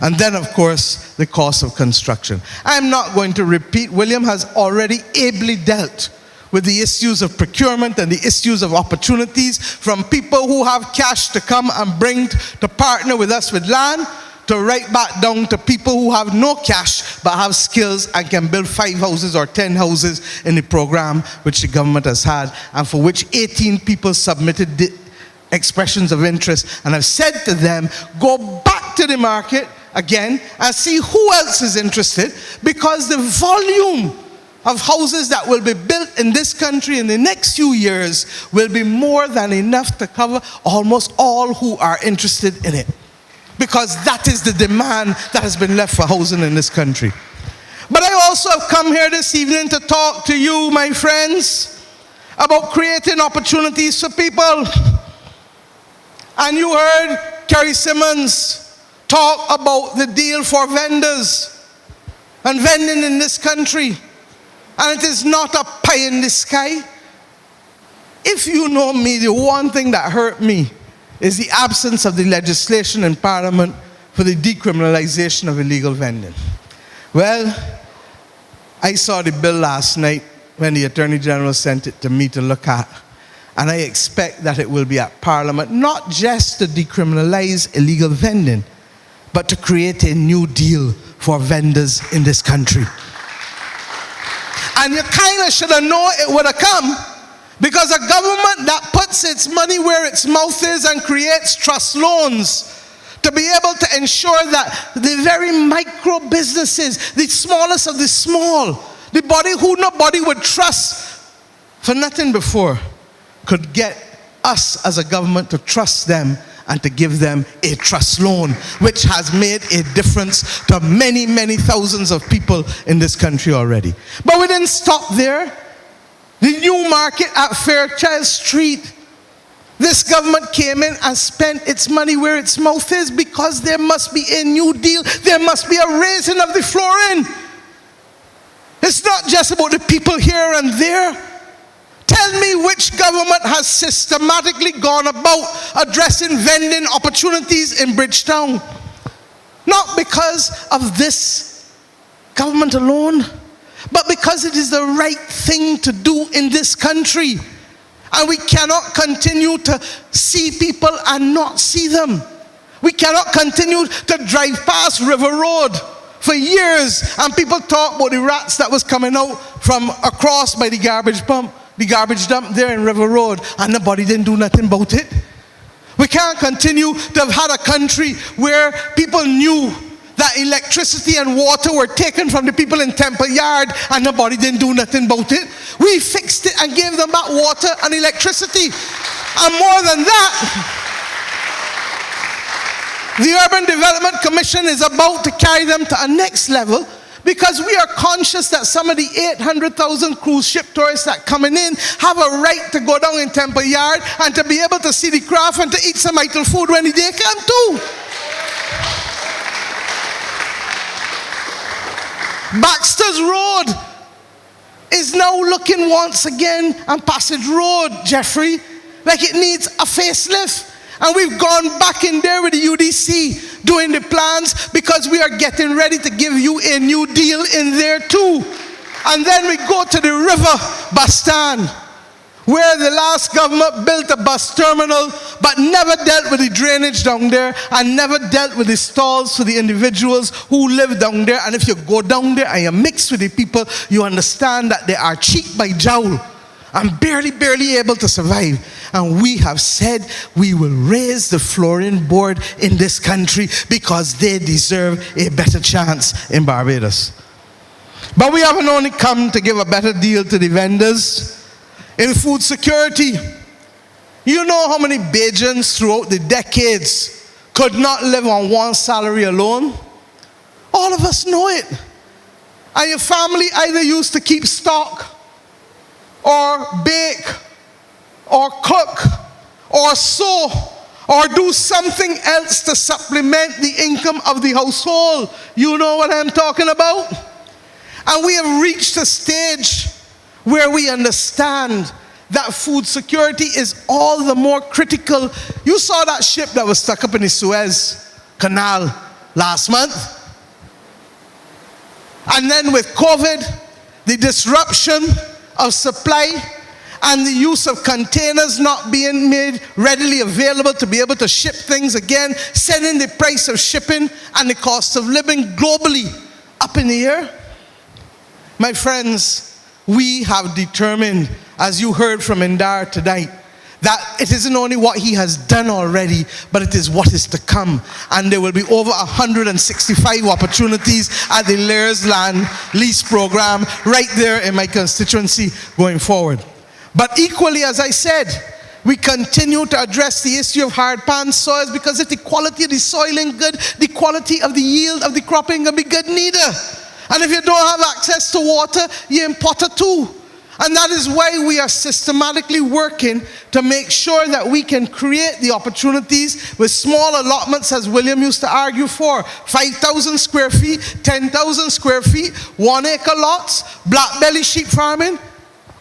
And then, of course, the cost of construction. I'm not going to repeat. William has already ably dealt with the issues of procurement and the issues of opportunities from people who have cash to come and bring to partner with us with land, to right back down to people who have no cash but have skills and can build 5 houses or 10 houses in the program which the government has had and for which 18 people submitted expressions of interest. And I've said to them, go back to the market again and see who else is interested, because the volume of houses that will be built in this country in the next few years will be more than enough to cover almost all who are interested in it. Because that is the demand that has been left for housing in this country. But I also have come here this evening to talk to you, my friends, about creating opportunities for people. And you heard Kerry Simmons talk about the deal for vendors and vending in this country. And it is not a pie in the sky. If you know me, the one thing that hurt me is the absence of the legislation in Parliament for the decriminalization of illegal vending. Well, I saw the bill last night when the Attorney General sent it to me to look at, and I expect that it will be at Parliament, not just to decriminalize illegal vending, but to create a new deal for vendors in this country. And you kind of should have known it would have come, because a government that puts its money where its mouth is and creates trust loans to be able to ensure that the very micro businesses, the smallest of the small, the body who nobody would trust for nothing before, could get us as a government to trust them and to give them a trust loan, which has made a difference to many, many thousands of people in this country already. But we didn't stop there. The new market at Fairchild Street, this government came in and spent its money where its mouth is, because there must be a new deal. There must be a raising of the flooring. It's not just about the people here and there. Tell me which government has systematically gone about addressing vending opportunities in Bridgetown. Not because of this government alone, but because it is the right thing to do in this country. And we cannot continue to see people and not see them. We cannot continue to drive past River Road for years and people talk about the rats that was coming out from across by the garbage dump there in River Road, and nobody didn't do nothing about it. We can't continue to have had a country where people knew that electricity and water were taken from the people in Temple Yard and nobody didn't do nothing about it. We fixed it and gave them back water and electricity. And more than that, the Urban Development Commission is about to carry them to a next level Because we are conscious that some of the 800,000 cruise ship tourists that coming in have a right to go down in Temple Yard and to be able to see the craft and to eat some idle food when the day come too. Baxter's Road is now looking once again, and Passage Road, Jeffrey, like it needs a facelift. And we've gone back in there with the UDC doing the plans because we are getting ready to give you a new deal in there too. And then we go to the river bus stand, where the last government built a bus terminal but never dealt with the drainage down there and never dealt with the stalls for the individuals who live down there. And if you go down there and you mix with the people, you understand that they are cheap by jowl and barely able to survive. And we have said we will raise the flooring board in this country because they deserve a better chance in Barbados. But we haven't only come to give a better deal to the vendors in food security. You know how many Bajans throughout the decades could not live on one salary alone? All of us know it. And your family either used to keep stock or bake, or cook, or sew, or do something else to supplement the income of the household. You know what I'm talking about? And we have reached a stage where we understand that food security is all the more critical. You saw that ship that was stuck up in the Suez Canal last month. And then with COVID, the disruption of supply and the use of containers not being made readily available to be able to ship things again, sending the price of shipping and the cost of living globally up in the air. My friends, we have determined, as you heard from Indar tonight, that it isn't only what he has done already, but it is what is to come. And there will be over 165 opportunities at the Lair's Land Lease Program right there in my constituency going forward. But equally, as I said, we continue to address the issue of hard pan soils, because if the quality of the soil ain't good, the quality of the yield of the crop ain't gonna be good neither. And if you don't have access to water, you import it too. And that is why we are systematically working to make sure that we can create the opportunities with small allotments, as William used to argue for. 5,000 square feet, 10,000 square feet, 1 acre lots, black belly sheep farming.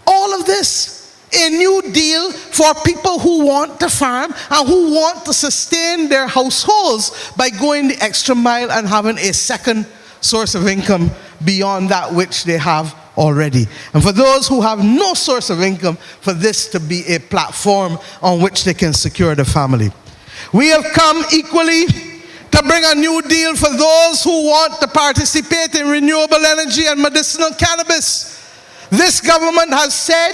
All of this, a new deal for people who want to farm and who want to sustain their households by going the extra mile and having a second source of income beyond that which they have already. And for those who have no source of income, for this to be a platform on which they can secure the family. We have come equally to bring a new deal for those who want to participate in renewable energy and medicinal cannabis. This government has said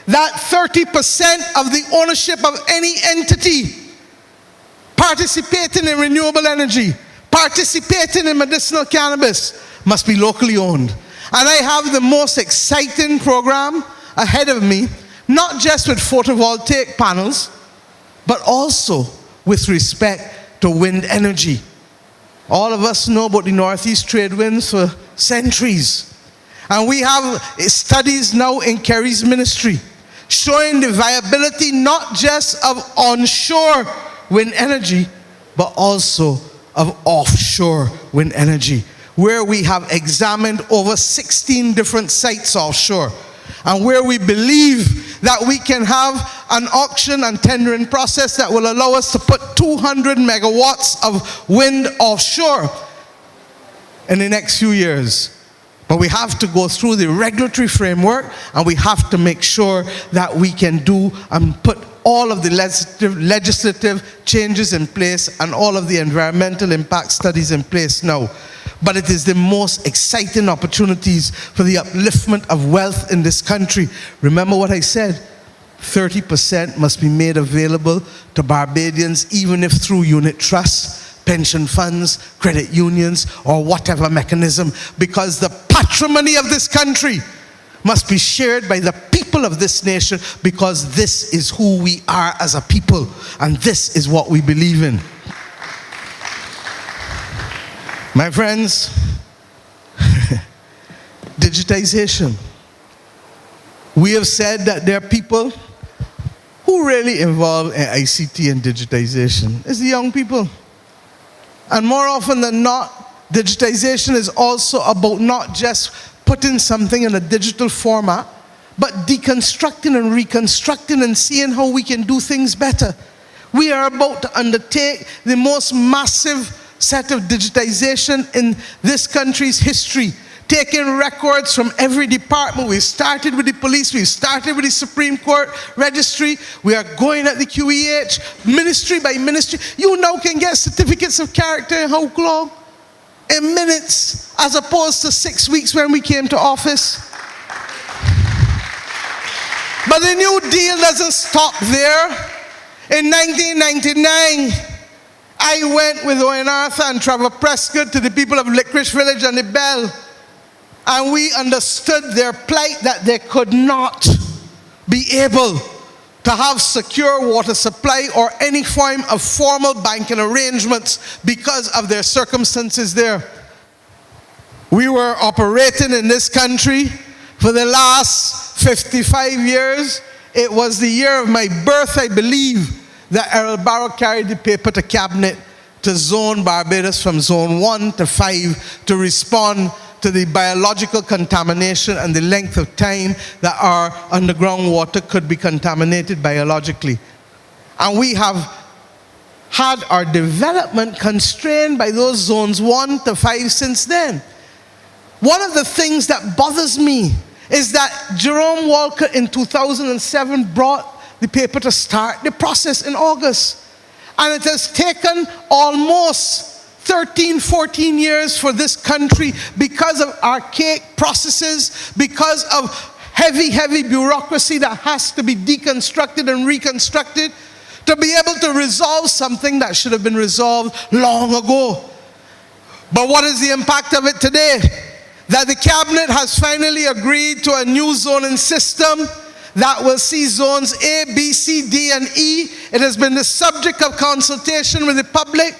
that 30% of the ownership of any entity participating in renewable energy, participating in medicinal cannabis, must be locally owned. And I have the most exciting program ahead of me, not just with photovoltaic panels, but also with respect to wind energy. All of us know about the Northeast trade winds for centuries. And we have studies now in Kerry's ministry showing the viability not just of onshore wind energy, but also of offshore wind energy, where we have examined over 16 different sites offshore, and where we believe that we can have an auction and tendering process that will allow us to put 200 megawatts of wind offshore in the next few years. But we have to go through the regulatory framework, and we have to make sure that we can do and put all of the legislative changes in place and all of the environmental impact studies in place now. But it is the most exciting opportunities for the upliftment of wealth in this country. Remember what I said, 30% must be made available to Barbadians, even if through unit trusts, pension funds, credit unions, or whatever mechanism, because the patrimony of this country must be shared by the people of this nation, because this is who we are as a people, and this is what we believe in. My friends, digitization. We have said that there are people who really involved in ICT and digitization. It's the young people. And more often than not, digitization is also about not just putting something in a digital format, but deconstructing and reconstructing and seeing how we can do things better. We are about to undertake the most massive set of digitization in this country's history, taking records from every department. We started with the police, we started with the Supreme Court Registry, we are going at the QEH, ministry by ministry. You now can get certificates of character in how long? In minutes, as opposed to 6 weeks when we came to office. But the New Deal doesn't stop there. In 1999, I went with Owen Arthur and Trevor Prescott to the people of Licorice Village and the Bell, and we understood their plight, that they could not be able to have secure water supply or any form of formal banking arrangements because of their circumstances there. We were operating in this country for the last 55 years. It was the year of my birth, I believe, that Errol Barrow carried the paper to cabinet to zone Barbados from zone 1 to 5 to respond to the biological contamination and the length of time that our underground water could be contaminated biologically. And we have had our development constrained by those zones 1 to 5 since then. One of the things that bothers me is that Jerome Walker in 2007 brought the paper to start the process in August. And it has taken almost 13, 14 years for this country because of archaic processes, because of heavy bureaucracy that has to be deconstructed and reconstructed to be able to resolve something that should have been resolved long ago. But what is the impact of it today? That the cabinet has finally agreed to a new zoning system that will see zones A, B, C, D, and E. It has been the subject of consultation with the public.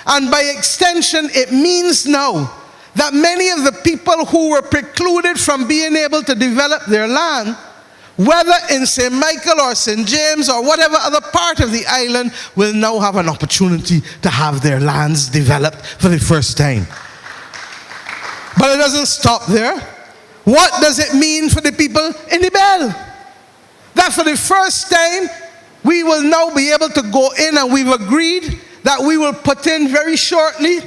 And by extension, it means now that many of the people who were precluded from being able to develop their land, whether in St. Michael or St. James or whatever other part of the island, will now have an opportunity to have their lands developed for the first time. But it doesn't stop there. What does it mean for the people in the Bell? That for the first time, we will now be able to go in, and we've agreed that we will put in very shortly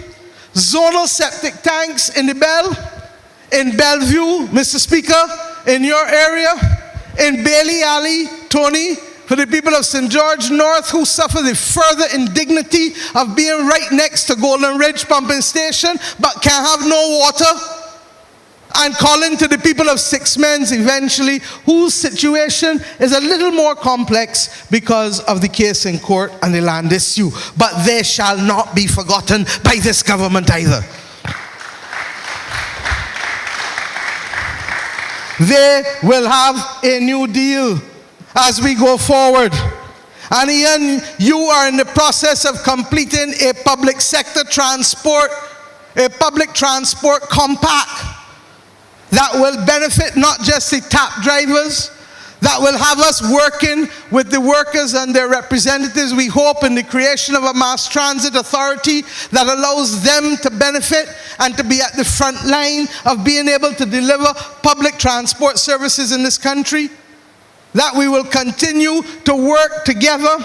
zonal septic tanks in the Bell, in Bellevue, Mr. Speaker, in your area, in Bailey Alley, Tony, for the people of St. George North who suffer the further indignity of being right next to Golden Ridge pumping station but can have no water, and calling to the people of Six Mens eventually, whose situation is a little more complex because of the case in court and the land issue. But they shall not be forgotten by this government either. They will have a new deal as we go forward. And Ian, you are in the process of completing a public transport compact that will benefit not just the tap drivers, that will have us working with the workers and their representatives, we hope, in the creation of a mass transit authority that allows them to benefit and to be at the front line of being able to deliver public transport services in this country. That we will continue to work together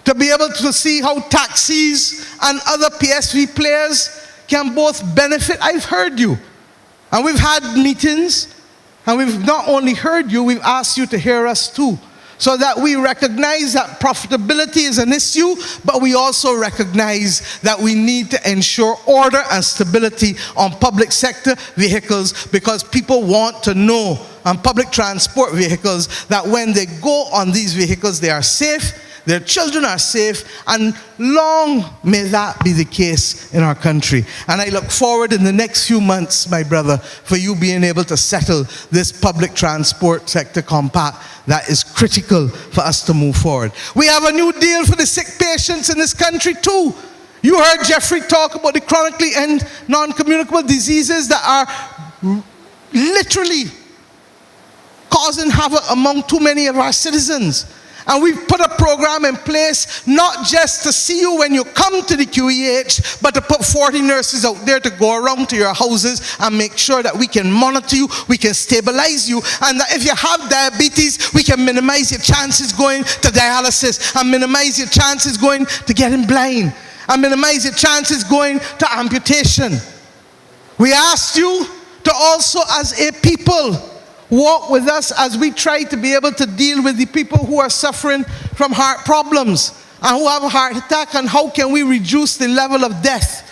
to be able to see how taxis and other PSV players can both benefit. I've heard you. And we've had meetings, and we've not only heard you, we've asked you to hear us too, so that we recognize that profitability is an issue, but we also recognize that we need to ensure order and stability on public sector vehicles, because people want to know on public transport vehicles that when they go on these vehicles, they are safe, their children are safe, and long may that be the case in our country. And I look forward in the next few months, my brother, for you being able to settle this public transport sector compact that is critical for us to move forward. We have a new deal for the sick patients in this country too. You heard Jeffrey talk about the chronically and non-communicable diseases that are literally causing havoc among too many of our citizens. And we've put a program in place not just to see you when you come to the QEH, but to put 40 nurses out there to go around to your houses and make sure that we can monitor you, we can stabilize you, and that if you have diabetes, we can minimize your chances going to dialysis, and minimize your chances going to getting blind, and minimize your chances going to amputation. We asked you to also, as a people, walk with us as we try to be able to deal with the people who are suffering from heart problems and who have a heart attack, and how can we reduce the level of death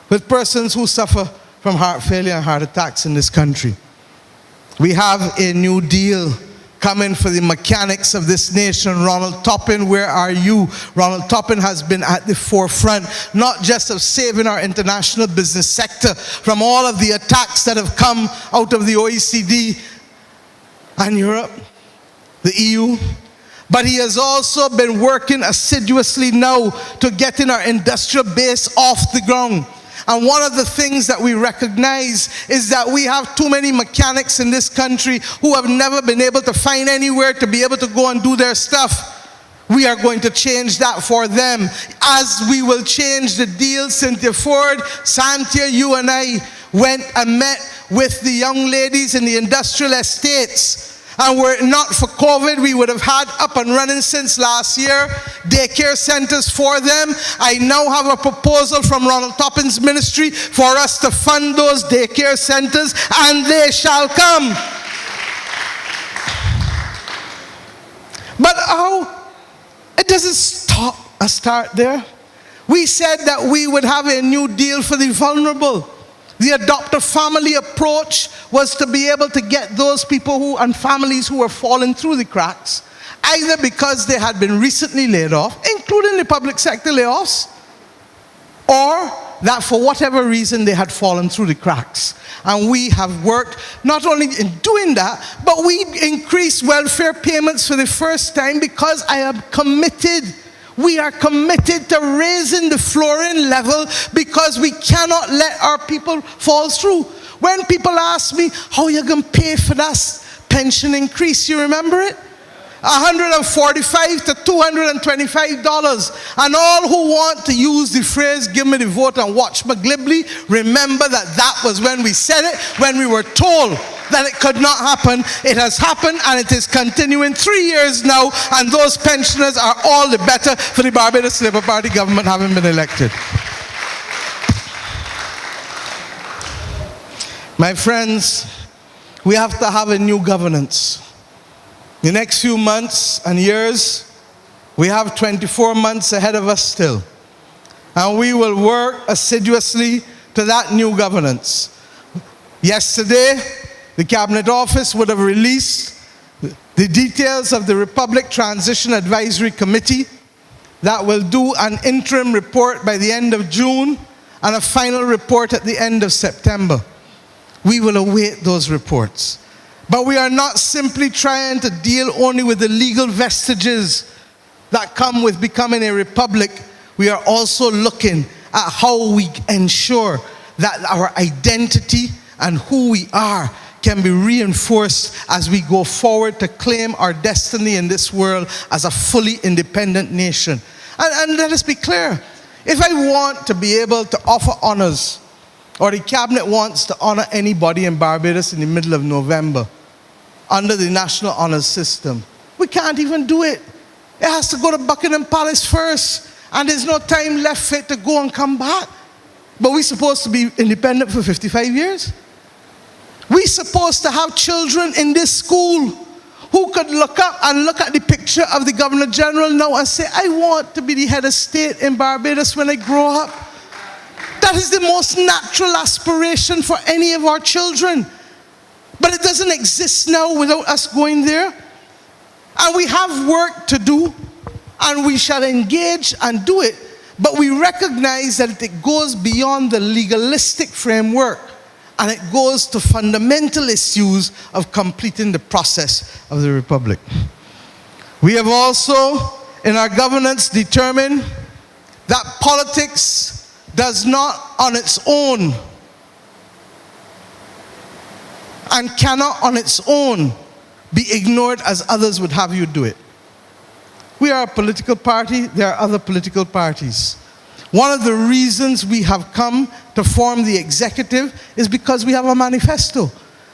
with persons who suffer from heart failure and heart attacks in this country. We have a new deal coming for the mechanics of this nation. Ronald Toppin, where are you? Ronald Toppin has been at the forefront, not just of saving our international business sector from all of the attacks that have come out of the OECD and Europe, the EU, but he has also been working assiduously now to getting our industrial base off the ground. And one of the things that we recognize is that we have too many mechanics in this country who have never been able to find anywhere to be able to go and do their stuff. We are going to change that for them, as we will change the deal. Cynthia Ford, Santia, you and I went and met with the young ladies in the industrial estates. And were it not for COVID, we would have had up and running since last year daycare centers for them. I now have a proposal from Ronald Toppin's ministry for us to fund those daycare centers, and they shall come. But it doesn't start there. We said that we would have a new deal for the vulnerable. The adoptive family approach was to be able to get those people and families who were falling through the cracks, either because they had been recently laid off, including the public sector layoffs, or that for whatever reason they had fallen through the cracks. And we have worked not only in doing that, but we increased welfare payments for the first time, because I am committed. We are committed to raising the flooring level, because we cannot let our people fall through. When people ask me, how are you going to pay for that pension increase? You remember it? $145 to $225. And all who want to use the phrase, give me the vote and watch me glibly, remember that was when we said it, when we were told that it could not happen. It has happened, and it is continuing 3 years now, and those pensioners are all the better for the Barbados Labour Party government having been elected. My friends, we have to have a new governance. The next few months and years, we have 24 months ahead of us still. And we will work assiduously to that new governance. Yesterday, the Cabinet Office would have released the details of the Republic Transition Advisory Committee that will do an interim report by the end of June and a final report at the end of September. We will await those reports. But we are not simply trying to deal only with the legal vestiges that come with becoming a republic. We are also looking at how we ensure that our identity and who we are can be reinforced as we go forward to claim our destiny in this world as a fully independent nation. And let us be clear, if I want to be able to offer honors, or the cabinet wants to honor anybody in Barbados in the middle of November under the national honors system, we can't even do it. It has to go to Buckingham Palace first, and there's no time left for it to go and come back. But we're supposed to be independent for 55 years? We're supposed to have children in this school who could look up and look at the picture of the Governor General now and say, I want to be the head of state in Barbados when I grow up. That is the most natural aspiration for any of our children. But it doesn't exist now without us going there. And we have work to do, and we shall engage and do it. But we recognize that it goes beyond the legalistic framework, and it goes to fundamental issues of completing the process of the Republic. We have also, in our governance, determined that politics does not on its own and cannot on its own be ignored as others would have you do it. We are a political party, there are other political parties. One of the reasons we have come to form the executive is because we have a manifesto.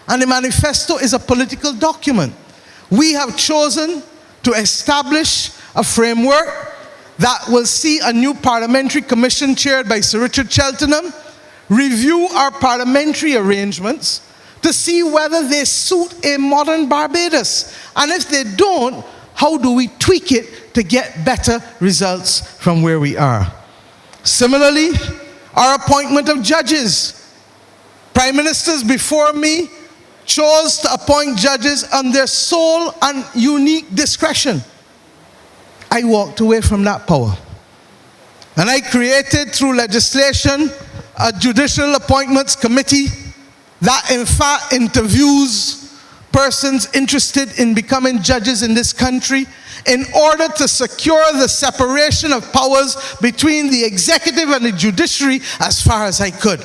And the manifesto is a political document. We have chosen to establish a framework that will see a new parliamentary commission chaired by Sir Richard Cheltenham review our parliamentary arrangements to see whether they suit a modern Barbados. And if they don't, how do we tweak it to get better results from where we are? Similarly, our appointment of judges. Prime ministers before me chose to appoint judges on their sole and unique discretion. I walked away from that power. And I created, through legislation, a judicial appointments committee that in fact interviews persons interested in becoming judges in this country in order to secure the separation of powers between the executive and the judiciary as far as I could.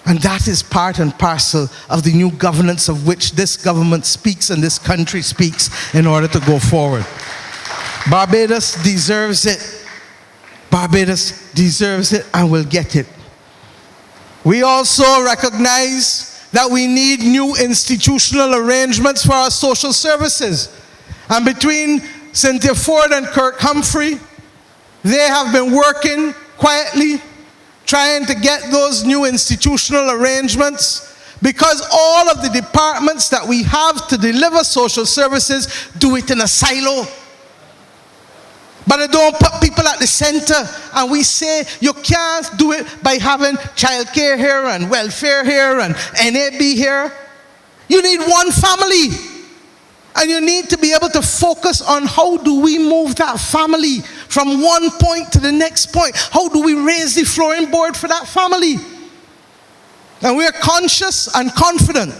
And that is part and parcel of the new governance of which this government speaks and this country speaks in order to go forward. Barbados deserves it. Barbados deserves it and will get it. We also recognize that we need new institutional arrangements for our social services. And between Cynthia Ford and Kirk Humphrey, they have been working quietly, trying to get those new institutional arrangements, because all of the departments that we have to deliver social services do it in a silo. But they don't put people at the center, and we say you can't do it by having childcare here and welfare here and NAB here. You need one family, and you need to be able to focus on how do we move that family from one point to the next point. How do we raise the flooring board for that family? And we are conscious and confident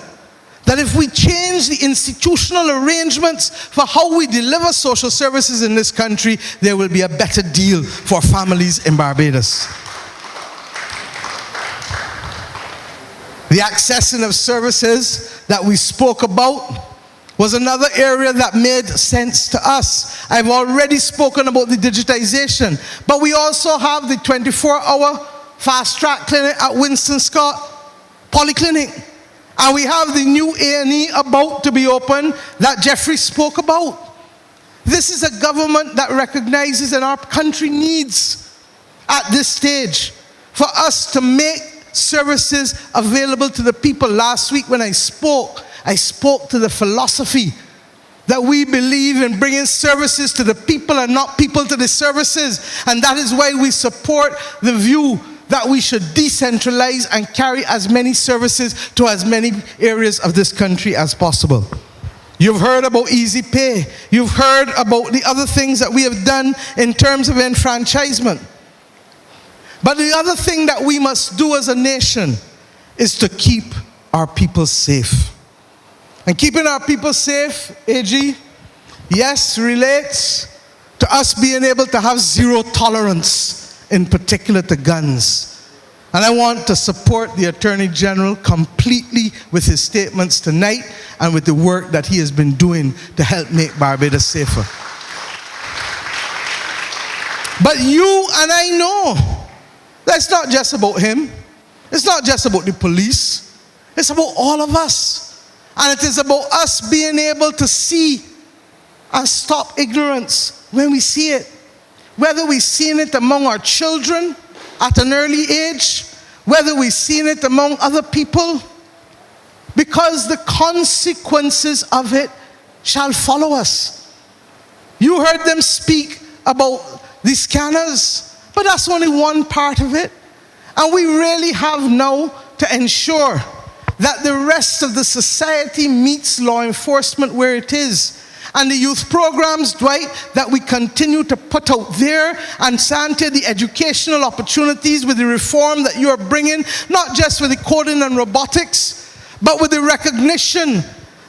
that if we change the institutional arrangements for how we deliver social services in this country, there will be a better deal for families in Barbados. The accessing of services that we spoke about was another area that made sense to us. I've already spoken about the digitization, but we also have the 24-hour fast-track clinic at Winston Scott Polyclinic. And we have the new A&E about to be open that Jeffrey spoke about. This is a government that recognizes and our country needs at this stage for us to make services available to the people. Last week when I spoke to the philosophy that we believe in bringing services to the people and not people to the services. And that is why we support the view that we should decentralize and carry as many services to as many areas of this country as possible. You've heard about Easy Pay. You've heard about the other things that we have done in terms of enfranchisement. But the other thing that we must do as a nation is to keep our people safe. And keeping our people safe, AG, yes, relates to us being able to have zero tolerance, in particular to guns. And I want to support the Attorney General completely with his statements tonight and with the work that he has been doing to help make Barbados safer. But you and I know that's not just about him. It's not just about the police. It's about all of us. And it is about us being able to see and stop ignorance when we see it. Whether we've seen it among our children at an early age, whether we've seen it among other people, because the consequences of it shall follow us. You heard them speak about the scanners, but that's only one part of it. And we really have now to ensure that the rest of the society meets law enforcement where it is. And the youth programs, Dwight, that we continue to put out there, and Sante, the educational opportunities with the reform that you are bringing, not just with the coding and robotics, but with the recognition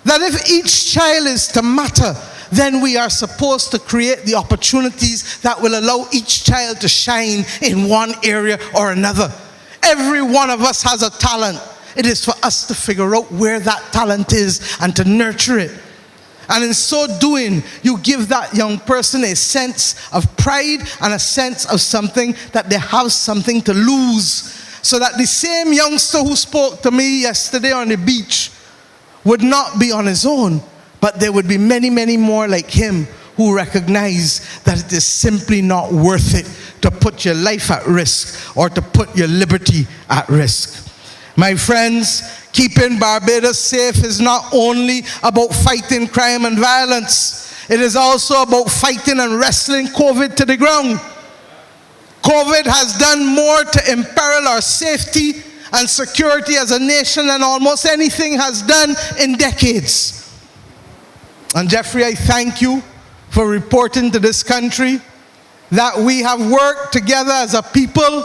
that if each child is to matter, then we are supposed to create the opportunities that will allow each child to shine in one area or another. Every one of us has a talent. It is for us to figure out where that talent is and to nurture it. And in so doing, you give that young person a sense of pride and a sense of something, that they have something to lose. So that the same youngster who spoke to me yesterday on the beach would not be on his own, but there would be many, many more like him who recognize that it is simply not worth it to put your life at risk or to put your liberty at risk. My friends, keeping Barbados safe is not only about fighting crime and violence. It is also about fighting and wrestling COVID to the ground. COVID has done more to imperil our safety and security as a nation than almost anything has done in decades. And Jeffrey, I thank you for reporting to this country that we have worked together as a people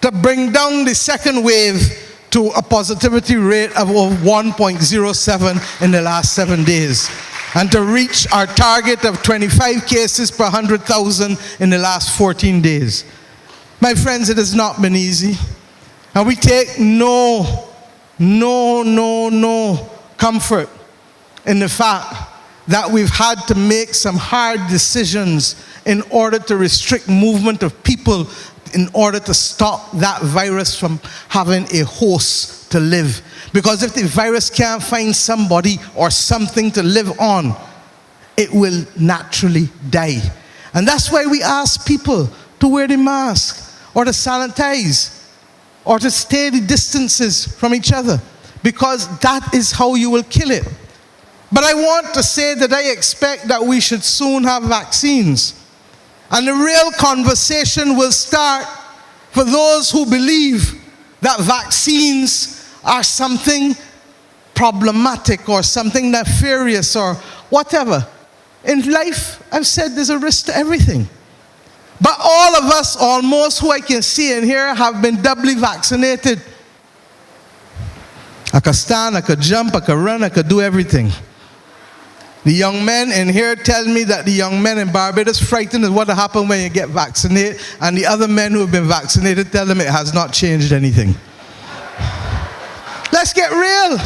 to bring down the second wave to a positivity rate of 1.07 in the last 7 days, and to reach our target of 25 cases per 100,000 in the last 14 days. My friends, it has not been easy, and we take no comfort in the fact that we've had to make some hard decisions in order to restrict movement of people, in order to stop that virus from having a host to live. Because if the virus can't find somebody or something to live on, it will naturally die. And that's why we ask people to wear the mask or to sanitize or to stay the distances from each other, because that is how you will kill it. But I want to say that I expect that we should soon have vaccines. And the real conversation will start for those who believe that vaccines are something problematic or something nefarious or whatever. In life, I've said there's a risk to everything. But all of us, almost, who I can see in here, have been doubly vaccinated. I could stand, I could jump, I could run, I could do everything. The young men in here tell me that the young men in Barbados frightened at what will happen when you get vaccinated, and the other men who have been vaccinated tell them it has not changed anything. Let's get real.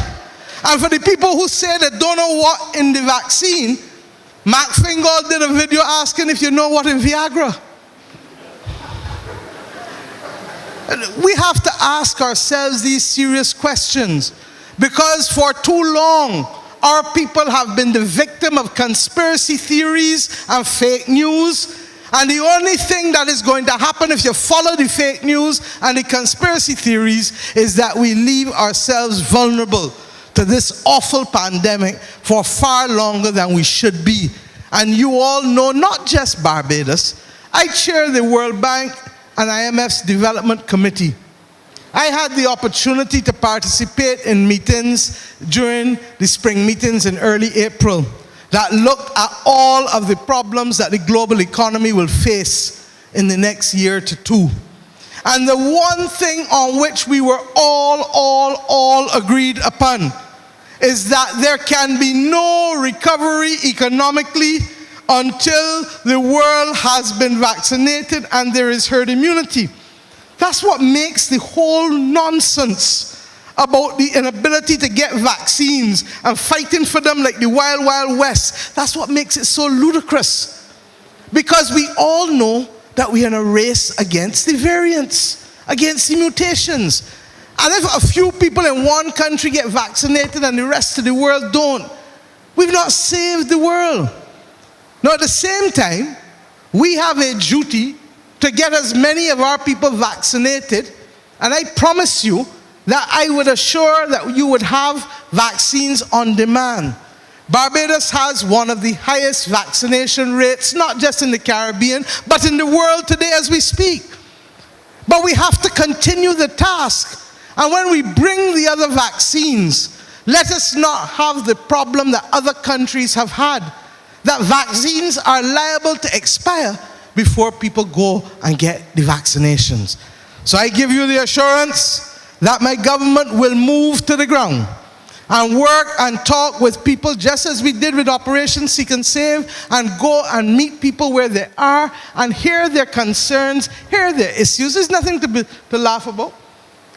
And for the people who say they don't know what in the vaccine, Mark Fingal did a video asking if you know what in Viagra. We have to ask ourselves these serious questions, because for too long, our people have been the victim of conspiracy theories and fake news. And the only thing that is going to happen if you follow the fake news and the conspiracy theories is that we leave ourselves vulnerable to this awful pandemic for far longer than we should be. And you all know, not just Barbados, I chair the World Bank and IMF's Development Committee. I had the opportunity to participate in meetings during the spring meetings in early April that looked at all of the problems that the global economy will face in the next year to two. And the one thing on which we were all agreed upon is that there can be no recovery economically until the world has been vaccinated and there is herd immunity. That's what makes the whole nonsense about the inability to get vaccines and fighting for them like the Wild Wild West. That's what makes it so ludicrous. Because we all know that we are in a race against the variants, against the mutations. And if a few people in one country get vaccinated and the rest of the world don't, we've not saved the world. Now, at the same time, we have a duty to get as many of our people vaccinated, and I promise you that I would assure that you would have vaccines on demand. Barbados has one of the highest vaccination rates, not just in the Caribbean, but in the world today as we speak. But we have to continue the task. And when we bring the other vaccines, let us not have the problem that other countries have had, that vaccines are liable to expire before people go and get the vaccinations. So I give you the assurance that my government will move to the ground and work and talk with people just as we did with Operation Seek and Save, and go and meet people where they are and hear their concerns, hear their issues. There's nothing to laugh about.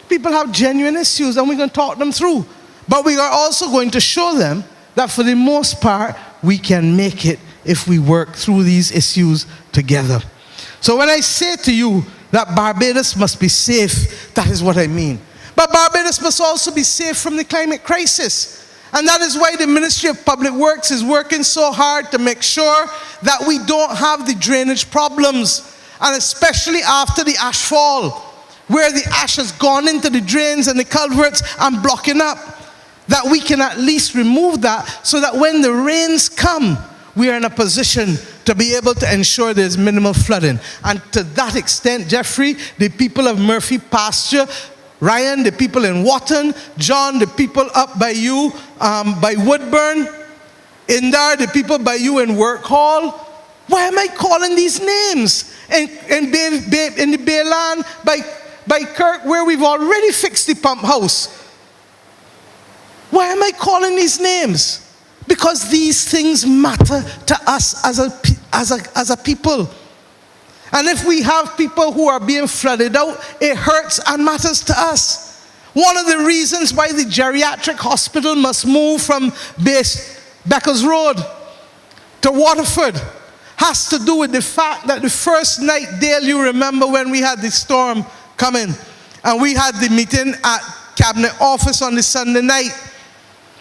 People have genuine issues and we're going to talk them through. But we are also going to show them that for the most part, we can make it if we work through these issues together. So when I say to you that Barbados must be safe, that is what I mean. But Barbados must also be safe from the climate crisis. And that is why the Ministry of Public Works is working so hard to make sure that we don't have the drainage problems, and especially after the ash fall, where the ash has gone into the drains and the culverts and blocking up, that we can at least remove that so that when the rains come, we are in a position to be able to ensure there's minimal flooding. And to that extent, Jeffrey, the people of Murphy Pasture, Ryan, the people in Wotton, John, the people up by you, by Woodburn, Indar, the people by you in Work Hall. Why am I calling these names? In the Bayland, by Kirk, where we've already fixed the pump house. Why am I calling these names? Because these things matter to us as a people. And if we have people who are being flooded out, it hurts and matters to us. One of the reasons why the geriatric hospital must move from Beckers Road to Waterford has to do with the fact that the first night, Dale, you remember when we had the storm coming, and we had the meeting at Cabinet Office on the Sunday night,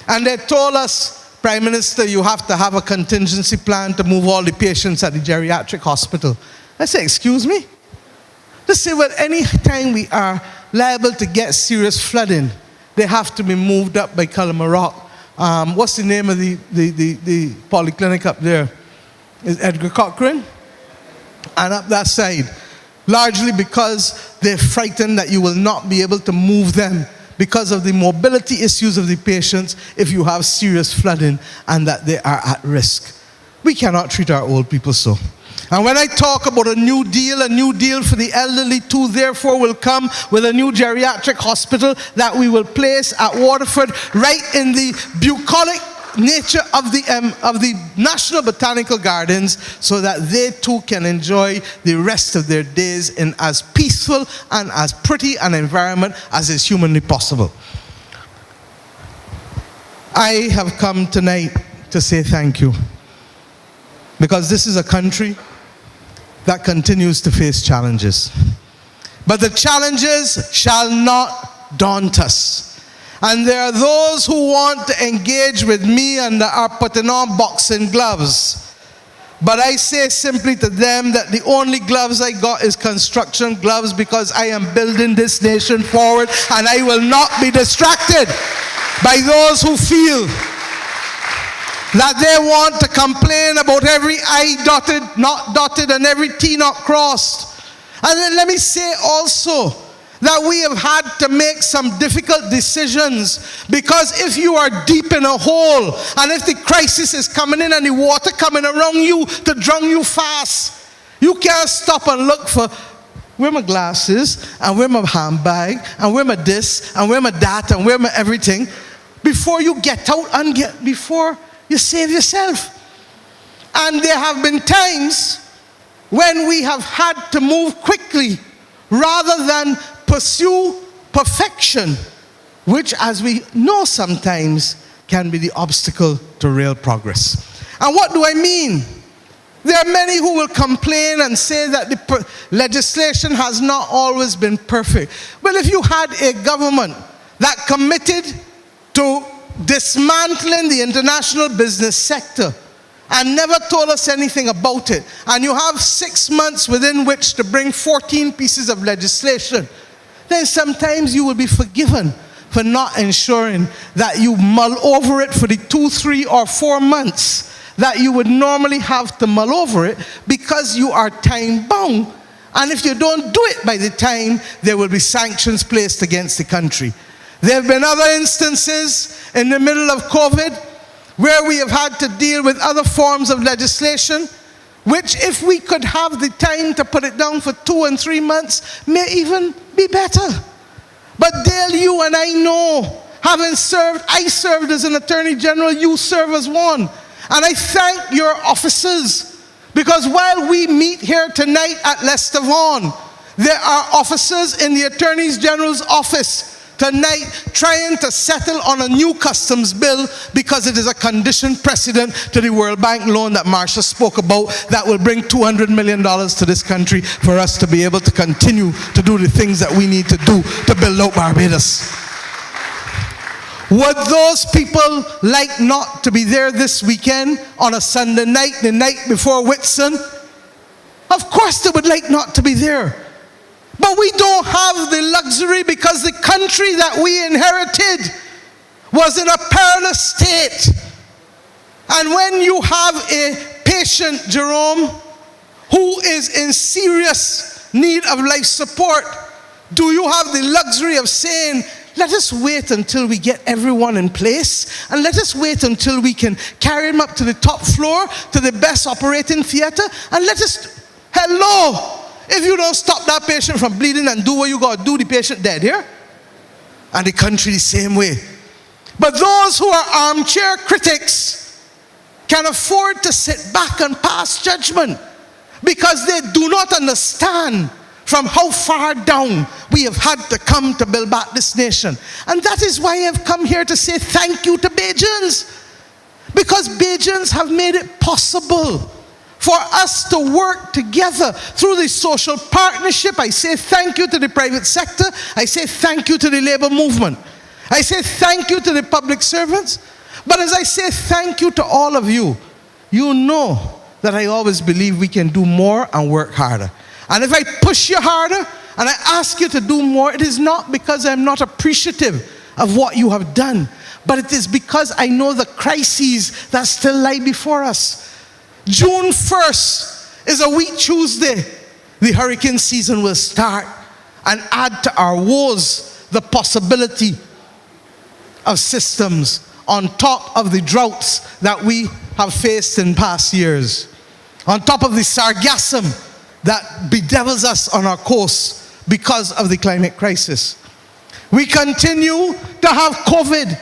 and they told us, Prime Minister, you have to have a contingency plan to move all the patients at the geriatric hospital. I say, excuse me? They say, well, any time we are liable to get serious flooding, they have to be moved up by Cullimarock. What's the name of the polyclinic up there? Is Edgar Cochrane? And up that side. Largely because they're frightened that you will not be able to move them because of the mobility issues of the patients if you have serious flooding and that they are at risk. We cannot treat our old people so. And when I talk about a new deal for the elderly too, therefore will come with a new geriatric hospital that we will place at Waterford, right in the bucolic nature of the National Botanical Gardens, so that they too can enjoy the rest of their days in as peaceful and as pretty an environment as is humanly possible. I have come tonight to say thank you, because this is a country that continues to face challenges. But the challenges shall not daunt us. And there are those who want to engage with me and are putting on boxing gloves. But I say simply to them that the only gloves I got is construction gloves, because I am building this nation forward, and I will not be distracted by those who feel that they want to complain about every I dotted, not dotted, and every T not crossed. And then let me say also that we have had to make some difficult decisions, because if you are deep in a hole, and if the crisis is coming in and the water coming around you to drown you fast, you can't stop and look for where my glasses, and where my handbag, and where my this, and where my that, and where my everything, before you get out and before you save yourself. And there have been times when we have had to move quickly rather than pursue perfection, which, as we know, sometimes can be the obstacle to real progress. And what do I mean? There are many who will complain and say that the legislation has not always been perfect. Well, if you had a government that committed to dismantling the international business sector and never told us anything about it, and you have 6 months within which to bring 14 pieces of legislation, then sometimes you will be forgiven for not ensuring that you mull over it for the 2, 3, or 4 months that you would normally have to mull over it, because you are time bound. And if you don't do it by the time, there will be sanctions placed against the country. There have been other instances in the middle of COVID where we have had to deal with other forms of legislation, which, if we could have the time to put it down for 2 and 3 months, may even be better. But Dale, you and I know, having served, I served as an Attorney General, you serve as one. And I thank your officers, because while we meet here tonight at Leicester Vaughan, There are officers in the Attorney General's office tonight trying to settle on a new customs bill because it is a conditioned precedent to the World Bank loan that Marsha spoke about that will bring $200 million to this country for us to be able to continue to do the things that we need to do to build out Barbados. Would those people like not to be there this weekend on a Sunday night, the night before Whitsun? Of course they would like not to be there. But we don't have the luxury because the country that we inherited was in a perilous state. And when you have a patient, Jerome, who is in serious need of life support, do you have the luxury of saying, let us wait until we get everyone in place, and let us wait until we can carry him up to the top floor, to the best operating theater, and let us, hello, if you don't stop that patient from bleeding and do what you got to do, the patient dead here. And the country the same way. But those who are armchair critics can afford to sit back and pass judgment because they do not understand from how far down we have had to come to build back this nation. And that is why I have come here to say thank you to Bajans. Because Bajans have made it possible for us to work together through the social partnership. I say thank you to the private sector. I say thank you to the labor movement. I say thank you to the public servants. But as I say thank you to all of you, you know that I always believe we can do more and work harder. And if I push you harder and I ask you to do more, it is not because I'm not appreciative of what you have done, but it is because I know the crises that still lie before us. June 1st is a week Tuesday. The hurricane season will start and add to our woes the possibility of systems on top of the droughts that we have faced in past years, on top of the sargassum that bedevils us on our coast because of the climate crisis. We continue to have COVID.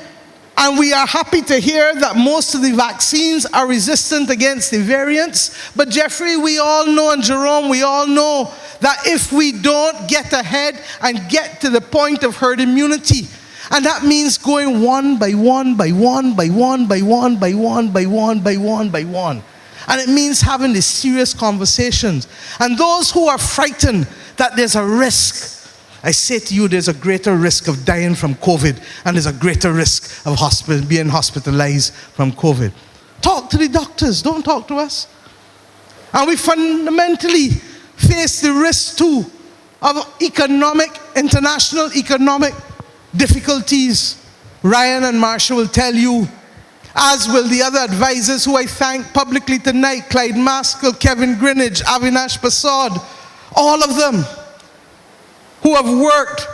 And we are happy to hear that most of the vaccines are resistant against the variants. But Jeffrey, we all know, and Jerome, we all know that if we don't get ahead and get to the point of herd immunity, and that means going one by one, by one, by one, by one, by one, by one, by one, by one. And it means having these serious conversations. And those who are frightened that there's a risk, I say to you, there's a greater risk of dying from COVID, and there's a greater risk of being hospitalized from COVID. Talk to the doctors, don't talk to us. And we fundamentally face the risk too of international economic difficulties. Ryan and Marsha will tell you, as will the other advisors who I thank publicly tonight, Clyde Maskell, Kevin Greenidge, Avinash Prasad, all of them, who have worked,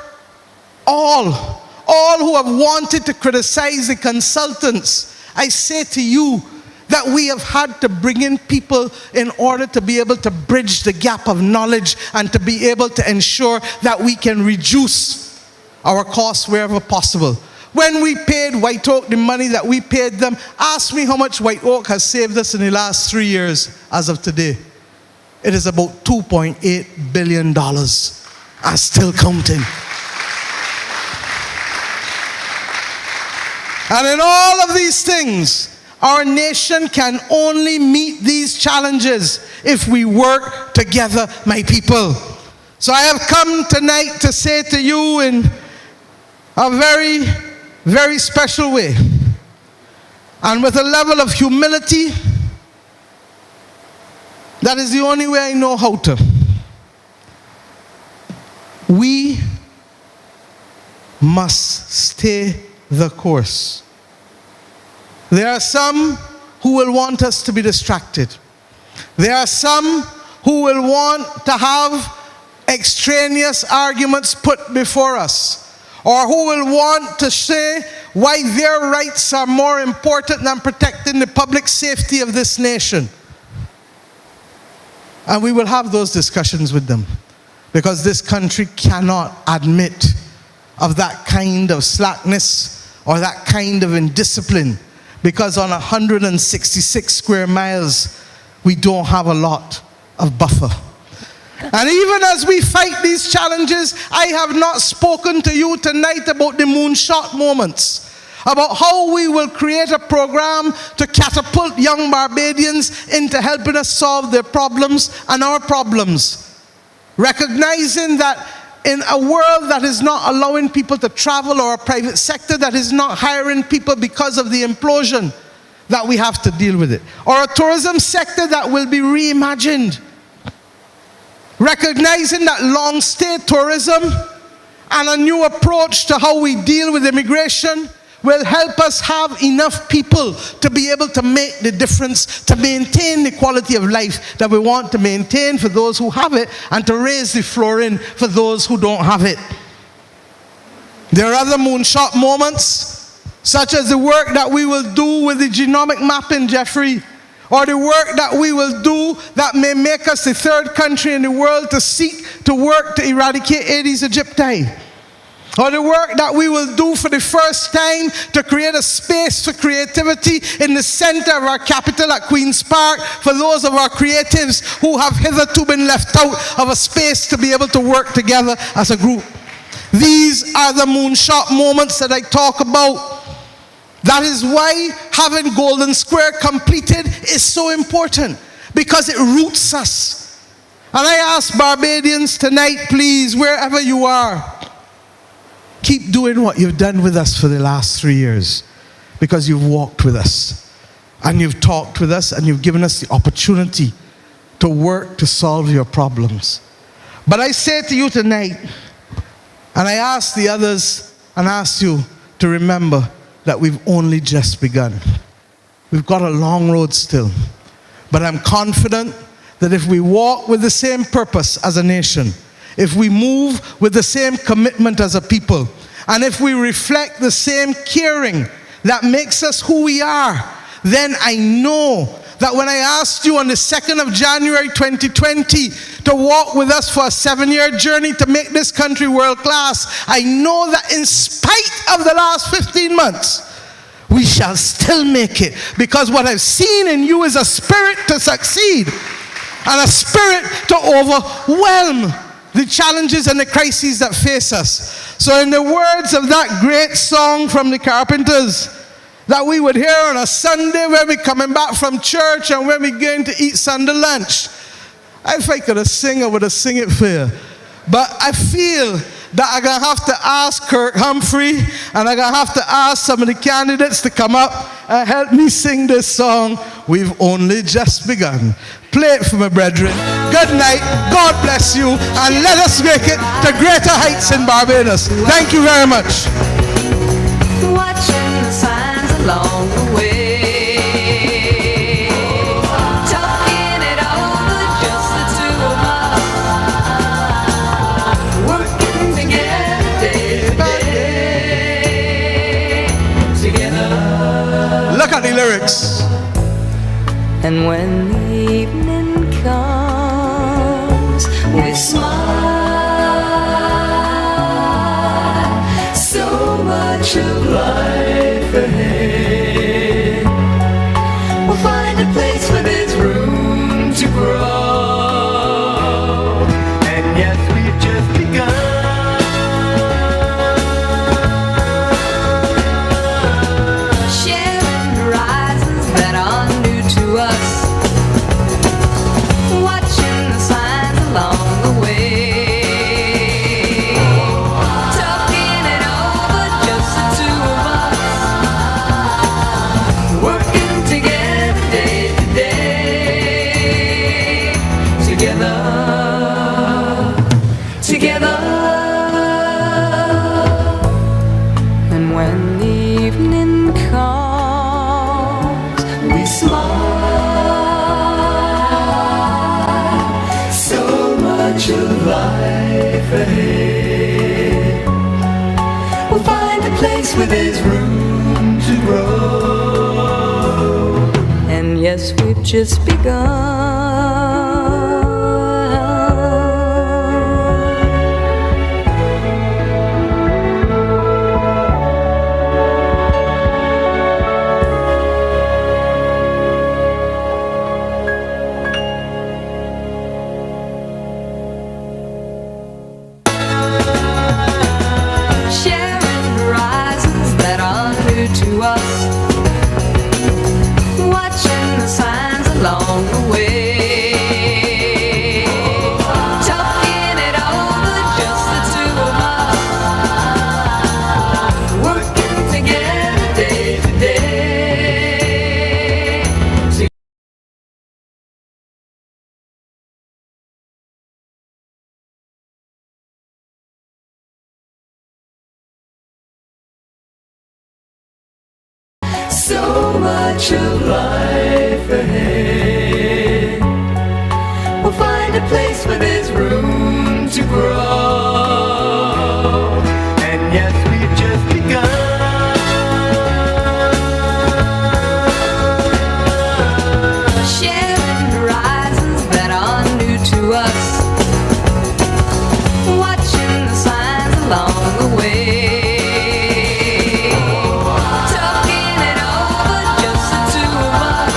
all who have wanted to criticize the consultants. I say to you that we have had to bring in people in order to be able to bridge the gap of knowledge and to be able to ensure that we can reduce our costs wherever possible. When we paid White Oak the money that we paid them, ask me how much White Oak has saved us in the last 3 years as of today. It is about $2.8 billion. And still counting. And in all of these things, our nation can only meet these challenges if we work together, my people. So I have come tonight to say to you in a very, very special way, and with a level of humility that is the only way I know how to. We must stay the course. There are some who will want us to be distracted. There are some who will want to have extraneous arguments put before us, or who will want to say why their rights are more important than protecting the public safety of this nation. And we will have those discussions with them. Because this country cannot admit of that kind of slackness or that kind of indiscipline. Because on 166 square miles, we don't have a lot of buffer. And even as we fight these challenges, I have not spoken to you tonight about the moonshot moments, about how we will create a program to catapult young Barbadians into helping us solve their problems and our problems. Recognizing that in a world that is not allowing people to travel, or a private sector that is not hiring people because of the implosion, that we have to deal with it. Or a tourism sector that will be reimagined. Recognizing that long stay tourism and a new approach to how we deal with immigration will help us have enough people to be able to make the difference, to maintain the quality of life that we want to maintain for those who have it, and to raise the floor for those who don't have it. There are other moonshot moments, such as the work that we will do with the genomic mapping, Jeffrey, or the work that we will do that may make us the third country in the world to seek to work to eradicate Aedes aegypti. Or the work that we will do for the first time to create a space for creativity in the center of our capital at Queen's Park for those of our creatives who have hitherto been left out of a space to be able to work together as a group. These are the moonshot moments that I talk about. That is why having Golden Square completed is so important, because it roots us. And I ask Barbadians tonight, please, wherever you are, keep doing what you've done with us for the last 3 years, because you've walked with us and you've talked with us and you've given us the opportunity to work to solve your problems. But I say to you tonight, and I ask the others and ask you to remember that we've only just begun. We've got a long road still. But I'm confident that if we walk with the same purpose as a nation, if we move with the same commitment as a people, and if we reflect the same caring that makes us who we are, then I know that when I asked you on the 2nd of January 2020 to walk with us for a 7-year journey to make this country world class, I know that in spite of the last 15 months, we shall still make it, because what I've seen in you is a spirit to succeed and a spirit to overwhelm the challenges and the crises that face us. So in the words of that great song from the Carpenters that we would hear on a Sunday when we're coming back from church and when we're going to eat Sunday lunch, if I could have sing, I would have sing it for you. But I feel that I'm going to have to ask Kirk Humphrey and I'm going to have to ask some of the candidates to come up and help me sing this song, We've Only Just Begun. Play it for me, brethren. Good night. God bless you. And let us make it to greater heights in Barbados. Thank you very much. Watching the signs along the way, talking it over, just the two of us, working together day by day, together. Look at the lyrics. And when the evening comes, we smile. So much of life ahead. We'll find a place where there's room to grow. And yes, we've just begun. Sharing horizons that are new to us. Watching the signs along the way. Talking it over, just the two of us. Working together day to day. Together. Together. And when the evening comes, we smile. So much of life ahead. We'll find a place where there's room to grow. And yes, we've just begun. So much of life ahead. We'll find a place where there's room to grow. And yes, we've just begun. Sharing horizons that are new to us. Watching the signs along the way. Talking it over, just the two of us.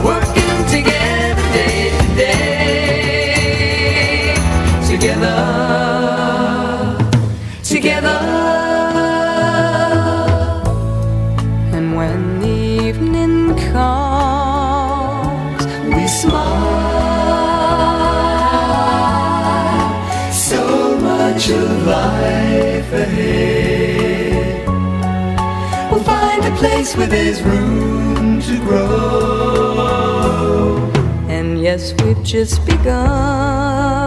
Working together day to day. Together. Together. And when the evening comes, We smile. So much of life ahead. We'll find a place where there's room to grow. and yes, we've just begun.